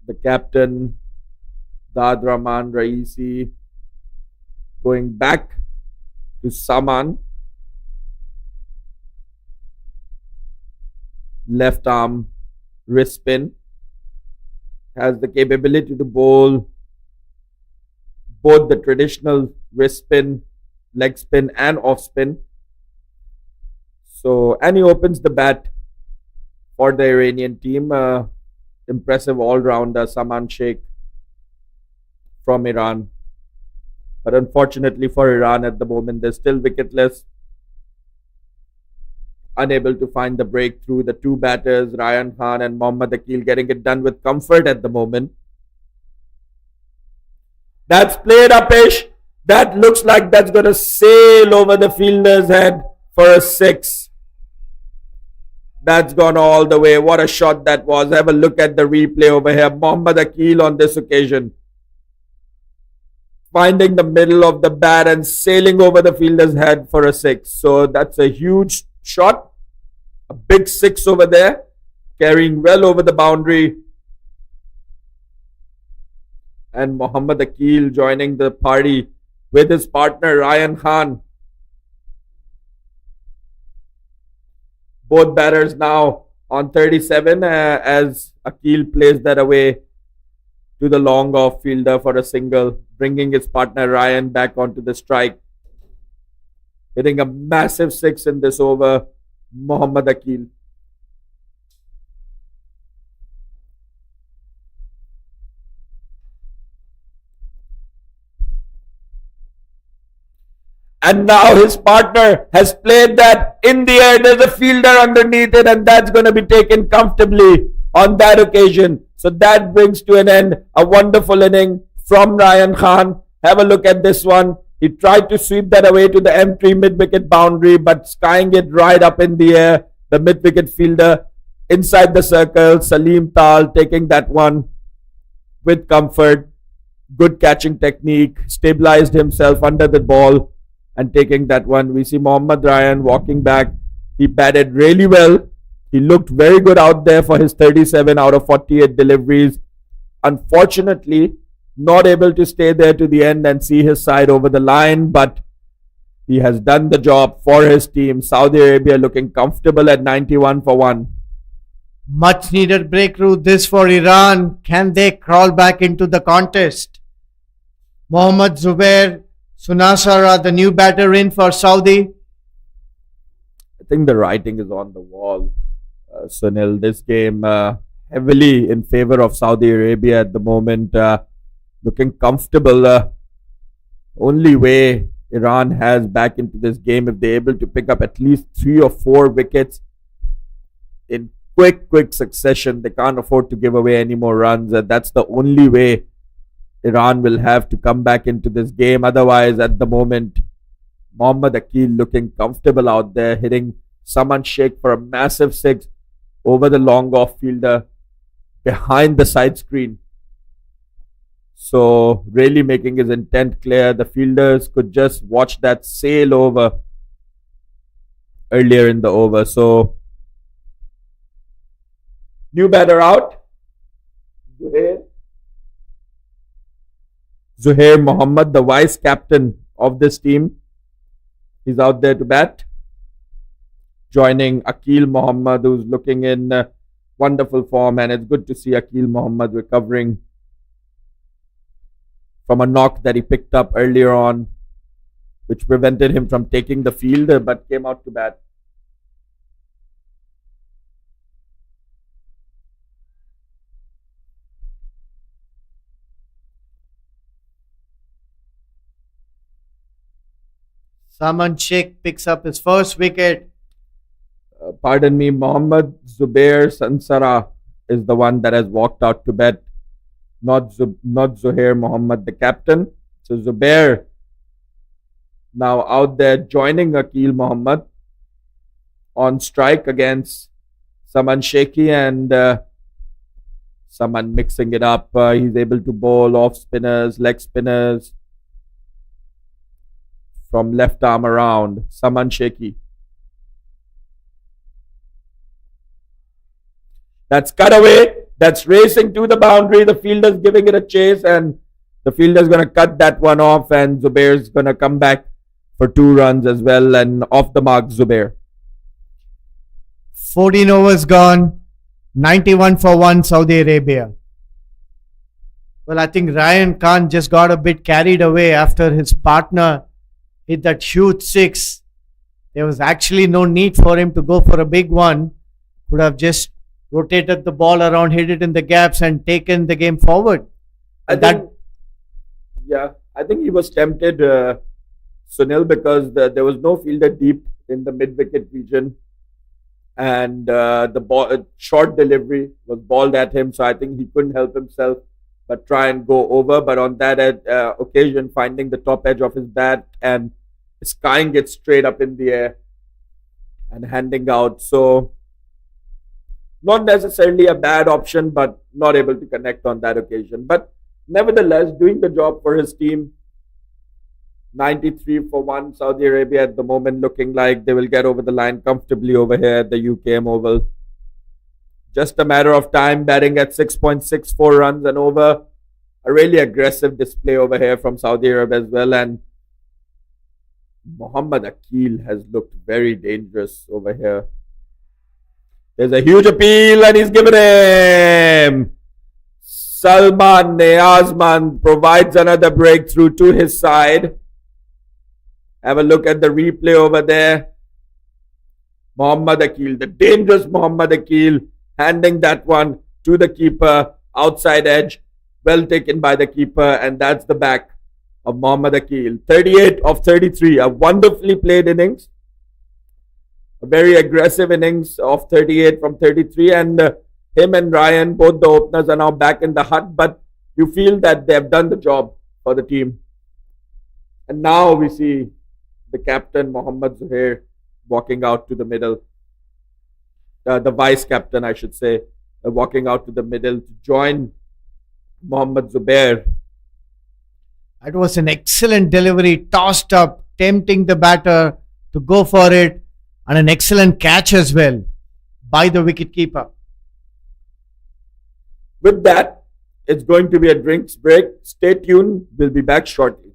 Speaker 3: The captain, Dad Rahman Raisi, going back to Saman. Left arm wrist spin. Has the capability to bowl both the traditional wrist spin, leg spin and off spin. So, and he opens the bat for the Iranian team. Impressive all-rounder Saman Sheikh from Iran. But unfortunately for Iran at the moment, they're still wicketless. Unable to find the breakthrough. The two batters, Ryan Khan and Mohammad Akil, getting it done with comfort at the moment. That's played Upish. That looks like that's going to sail over the fielder's head for a six. That's gone all the way. What a shot that was. Have a look at the replay over here. Mohammad Akil on this occasion, finding the middle of the bat and sailing over the fielder's head for a six. So that's a huge shot. A big six over there. Carrying well over the boundary. And Mohammad Akil joining the party with his partner Ryan Khan. Both batters now on 37 as Akil plays that away to the long off fielder for a single, bringing his partner Ryan back onto the strike. Hitting a massive six in this over, Mohammad Akil. And now his partner has played that in the air. There's a fielder underneath it, and that's going to be taken comfortably on that occasion. So that brings to an end a wonderful inning from Ryan Khan. Have a look at this one. He tried to sweep that away to the M3 mid-wicket boundary, but skying it right up in the air. The mid-wicket fielder inside the circle. Salim Tal taking that one with comfort. Good catching technique. Stabilized himself under the ball and taking that one. We see Mohammad Ryan walking back. He batted really well. He looked very good out there for his 37 out of 48 deliveries. Unfortunately, not able to stay there to the end and see his side over the line, but He has done the job for his team. Saudi Arabia looking comfortable at 91 for 1.
Speaker 2: Much needed breakthrough this for Iran. Can they crawl back into the contest? Mohammad Zubair Sunasara, the new batter in for Saudi.
Speaker 3: I think the writing is on the wall, Sunil. This game heavily in favor of Saudi Arabia at the moment. Looking comfortable. Only way Iran has back into this game if they're able to pick up at least 3 or 4 wickets in quick succession. They can't afford to give away any more runs. That's the only way Iran will have to come back into this game. Otherwise, at the moment, Mohammad Akil looking comfortable out there, hitting Saman Sheikh for a massive 6 over the long off fielder behind the side screen. So really making his intent clear. The fielders could just watch that sail over earlier in the over. So new batter out. Zuhair Mohammad, the vice captain of this team. He's out there to bat. Joining Akil Mohammad, who's looking in wonderful form. And it's good to see Akil Mohammad recovering from a knock that he picked up earlier on, which prevented him from taking the field, but came out to bat.
Speaker 2: Saman Sheikh picks up his first wicket.
Speaker 3: Pardon me, Mohammad Zubair Sansara is the one that has walked out to bat, not Zuhair Mohammad, the captain. So Zubair now out there joining Akil Mohammad on strike against Saman Sheikhi, and Saman mixing it up. He's able to bowl off spinners, leg spinners from left arm around. Saman Sheikhi. That's cut away. That's racing to the boundary. The fielder's giving it a chase, and the fielder's going to cut that one off, and Zubair's going to come back for 2 runs as well, and off the mark Zubair.
Speaker 2: 14 overs gone. 91 for 1 Saudi Arabia. Well, I think Ryan Khan just got a bit carried away after his partner hit that huge 6. There was actually no need for him to go for a big one. Could have just rotated the ball around, hit it in the gaps, and taken the game forward.
Speaker 3: I think he was tempted, Sunil, because there was no fielder deep in the mid-wicket region, and the ball, short delivery was balled at him, so I think he couldn't help himself but try and go over. But on that occasion, finding the top edge of his bat and skying it straight up in the air and handing out. So not necessarily a bad option, but not able to connect on that occasion. But nevertheless, doing the job for his team. 93 for 1 Saudi Arabia at the moment, looking like they will get over the line comfortably over here at the UKM Oval. Just a matter of time, batting at 6.64 runs and over. A really aggressive display over here from Saudi Arabia as well. And Mohammad Akil has looked very dangerous over here. There's a huge appeal, and he's given him. Salman Azman provides another breakthrough to his side. Have a look at the replay over there. Mohammad Akil, the dangerous Mohammad Akil, handing that one to the keeper, outside edge, well taken by the keeper, and that's the back of Mohammad Akil. 38 of 33, a wonderfully played innings. A very aggressive innings of 38 from 33, and him and Ryan, both the openers, are now back in the hut, but you feel that they have done the job for the team. And now we see the captain, Mohammad Zuhair, walking out to the middle. The vice captain, I should say, walking out to the middle to join Mohammad Zubair.
Speaker 2: It was an excellent delivery, tossed up, tempting the batter to go for it, and an excellent catch as well by the wicketkeeper.
Speaker 3: With that, it's going to be a drinks break. Stay tuned. We'll be back shortly.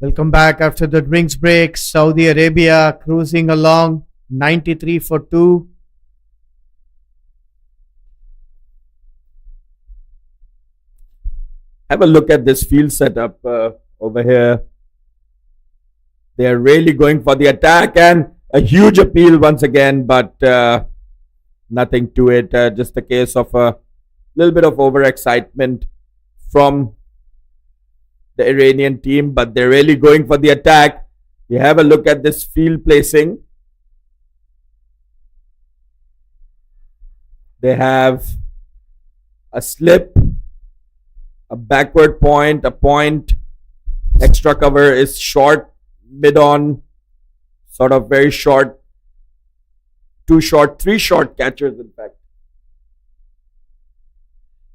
Speaker 2: Welcome back after the drinks break. Saudi Arabia cruising along 93 for 2.
Speaker 3: Have a look at this field setup over here. They're really going for the attack and a huge appeal once again, but nothing to it. Just a case of a little bit of overexcitement from the Iranian team, but they're really going for the attack. You have a look at this field placing. They have a slip, a backward point, a point, extra cover is short, mid on, sort of very short, 2 short, 3 short catchers in fact.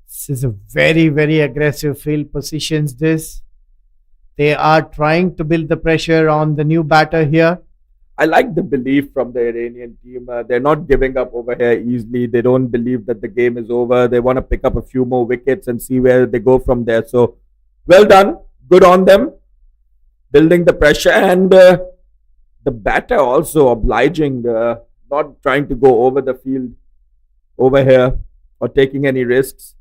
Speaker 2: This is a very, very aggressive field positions this. They are trying to build the pressure on the new batter here.
Speaker 3: I like the belief from the Iranian team. They're not giving up over here easily. They don't believe that the game is over. They want to pick up a few more wickets and see where they go from there. So, well done. Good on them. Building the pressure, and the batter also obliging, not trying to go over the field over here or taking any risks.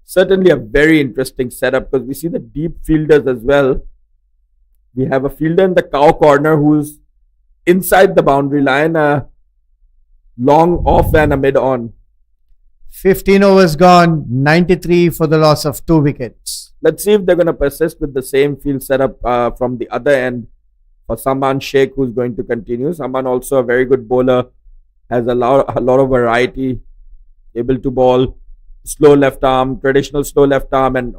Speaker 3: Certainly a very interesting setup because we see the deep fielders as well. We have a fielder in the cow corner who's inside the boundary line, a long off and a mid on.
Speaker 2: 15 overs gone, 93 for the loss of 2 wickets.
Speaker 3: Let's see if they're going to persist with the same field setup from the other end for Saman Sheikh, who's going to continue. Saman also a very good bowler, has a lot of variety, able to bowl slow left arm, traditional slow left arm, and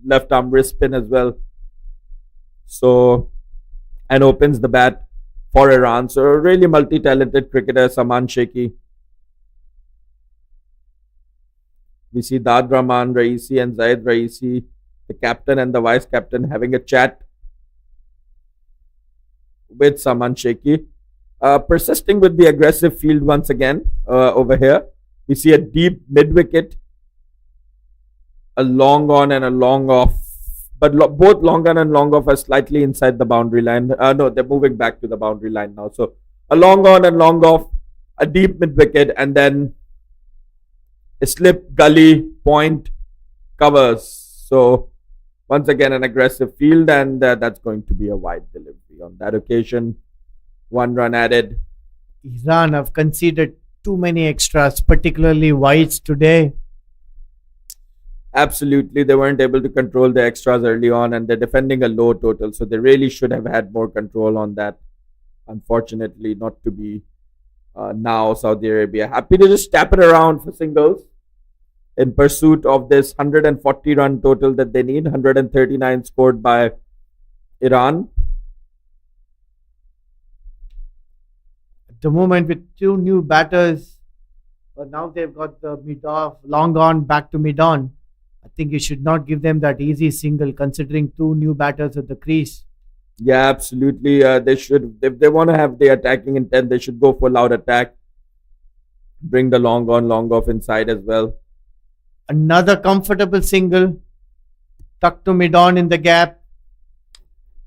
Speaker 3: left arm wrist spin as well. So, and opens the bat for Iran. So, a really multi-talented cricketer, Saman Sheikhi. We see Dad Rahman Raisi and Zaid Raisi, the captain and the vice captain, having a chat with Saman Sheikhi. Persisting with the aggressive field once again over here. We see a deep mid-wicket, a long on and a long off. But both long on and long off are slightly inside the boundary line. No, they're moving back to the boundary line now. So, a long on and long off, a deep mid-wicket, and then a slip, gully, point, covers. So, once again, an aggressive field, and that's going to be a wide delivery on that occasion. 1 run added.
Speaker 2: Iran have conceded too many extras, particularly wides today.
Speaker 3: Absolutely, they weren't able to control the extras early on, and they're defending a low total, so they really should have had more control on that. Unfortunately, not to be. Now Saudi Arabia happy to just tap it around for singles in pursuit of this 140 run total that they need. 139 scored by Iran.
Speaker 2: At the moment, with 2 new batters, but now they've got the mid-off, long on, back to mid-on. I think you should not give them that easy single considering 2 new batters at the crease.
Speaker 3: Yeah, absolutely. They should, if they want to have the attacking intent, they should go for loud attack. Bring the long on, long off inside as well.
Speaker 2: Another comfortable single, tucked to mid-on in the gap.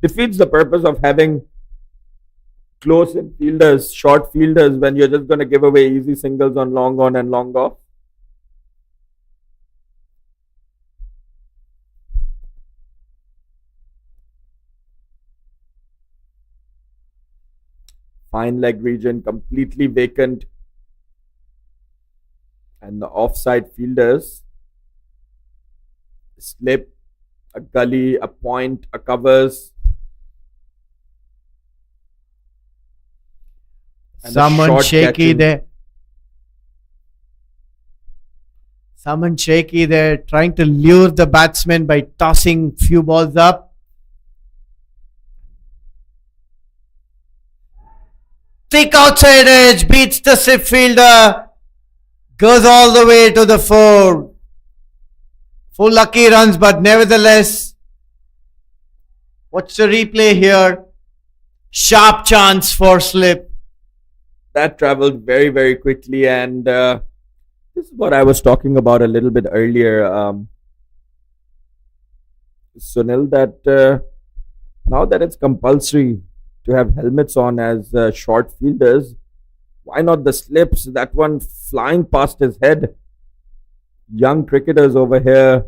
Speaker 3: Defeats the purpose of having close in fielders, short fielders, when you're just going to give away easy singles on long on and long off. Fine leg region completely vacant, and the offside fielders slip, a gully, a point, a covers, and
Speaker 2: Saman Sheikhi there. Saman Sheikhi there trying to lure the batsman by tossing few balls up. Thick outside edge, beats the slip fielder, goes all the way to the 4. 4 lucky runs, but nevertheless, watch the replay here. Sharp chance for slip.
Speaker 3: That traveled very, very quickly, and this is what I was talking about a little bit earlier, Sunil, that Now that it's compulsory to have helmets on as short fielders, why not the slips? That one flying past his head. Young cricketers over here.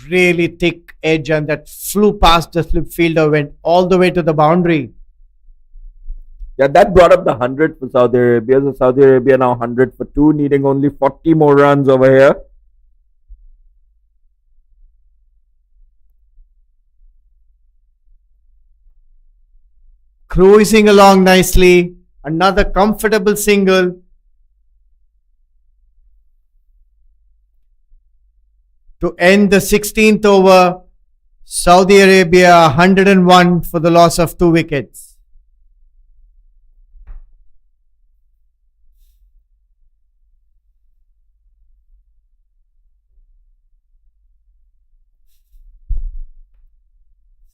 Speaker 2: Really thick edge, and that flew past the slip fielder, went all the way to the boundary.
Speaker 3: Yeah, that brought up the 100 for Saudi Arabia. So Saudi Arabia now 100 for 2, needing only 40 more runs over here.
Speaker 2: Cruising along nicely. Another comfortable single. To end the 16th over, Saudi Arabia 101 for the loss of 2 wickets.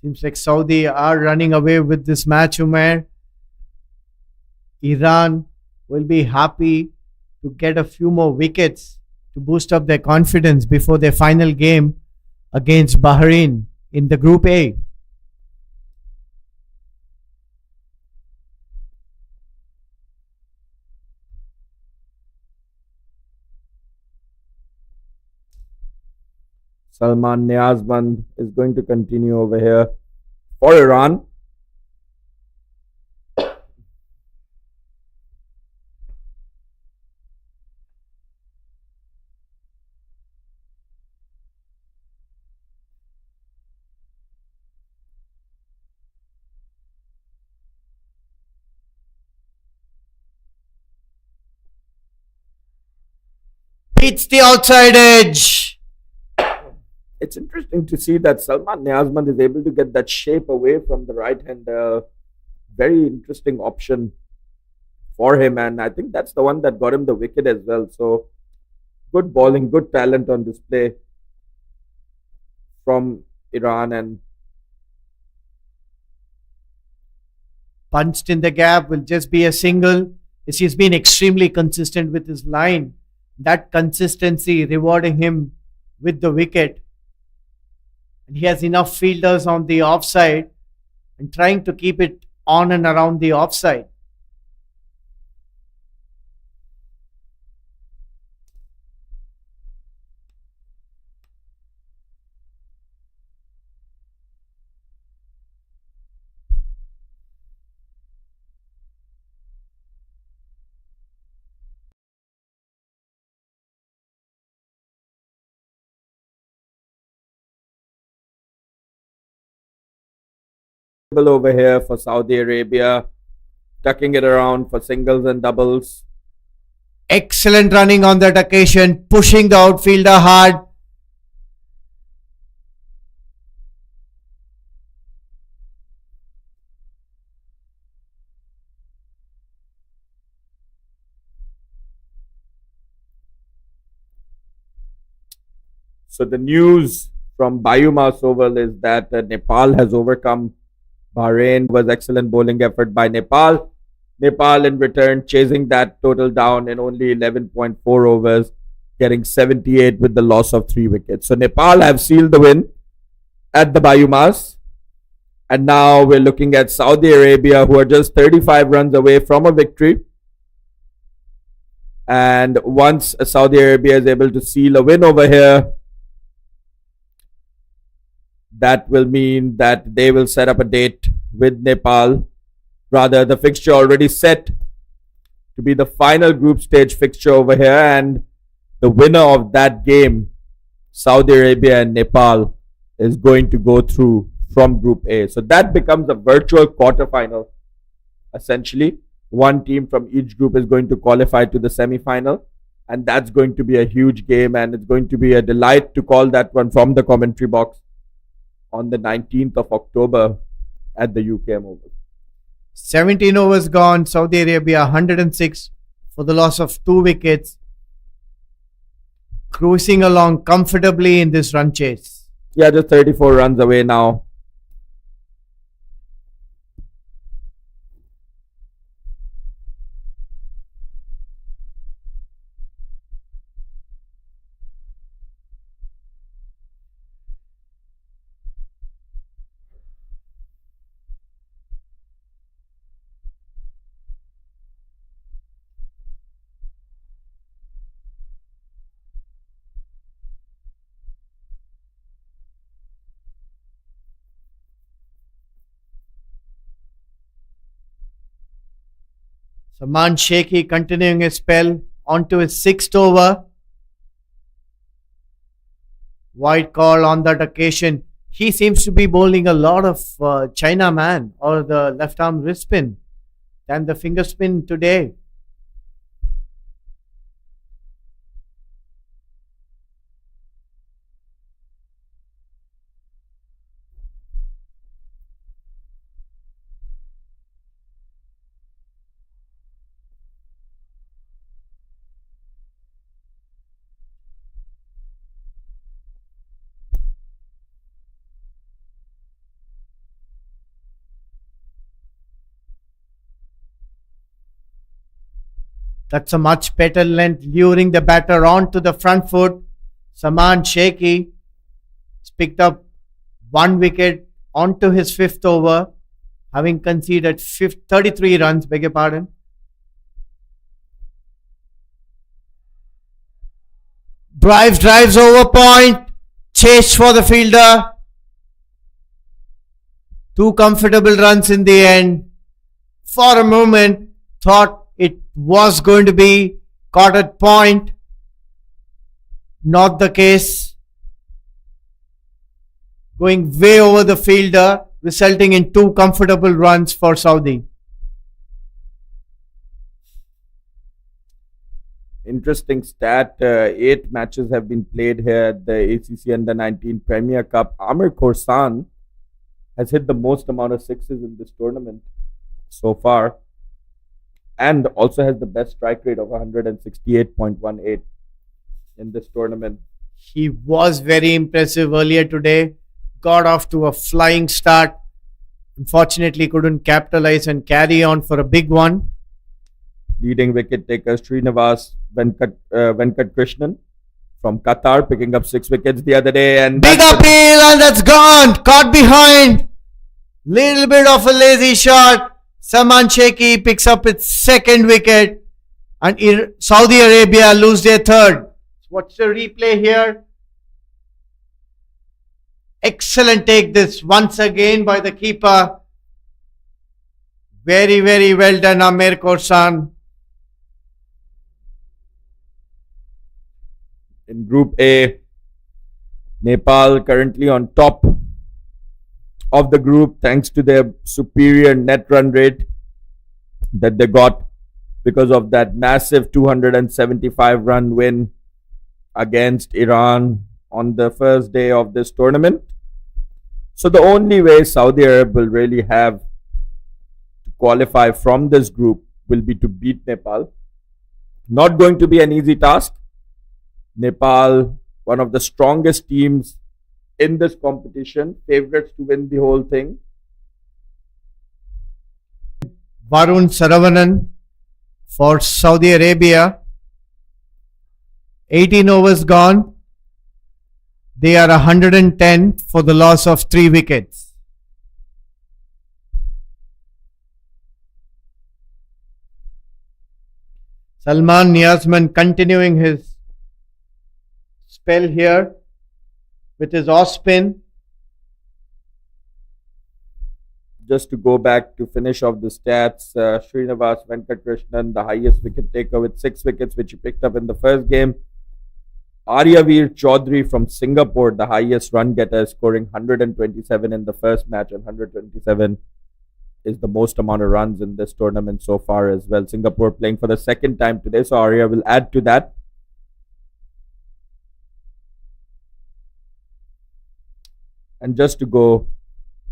Speaker 2: Seems like Saudi are running away with this match, Umair. Iran will be happy to get a few more wickets to boost up their confidence before their final game against Bahrain in the Group A.
Speaker 3: Salman Niazband is going to continue over here for Iran.
Speaker 2: Beats the outside edge.
Speaker 3: It's interesting to see that Salman Niazband is able to get that shape away from the right hander. Very interesting option for him, and I think that's the one that got him the wicket as well. So good bowling, good talent on display from Iran. And
Speaker 2: Punched in the gap will just be a single. As he's been extremely consistent with his line. That consistency rewarding him with the wicket. And he has enough fielders on the offside and trying to keep it on and around the offside.
Speaker 3: over here for Saudi Arabia, tucking it around for singles and doubles.
Speaker 2: Excellent running on that occasion, pushing the outfielder hard.
Speaker 3: So the news from Bayumas Oval is that Nepal has overcome Bahrain. Was excellent bowling effort by Nepal. Nepal in return chasing that total down in only 11.4 overs, getting 78 with the loss of 3 wickets. So Nepal have sealed the win at the Bayumas. And now we're looking at Saudi Arabia, who are just 35 runs away from a victory. And once Saudi Arabia is able to seal a win over here, that will mean that they will set up a date with Nepal. Rather, the fixture already set to be the final group stage fixture over here, and the winner of that game, Saudi Arabia and Nepal, is going to go through from Group A. So that becomes a virtual quarterfinal. Essentially, one team from each group is going to qualify to the semi-final, and that's going to be a huge game, and it's going to be a delight to call that one from the commentary box on the 19th of October at the UKM Oval.
Speaker 2: 17 overs gone. Saudi Arabia 106 for the loss of 2 wickets. Cruising along comfortably in this run chase.
Speaker 3: Yeah, just 34 runs away now.
Speaker 2: Saman Sheikhi continuing his spell onto his sixth over. White call on that occasion. He seems to be bowling a lot of China man or the left arm wrist spin than the finger spin today. That's a much better length, luring the batter onto the front foot. Saman Sheikhi has picked up 1 wicket onto his fifth over, having conceded 33 runs, beg your pardon. Drives over point, chase for the fielder. 2 comfortable runs in the end. For a moment, thought it was going to be caught at point. Not the case. Going way over the fielder, resulting in 2 comfortable runs for Saudi.
Speaker 3: Interesting stat. 8 matches have been played here at the ACC Under-19 Premier Cup. Amir Khorsan has hit the most amount of sixes in this tournament so far, and also has the best strike rate of 168.18 in this tournament.
Speaker 2: He was very impressive earlier today. Got off to a flying start. Unfortunately, couldn't capitalize and carry on for a big one.
Speaker 3: Leading wicket taker Srinivas Venkat Krishnan from Qatar, picking up 6 wickets the other day. And
Speaker 2: big appeal, and that's gone. Caught behind. Little bit of a lazy shot. Saman Sheikhi picks up its 2nd wicket, and Saudi Arabia lose their 3rd. Watch the replay here. Excellent take this once again by the keeper. Very, very well done, Amir Khorsan.
Speaker 3: In Group A, Nepal currently on top of the group thanks to their superior net run rate that they got because of that massive 275 run win against Iran on the first day of this tournament. So the only way Saudi Arabia will really have to qualify from this group will be to beat Nepal. Not going to be an easy task. Nepal, one of the strongest teams in this competition, favorites to win the whole thing.
Speaker 2: Varun Saravanan for Saudi Arabia. 18 overs gone. They are 110 for the loss of 3 wickets. Salman Niazman continuing his spell here with his off spin.
Speaker 3: Just to go back to finish off the stats, Srinivas Venkatrishnan, the highest wicket taker with 6 wickets, which he picked up in the first game. Aryaveer Chaudhary from Singapore, the highest run getter, scoring 127 in the first match, and 127 is the most amount of runs in this tournament so far as well. Singapore playing for the 2nd time today, so Arya will add to that. And just to go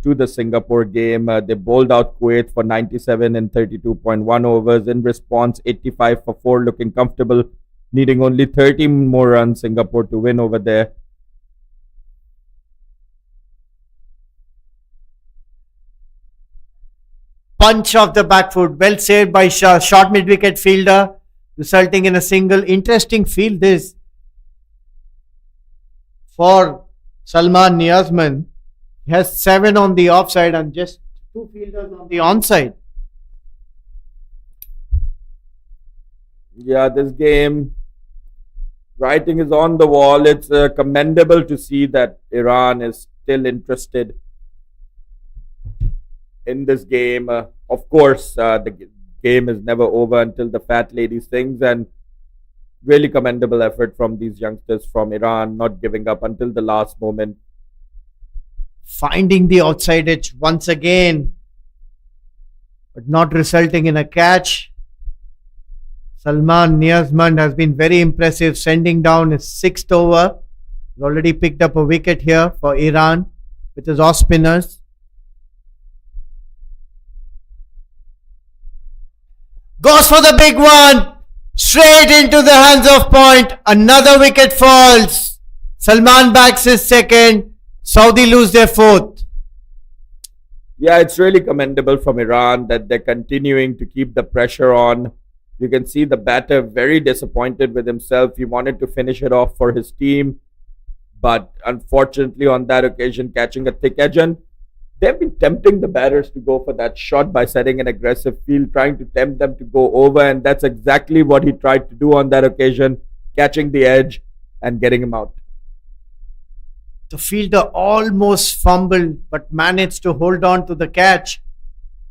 Speaker 3: to the Singapore game, they bowled out Kuwait for 97 in 32.1 overs. In response, 85 for 4, looking comfortable, needing only 30 more runs, Singapore, to win over there.
Speaker 2: Punch off the back foot, well saved by short mid-wicket fielder, resulting in a single. Interesting field this for Salman Niazman. He has 7 on the offside and just 2 fielders on the onside.
Speaker 3: Yeah, this game, writing is on the wall. It's commendable to see that Iran is still interested in this game. Of course, game is never over until the fat lady sings. And really commendable effort from these youngsters from Iran, not giving up until the last moment.
Speaker 2: Finding the outside edge once again, but not resulting in a catch. Salman Niazmand has been very impressive, sending down his sixth over. He's already picked up a wicket here for Iran with his off spinners. Goes for the big one. Straight into the hands of point. Another wicket falls. Salman backs his second. Saudi lose their fourth.
Speaker 3: Yeah, it's really commendable from Iran that they're continuing to keep the pressure on. You can see the batter very disappointed with himself. He wanted to finish it off for his team, but unfortunately on that occasion catching a thick edge. And they've been tempting the batters to go for that shot by setting an aggressive field, trying to tempt them to go over, and that's exactly what he tried to do on that occasion, catching the edge and getting him out.
Speaker 2: The fielder almost fumbled but managed to hold on to the catch.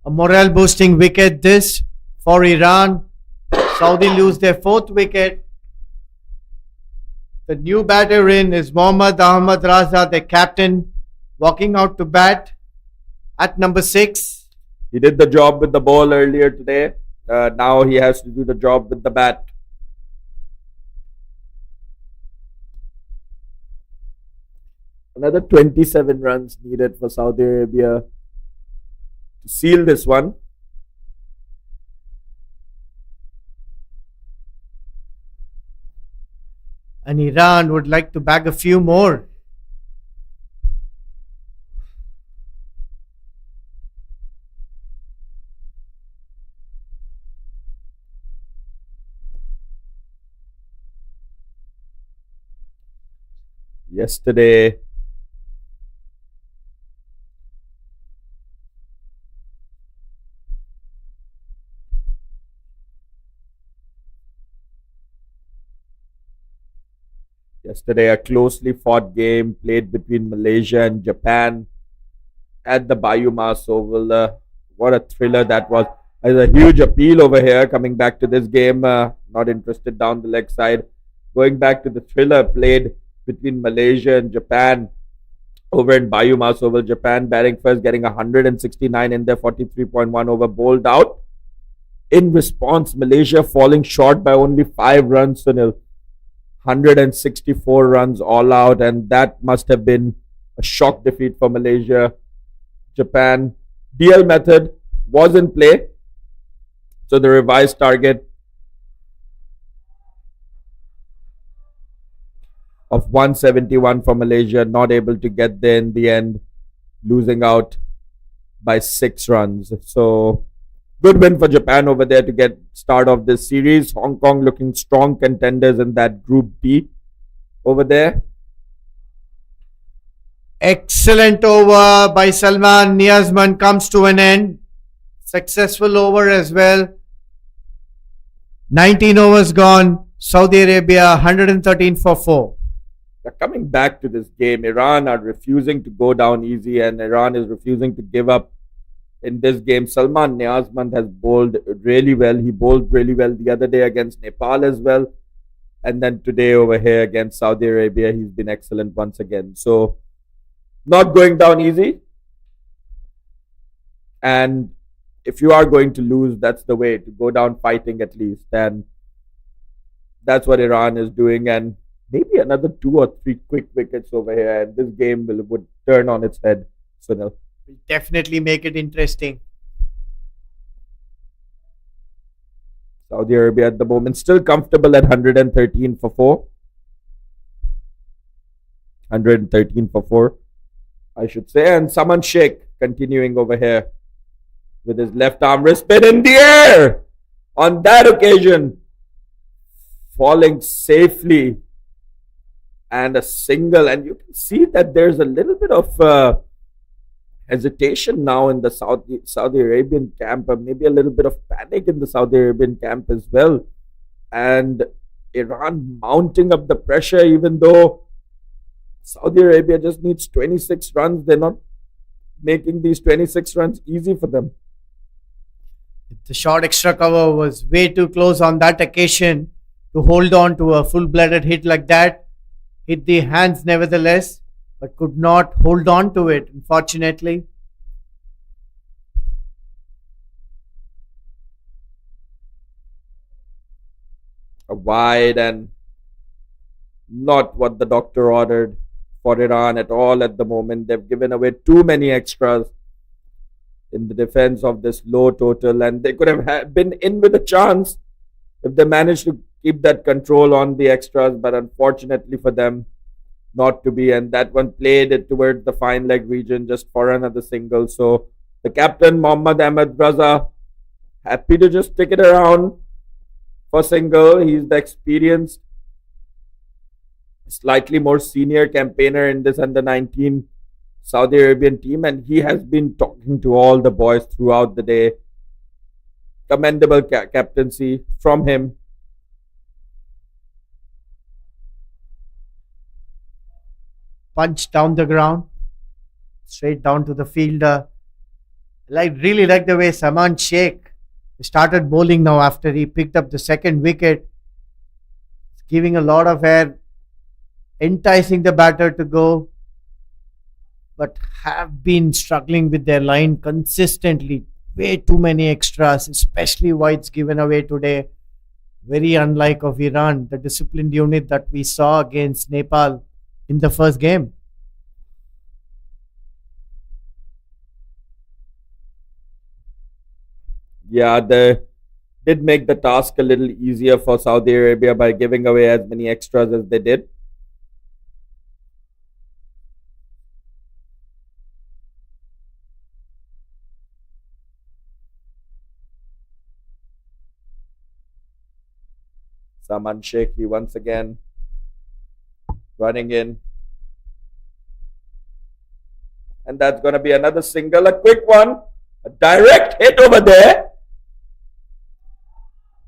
Speaker 2: A morale boosting wicket this for Iran. Saudi lose their fourth wicket. The new batter in is Mohammad Ahmad Raza, the captain, walking out to bat at number 6.
Speaker 3: He did the job with the ball earlier today. Now he has to do the job with the bat. Another 27 runs needed for Saudi Arabia to seal this one.
Speaker 2: And Iran would like to bag a few more.
Speaker 3: Yesterday, a closely fought game played between Malaysia and Japan at the Bayumas Oval. What a thriller that was. There's a huge appeal over here coming back to this game. Not interested down the leg side. Going back to the thriller played between Malaysia and Japan over in Bayumas Oval. Japan batting first, getting 169 in their 43.1 over, bowled out. In response, Malaysia falling short by only 5 runs to nil. 164 runs all out, and that must have been a shock defeat for Malaysia. Japan, DL method was in play, so the revised target of 171 for Malaysia, not able to get there in the end, losing out by 6 runs. So good win for Japan over there to get start of this series. Hong Kong looking strong contenders in that Group D over there.
Speaker 2: Excellent over by Salman Niazmand comes to an end. Successful over as well. 19 overs gone. Saudi Arabia 113 for 4.
Speaker 3: Coming back to this game, Iran are refusing to go down easy, and Iran is refusing to give up in this game. Salman Niazmand has bowled really well. He bowled really well the other day against Nepal as well. And then today over here against Saudi Arabia, he's been excellent once again. So, not going down easy. And if you are going to lose, that's the way to go down fighting at least. And that's what Iran is doing. And maybe another 2 or 3 quick wickets over here, and this game would turn on its head. Sunil.
Speaker 2: Will definitely make it interesting.
Speaker 3: Saudi Arabia at the moment still comfortable at 113 for 4. 113 for 4, I should say. And Saman Sheikh continuing over here with his left arm wrist spin in the air. On that occasion, falling safely and a single. And you can see that there's a little bit of hesitation now in the Saudi Arabian camp, or maybe a little bit of panic in the Saudi Arabian camp as well. And Iran mounting up the pressure, even though Saudi Arabia just needs 26 runs. They're not making these 26 runs easy for them.
Speaker 2: The short extra cover was way too close on that occasion to hold on to a full-blooded hit like that. Hit the hands nevertheless, but could not hold on to it, unfortunately.
Speaker 3: A wide and not what the doctor ordered for Iran at all at the moment. They've given away too many extras in the defense of this low total, and they could have been in with a chance if they managed to keep that control on the extras, but unfortunately for them, not to be. And that one played it towards the fine leg region just for another single. So the captain, Mohammad Ahmed Raza, happy to just stick it around for single. He's the experienced, slightly more senior campaigner in this under 19 Saudi Arabian team, and he has been talking to all the boys throughout the day. Commendable captaincy from him.
Speaker 2: Punch down the ground, straight down to the fielder. Really like the way Saman Sheikh started bowling now after he picked up the second wicket. Giving a lot of air, enticing the batter to go, but have been struggling with their line consistently. Way too many extras, especially wides given away today. Very unlike of Iran, the disciplined unit that we saw against Nepal in the first game.
Speaker 3: Yeah, they did make the task a little easier for Saudi Arabia by giving away as many extras as they did. Saman Sheikh once again running in. And that's going to be another single, a quick one. A direct hit over there.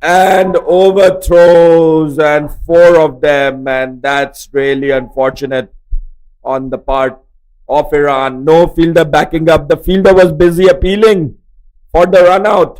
Speaker 3: And overthrows, and 4 of them. And that's really unfortunate on the part of Iran. No fielder backing up. The fielder was busy appealing for the run out.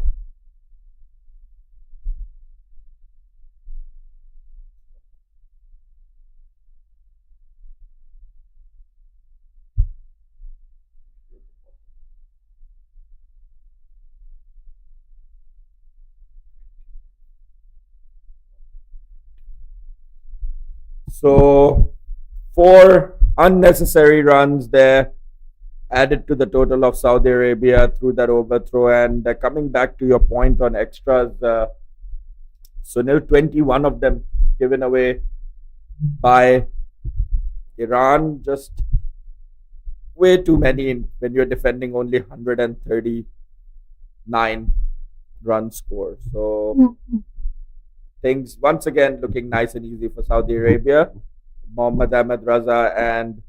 Speaker 3: So 4 unnecessary runs there added to the total of Saudi Arabia through that overthrow. And coming back to your point on extras, Sunil, 21 of them given away by Iran. Just way too many when you're defending only 139 run score. So things once again looking nice and easy for Saudi Arabia. Mohammad Ahmed Raza and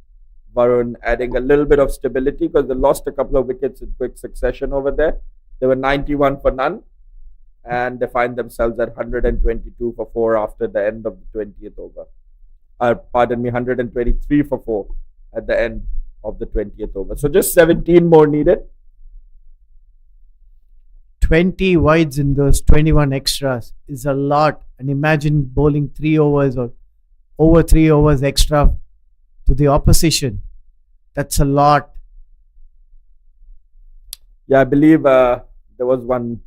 Speaker 3: Varun adding a little bit of stability because they lost a couple of wickets in quick succession over there. They were 91 for none, and they find themselves at 122 for 4 after the end of the 20th over. 123 for 4 at the end of the 20th over. So just 17 more needed.
Speaker 2: 20 wides in those 21 extras is a lot. And imagine bowling 3 overs or over 3 overs extra to the opposition. That's a lot.
Speaker 3: Yeah, I believe there was one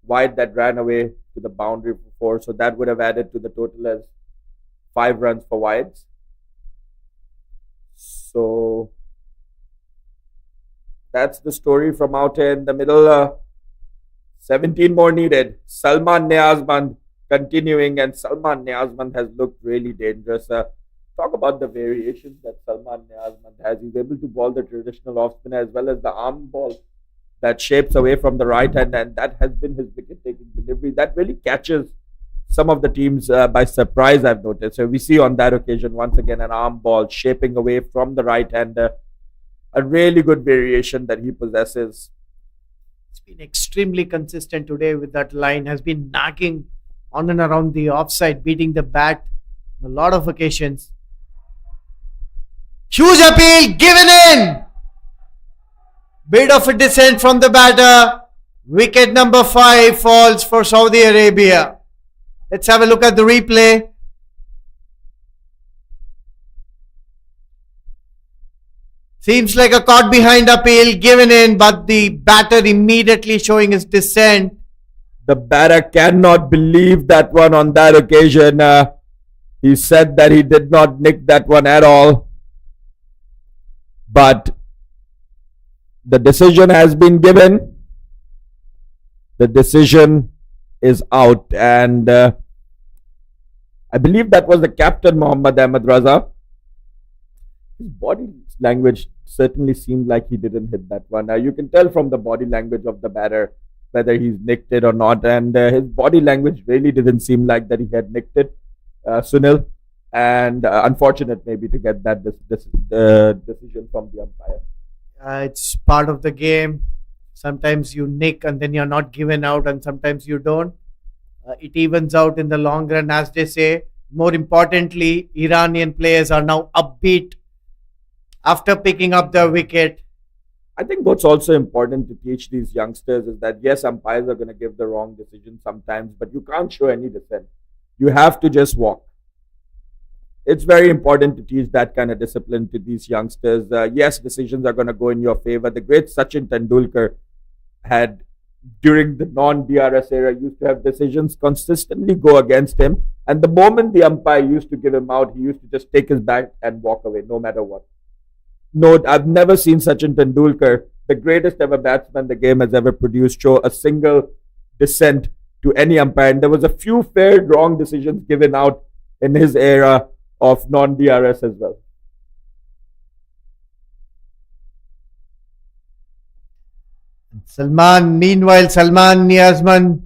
Speaker 3: wide that ran away to the boundary for 4. So that would have added to the total as 5 runs for wides. So that's the story from out here in the middle. 17 more needed. Salman Niazmand continuing, and Salman Niazmand has looked really dangerous. Talk about the variations that Salman Niazmand has. He's able to ball the traditional off spin as well as the arm ball that shapes away from the right hand, and that has been his wicket-taking delivery. That really catches some of the teams by surprise, I've noticed. So we see on that occasion, once again, an arm ball shaping away from the right hander. A really good variation that he possesses.
Speaker 2: It's been extremely consistent today with that line. Has been nagging on and around the offside, beating the bat on a lot of occasions. Huge appeal given in. Bit of a descent from the batter. Wicket number 5 falls for Saudi Arabia. Let's have a look at the replay. Seems like a caught behind appeal given in, but the batter immediately showing his dissent.
Speaker 3: The batter cannot believe that one on that occasion. He said that he did not nick that one at all. But the decision has been given. The decision is out. And I believe that was the captain, Mohammad Ahmed Raza. His body language certainly seemed like he didn't hit that one. You can tell from the body language of the batter whether he's nicked it or not. And his body language really didn't seem like that he had nicked it, Sunil. And unfortunate maybe to get that decision from the umpire.
Speaker 2: It's part of the game. Sometimes you nick and then you're not given out, and sometimes you don't. It evens out in the long run, as they say. More importantly, Iranian players are now upbeat after picking up their wicket.
Speaker 3: I think what's also important to teach these youngsters is that yes, umpires are going to give the wrong decision sometimes, but you can't show any dissent. You have to just walk. It's very important to teach that kind of discipline to these youngsters. Yes, decisions are going to go in your favor. The great Sachin Tendulkar had, during the non-DRS era, used to have decisions consistently go against him. And the moment the umpire used to give him out, he used to just take his bat and walk away, no matter what. No, I've never seen Sachin Tendulkar, the greatest ever batsman the game has ever produced, show a single dissent to any umpire. And there was a few fair wrong decisions given out in his era of non-DRS as well.
Speaker 2: Meanwhile, Salman Niazman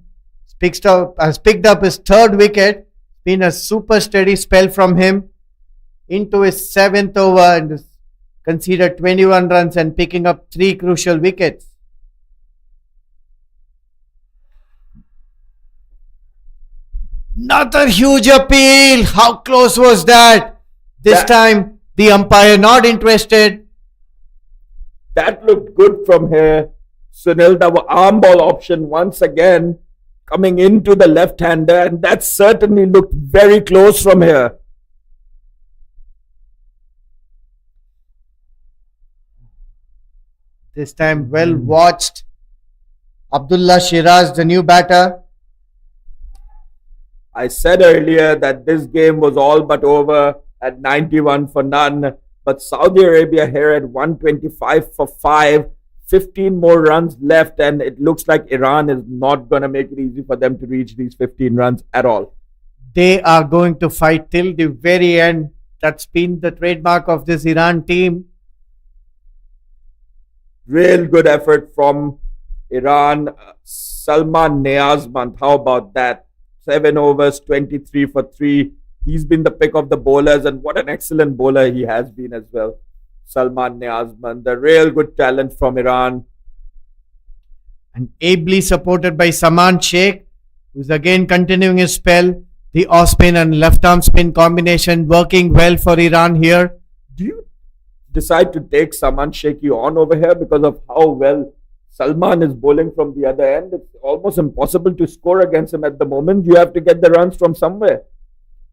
Speaker 2: has picked up his third wicket. Been a super steady spell from him into his 7th over and has conceded 21 runs and picking up 3 crucial wickets. Another huge appeal. How close was that? This time, the umpire not interested.
Speaker 3: That looked good from here. Sunil, the arm ball option once again coming into the left-hander, and that certainly looked very close from here.
Speaker 2: This time, well watched. Abdullah Shiraz, the new batter.
Speaker 3: I said earlier that this game was all but over at 91 for none. But Saudi Arabia here at 125 for 5. 15 more runs left, and it looks like Iran is not going to make it easy for them to reach these 15 runs at all.
Speaker 2: They are going to fight till the very end. That's been the trademark of this Iran team.
Speaker 3: Real good effort from Iran. Salman Niazman, how about that? 7 overs, 23 for 3. He's been the pick of the bowlers, and what an excellent bowler he has been as well. Salman Niazman, the real good talent from Iran.
Speaker 2: And ably supported by Saman Sheikh, who's again continuing his spell. The off spin and left arm spin combination working well for Iran here.
Speaker 3: Do you decide to take Saman Sheikh on over here because of how well Salman is bowling from the other end? It's almost impossible to score against him at the moment. You have to get the runs from somewhere.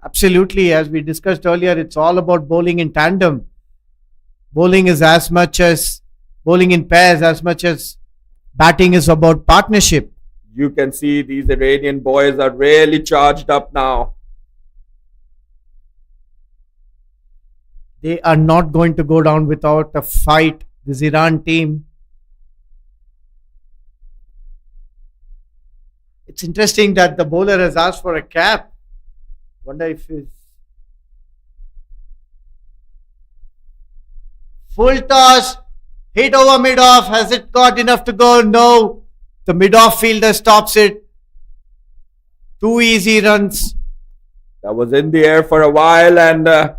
Speaker 2: Absolutely. As we discussed earlier, it's all about bowling in tandem. Bowling is as much as bowling in pairs as much as batting is about partnership.
Speaker 3: You can see these Iranian boys are really charged up now.
Speaker 2: They are not going to go down without a fight, this Iran team. It's interesting that the bowler has asked for a cap. Wonder if he's... Full toss, hit over mid-off. Has it got enough to go? No. The mid-off fielder stops it. 2 easy runs.
Speaker 3: That was in the air for a while and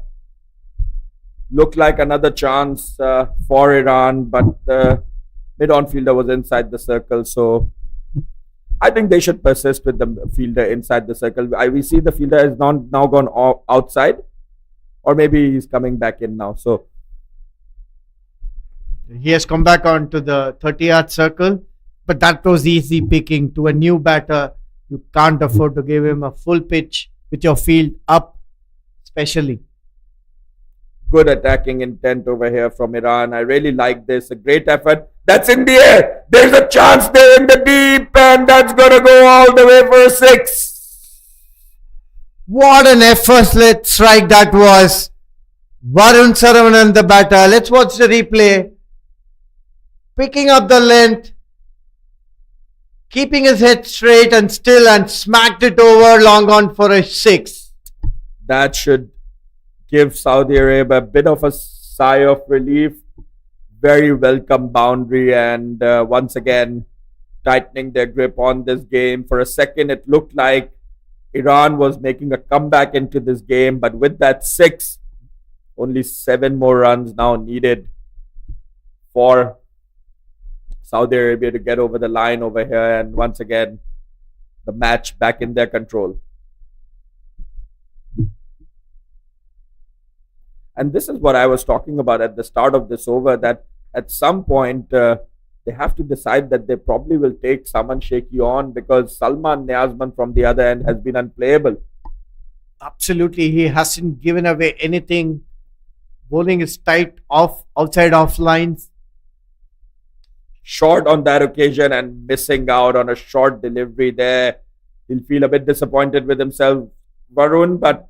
Speaker 3: looked like another chance for Iran, but the mid-on fielder was inside the circle, so I think they should persist with the fielder inside the circle. We see the fielder has now gone outside, or maybe he's coming back in now. So
Speaker 2: he has come back onto the 30-yard circle. But that was easy picking to a new batter. You can't afford to give him a full pitch with your field up, especially.
Speaker 3: Good attacking intent over here from Iran. I really like this. A great effort. That's in the air. There's a chance there in the deep, and that's going to go all the way for a six.
Speaker 2: What an effortless strike that was. Varun Saravanan, the batter. Let's watch the replay. Picking up the length, keeping his head straight and still, and smacked it over long on for a six.
Speaker 3: That should give Saudi Arabia a bit of a sigh of relief. Very welcome boundary, and once again tightening their grip on this game. For a second, it looked like Iran was making a comeback into this game, but with that six, only 7 more runs now needed for Saudi Arabia to get over the line over here, and once again the match back in their control. And this is what I was talking about at the start of this over, that at some point they have to decide that they probably will take Saman Sheikhi on, because Salman Niazman from the other end has been unplayable.
Speaker 2: Absolutely, he hasn't given away anything. Bowling is tight off, outside off lines.
Speaker 3: Short on that occasion and missing out on a short delivery there. He'll feel a bit disappointed with himself, Varun, but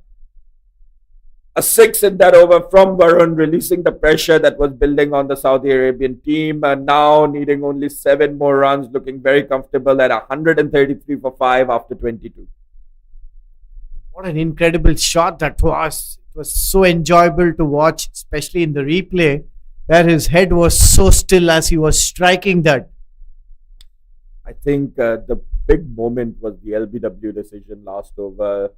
Speaker 3: a six in that over from Varun, releasing the pressure that was building on the Saudi Arabian team, and now needing only 7 more runs, looking very comfortable at 133 for 5 after 22.
Speaker 2: What an incredible shot that was. It was so enjoyable to watch, especially in the replay, where his head was so still as he was striking that.
Speaker 3: I think the big moment was the LBW decision last over.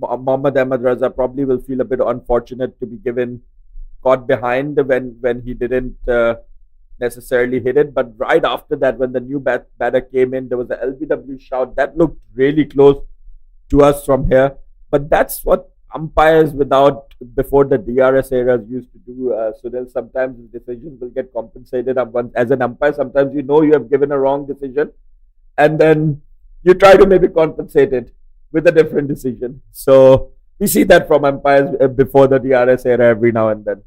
Speaker 3: Mohammad Ahmed Raza probably will feel a bit unfortunate to be caught behind when he didn't necessarily hit it. But right after that, when the new batter came in, there was an LBW shout that looked really close to us from here. But that's what umpires before the DRS eras used to do. Sunil, sometimes the decisions will get compensated. As an umpire, sometimes you have given a wrong decision, and then you try to maybe compensate it with a different decision. So we see that from umpires before the DRS era every now and then.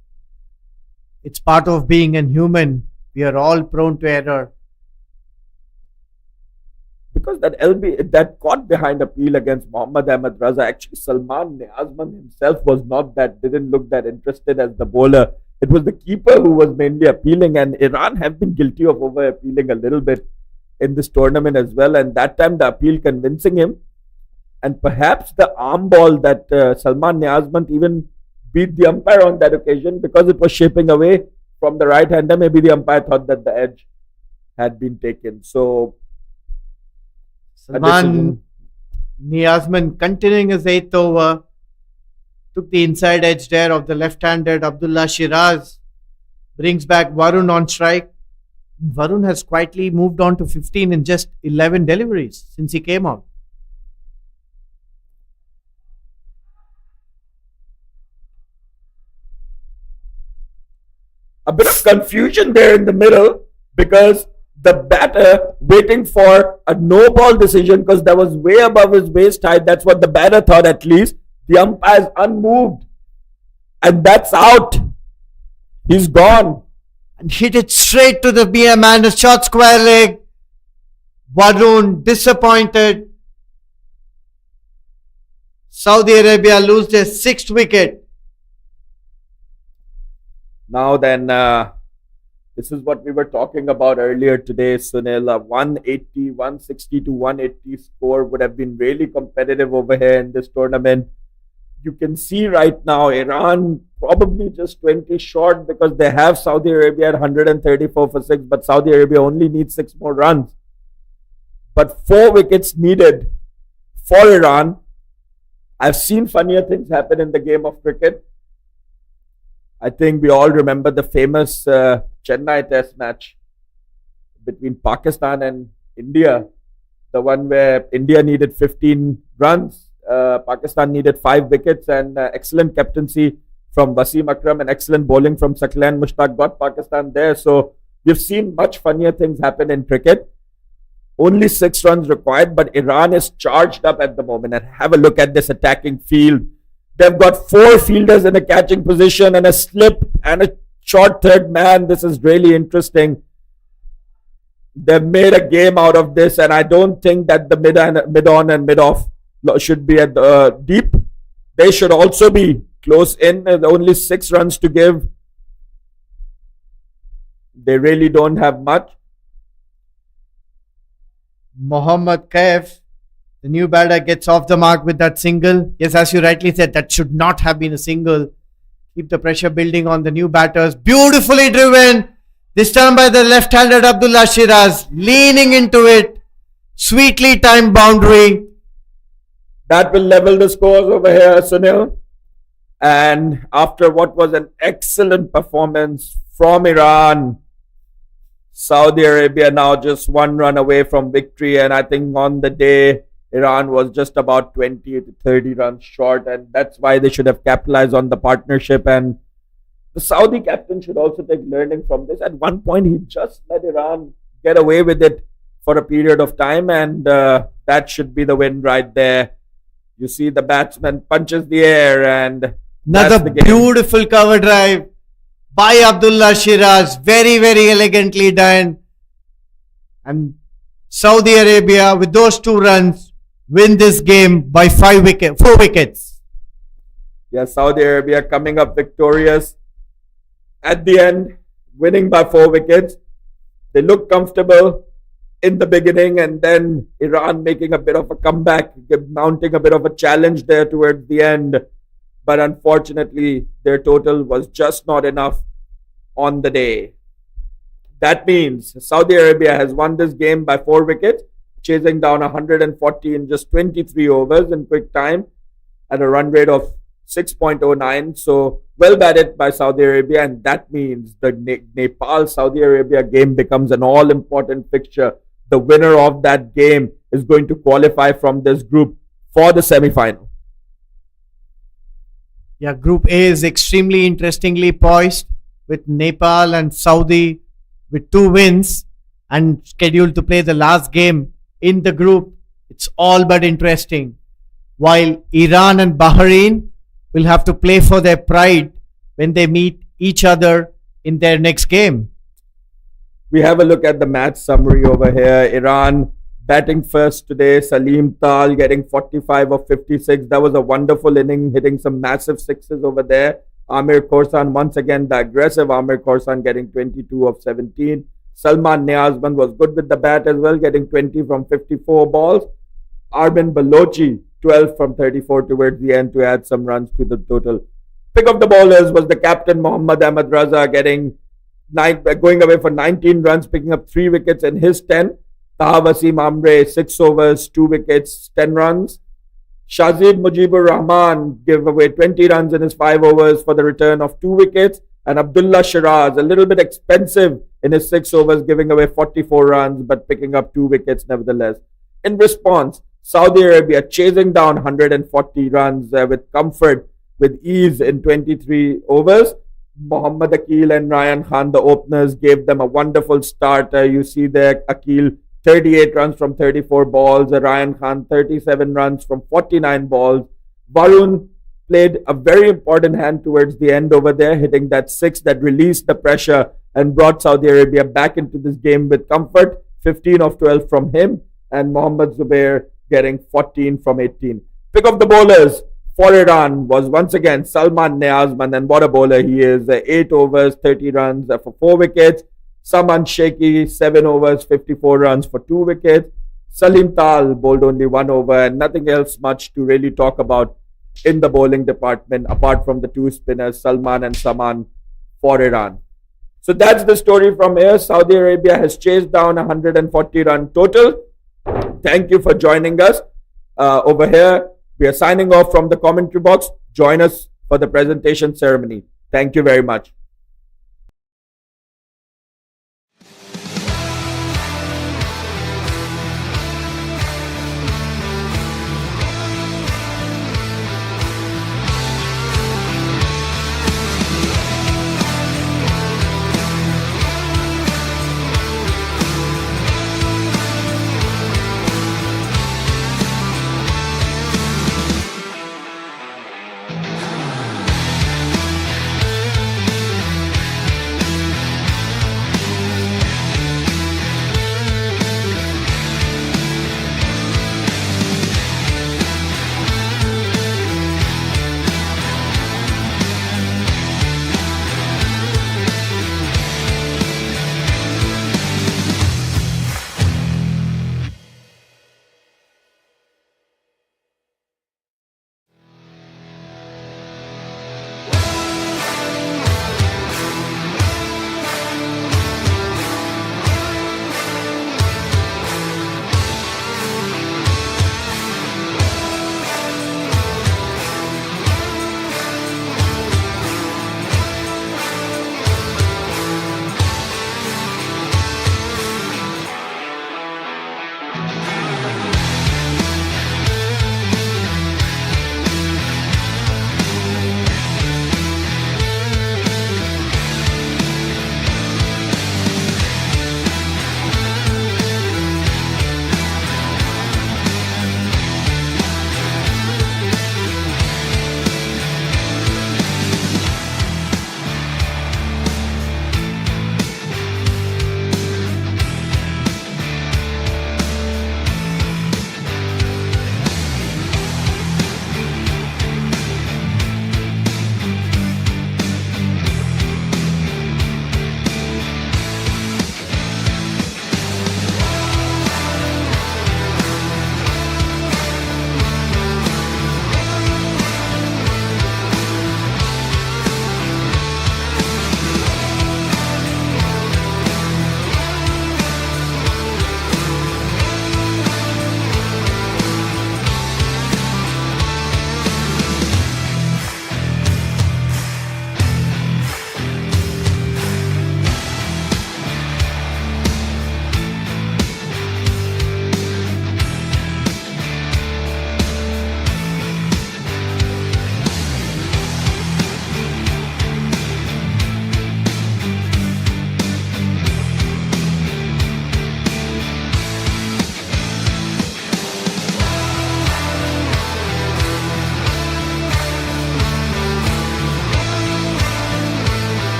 Speaker 2: It's part of being a human. We are all prone to error.
Speaker 3: Because that caught behind appeal against Mohammad Ahmed Raza, actually Salman Niazman himself didn't look that interested as the bowler. It was the keeper who was mainly appealing, and Iran have been guilty of over appealing a little bit in this tournament as well, and that time the appeal convincing him. And perhaps the arm ball that Salman Niazman even beat the umpire on that occasion, because it was shaping away from the right hander. Maybe the umpire thought that the edge had been taken. So
Speaker 2: Salman Niazman, continuing his 8th over, took the inside edge there of the left-handed Abdullah Shiraz, brings back Varun on strike. Varun has quietly moved on to 15 in just 11 deliveries since he came out.
Speaker 3: A bit of confusion there in the middle, because the batter waiting for a no ball decision, because that was way above his waist height. That's what the batter thought, at least. The umpire's unmoved, and that's out. He's gone.
Speaker 2: And hit it straight to the BM man, a short square leg. Varun disappointed. Saudi Arabia lose their 6th wicket.
Speaker 3: Now then, this is what we were talking about earlier today, Sunil. 160 to 180 score would have been really competitive over here in this tournament. You can see right now, Iran probably just 20 short, because they have Saudi Arabia at 134 for 6, but Saudi Arabia only needs 6 more runs. But 4 wickets needed for Iran. I've seen funnier things happen in the game of cricket. I think we all remember the famous Chennai Test match between Pakistan and India, the one where India needed 15 runs, Pakistan needed 5 wickets, and excellent captaincy from Wasim Akram and excellent bowling from Saqlain Mushtaq got Pakistan there. So We've seen much funnier things happen in cricket. Only 6 runs required, but Iran is charged up at the moment. And have a look at this attacking field. They've got 4 fielders in a catching position and a slip and a short third man. This is really interesting. They've made a game out of this, and I don't think that the mid-on and mid-off should be at deep. They should also be close in. There's only 6 runs to give. They really don't have much.
Speaker 2: Mohammad Kaif, the new batter, gets off the mark with that single. Yes, as you rightly said, that should not have been a single. Keep the pressure building on the new batters. Beautifully driven. This time by the left-handed Abdullah Shiraz, leaning into it. Sweetly timed boundary.
Speaker 3: That will level the scores over here, Sunil. And after what was an excellent performance from Iran, Saudi Arabia now just 1 run away from victory. And I think on the day, Iran was just about 20 to 30 runs short. And that's why they should have capitalized on the partnership. And the Saudi captain should also take learning from this. At one point, he just let Iran get away with it for a period of time. And that should be the win right there. You see the batsman punches the air, and
Speaker 2: another beautiful cover drive by Abdullah Shiraz. Very, very elegantly done. And Saudi Arabia, with those 2 runs, win this game by 4 wickets.
Speaker 3: Yes, Saudi Arabia coming up victorious at the end, winning by 4 wickets. They look comfortable in the beginning, and then Iran making a bit of a comeback, mounting a bit of a challenge there towards the end. But unfortunately, their total was just not enough on the day. That means Saudi Arabia has won this game by 4 wickets, chasing down 140 in just 23 overs in quick time at a run rate of 6.09. So well batted by Saudi Arabia, and that means the Nepal-Saudi Arabia game becomes an all-important fixture. The winner of that game is going to qualify from this group for the semi-final.
Speaker 2: Yeah, Group A is extremely interestingly poised with Nepal and Saudi with 2 wins and scheduled to play the last game in the group. It's all but interesting. While Iran and Bahrain will have to play for their pride when they meet each other in their next game.
Speaker 3: We have a look at the match summary over here. Iran batting first today. Salim Tal getting 45 of 56. That was a wonderful inning, hitting some massive sixes over there. Amir Khorsan, once again, the aggressive Amir Khorsan getting 22 of 17. Salman Niazman was good with the bat as well, getting 20 from 54 balls. Armin Balochi, 12 from 34 towards the end to add some runs to the total. Pick of the bowlers was the captain Mohammad Ahmad Raza going away for 19 runs, picking up 3 wickets in his 10. Taha Wasim Amre, 6 overs, 2 wickets, 10 runs. Shazid Mujibur Rahman gave away 20 runs in his 5 overs for the return of 2 wickets. And Abdullah Shiraz, a little bit expensive in his 6 overs, giving away 44 runs, but picking up 2 wickets nevertheless. In response, Saudi Arabia chasing down 140 runs with comfort, with ease in 23 overs. Mohammad Akil and Ryan Khan, the openers, gave them a wonderful start. You see there, Akil 38 runs from 34 balls, Ryan Khan 37 runs from 49 balls. Varun played a very important hand towards the end over there, hitting that 6 that released the pressure and brought Saudi Arabia back into this game with comfort. 15 of 12 from him, and Mohammad Zubair getting 14 from 18. Pick of the bowlers for Iran was once again Salman Niazman, and what a bowler he is. 8 overs, 30 runs for 4 wickets. Saman Sheikhi, 7 overs, 54 runs for 2 wickets. Salim Tal bowled only 1 over, and nothing else much to really talk about in the bowling department apart from the 2 spinners, Salman and Saman, for Iran. So that's the story from here. Saudi Arabia has chased down 140 run total. Thank you for joining us over here. We are signing off from the commentary box. Join us for the presentation ceremony. Thank you very much.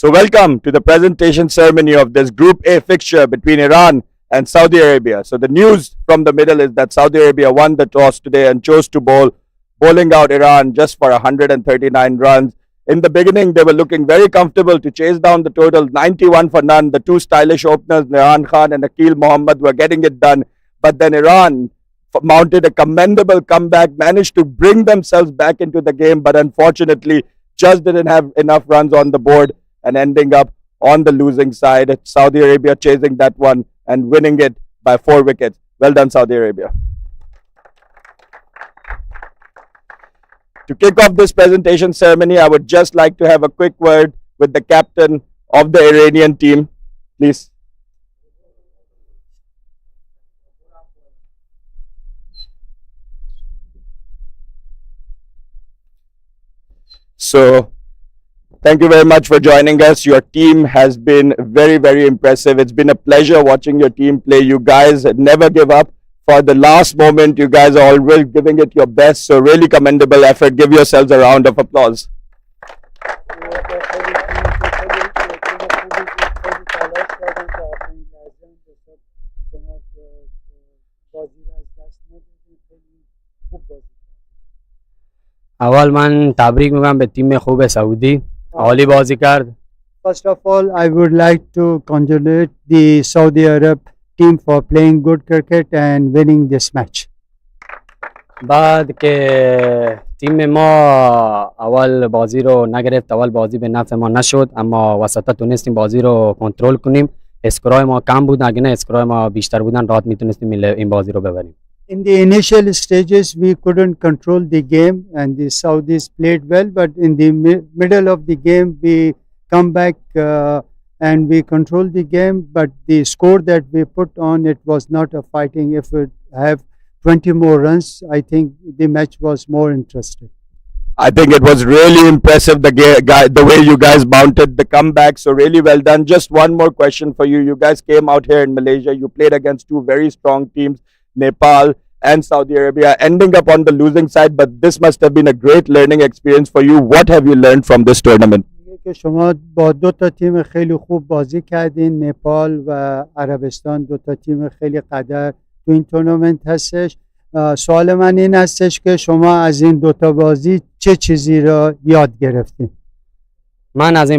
Speaker 3: So welcome to the presentation ceremony of this Group A fixture between Iran and Saudi Arabia. So the news from the middle is that Saudi Arabia won the toss today and chose to bowling out Iran just for 139 runs. In the beginning, they were looking very comfortable to chase down the total, 91 for none. The two stylish openers, Imran Khan and Akil Mohammed, were getting it done. But then Iran mounted a commendable comeback, managed to bring themselves back into the game, but unfortunately just didn't have enough runs on the board and ending up on the losing side. Saudi Arabia chasing that one and winning it by 4 wickets. Well done, Saudi Arabia. To kick off this presentation ceremony, I would just like to have a quick word with the captain of the Iranian team. Please. So, thank you very much for joining us. Your team has been very, very impressive. It's been a pleasure watching your team play. You guys never give up. For the last moment, you guys are always giving it your best. So, really commendable effort. Give yourselves a round of applause.
Speaker 4: اول من تبریک میگم به تیم خوب سعودی عالی بازی کرد.
Speaker 1: First of all, I would like to congratulate the Saudi Arab team for playing good cricket and winning this match.
Speaker 4: بعد که تیم ما اول بازی رو نگرفت، اول بازی به نفع ما نشد، اما وسطا تونستیم بازی رو کنترل کنیم. اسکورای ما کم بود، اگه نه اسکورای ما بیشتر بودن راحت میتونستیم این بازی رو ببریم.
Speaker 1: In the initial stages, we couldn't control the game and the Saudis played well, but in the middle of the game, we come back and we control the game, but the score that we put on, it was not a fighting. If we have 20 more runs, I think the match was more interesting.
Speaker 3: I think it was really impressive the way you guys mounted the comeback. So really well done. Just one more question for you. You guys came out here in Malaysia. You played against two very strong teams, Nepal and Saudi Arabia, ending up on the losing side. But this must have been a great learning experience for you. What have you learned from this tournament?
Speaker 1: که شما با دو تا تیم خیلی خوب بازی کردین، نپال و عربستان، دو تا تیم خیلی قدر تو این تورنمنت هستش. سوال من این هستش که شما از این دو تا بازی چه چیزی را یاد گرفتین؟
Speaker 4: من از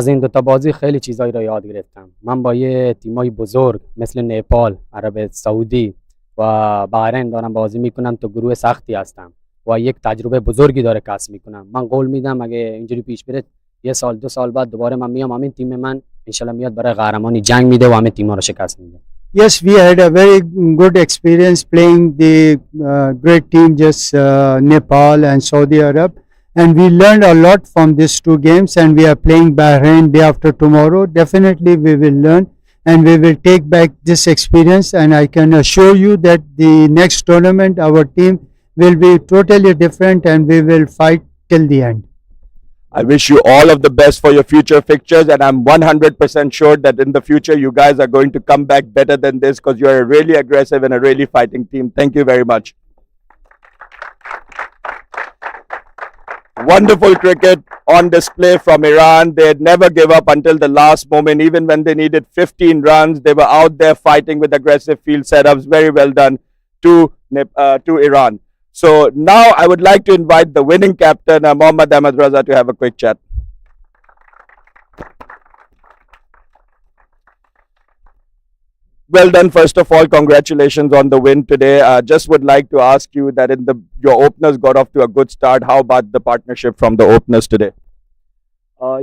Speaker 4: این دو تا بازی خیلی چیزایی را یاد گرفتم. من با یه تیمای بزرگ مثل نپال، عرب سعودی و بحرین دارم بازی میکنم، تو گروه سختی هستم و یک تجربه بزرگی داره کسب میکنم. من قول میدم اگه اینجوری پیش بره یه سال دو سال بعد دوباره من میام همین تیم من انشالله میاد برای قهرمانی جنگ میده و همه تیم‌ها رو شکست میده.
Speaker 1: Yes, we had a very good experience playing the great team, just Nepal and Saudi Arab, and we learned a lot from these two games. And we are playing Bahrain day after tomorrow. Definitely, we will learn and we will take back this experience. And I can assure you that the next tournament, our team will be totally different, and we will fight till the end.
Speaker 3: I wish you all of the best for your future fixtures, and I'm 100% sure that in the future you guys are going to come back better than this because you're a really aggressive and a really fighting team. Thank you very much. Wonderful cricket on display from Iran. They'd never give up until the last moment. Even when they needed 15 runs, they were out there fighting with aggressive field setups. Very well done to Iran. So now I would like to invite the winning captain, Mohammad Ahmed Raza, to have a quick chat. Well done. First of all, congratulations on the win today. Just would like to ask you that your openers got off to a good start. How about the partnership from the openers today?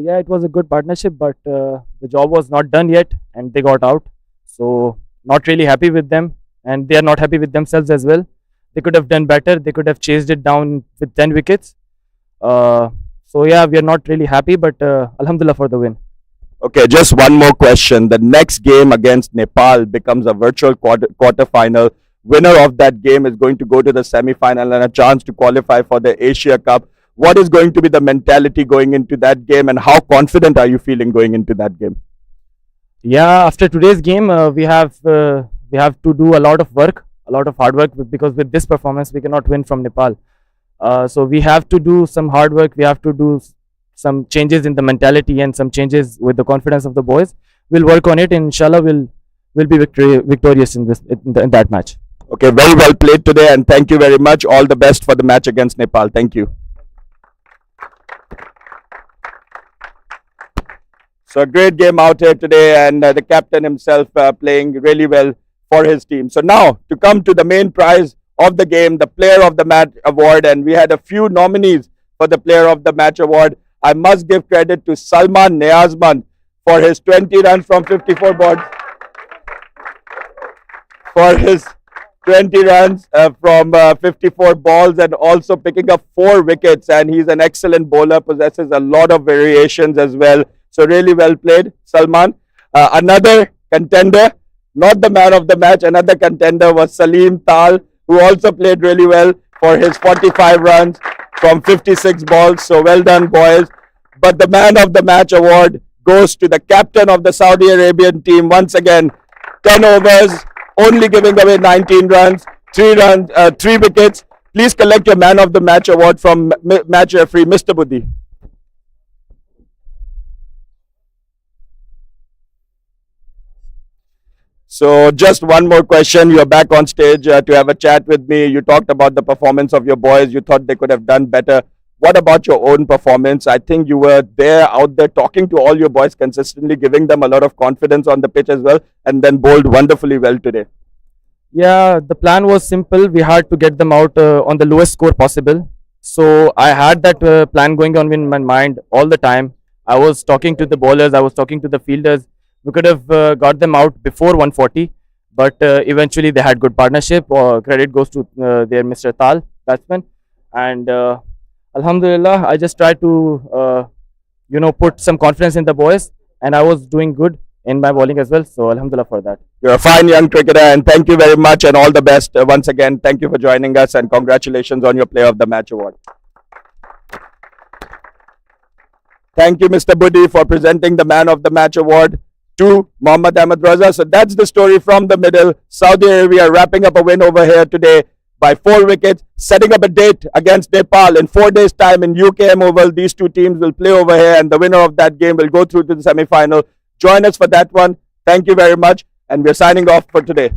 Speaker 5: Yeah, it was a good partnership, but the job was not done yet and they got out. So not really happy with them, and they are not happy with themselves as well. They could have done better. They could have chased it down with 10 wickets. So yeah, we are not really happy, but Alhamdulillah for the win.
Speaker 3: Okay, just one more question. The next game against Nepal becomes a virtual quarter-final. Winner of that game is going to go to the semi-final and a chance to qualify for the Asia Cup. What is going to be the mentality going into that game, and how confident are you feeling going into that game?
Speaker 5: Yeah, after today's game, we have to do a lot of work, a lot of hard work, because with this performance we cannot win from Nepal. So we have to do some hard work. We have to do some changes in the mentality and some changes with the confidence of the boys. We'll work on it, and inshallah we'll be victorious in that match.
Speaker 3: Okay, very well played today, and thank you very much. All the best for the match against Nepal. Thank you. So a great game out here today, and the captain himself playing really well for his team. So now to come to the main prize of the game, the Player of the Match award, and we had a few nominees for the Player of the Match award. I must give credit to Salman Niazman for his 20 runs from 54 balls. For his 20 runs from 54 balls, and also picking up 4 wickets, and he's an excellent bowler, possesses a lot of variations as well. So really well played, Salman. Another contender, not the man of the match, another contender was Salim Tal, who also played really well for his 45 runs from 56 balls. So well done, boys. But the man of the match award goes to the captain of the Saudi Arabian team. Once again, 10 overs, only giving away 19 runs, 3 wickets. Please collect your man of the match award from match referee, Mr. Buddhi. So just one more question. You're back on stage to have a chat with me. You talked about the performance of your boys. You thought they could have done better. What about your own performance? I think you were out there talking to all your boys consistently, giving them a lot of confidence on the pitch as well, and then bowled wonderfully well today.
Speaker 5: Yeah, the plan was simple. We had to get them out on the lowest score possible. So I had that plan going on in my mind all the time. I was talking to the bowlers, I was talking to the fielders. We could have got them out before 140, but eventually they had good partnership. Credit goes to their Mr. Tal, batsman. And Alhamdulillah, I just tried to, put some confidence in the boys, and I was doing good in my bowling as well. So Alhamdulillah for that.
Speaker 3: You're a fine young cricketer, and thank you very much, and all the best. Once again, thank you for joining us, and congratulations on your Player of the Match award. Thank you, Mr. Buddhi, for presenting the Man of the Match award to Mohammad Ahmed Raza. So that's the story from the middle. Saudi Arabia wrapping up a win over here today by 4 wickets, setting up a date against Nepal in 4 days' time in UKM Oval. These two teams will play over here, and the winner of that game will go through to the semi-final. Join us for that one. Thank you very much, and we're signing off for today.